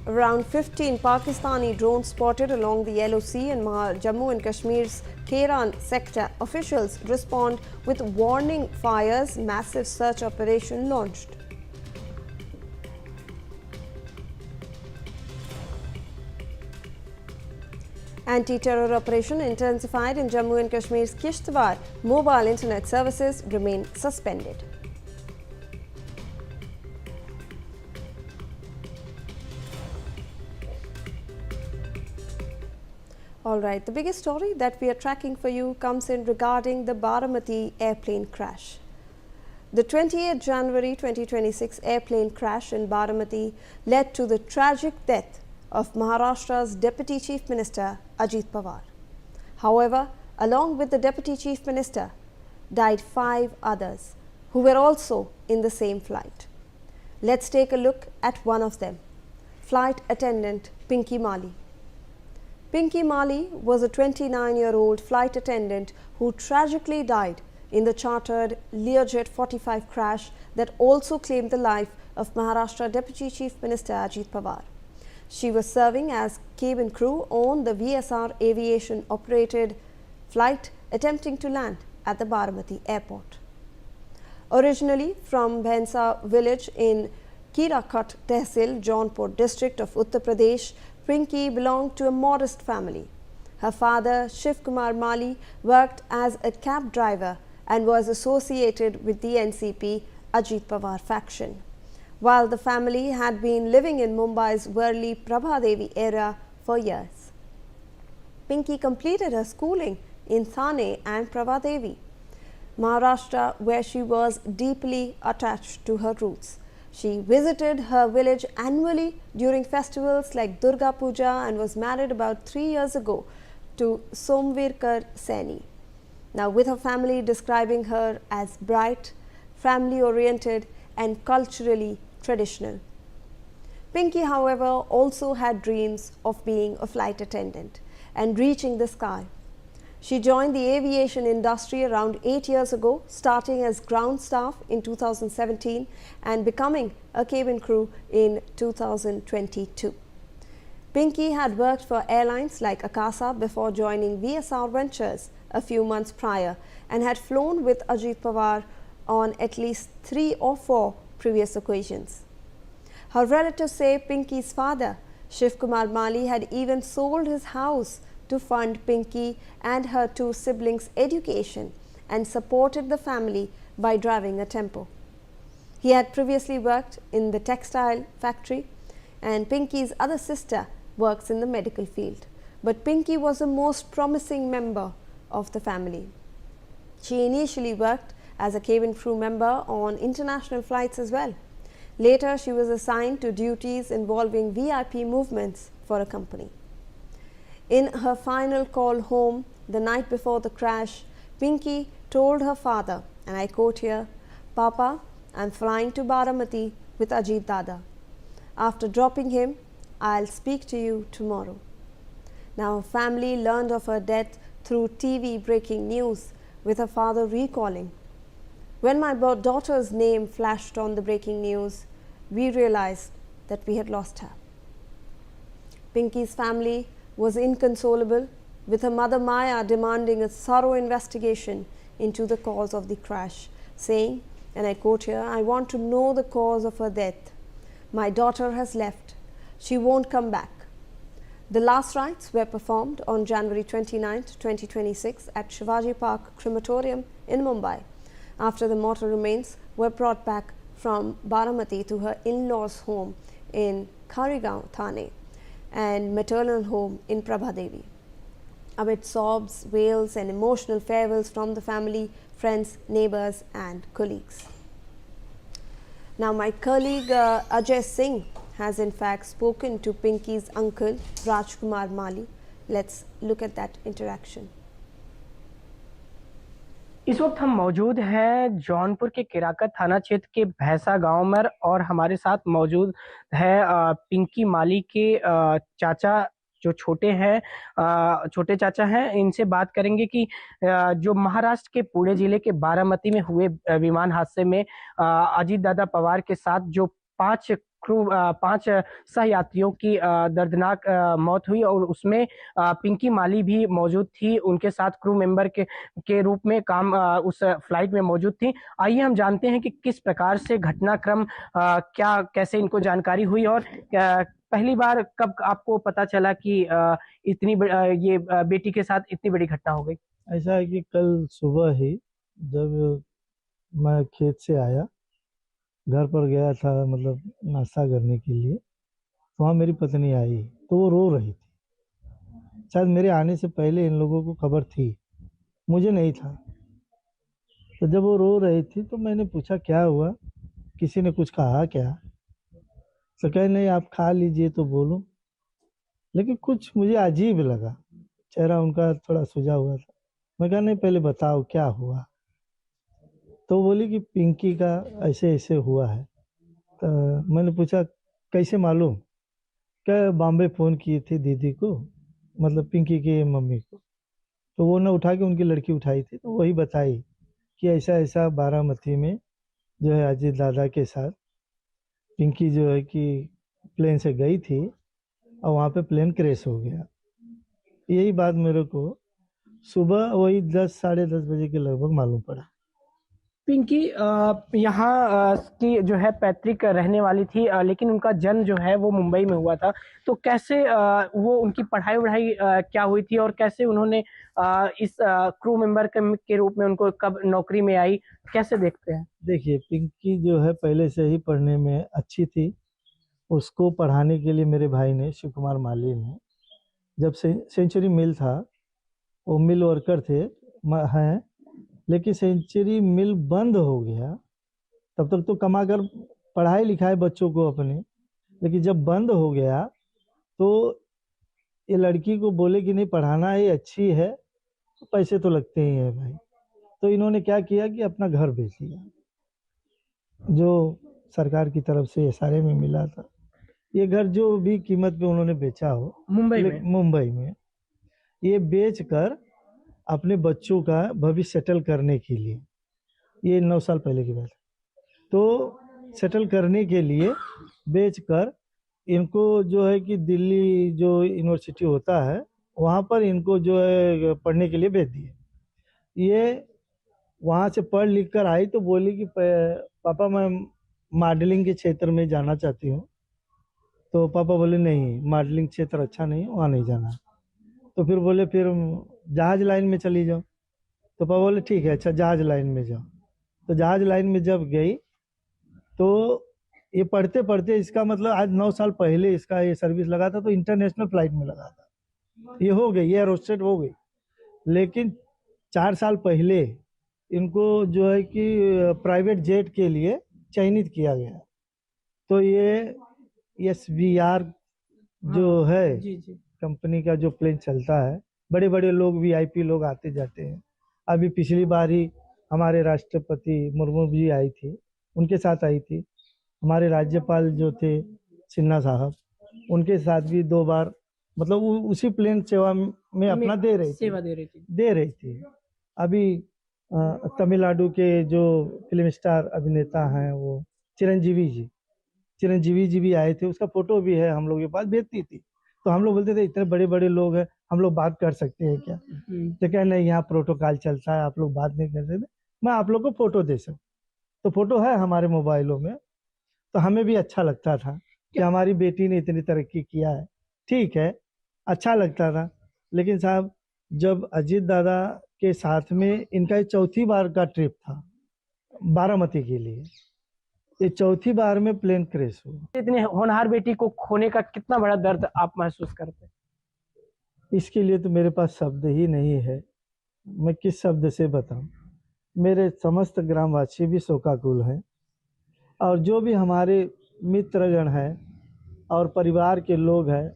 Around 15 Pakistani drones spotted along the LOC in Jammu and Kashmir's Keran sector. Officials respond with warning fires, massive search operation launched. Anti-terror operation intensified in Jammu and Kashmir's Kishtwar. Mobile internet services remain suspended. All right, the biggest story that we are tracking for you comes in regarding the Baramati airplane crash. The 28th January 2026 airplane crash in Baramati led to the tragic death of Maharashtra's Deputy Chief Minister Ajit Pawar. However, along with the Deputy Chief Minister, died 5 others who were also in the same flight. Let's take a look at one of them, flight attendant Pinky Mali. Pinky Mali was a 29-year-old flight attendant who tragically died in the chartered Learjet 45 crash that also claimed the life of Maharashtra Deputy Chief Minister Ajit Pawar. She was serving as cabin crew on the VSR Aviation operated flight attempting to land at the Baramati airport. Originally from Bhensa village in Kirakhat Tehsil, Jaunpur district of Uttar Pradesh, Pinky belonged to a modest family. Her father, Shiv Kumar Mali, worked as a cab driver and was associated with the NCP Ajit Pawar faction, while the family had been living in Mumbai's Worli Prabhadevi area for years. Pinky completed her schooling in Thane and Prabhadevi, Maharashtra, where she was deeply attached to her roots. She visited her village annually during festivals like Durga Puja and was married about 3 years ago to Somvirkar Saini. Now, with her family describing her as bright, family-oriented and culturally traditional. Pinky, however, also had dreams of being a flight attendant and reaching the sky. She joined the aviation industry around 8 years ago, starting as ground staff in 2017 and becoming a cabin crew in 2022. Pinky had worked for airlines like Akasa before joining VSR Ventures a few months prior and had flown with Ajit Pawar on at least 3 or 4 previous occasions. Her relatives say Pinky's father, Shiv Kumar Mali, had even sold his house to fund Pinky and her 2 siblings' education and supported the family by driving a tempo. He had previously worked in the textile factory, and Pinky's other sister works in the medical field, but Pinky was the most promising member of the family. She initially worked as a cabin crew member on international flights as well. Later, she was assigned to duties involving VIP movements for a company. In her final call home the night before the crash, Pinky told her father, and I quote here, "Papa, I'm flying to Baramati with Ajit Dada. After dropping him, I'll speak to you tomorrow." Now, her family learned of her death through TV breaking news, with her father recalling, "When my daughter's name flashed on the breaking news, we realized that we had lost her." Pinky's family was inconsolable, with her mother Maya demanding a thorough investigation into the cause of the crash, saying, and I quote here, "I want to know the cause of her death. My daughter has left. She won't come back." The last rites were performed on January 29, 2026 at Shivaji Park Crematorium in Mumbai, after the mortal remains were brought back from Baramati to her in-laws' home in Karigaon, Thane, and maternal home in Prabhadevi. Amid sobs, wails and emotional farewells from the family, friends, neighbors and colleagues. Now, my colleague Ajay Singh has in fact spoken to Pinky's uncle Rajkumar Mali. Let's look at that interaction. इस वक्त हम मौजूद हैं जौनपुर के किराकत थाना क्षेत्र के भैंसा गांव में और हमारे साथ मौजूद है पिंकी माली के चाचा जो छोटे चाचा हैं। इनसे बात करेंगे कि जो महाराष्ट्र के पुणे जिले के बारामती में हुए विमान हादसे में अजीत दादा पवार के साथ जो पांच सहयात्रियों की दर्दनाक मौत हुई और उसमें पिंकी माली भी मौजूद थी, उनके साथ क्रू मेंबर के रूप में काम उस फ्लाइट में मौजूद थी। आइए हम जानते हैं कि किस प्रकार से घटनाक्रम कैसे इनको जानकारी हुई और पहली बार कब आपको पता चला कि ये बेटी के साथ इतनी बड़ी घटना हो गई। ऐसा है कि कल सुबह ही जब मैं खेत से आया, घर पर गया था मतलब नाश्ता करने के लिए, तो वहाँ मेरी पत्नी आई तो वो रो रही थी। शायद मेरे आने से पहले इन लोगों को खबर थी, मुझे नहीं था। तो जब वो रो रही थी तो मैंने पूछा क्या हुआ, किसी ने कुछ कहा क्या? तो कहे नहीं आप खा लीजिए तो बोलो। लेकिन कुछ मुझे अजीब लगा, चेहरा उनका थोड़ा सूजा हुआ था। मैं कहा नहीं पहले बताओ क्या हुआ। तो बोली कि पिंकी का ऐसे ऐसे हुआ है। तो मैंने पूछा कैसे मालूम? क्या बॉम्बे फ़ोन की थी दीदी को, मतलब पिंकी की मम्मी को, तो वो ना उठा के उनकी लड़की उठाई थी, तो वही बताई कि ऐसा ऐसा बारामती में जो है अजीत दादा के साथ पिंकी जो है कि प्लेन से गई थी और वहाँ पे प्लेन क्रैश हो गया। यही बात मेरे को सुबह वही 10 साढ़े 10 बजे के लगभग मालूम पड़ा। पिंकी यहाँ की जो है पैतृक रहने वाली थी, लेकिन उनका जन्म जो है वो मुंबई में हुआ था। तो कैसे वो उनकी पढ़ाई क्या हुई थी और कैसे उन्होंने इस क्रू मेंबर के रूप में उनको कब नौकरी में आई, कैसे देखते हैं? देखिए पिंकी जो है पहले से ही पढ़ने में अच्छी थी। उसको पढ़ाने के लिए मेरे भाई ने, शिव कुमार माली ने, जब सेंचुरी मिल था, वो मिल वर्कर थे हैं, लेकिन सेंचुरी मिल बंद हो गया। तब तक तो कमा कर पढ़ाई लिखाए बच्चों को अपने, लेकिन जब बंद हो गया तो ये लड़की को बोले कि नहीं पढ़ाना ही अच्छी है, तो पैसे तो लगते ही हैं भाई। तो इन्होंने क्या किया कि अपना घर बेच दिया, जो सरकार की तरफ से SRA में मिला था। ये घर जो भी कीमत पे उन्होंने बेचा हो मुंबई में ये बेच कर अपने बच्चों का भविष्य सेटल करने के लिए, ये 9 साल पहले की बात है, तो सेटल करने के लिए बेचकर इनको जो है कि दिल्ली जो यूनिवर्सिटी होता है वहाँ पर इनको जो है पढ़ने के लिए भेज दिए। ये वहाँ से पढ़ लिख कर आई तो बोली कि पापा मैं मॉडलिंग के क्षेत्र में जाना चाहती हूँ। तो पापा बोले नहीं मॉडलिंग क्षेत्र अच्छा नहीं है, वहाँ नहीं जाना। तो फिर बोले फिर जहाज लाइन में चली जाओ। तो पापा बोले ठीक है अच्छा जहाज लाइन में जाओ। तो जहाज लाइन में जब गई तो ये पढ़ते पढ़ते इसका मतलब आज 9 साल पहले इसका ये सर्विस लगा था, तो इंटरनेशनल फ्लाइट में लगा था, ये हो गई, ये एरोस्टेट हो गई। लेकिन 4 साल पहले इनको जो है कि प्राइवेट जेट के लिए चयनित किया गया। तो ये SVR जो है कंपनी का जो प्लेन चलता है, बड़े बड़े लोग VIP लोग आते जाते हैं। अभी पिछली बार ही हमारे राष्ट्रपति मुर्मू जी आई थी, उनके साथ आई थी। हमारे राज्यपाल जो थे सिन्हा साहब, उनके साथ भी 2 बार, मतलब उसी प्लेन सेवा में अपना दे रही थी। अभी तमिलनाडु के जो फिल्म स्टार अभिनेता हैं वो चिरंजीवी जी भी आए थे, उसका फोटो भी है हम लोग के पास, भेजती थी। तो हम लोग बोलते थे इतने बड़े बड़े लोग हैं, हम लोग बात कर सकते हैं क्या? तो क्या नहीं, यहाँ प्रोटोकॉल चलता है, आप लोग बात नहीं कर सकते, मैं आप लोग को फोटो दे सकता। तो फोटो है हमारे मोबाइलों में। तो हमें भी अच्छा लगता था कि हमारी बेटी ने इतनी तरक्की किया है, ठीक है, अच्छा लगता था। लेकिन साहब, जब अजीत दादा के साथ में इनका ये 4थी बार का ट्रिप था बारामती के लिए, ये 4थी बार में प्लेन क्रैश हुआ। इतने होनहार बेटी को खोने का कितना बड़ा दर्द आप महसूस करते हैं? इसके लिए तो मेरे पास शब्द ही नहीं है, मैं किस शब्द से बताऊं। मेरे समस्त ग्रामवासी भी शोकाकुल हैं, और जो भी हमारे मित्रगण हैं और परिवार के लोग हैं,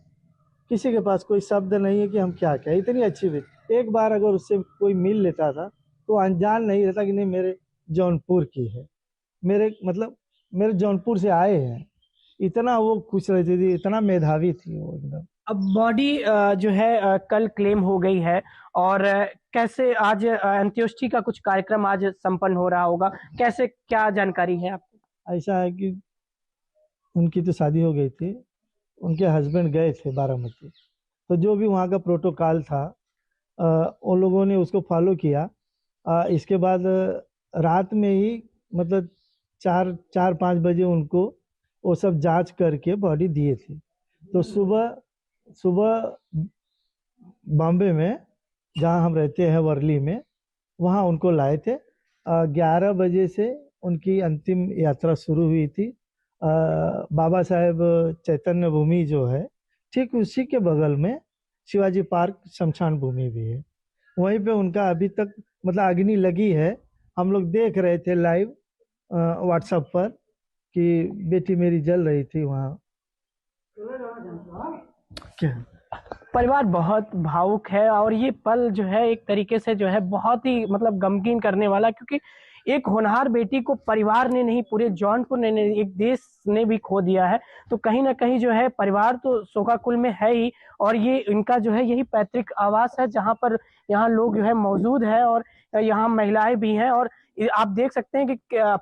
किसी के पास कोई शब्द नहीं है कि हम क्या कहें। इतनी अच्छी बेटी, एक बार अगर उससे कोई मिल लेता था तो अनजान नहीं रहता कि नहीं मेरे जौनपुर की है, मेरे जौनपुर से आए हैं। इतना वो खुश रहती थी, इतना मेधावी थी वो एकदम। अब बॉडी जो है कल क्लेम हो गई है, और कैसे आज अंत्येष्टि का कुछ कार्यक्रम आज संपन्न हो रहा होगा, कैसे क्या जानकारी है आपको? ऐसा है कि उनकी तो शादी हो गई थी, उनके हस्बैंड गए थे बारामती, तो जो भी वहाँ का प्रोटोकॉल था उन लोगों ने उसको फॉलो किया। इसके बाद रात में ही, मतलब 4-5 बजे उनको वो सब जांच करके बॉडी दिए थे। तो सुबह बॉम्बे में, जहाँ हम रहते हैं वर्ली में, वहाँ उनको लाए थे। 11 बजे से उनकी अंतिम यात्रा शुरू हुई थी। बाबा साहेब चैतन्य भूमि जो है, ठीक उसी के बगल में शिवाजी पार्क शमशान भूमि भी है, वहीं पे उनका अभी तक मतलब अग्नि लगी है। हम लोग देख रहे थे लाइव व्हाट्सएप पर कि बेटी मेरी जल रही थी वहाँ। क्या परिवार बहुत भावुक है, और ये पल जो है एक तरीके से जो है बहुत ही मतलब गमगीन करने वाला, क्योंकि एक होनहार बेटी को परिवार ने नहीं, पूरे जौनपुर ने नहीं, एक देश ने भी खो दिया है। तो कहीं ना कहीं जो है परिवार तो शोकाकुल में है ही, और ये इनका जो है यही पैतृक आवास है, जहाँ पर यहाँ लोग जो है मौजूद है, और यहाँ महिलाएं भी हैं। और आप देख सकते हैं कि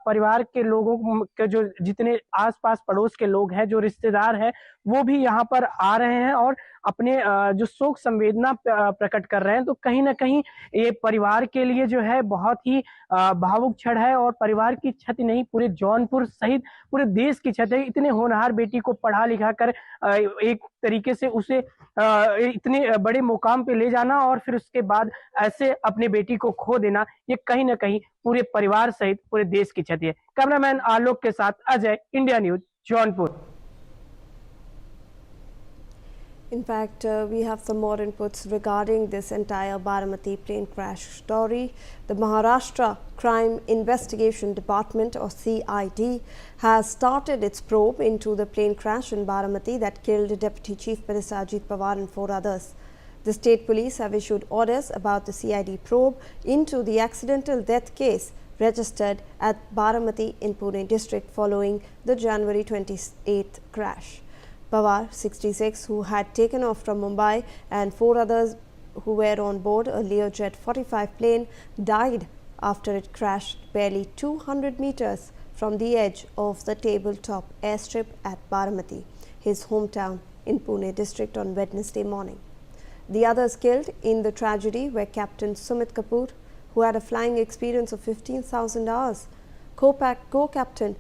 परिवार के लोगों के जो जितने आसपास पड़ोस के लोग हैं, जो रिश्तेदार हैं, वो भी यहाँ पर आ रहे हैं और अपने जो शोक संवेदना प्रकट कर रहे हैं। तो कहीं ना कहीं ये परिवार के लिए जो है बहुत ही भावुक क्षण है, और परिवार की क्षति नहीं, पूरे जौनपुर सहित पूरे देश की क्षति है। इतने होनहार बेटी को पढ़ा लिखा कर एक तरीके से उसे इतने बड़े मुकाम पे ले जाना, और फिर उसके बाद ऐसे अपने बेटी को खो देना, ये कहीं ना कहीं पूरे परिवार सहित पूरे देश की क्षति है। कैमरामैन आलोक के साथ Ajay, India news, Jaunpur. In fact, we have some more inputs regarding this entire Baramati plane crash story. The Maharashtra Crime Investigation Department, or CID, has started its probe into the plane crash in Baramati that killed Deputy Chief Minister Ajit Pawar and 4 others. The state police have issued orders about the CID probe into the accidental death case registered at Baramati in Pune district following the January 28th crash. Pawar, 66, who had taken off from Mumbai, and 4 others who were on board a Learjet 45 plane died after it crashed barely 200 meters from the edge of the tabletop airstrip at Baramati, his hometown in Pune district, on Wednesday morning. The others killed in the tragedy were Captain Sumit Kapoor, who had a flying experience of 15,000 hours, co-captain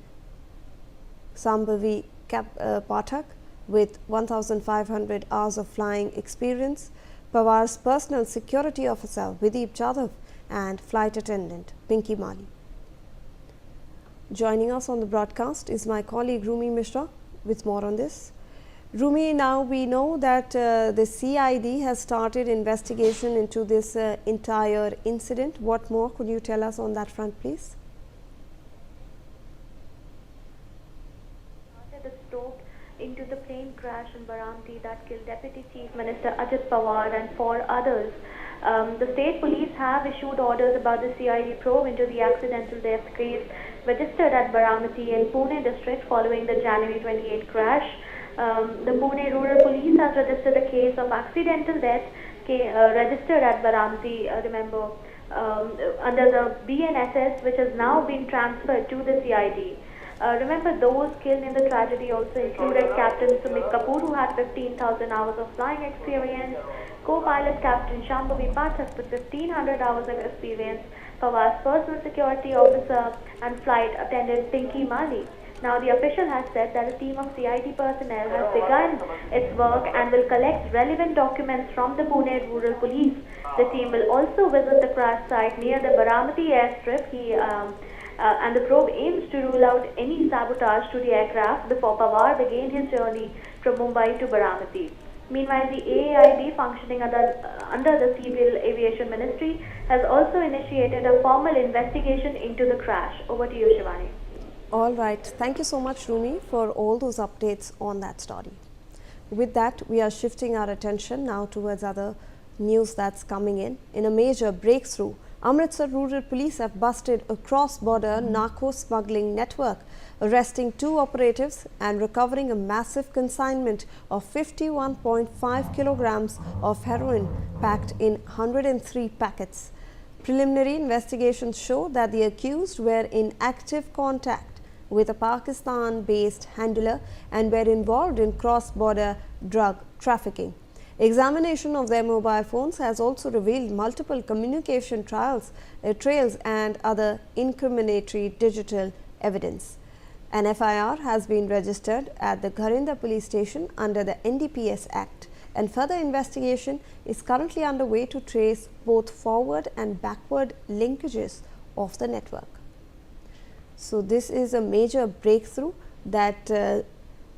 Sambhavi Pathak, with 1,500 hours of flying experience, Pawar's personal security officer Vidip Jadhav, and flight attendant Pinky Mali. Joining us on the broadcast is my colleague Rumi Mishra with more on this. Rumi, now we know that the CID has started investigation into this entire incident. What more could you tell us on that front, please? The stove into the plane crash in Baramati that killed Deputy Chief Minister Ajit Pawar and 4 others. The state police have issued orders about the CID probe into the accidental death case registered at Baramati in Pune district following the January 28 crash. The Pune Rural Police has registered a case of accidental death registered at Baramati, remember, under the BNSS, which has now been transferred to the CID. Remember, those killed in the tragedy also included Captain Sumit Kapoor, who had 15,000 hours of flying experience, co-pilot Captain Shambhavi Pathak with 1,500 hours of experience, Pawar's personal security officer, and flight attendant Pinky Mali. Now, the official has said that a team of CID personnel has begun its work and will collect relevant documents from the Pune Rural Police. The team will also visit the crash site near the Baramati airstrip. And the probe aims to rule out any sabotage to the aircraft before Pawar began his journey from Mumbai to Baramati. Meanwhile, the AAIB, functioning under the Civil Aviation Ministry, has also initiated a formal investigation into the crash. Over to you, Shivani. All right. Thank you so much, Rumi, for all those updates on that story. With that, we are shifting our attention now towards other news that's coming in. In a major breakthrough, Amritsar Rural Police have busted a cross-border narco smuggling network, arresting 2 operatives and recovering a massive consignment of 51.5 kilograms of heroin packed in 103 packets. Preliminary investigations show that the accused were in active contact with a Pakistan-based handler and were involved in cross-border drug trafficking. Examination of their mobile phones has also revealed multiple communication trails and other incriminatory digital evidence. An FIR has been registered at the Garinda police station under the NDPS Act, and further investigation is currently underway to trace both forward and backward linkages of the network. So, this is a major breakthrough that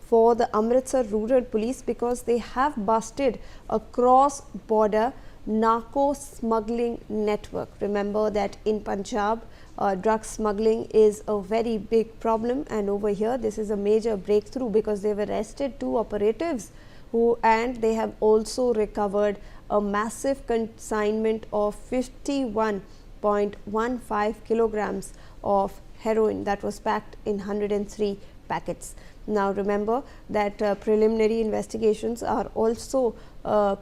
for the Amritsar Rural Police, because they have busted a cross-border narco smuggling network. Remember that in Punjab, drug smuggling is a very big problem, and over here this is a major breakthrough because they have arrested 2 operatives and they have also recovered a massive consignment of 51.15 kilograms of heroin that was packed in 103 packets. Now, remember that preliminary investigations are also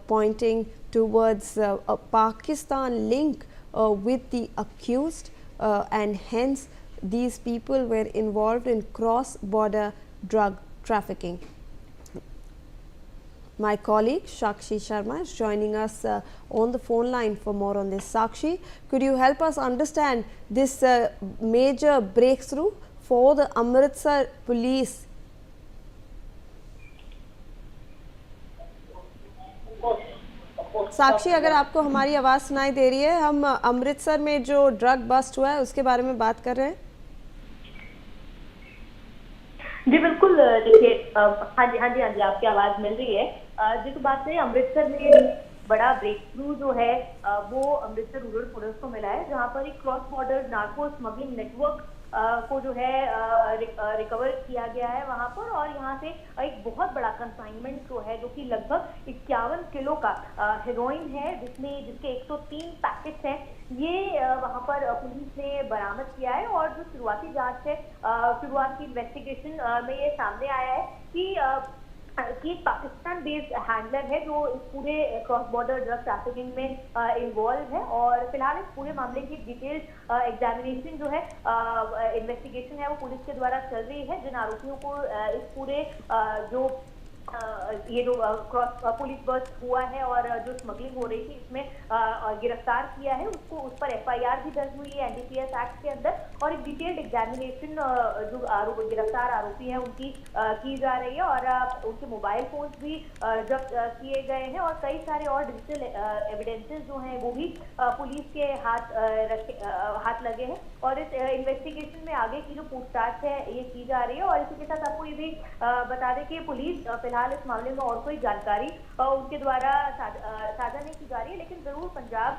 pointing towards a Pakistan link with the accused, and hence these people were involved in cross-border drug trafficking. My colleague Sakshi Sharma is joining us on the phone line for more on this. Sakshi, could you help us understand this major breakthrough for the Amritsar police? साक्षी, अगर आपको हमारी आवाज़ सुनाई दे रही है, हम अमृतसर में जो ड्रग बस्ट हुआ है उसके बारे में बात कर रहे हैं। जी बिल्कुल, देखिए हाँ जी आपकी आवाज़ मिल रही है। जी तो बात है, अमृतसर में बड़ा ब्रेक थ्रू जो है वो अमृतसर रूरल पुलिस को मिला है, जहाँ पर एक cross border narco smuggling network को जो है रिकवर किया गया है वहाँ पर, और यहाँ से एक बहुत बड़ा कंसाइनमेंट जो है, जो कि लगभग 51 किलो का हेरोइन है, जिसके 103 पैकेट्स हैं, ये वहाँ पर पुलिस ने बरामद किया है। और जो शुरुआती जांच है, शुरुआत की इन्वेस्टिगेशन में ये सामने आया है कि एक पाकिस्तान बेस्ड हैंडलर है जो इस पूरे क्रॉस बॉर्डर ड्रग ट्रैफिकिंग में इन्वॉल्व है, और फिलहाल इस पूरे मामले की डिटेल एग्जामिनेशन जो है, इन्वेस्टिगेशन है, वो पुलिस के द्वारा चल रही है। जिन आरोपियों को इस पूरे जो ये जो क्रॉस पुलिस बस हुआ है और जो स्मगलिंग हो रही थी इसमें गिरफ्तार किया है, उस पर FIR भी दर्ज हुई है NDPS एक्ट के अंदर, और एक डिटेल्ड एग्जामिनेशन जो गिरफ्तार आरोपी हैं उनकी की जा रही है और उनके मोबाइल फोन्स भी जब्त किए गए हैं और कई सारे और डिजिटल एविडेंसेस जो हैं वो भी पुलिस के हाथ लगे हैं और इस इन्वेस्टिगेशन में आगे की जो पूछताछ है ये की जा रही है। और इसी के साथ आपको ये भी बता दें कि पुलिस फिलहाल इस मामले में और कोई जानकारी उनके द्वारा साझा नहीं की जा रही है, लेकिन जरूर पंजाब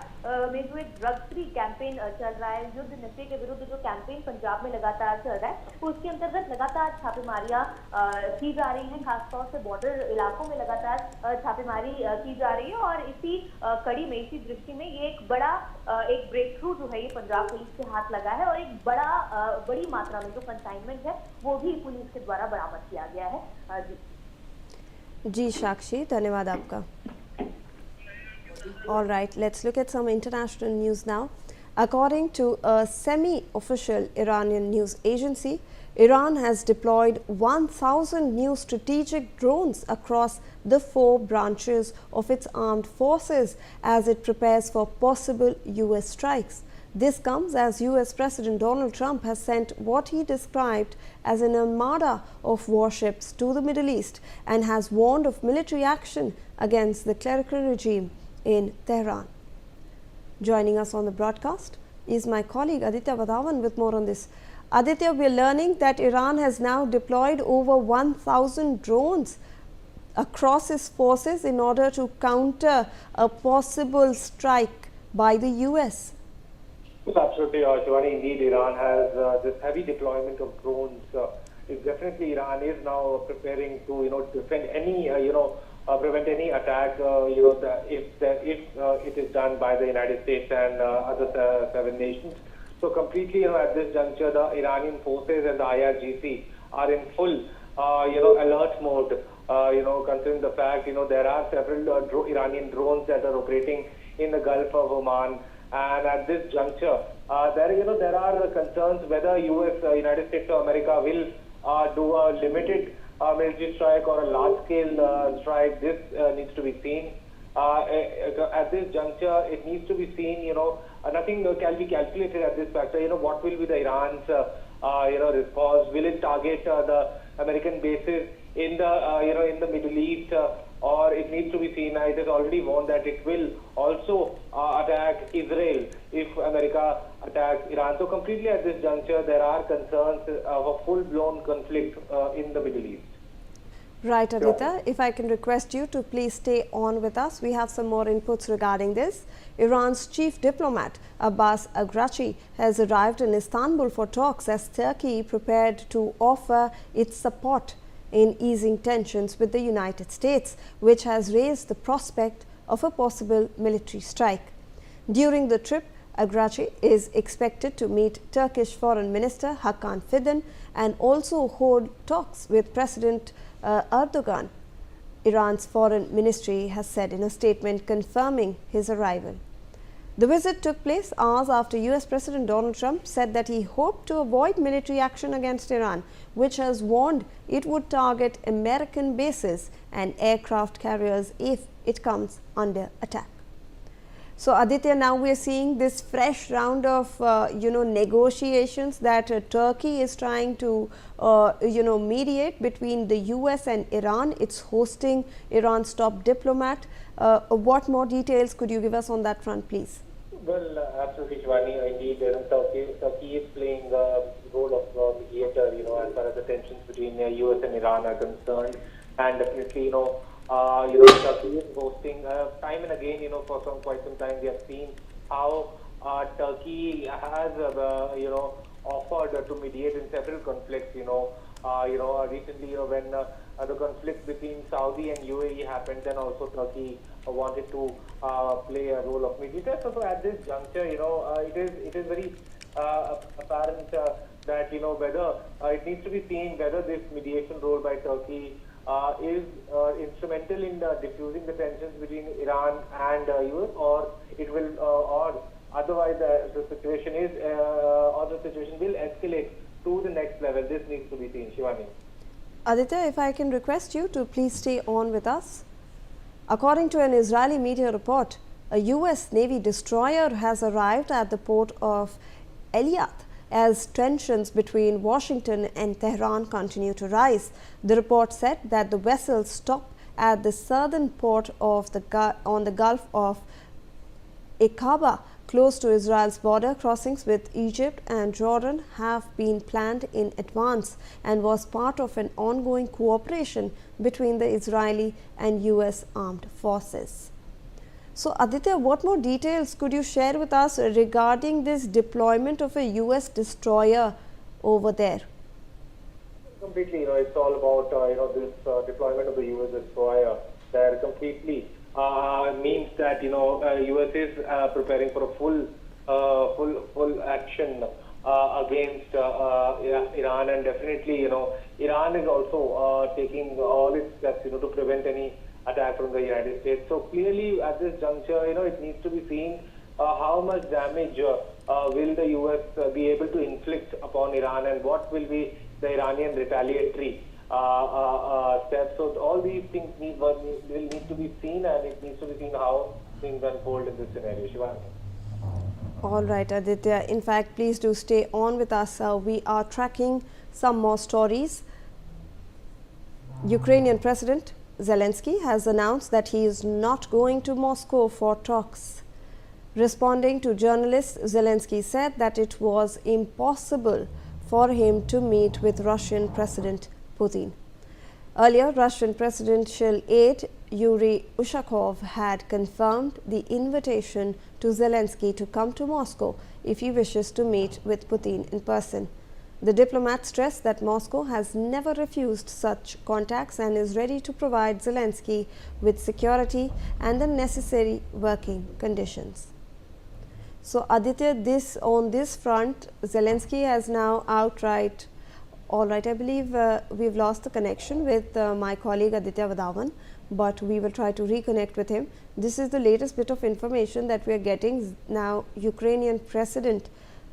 में जो एक ड्रग फ्री कैंपेन चल रहा है, युद्ध नशे के विरुद्ध जो कैंपेन पंजाब में लगातार चल रहा है, उसके अंतर्गत लगातार छापेमारियां की जा रही हैं। खासतौर से बॉर्डर इलाकों में लगातार छापेमारी की जा रही है और इसी कड़ी में, इसी दृष्टि में ये एक बड़ा एक ब्रेक थ्रू जो है ये पंजाब पुलिस के हाथ लगा है और एक बड़ी मात्रा में जो कंसाइनमेंट है वो भी पुलिस के द्वारा बरामद किया गया है। जी साक्षी, धन्यवाद आपका। All right, let's look at some international news now. According to a semi-official Iranian news agency, Iran has deployed 1,000 new strategic drones across the 4 branches of its armed forces as it prepares for possible US strikes. This comes as US President Donald Trump has sent what he described as an armada of warships to the Middle East and has warned of military action against the clerical regime in Tehran. Joining us on the broadcast is my colleague Aditya Vadhavan with more on this. Aditya, we are learning that Iran has now deployed over 1,000 drones across its forces in order to counter a possible strike by the US. Yes, absolutely, Shivani. Indeed, Iran has this heavy deployment of drones. Definitely, Iran is now preparing to defend any prevent any attack if it is done by the United States and other 7 nations. So completely, at this juncture, the Iranian forces and the IRGC are in full, alert mode. Considering the fact, there are several Iranian drones that are operating in the Gulf of Oman, and at this juncture, there are concerns whether United States of America will do a limited military strike or a large-scale strike. This needs to be seen. At this juncture, it needs to be seen. Nothing can be calculated at this factor. What will be the Iran's response? Will it target the American bases in the Middle East? Or it needs to be seen. It is already warned that it will also attack Israel if America attacks Iran. So completely at this juncture, there are concerns of a full-blown conflict in the Middle East. Right, Aditya. If I can request you to please stay on with us. We have some more inputs regarding this. Iran's chief diplomat, Abbas Araghchi, has arrived in Istanbul for talks as Turkey prepared to offer its support in easing tensions with the United States, which has raised the prospect of a possible military strike. During the trip, Araghchi is expected to meet Turkish Foreign Minister Hakan Fidan and also hold talks with President Erdogan, Iran's foreign ministry has said in a statement confirming his arrival. The visit took place hours after US President Donald Trump said that he hoped to avoid military action against Iran, which has warned it would target American bases and aircraft carriers if it comes under attack. So Aditya, now we are seeing this fresh round of negotiations that Turkey is trying to mediate between the US and Iran. It's hosting Iran's top diplomat. What more details could you give us on that front, please? Well, absolutely, Shivani. Indeed, Turkey is playing the role of mediator, as far as the tensions between the US and Iran are concerned, and definitely, Turkey is hosting time and again, for quite some time we have seen how Turkey has, offered to mediate in several conflicts. Recently, when the conflict between Saudi and UAE happened, then also Turkey wanted to play a role of mediator. So at this juncture, it is very apparent that whether it needs to be seen whether this mediation role by Turkey is instrumental in diffusing the tensions between Iran and US, or it will, or otherwise the situation is, or the situation will escalate to the next level. This needs to be seen, Shivani. Aditya, if I can request you to please stay on with us. According to an Israeli media report, a US Navy destroyer has arrived at the port of Eilat as tensions between Washington and Tehran continue to rise. The report said that the vessels stopped at the southern port of on the Gulf of Aqaba, close to Israel's border. Crossings with Egypt and Jordan have been planned in advance and was part of an ongoing cooperation between the Israeli and US armed forces. So Aditya, what more details could you share with us regarding this deployment of a US destroyer over there? Completely, it's all about, this deployment of the US destroyer there completely means that, US is preparing for a full action against Iran, and definitely, Iran is also taking all its steps, to prevent any attack from the United States. So clearly at this juncture, it needs to be seen how much damage will the US be able to inflict upon Iran, and what will be the Iranian retaliatory steps. So all these things will need to be seen, and it needs to be seen how things unfold in this scenario. Shivani. All right, Aditya. In fact, please do stay on with us. We are tracking some more stories. Ukrainian President Zelensky has announced that he is not going to Moscow for talks. Responding to journalists, Zelensky said that it was impossible for him to meet with Russian President Putin. Earlier, Russian presidential aide Yuri Ushakov had confirmed the invitation to Zelensky to come to Moscow if he wishes to meet with Putin in person. The diplomat stressed that Moscow has never refused such contacts and is ready to provide Zelensky with security and the necessary working conditions. So Aditya, on this front, Zelensky has now outright, all right, I believe we've lost the connection with my colleague Aditya Vadavan, but we will try to reconnect with him. This is the latest bit of information that we are getting now. Ukrainian President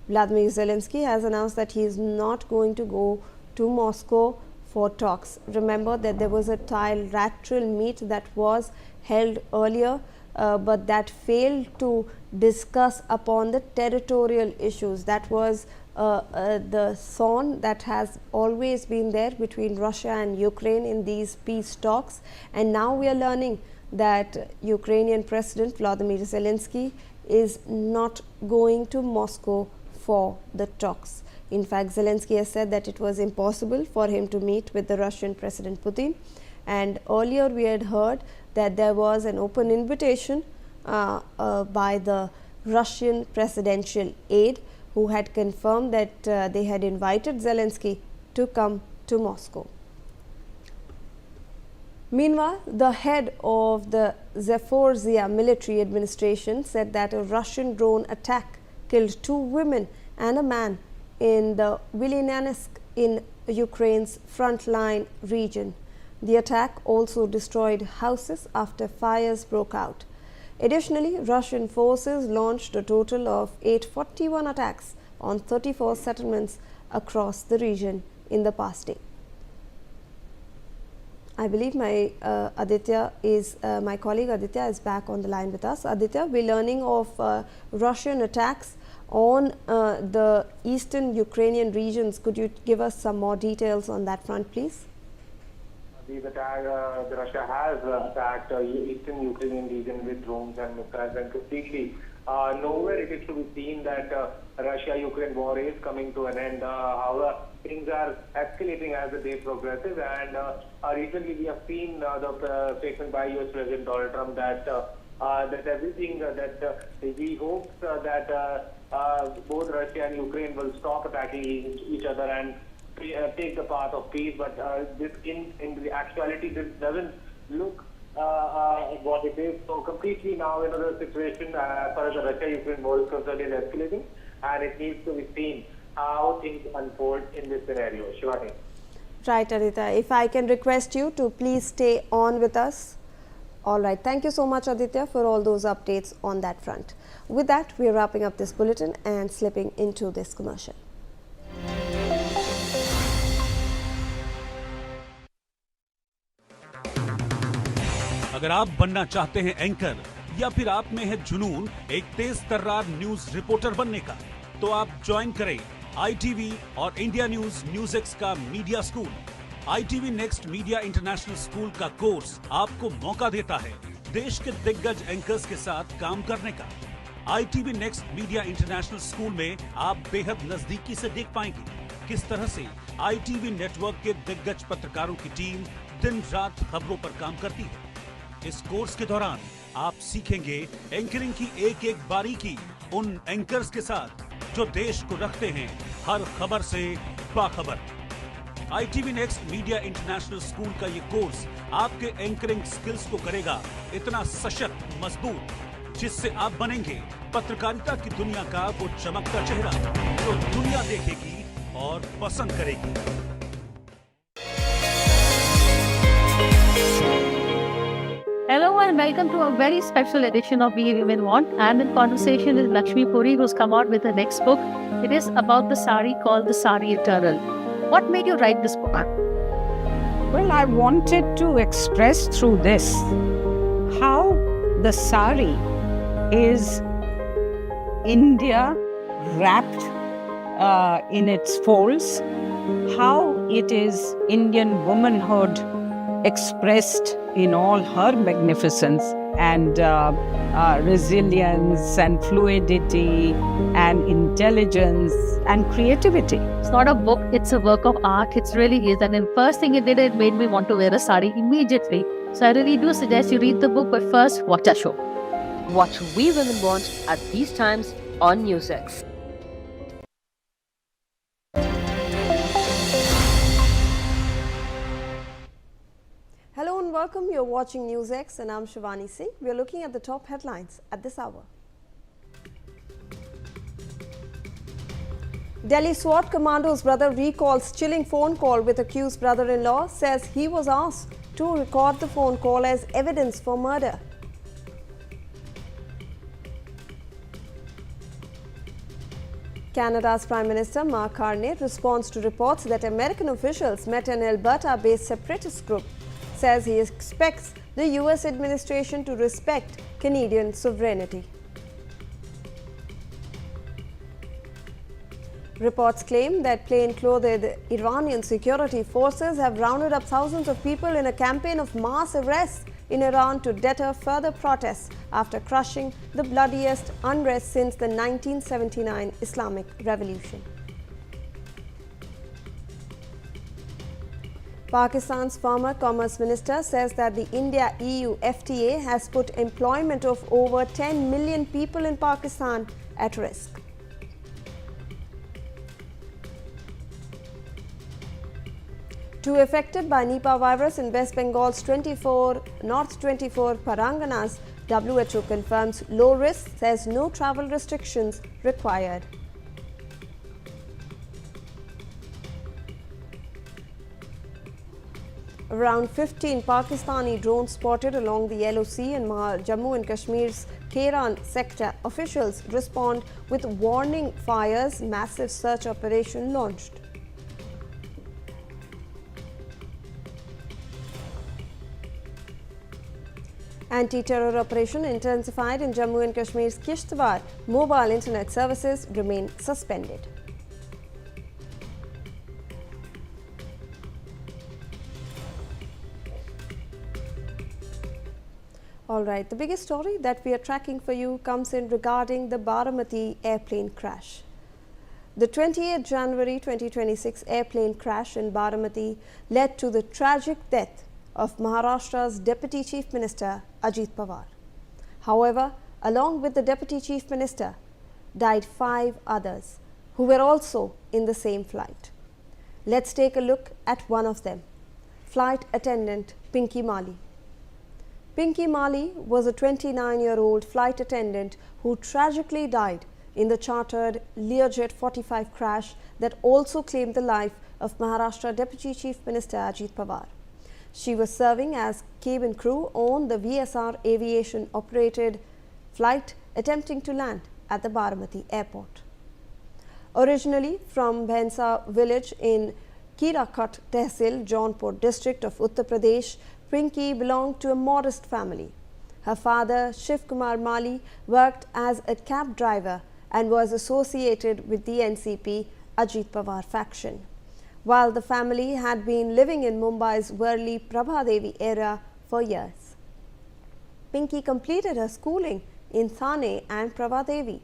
Vladimir Zelensky has announced that he is not going to go to Moscow for talks. Remember that there was a trilateral meet that was held earlier, but that failed to discuss upon the territorial issues. That was the thorn that has always been there between Russia and Ukraine in these peace talks. And now we are learning that Ukrainian President Vladimir Zelensky is not going to Moscow for the talks. In fact, Zelensky has said that it was impossible for him to meet with the Russian President Putin. And earlier we had heard that there was an open invitation by the Russian presidential aide, who had confirmed that they had invited Zelensky to come to Moscow. Meanwhile, the head of the Zaporizhzhia military administration said that a Russian drone attack killed 2 women and a man in the Vilniansk in Ukraine's frontline region. The attack also destroyed houses after fires broke out. Additionally, Russian forces launched a total of 841 attacks on 34 settlements across the region in the past day. I believe my my colleague Aditya is back on the line with us. Aditya, we're learning of Russian attacks on the eastern Ukrainian regions. Could you give us some more details on that front, please? Russia has attacked eastern Ukrainian region with drones and missiles, and completely nowhere it is to be seen that Russia-Ukraine war is coming to an end. However, things are escalating as the day progresses, and recently we have seen the statement by US President Donald Trump that that everything that he hopes that both Russia and Ukraine will stop attacking each other and take the path of peace. But this in the actuality, this doesn't look what it is. So completely now the situation as far as the Russia-Ukraine war is concerned is escalating, and it needs to be seen how things unfold in this scenario. Shivani. Right, Aditya. If I can request you to please stay on with us. All right. Thank you so much, Aditya, for all those updates on that front. With that, we are wrapping up this bulletin and slipping into this commercial. अगर आप बनना चाहते हैं anchor, या फिर आप में है जुनून एक तेज तर्रार न्यूज रिपोर्टर बनने का, तो आप ज्वाइन करें ITV और इंडिया न्यूज न्यूज़x का media school. ITV next media international school का कोर्स आपको मौका देता है देश के दिग्गज एंकर्स के साथ काम करने का। ITV next media international school में आप बेहद नजदीकी से देख पाएंगे किस तरह से ITV नेटवर्क के दिग्गज पत्रकारों की टीम दिन रात खबरों पर काम करती है। इस कोर्स के दौरान आप सीखेंगे एंकरिंग की एक एक बारीकी उन एंकर्स के साथ जो देश को रखते हैं हर खबर से बाखबर। ITV next media international school का ये कोर्स आपके एंकरिंग स्किल्स को करेगा इतना सशक्त मजबूत जिससे आप बनेंगे पत्रकारिता की दुनिया का वो चमकता चेहरा जो दुनिया देखेगी और पसंद करेगी। Hello and welcome to a very special edition of We Women Want. I'm in conversation with Lakshmi Puri, who's come out with her next book. It is about the sari called The Sari Eternal. What made you write this book? Well, I wanted to express through this how the sari is India wrapped in its folds, how it is Indian womanhood expressed in all her magnificence and resilience and fluidity and intelligence and creativity. It's not a book, it's a work of art. It really is. And the first thing it did, it made me want to wear a sari immediately. So I really do suggest you read the book, but first watch our show. Watch We Women Want at these times on Newsx. Hello and welcome. You're watching Newsx and I'm Shivani Singh. We're looking at the top headlines at this hour. Delhi SWAT commando's brother recalls chilling phone call with accused brother-in-law, says he was asked to record the phone call as evidence for murder. Canada's Prime Minister Mark Carney responds to reports that American officials met an Alberta-based separatist group, says he expects the US administration to respect Canadian sovereignty. Reports claim that plain-clothed Iranian security forces have rounded up thousands of people in a campaign of mass arrests in Iran to deter further protests after crushing the bloodiest unrest since the 1979 Islamic Revolution. Pakistan's former Commerce Minister says that the India-EU FTA has put employment of over 10 million people in Pakistan at risk. Two affected by Nipah virus in West Bengal's North 24 Paranganas, WHO confirms low risk, says no travel restrictions required. Around 15 Pakistani drones spotted along the LOC in Jammu and Kashmir's Keran sector. Officials respond with warning fires, massive search operation launched. Anti-terror operation intensified in Jammu and Kashmir's Kishtwar. Mobile internet services remain suspended. All right, the biggest story that we are tracking for you comes in regarding the Baramati airplane crash. The 28th January 2026 airplane crash in Baramati led to the tragic death of Maharashtra's Deputy Chief Minister Ajit Pawar. However, along with the Deputy Chief Minister, died 5 others who were also in the same flight. Let's take a look at one of them, flight attendant Pinky Mali. Pinky Mali was a 29-year-old flight attendant who tragically died in the chartered Learjet 45 crash that also claimed the life of Maharashtra Deputy Chief Minister Ajit Pawar. She was serving as cabin crew on the VSR Aviation operated flight attempting to land at the Baramati airport. Originally from Bhensa village in Kirakhat Tehsil, Jaunpur district of Uttar Pradesh, Pinky belonged to a modest family. Her father, Shiv Kumar Mali, worked as a cab driver and was associated with the NCP Ajit Pawar faction. While the family had been living in Mumbai's Worli Prabhadevi area for years. Pinky completed her schooling in Thane and Prabhadevi,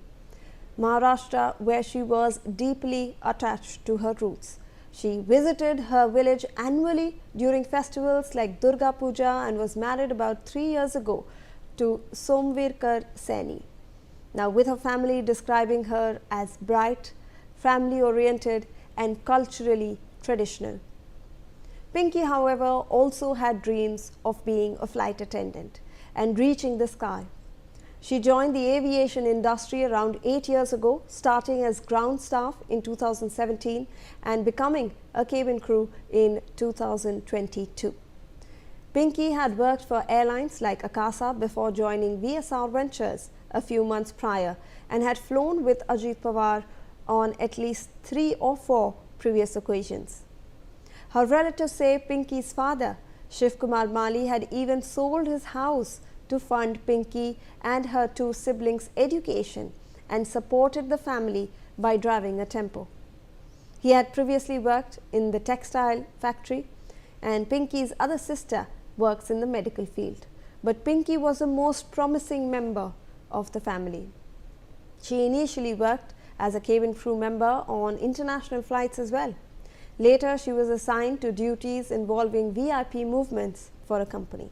Maharashtra, where she was deeply attached to her roots. She visited her village annually during festivals like Durga Puja and was married about 3 years ago to Somvirkar Saini. Now, with her family describing her as bright, family oriented and culturally traditional. Pinky, however, also had dreams of being a flight attendant and reaching the sky. She joined the aviation industry around 8 years ago, starting as ground staff in 2017 and becoming a cabin crew in 2022. Pinky had worked for airlines like Akasa before joining VSR Ventures a few months prior and had flown with Ajit Pawar on at least 3 or 4 previous occasions. Her relatives say Pinky's father, Shiv Kumar Mali, had even sold his house to fund Pinky and her 2 siblings' education and supported the family by driving a tempo. He had previously worked in the textile factory, and Pinky's other sister works in the medical field. But Pinky was the most promising member of the family. She initially worked as a cabin crew member on international flights as well. Later, she was assigned to duties involving VIP movements for a company.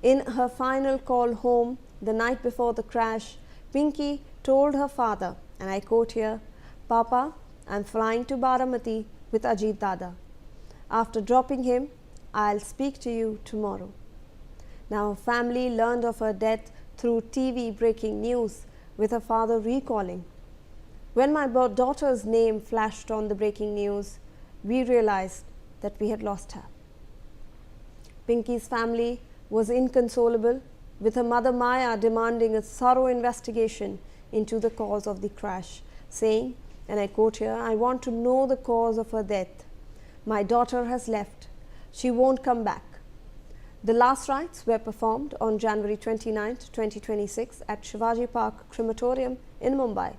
In her final call home the night before the crash, Pinky told her father, and I quote here, "Papa, I'm flying to Baramati with Ajit Dada. After dropping him, I'll speak to you tomorrow." Now, family learned of her death through TV breaking news, with her father recalling, "When my daughter's name flashed on the breaking news, we realized that we had lost her." Pinky's family was inconsolable, with her mother Maya demanding a thorough investigation into the cause of the crash, saying, and I quote here, "I want to know the cause of her death. My daughter has left. She won't come back." The last rites were performed on January 29, 2026 at Shivaji Park Crematorium in Mumbai,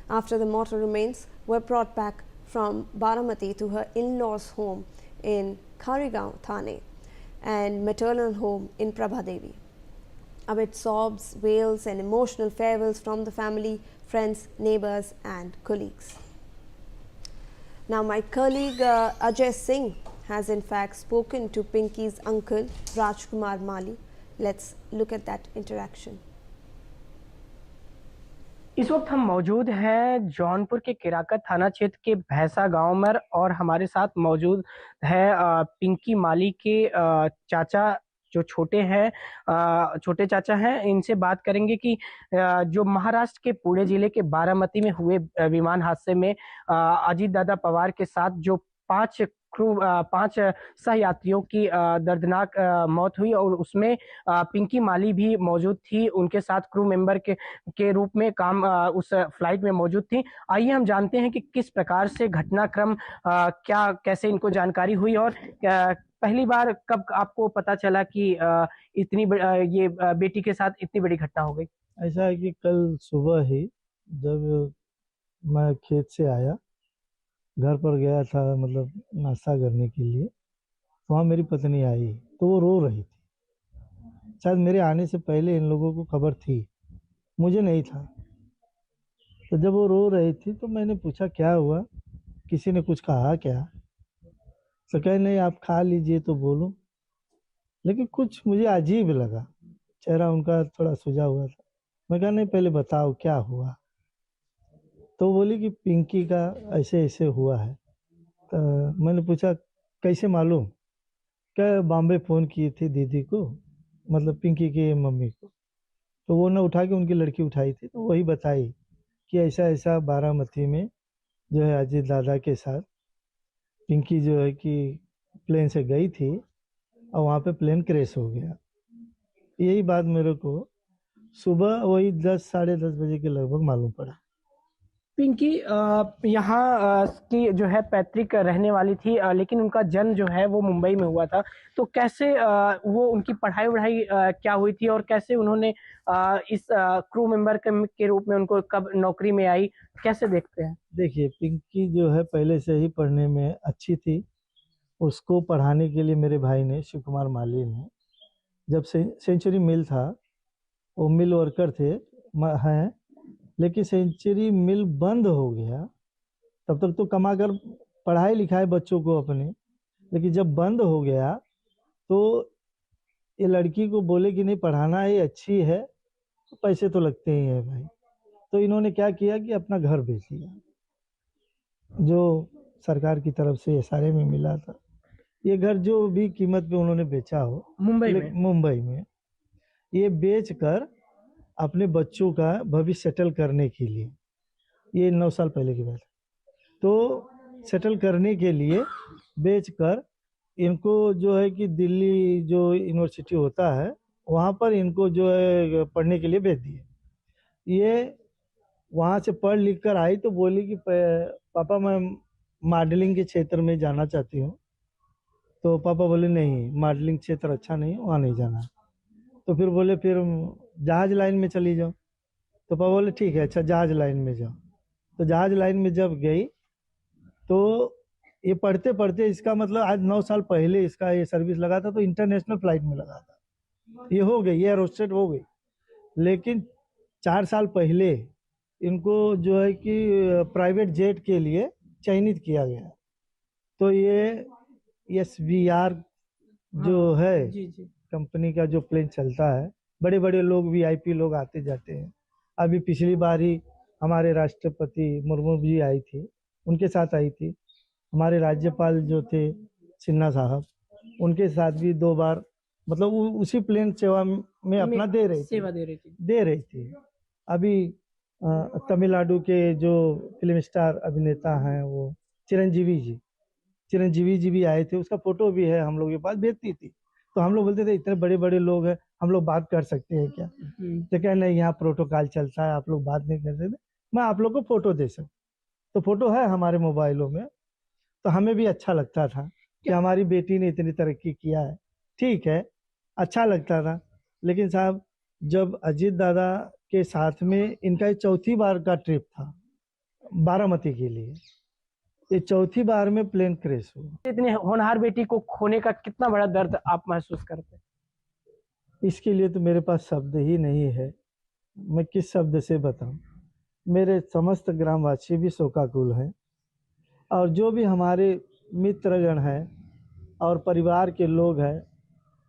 after the mortal remains were brought back from Baramati to her in-laws' home in Karigaon, Thane, and maternal home in Prabhadevi. Amid sobs, wails and emotional farewells from the family, friends, neighbors and colleagues. Now, my colleague Ajay Singh has in fact spoken to Pinky's uncle Rajkumar Mali. Let's look at that interaction. इस वक्त हम मौजूद हैं जौनपुर के किराकत थाना क्षेत्र के भैंसा गांव में और हमारे साथ मौजूद है पिंकी माली के चाचा जो छोटे चाचा हैं। इनसे बात करेंगे कि जो महाराष्ट्र के पुणे जिले के बारामती में हुए विमान हादसे में अजीत दादा पवार के साथ जो 5 सहयात्रियों की दर्दनाक मौत हुई और उसमें पिंकी माली भी मौजूद थी, उनके साथ क्रू मेंबर के रूप में उस फ्लाइट में मौजूद थी। आइए हम जानते हैं कि किस प्रकार से घटनाक्रम कैसे इनको जानकारी हुई और पहली बार कब आपको पता चला कि ये बेटी के साथ इतनी बड़ी घटना हो गई? ऐसा है कि कल सुबह ही जब मैं खेत से आया, घर पर गया था मतलब नाश्ता करने के लिए, तो वहाँ मेरी पत्नी आई तो वो रो रही थी। शायद मेरे आने से पहले इन लोगों को खबर थी, मुझे नहीं था। तो जब वो रो रही थी तो मैंने पूछा क्या हुआ, किसी ने कुछ कहा क्या? तो कहे नहीं आप खा लीजिए तो बोलो। लेकिन कुछ मुझे अजीब लगा, चेहरा उनका थोड़ा सूजा हुआ था। मैं कहा नहीं पहले बताओ क्या हुआ। तो बोली कि पिंकी का ऐसे ऐसे हुआ है। तो मैंने पूछा कैसे मालूम? क्या बॉम्बे फ़ोन की थी दीदी को, मतलब पिंकी की मम्मी को, तो वो ना उठा के उनकी लड़की उठाई थी, तो वही बताई कि ऐसा ऐसा बारामती में जो है अजीत दादा के साथ पिंकी जो है कि प्लेन से गई थी और वहाँ पे प्लेन क्रैश हो गया। यही बात मेरे को सुबह वही 10 साढ़े 10 बजे के लगभग मालूम पड़ा। पिंकी यहाँ की जो है पैतृक रहने वाली थी, लेकिन उनका जन्म जो है वो मुंबई में हुआ था। तो कैसे वो उनकी पढ़ाई वढ़ाई क्या हुई थी और कैसे उन्होंने इस क्रू मेंबर के रूप में उनको कब नौकरी में आई, कैसे देखते हैं? देखिए, पिंकी जो है पहले से ही पढ़ने में अच्छी थी। उसको पढ़ाने के लिए मेरे भाई ने, शिव कुमार माली ने, जब सेंचुरी मिल था, वो मिल वर्कर थे हैं, लेकिन सेंचुरी मिल बंद हो गया। तब तक तो कमा कर पढ़ाई लिखाए बच्चों को अपने, लेकिन जब बंद हो गया तो ये लड़की को बोले कि नहीं पढ़ाना है, अच्छी है, तो पैसे तो लगते ही है भाई। तो इन्होंने क्या किया कि अपना घर बेच लिया, जो सरकार की तरफ से SRA में मिला था। ये घर जो भी कीमत पे उन्होंने बेचा हो मुंबई में ये बेच कर अपने बच्चों का भविष्य सेटल करने के लिए, ये 9 साल पहले की बात है, तो सेटल करने के लिए बेचकर इनको जो है कि दिल्ली जो यूनिवर्सिटी होता है वहाँ पर इनको जो है पढ़ने के लिए भेज दिए। ये वहाँ से पढ़ लिख कर आई तो बोली कि पापा मैं मॉडलिंग के क्षेत्र में जाना चाहती हूँ। तो पापा बोले नहीं, मॉडलिंग क्षेत्र अच्छा नहीं है, वहाँ नहीं जाना। तो फिर बोले फिर जहाज लाइन में चली जाओ। तो पापा बोले ठीक है, अच्छा जहाज लाइन में जाओ। तो जहाज लाइन में जब गई तो ये पढ़ते पढ़ते, इसका मतलब आज 9 साल पहले इसका ये सर्विस लगा था, तो इंटरनेशनल फ्लाइट में लगा था, ये हो गई, ये एरोस्टेट हो गई। लेकिन 4 साल पहले इनको जो है कि प्राइवेट जेट के लिए चयनित किया गया। तो ये SVR जो है कंपनी का जो प्लेन चलता है, बड़े बड़े लोग VIP लोग आते जाते हैं। अभी पिछली बार ही हमारे राष्ट्रपति मुर्मू जी आई थी, उनके साथ आई थी। हमारे राज्यपाल जो थे सिन्हा साहब, उनके साथ भी 2 बार, मतलब उसी प्लेन सेवा में अपना दे रही थी। अभी तमिलनाडु के जो फिल्म स्टार अभिनेता हैं वो चिरंजीवी जी भी आए थे, उसका फोटो भी है हम लोग के पास, भेजती थी। तो हम लोग बोलते थे इतने बड़े बड़े लोग हैं, हम लोग बात कर सकते हैं क्या? तो क्या नहीं, यहाँ प्रोटोकॉल चलता है, आप लोग बात नहीं कर सकते, मैं आप लोग को फोटो दे सकता। तो फोटो है हमारे मोबाइलों में। तो हमें भी अच्छा लगता था कि हमारी बेटी ने इतनी तरक्की किया है, ठीक है, अच्छा लगता था। लेकिन साहब, जब अजीत दादा के साथ में इनका 4थी बार का ट्रिप था बारामती के लिए, ये 4थी बार में प्लेन क्रैश हुआ। इतने होनहार बेटी को खोने का कितना बड़ा दर्द आप महसूस करते हैं? इसके लिए तो मेरे पास शब्द ही नहीं है, मैं किस शब्द से बताऊं। मेरे समस्त ग्रामवासी भी शोकाकुल हैं, और जो भी हमारे मित्रगण हैं और परिवार के लोग हैं,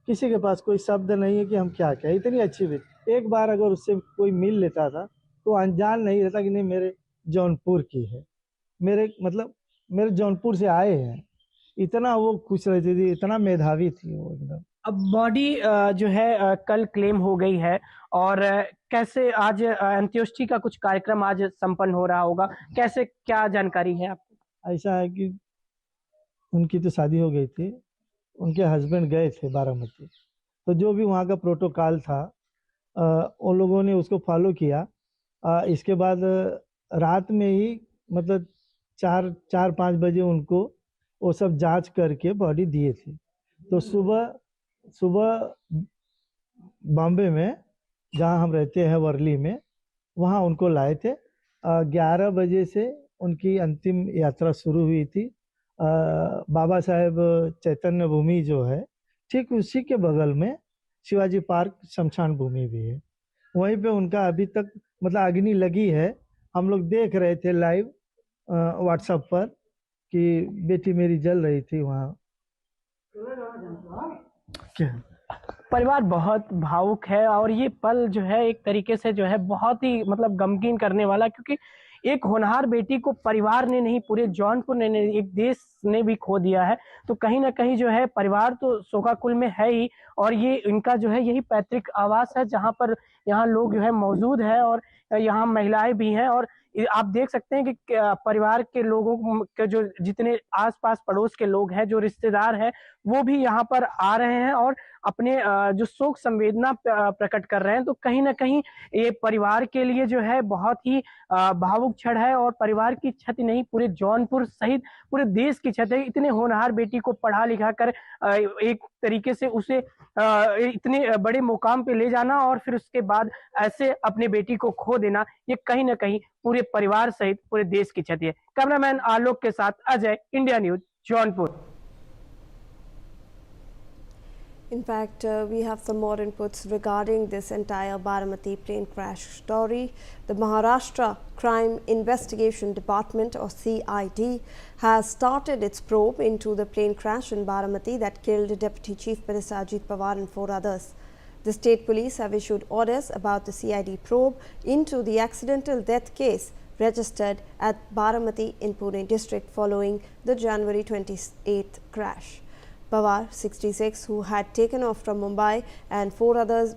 किसी के पास कोई शब्द नहीं है कि हम क्या कहें। इतनी अच्छी बेटी, एक बार अगर उससे कोई मिल लेता था तो अनजान नहीं रहता कि नहीं मेरे जौनपुर की है, मेरे जौनपुर से आए हैं। इतना वो खुश रहती थी, इतना मेधावी थी वो एकदम। अब बॉडी जो है कल क्लेम हो गई है, और कैसे आज अंत्येष्टि का कुछ कार्यक्रम आज संपन्न हो रहा होगा, कैसे क्या जानकारी है आपको? ऐसा है कि उनकी तो शादी हो गई थी, उनके हस्बैंड गए थे बारामती, तो जो भी वहाँ का प्रोटोकॉल था उन लोगों ने उसको फॉलो किया। इसके बाद रात में ही, मतलब 4-5 बजे उनको वो सब जांच करके बॉडी दिए थे। तो सुबह बॉम्बे में, जहाँ हम रहते हैं वर्ली में, वहाँ उनको लाए थे। 11 बजे से उनकी अंतिम यात्रा शुरू हुई थी। बाबा साहेब चैतन्य भूमि जो है, ठीक उसी के बगल में शिवाजी पार्क शमशान भूमि भी है, वहीं पे उनका अभी तक मतलब अग्नि लगी है। हम लोग देख रहे थे लाइव व्हाट्सएप पर कि बेटी मेरी जल रही थी वहाँ। क्या परिवार बहुत भावुक है, और ये पल जो है एक तरीके से जो है बहुत ही मतलब गमगीन करने वाला, क्योंकि एक होनहार बेटी को परिवार ने नहीं, पूरे जौनपुर ने नहीं, एक देश ने भी खो दिया है। तो कहीं ना कहीं जो है परिवार तो शोकाकुल में है ही, और ये इनका जो है यही पैतृक आवास है, जहाँ पर यहाँ लोग जो है मौजूद है, और यहाँ महिलाएं भी हैं, और आप देख सकते हैं कि परिवार के लोगों के जो जितने आसपास पड़ोस के लोग हैं, जो रिश्तेदार हैं, वो भी यहाँ पर आ रहे हैं और अपने जो शोक संवेदना प्रकट कर रहे हैं। तो कहीं ना कहीं ये परिवार के लिए जो है बहुत ही भावुक क्षण है और परिवार की क्षति नहीं, पूरे जौनपुर सहित पूरे देश की क्षति है। इतने होनहार बेटी को पढ़ा लिखा कर एक तरीके से उसे इतने बड़े मुकाम पे ले जाना और फिर उसके बाद ऐसे अपने बेटी को खो देना, ये कहीं ना कहीं पूरे परिवार सहित पूरे देश की क्षति है। कैमरामैन आलोक के साथ Ajay, India news, Jaunpur. In fact, we have some more inputs regarding this entire Baramati plane crash story. The Maharashtra Crime Investigation Department, or CID, has started its probe into the plane crash in Baramati that killed Deputy Chief Minister Ajit Pawar and 4 others. The state police have issued orders about the CID probe into the accidental death case registered at Baramati in Pune district following the January 28th crash. Pawar, 66, who had taken off from Mumbai, and 4 others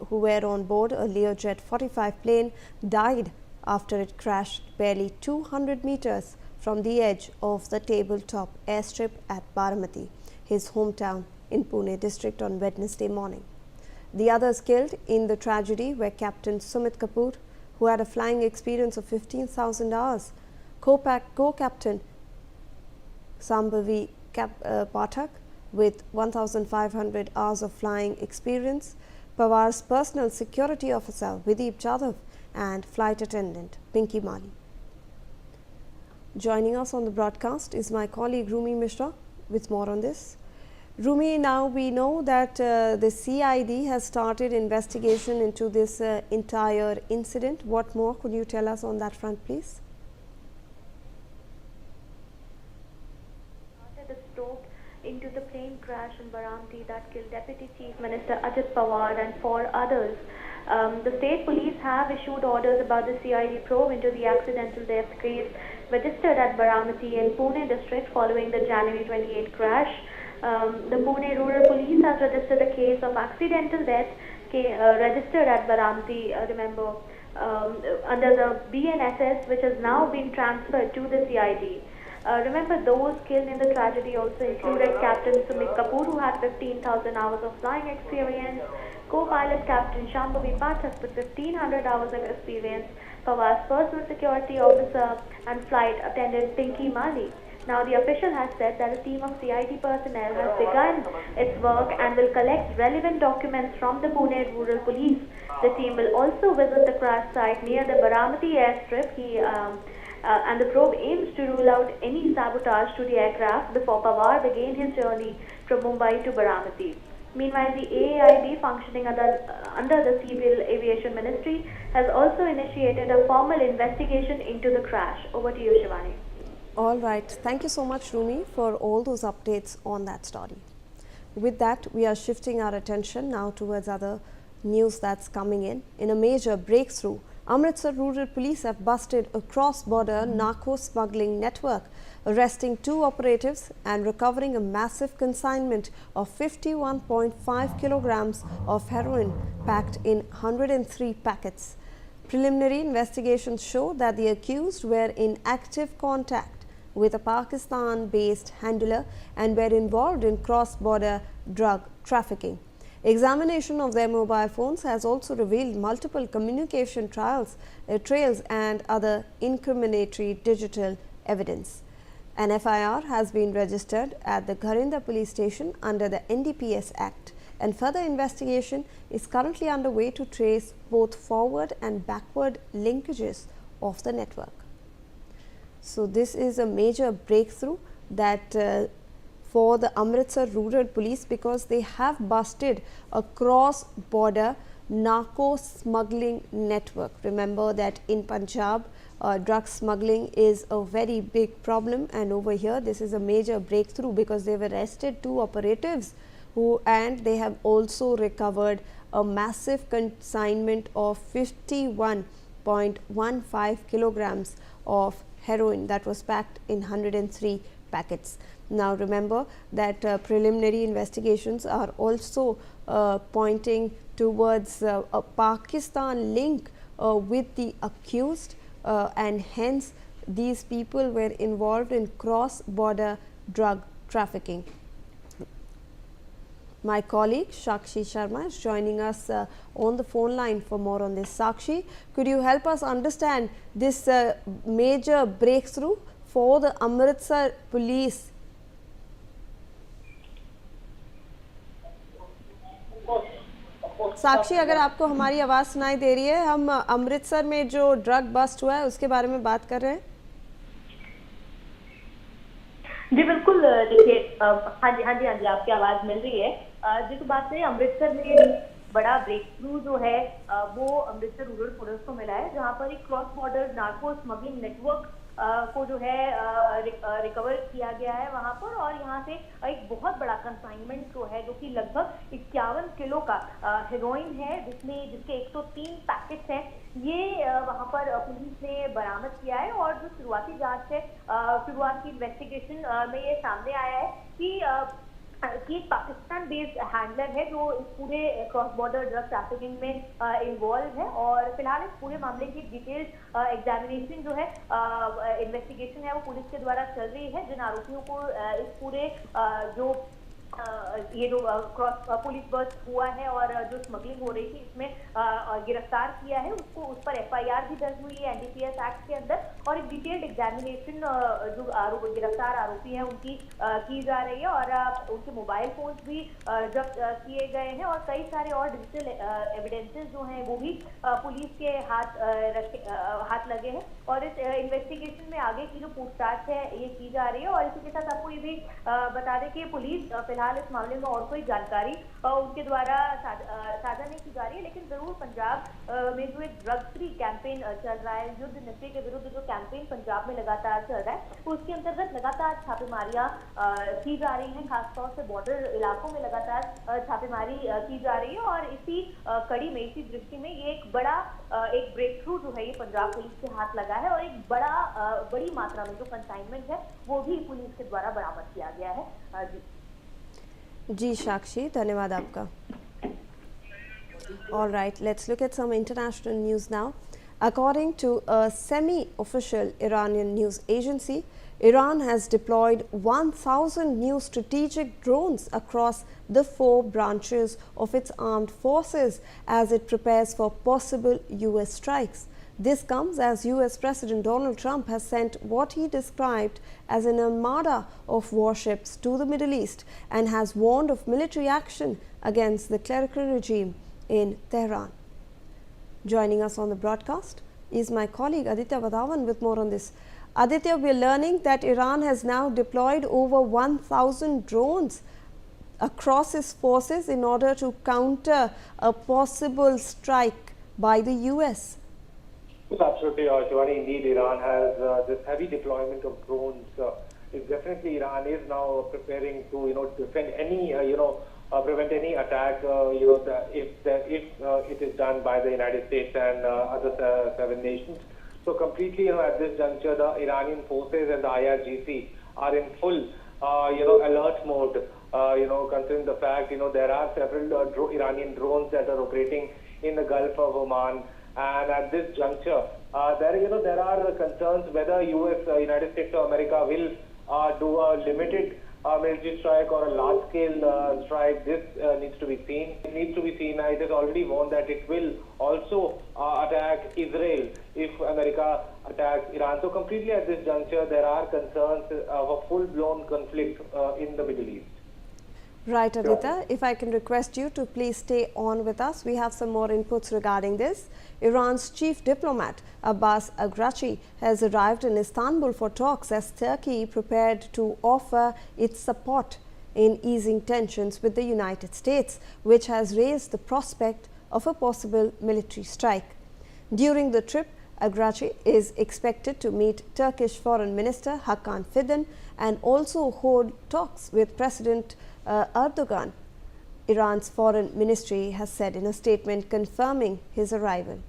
who were on board a Learjet 45 plane died after it crashed barely 200 meters from the edge of the tabletop airstrip at Baramati, his hometown in Pune district, on Wednesday morning. The others killed in the tragedy were Captain Sumit Kapoor, who had a flying experience of 15,000 hours, co-captain Sambhavi Pathak, with 1,500 hours of flying experience, Pawar's personal security officer Vidip Jadhav, and flight attendant Pinky Mali. Joining us on the broadcast is my colleague Rumi Mishra with more on this. Rumi, now we know that the CID has started investigation into this entire incident. What more could you tell us on that front, please? Into the plane crash in Baramati that killed Deputy Chief Minister Ajit Pawar and 4 others. The state police have issued orders about the CID probe into the accidental death case registered at Baramati in Pune district following the January 28 crash. The Pune Rural Police has registered a case of accidental death registered at Baramati, under the BNSS, which has now been transferred to the CID. Remember, those killed in the tragedy also included Captain Sumit Kapoor, who had 15,000 hours of flying experience, co-pilot Captain Shambhavi Pathak with 1,500 hours of experience, Pawar's personal security officer, and flight attendant Pinky Mali. Now, the official has said that a team of CID personnel has begun its work and will collect relevant documents from the Pune Rural Police. The team will also visit the crash site near the Baramati airstrip. And the probe aims to rule out any sabotage to the aircraft before Pawar began his journey from Mumbai to Baramati. Meanwhile, the AAIB, functioning under the Civil Aviation Ministry, has also initiated a formal investigation into the crash. Over to you, Shivani. All right. Thank you so much, Rumi, for all those updates on that story. With that, we are shifting our attention now towards other news that's coming in. In a major breakthrough, Amritsar Rural Police have busted a cross-border narco smuggling network, arresting 2 operatives and recovering a massive consignment of 51.5 kilograms of heroin packed in 103 packets. Preliminary investigations show that the accused were in active contact with a Pakistan-based handler and were involved in cross-border drug trafficking. Examination of their mobile phones has also revealed multiple communication trails and other incriminatory digital evidence. An FIR has been registered at the Gharinda police station under the NDPS Act, and further investigation is currently underway to trace both forward and backward linkages of the network. So, this is a major breakthrough that for the Amritsar Rural Police, because they have busted a cross-border narco smuggling network. Remember that in Punjab, drug smuggling is a very big problem, and over here this is a major breakthrough because they have arrested 2 operatives and they have also recovered a massive consignment of 51.15 kilograms of heroin that was packed in 103 packets. Now, remember that preliminary investigations are also pointing towards a Pakistan link with the accused, and hence these people were involved in cross-border drug trafficking. My colleague Sakshi Sharma is joining us on the phone line for more on this. Sakshi, could you help us understand this major breakthrough for the Amritsar police? साक्षी, अगर आपको हमारी आवाज़ सुनाई दे रही है, हम अमृतसर में जो ड्रग बस्ट हुआ है उसके बारे में बात कर रहे हैं। जी बिल्कुल, देखिए हाँ जी आपकी आवाज़ मिल रही है। जी तो बात करें अमृतसर में बड़ा ब्रेक थ्रू जो है वो अमृतसर रूरल पुलिस को मिला है, जहाँ पर एक cross border narco smuggling network को जो है रिकवर किया गया है वहाँ पर, और यहाँ से एक बहुत बड़ा कंसाइनमेंट जो है जो कि लगभग 51 किलो का हेरोइन है, जिसके 103 पैकेट्स हैं, ये वहाँ पर पुलिस ने बरामद किया है। और जो शुरुआती जांच है, शुरुआत की इन्वेस्टिगेशन में ये सामने आया है कि एक पाकिस्तान बेस्ड हैंडलर है जो इस पूरे क्रॉस बॉर्डर ड्रग ट्रैफिकिंग में इन्वॉल्व है, और फिलहाल इस पूरे मामले की डिटेल्ड एग्जामिनेशन जो है इन्वेस्टिगेशन है वो पुलिस के द्वारा चल रही है। जिन आरोपियों को इस पूरे जो ये जो क्रॉस पुलिस बस्ट हुआ है और जो स्मगलिंग हो रही थी इसमें गिरफ्तार किया है, उस पर FIR भी दर्ज हुई है NDPS एक्ट के अंदर, और एक डिटेल्ड एग्जामिनेशन जो गिरफ्तार आरोपी हैं उनकी की जा रही है, और उनके मोबाइल फोन्स भी जब्त किए गए हैं, और कई सारे और डिजिटल एविडेंसेस जो हैं वो भी पुलिस के हाथ लगे हैं। और इस इन्वेस्टिगेशन में आगे की जो पूछताछ है ये की जा रही है। और इसी के साथ आपको ये भी बता दें कि पुलिस फिलहाल इस मामले में और कोई जानकारी उनके द्वारा साझा नहीं की जा रही है, लेकिन जरूर पंजाब में जो एक ड्रग फ्री कैंपेन चल रहा है, युद्ध नशे के विरुद्ध जो कैंपेन पंजाब में लगातार चल रहा है, उसके अंतर्गत लगातार छापेमारियां की जा रही हैं, खासतौर से बॉर्डर इलाकों में लगातार छापेमारी की जा रही है। और इसी कड़ी में, इसी दृष्टि में ये एक बड़ा एक ब्रेक थ्रू जो है ये पंजाब पुलिस के हाथ लगा है, और एक बड़ी मात्रा में जो कंसाइनमेंट है वो भी पुलिस के द्वारा बरामद किया गया है। जी साक्षी, धन्यवाद आपका। All right, let's look at some international news now. According to a semi-official Iranian news agency, Iran has deployed 1,000 new strategic drones across the 4 branches of its armed forces as it prepares for possible US strikes. This comes as US President Donald Trump has sent what he described as an armada of warships to the Middle East and has warned of military action against the clerical regime in Tehran. Joining us on the broadcast is my colleague Aditya Vadhavan with more on this. Aditya, we are learning that Iran has now deployed over 1,000 drones across its forces in order to counter a possible strike by the US. Absolutely, Shivani. Indeed, Iran has this heavy deployment of drones. Definitely, Iran is now preparing to, defend any, prevent any attack, if it is done by the United States and other 7 nations. So completely, at this juncture, the Iranian forces and the IRGC are in full, alert mode. Considering the fact, there are several Iranian drones that are operating in the Gulf of Oman. And at this juncture, there are concerns whether United States of America will do a limited military strike or a large-scale strike. This needs to be seen. It needs to be seen. It is already warned that it will also attack Israel if America attacks Iran. So completely at this juncture, there are concerns of a full-blown conflict in the Middle East. Right, Aditya, if I can request you to please stay on with us. We have some more inputs regarding this. Iran's chief diplomat Abbas Araghchi has arrived in Istanbul for talks as Turkey prepared to offer its support in easing tensions with the United States, which has raised the prospect of a possible military strike. During the trip, Araghchi is expected to meet Turkish Foreign Minister Hakan Fidan and also hold talks with President Erdogan. Iran's foreign ministry has said in a statement confirming his arrival.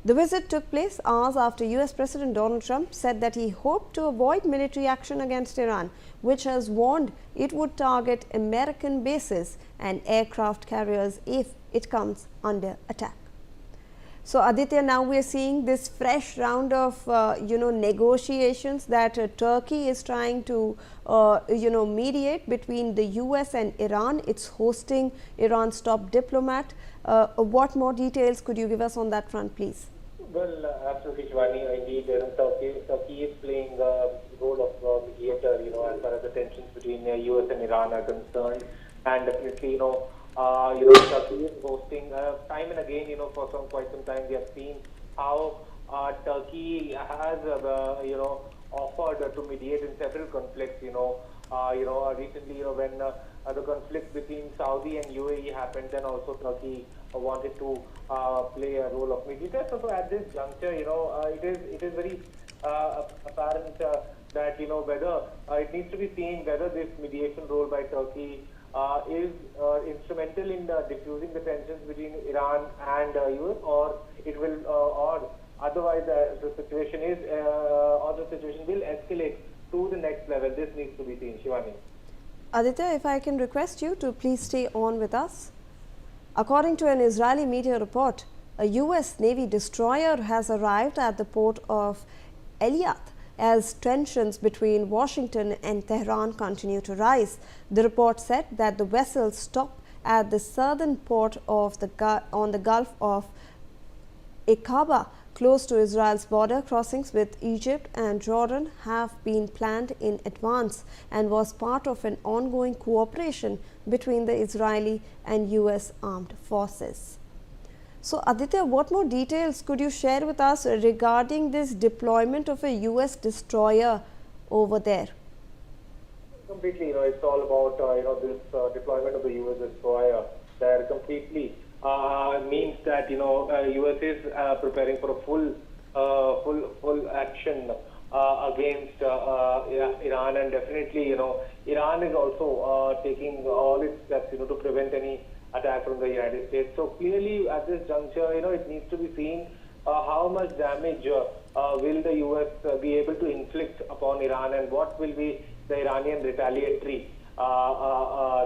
The visit took place hours after US President Donald Trump said that he hoped to avoid military action against Iran, which has warned it would target American bases and aircraft carriers if it comes under attack. So Aditya, now we are seeing this fresh round of negotiations that Turkey is trying to mediate between the US and Iran. It's hosting Iran's top diplomat. What more details could you give us on that front, please? Well, absolutely, Shivani. Indeed, Turkey is playing the role of mediator, as far as the tensions between the US and Iran are concerned. And definitely, Turkey is hosting time and again, for quite some time. We have seen how Turkey has, offered to mediate in several conflicts. Recently, when the conflict between Saudi and UAE happened, then also Turkey wanted to play a role of mediator. So at this juncture, it is very apparent that whether it needs to be seen whether this mediation role by Turkey is instrumental in diffusing the tensions between Iran and US, or it will, or otherwise the situation will escalate to the next level. This needs to be seen, Shivani. Aditya, if I can request you to please stay on with us. According to an Israeli media report, a US Navy destroyer has arrived at the port of Eilat as tensions between Washington and Tehran continue to rise. The report said that the vessel stopped at the southern port of on the Gulf of Aqaba, close to Israel's border. Crossings with Egypt and Jordan have been planned in advance and was part of an ongoing cooperation between the Israeli and US armed forces. So Aditya, what more details could you share with us regarding this deployment of a US destroyer over there? Completely, it's all about this deployment of the US destroyer. There completely means that US is preparing for a full action against Iran, and definitely Iran is also taking all its steps to prevent any attack from the United States. So clearly at this juncture, it needs to be seen how much damage will the US be able to inflict upon Iran, and what will be the Iranian retaliatory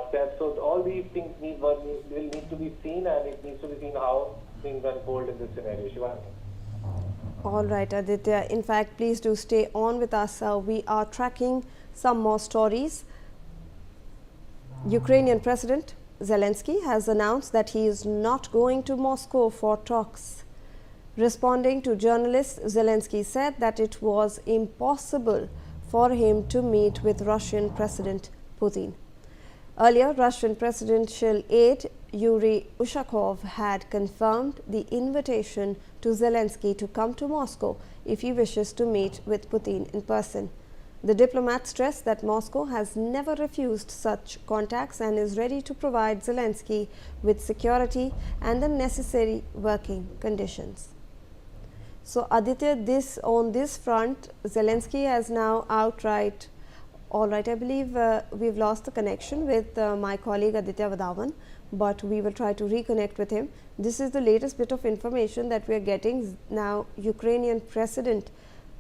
steps. So all these things will need to be seen, and it needs to be seen how things unfold in this scenario. Shivani. All right, Aditya. In fact, please do stay on with us. We are tracking some more stories. Ukrainian President Zelensky has announced that he is not going to Moscow for talks. Responding to journalists, Zelensky said that it was impossible for him to meet with Russian President Putin. Earlier, Russian presidential aide Yuri Ushakov had confirmed the invitation to Zelensky to come to Moscow if he wishes to meet with Putin in person. The diplomat stressed that Moscow has never refused such contacts and is ready to provide Zelensky with security and the necessary working conditions. So Aditya, on this front, Zelensky has now outright, all right, I believe we've lost the connection with my colleague Aditya Vadavan, but we will try to reconnect with him. This is the latest bit of information that we are getting now. Ukrainian President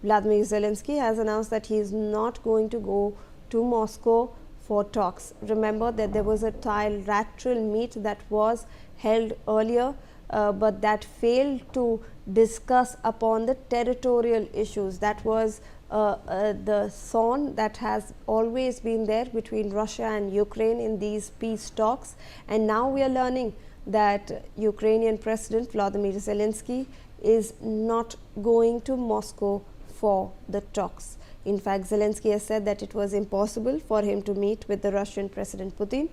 Vladimir Zelensky has announced that he is not going to go to Moscow for talks. Remember that there was a trilateral meet that was held earlier, but that failed to discuss upon the territorial issues. That was the thorn that has always been there between Russia and Ukraine in these peace talks. And now we are learning that Ukrainian President Vladimir Zelensky is not going to Moscow for the talks. In fact, Zelensky has said that it was impossible for him to meet with the Russian President Putin.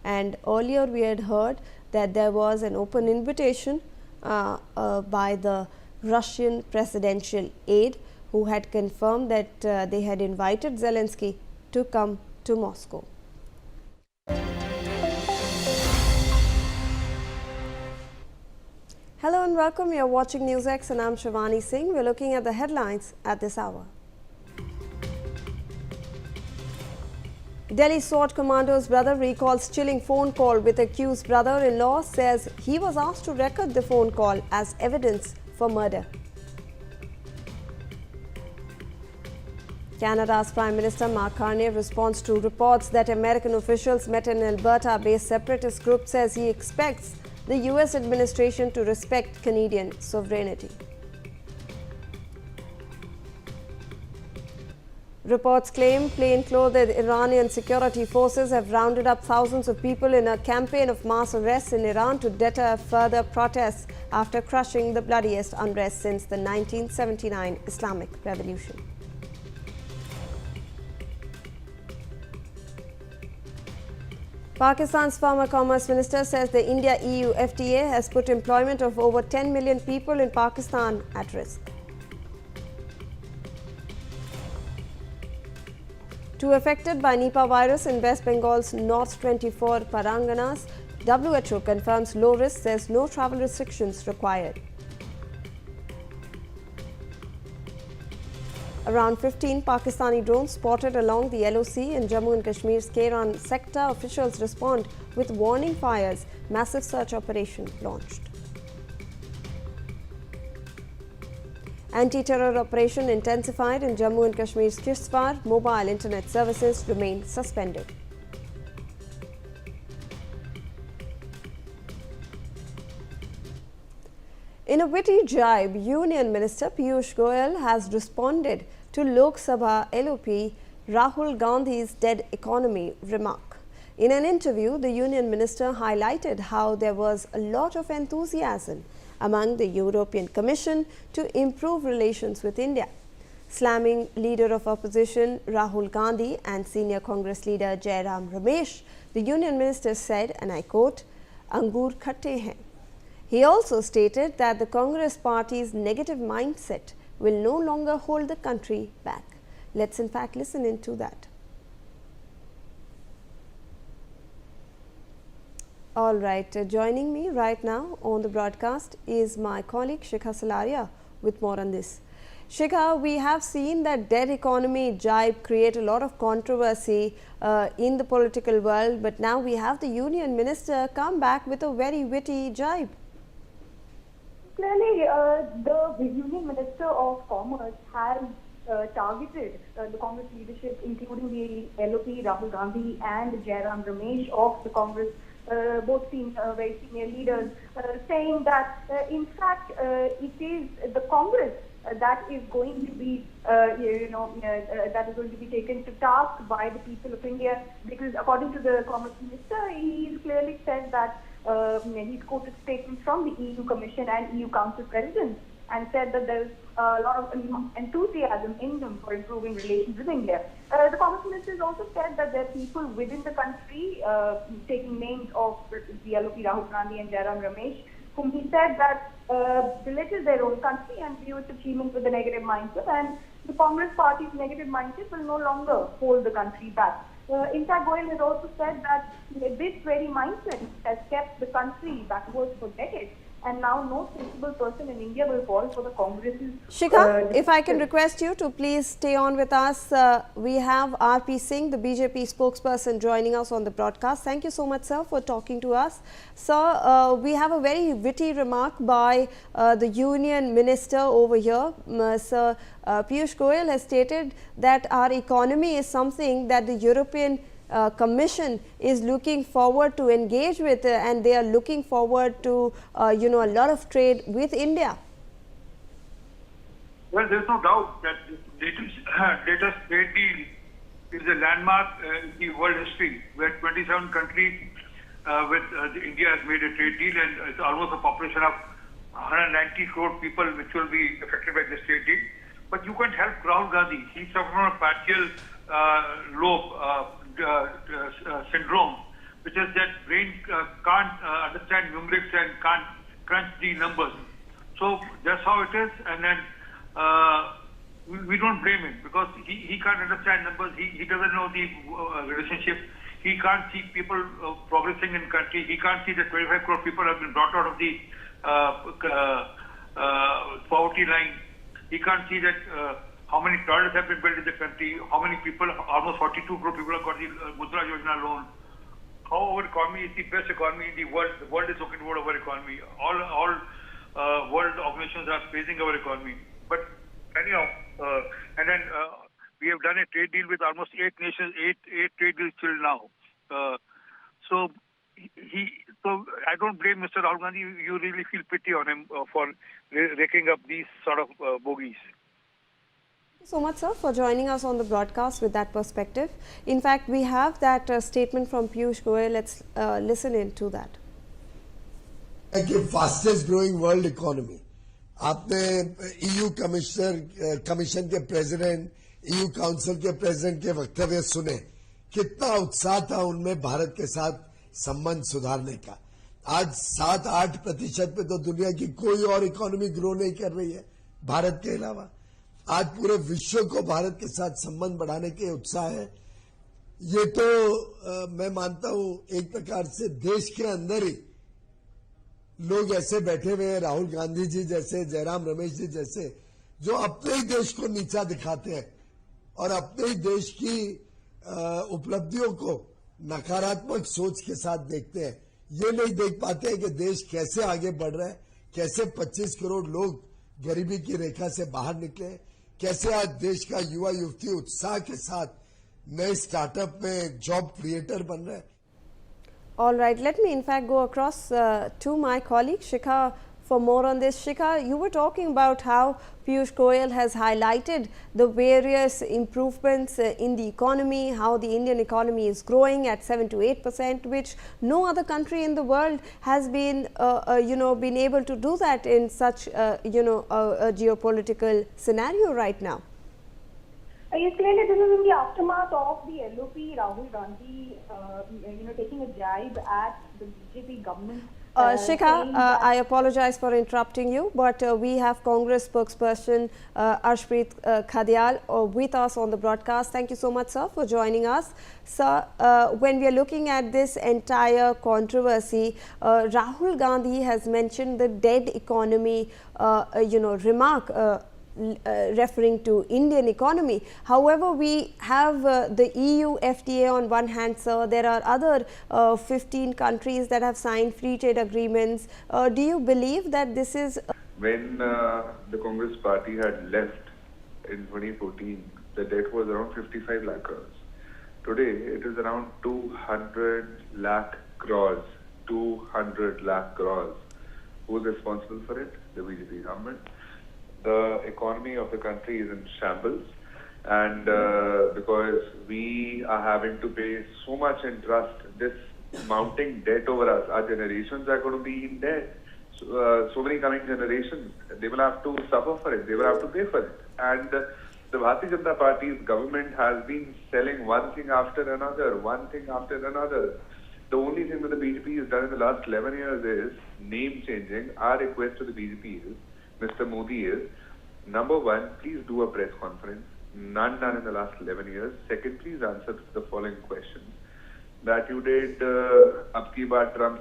And earlier we had heard that there was an open invitation by the Russian presidential aide, who had confirmed that they had invited Zelensky to come to Moscow. Hello and welcome. You are watching Newsx and I'm Shivani Singh. We are looking at the headlines at this hour. Delhi SWAT commando's brother recalls chilling phone call with accused brother-in-law, says he was asked to record the phone call as evidence for murder. Canada's Prime Minister Mark Carney responds to reports that American officials met an Alberta-based separatist group, says he expects the US administration to respect Canadian sovereignty. Reports claim plainclothed Iranian security forces have rounded up thousands of people in a campaign of mass arrests in Iran to deter further protests after crushing the bloodiest unrest since the 1979 Islamic Revolution. Pakistan's former Commerce Minister says the India-EU FTA has put employment of over 10 million people in Pakistan at risk. Two affected by Nipah virus in West Bengal's North 24 Paranganas, WHO confirms low risk, says no travel restrictions required. Around 15 Pakistani drones spotted along the LOC in Jammu and Kashmir's Keran sector. Officials respond with warning fires. Massive search operation launched. Anti-terror operation intensified in Jammu and Kashmir's Kiswar. Mobile internet services remain suspended. In a witty jibe, Union Minister Piyush Goyal has responded to Lok Sabha LOP Rahul Gandhi's dead economy remark. In an interview, the Union Minister highlighted how there was a lot of enthusiasm among the European Commission to improve relations with India. Slamming leader of opposition Rahul Gandhi and senior Congress leader Jairam Ramesh, the Union Minister said, and I quote, "Angur khatte hain." He also stated that the Congress party's negative mindset will no longer hold the country back. Let's in fact listen into that. All right, joining me right now on the broadcast is my colleague Shikha Salaria with more on this. Shikha, we have seen that dead economy jibe create a lot of controversy in the political world, but now we have the Union Minister come back with a very witty jibe. Clearly, the Union Minister of Commerce has targeted the Congress leadership, including the LOP, Rahul Gandhi and Jairam Ramesh of the Congress, both very senior leaders, saying that in fact it is the Congress that is going to be, that is going to be taken to task by the people of India, because according to the Commerce Minister, he's clearly said that he's quoted statements from the EU Commission and EU Council Presidents and said that there's a lot of enthusiasm in them for improving relations with India. The Commerce Minister has also said that there are people within the country, taking names of the LOP Rahul Gandhi and Jairam Ramesh, whom he said that belittle their own country and view its achievements with a negative mindset, and the Congress party's negative mindset will no longer hold the country back. In fact, Goyal has also said that this very mindset has kept the country backwards for decades, and now no sensible person in India will fall for the Congress's... Shikha, if I can request you to please stay on with us. We have RP Singh, the BJP spokesperson, joining us on the broadcast. Thank you so much, sir, for talking to us. Sir, we have a very witty remark by the Union Minister over here. Sir Piyush Goyal has stated that our economy is something that the European Commission is looking forward to engage with, and they are looking forward to a lot of trade with India. Well, there's no doubt that this latest trade deal is a landmark in the world history, where 27 countries India has made a trade deal, and it's almost a population of 190 crore people which will be affected by this trade deal. But you can't help Rahul Gandhi. He suffered from a partial lobe syndrome, which is that brain can't understand numerics and can't crunch the numbers. So that's how it is, and then we don't blame him, because he can't understand numbers. He doesn't know the relationship. He can't see people progressing in country. He can't see that 25 crore people have been brought out of the poverty line. He can't see that how many toilets have been built in the country, how many people, almost 42 crore people have got the Mudra Yojana loan. How our economy is the best economy in the world. The world is looking toward our economy. All world organizations are praising our economy. But anyhow, and then we have done a trade deal with almost 8 nations, eight trade deals till now. So So I don't blame Mr. Rahul Gandhi. You really feel pity on him for raking up these sort of bogeys. Thank you so much, sir, for joining us on the broadcast with that perspective. In fact, we have that statement from Piyush Goyal. Let's listen in to that. Fastest growing world economy, आपने EU commission के president, EU council के president के वक्तव्य सुने, कितना उत्साह था उनमें भारत के साथ संबंध सुधारने का। आज 7-8% पे तो दुनिया की कोई और इकोनॉमी ग्रो नहीं कर रही है भारत के अलावा। आज पूरे विश्व को भारत के साथ संबंध बढ़ाने के उत्साह है। ये तो मैं मानता हूं एक प्रकार से देश के अंदर ही लोग ऐसे बैठे हुए हैं, राहुल गांधी जी जैसे, जयराम रमेश जी जैसे, जो अपने ही देश को नीचा दिखाते हैं और अपने ही देश की उपलब्धियों को नकारात्मक सोच के साथ देखते हैं। ये नहीं देख पाते हैं कि देश कैसे आगे बढ़ रहा है, कैसे 25 करोड़ लोग गरीबी की रेखा से बाहर निकले, कैसे आज देश का युवा युवती उत्साह के साथ नए स्टार्टअप में जॉब क्रिएटर बन रहे हैं। All right, let me in fact go across to my colleague Shikha for more on this. Shikha, you were talking about how Piyush Goyal has highlighted the various improvements in the economy, how the Indian economy is growing at 7 to 8%, which no other country in the world has been, been able to do that in such, a geopolitical scenario right now. Yes, clearly this is in the aftermath of the LOP, Rahul Gandhi, taking a jibe at the BJP government. Shikha, I apologize for interrupting you, but we have Congress spokesperson Arshpreet Khadial with us on the broadcast. Thank you so much, sir, for joining us. Sir, when we are looking at this entire controversy, Rahul Gandhi has mentioned the dead economy, remark. Referring to Indian economy. However, we have the EU FTA on one hand, sir. There are other 15 countries that have signed free trade agreements. Do you believe that this is... When the Congress party had left in 2014, the debt was around 55 lakh crores. Today, it is around 200 lakh crores. 200 lakh crores. Who is responsible for it? The BJP government. The economy of the country is in shambles, and because we are having to pay so much interest, this mounting debt over us, our generations are going to be in debt. So many coming generations, they will have to suffer for it, they will have to pay for it. And the Bharatiya Janata Party's government has been selling one thing after another, one thing after another. The only thing that the BJP has done in the last 11 years is name changing. Our request to the BJP is, Mr. Modi, is, number one, please do a press conference. None done in the last 11 years. Second, please answer the following questions. That you did, ab ki baar Trump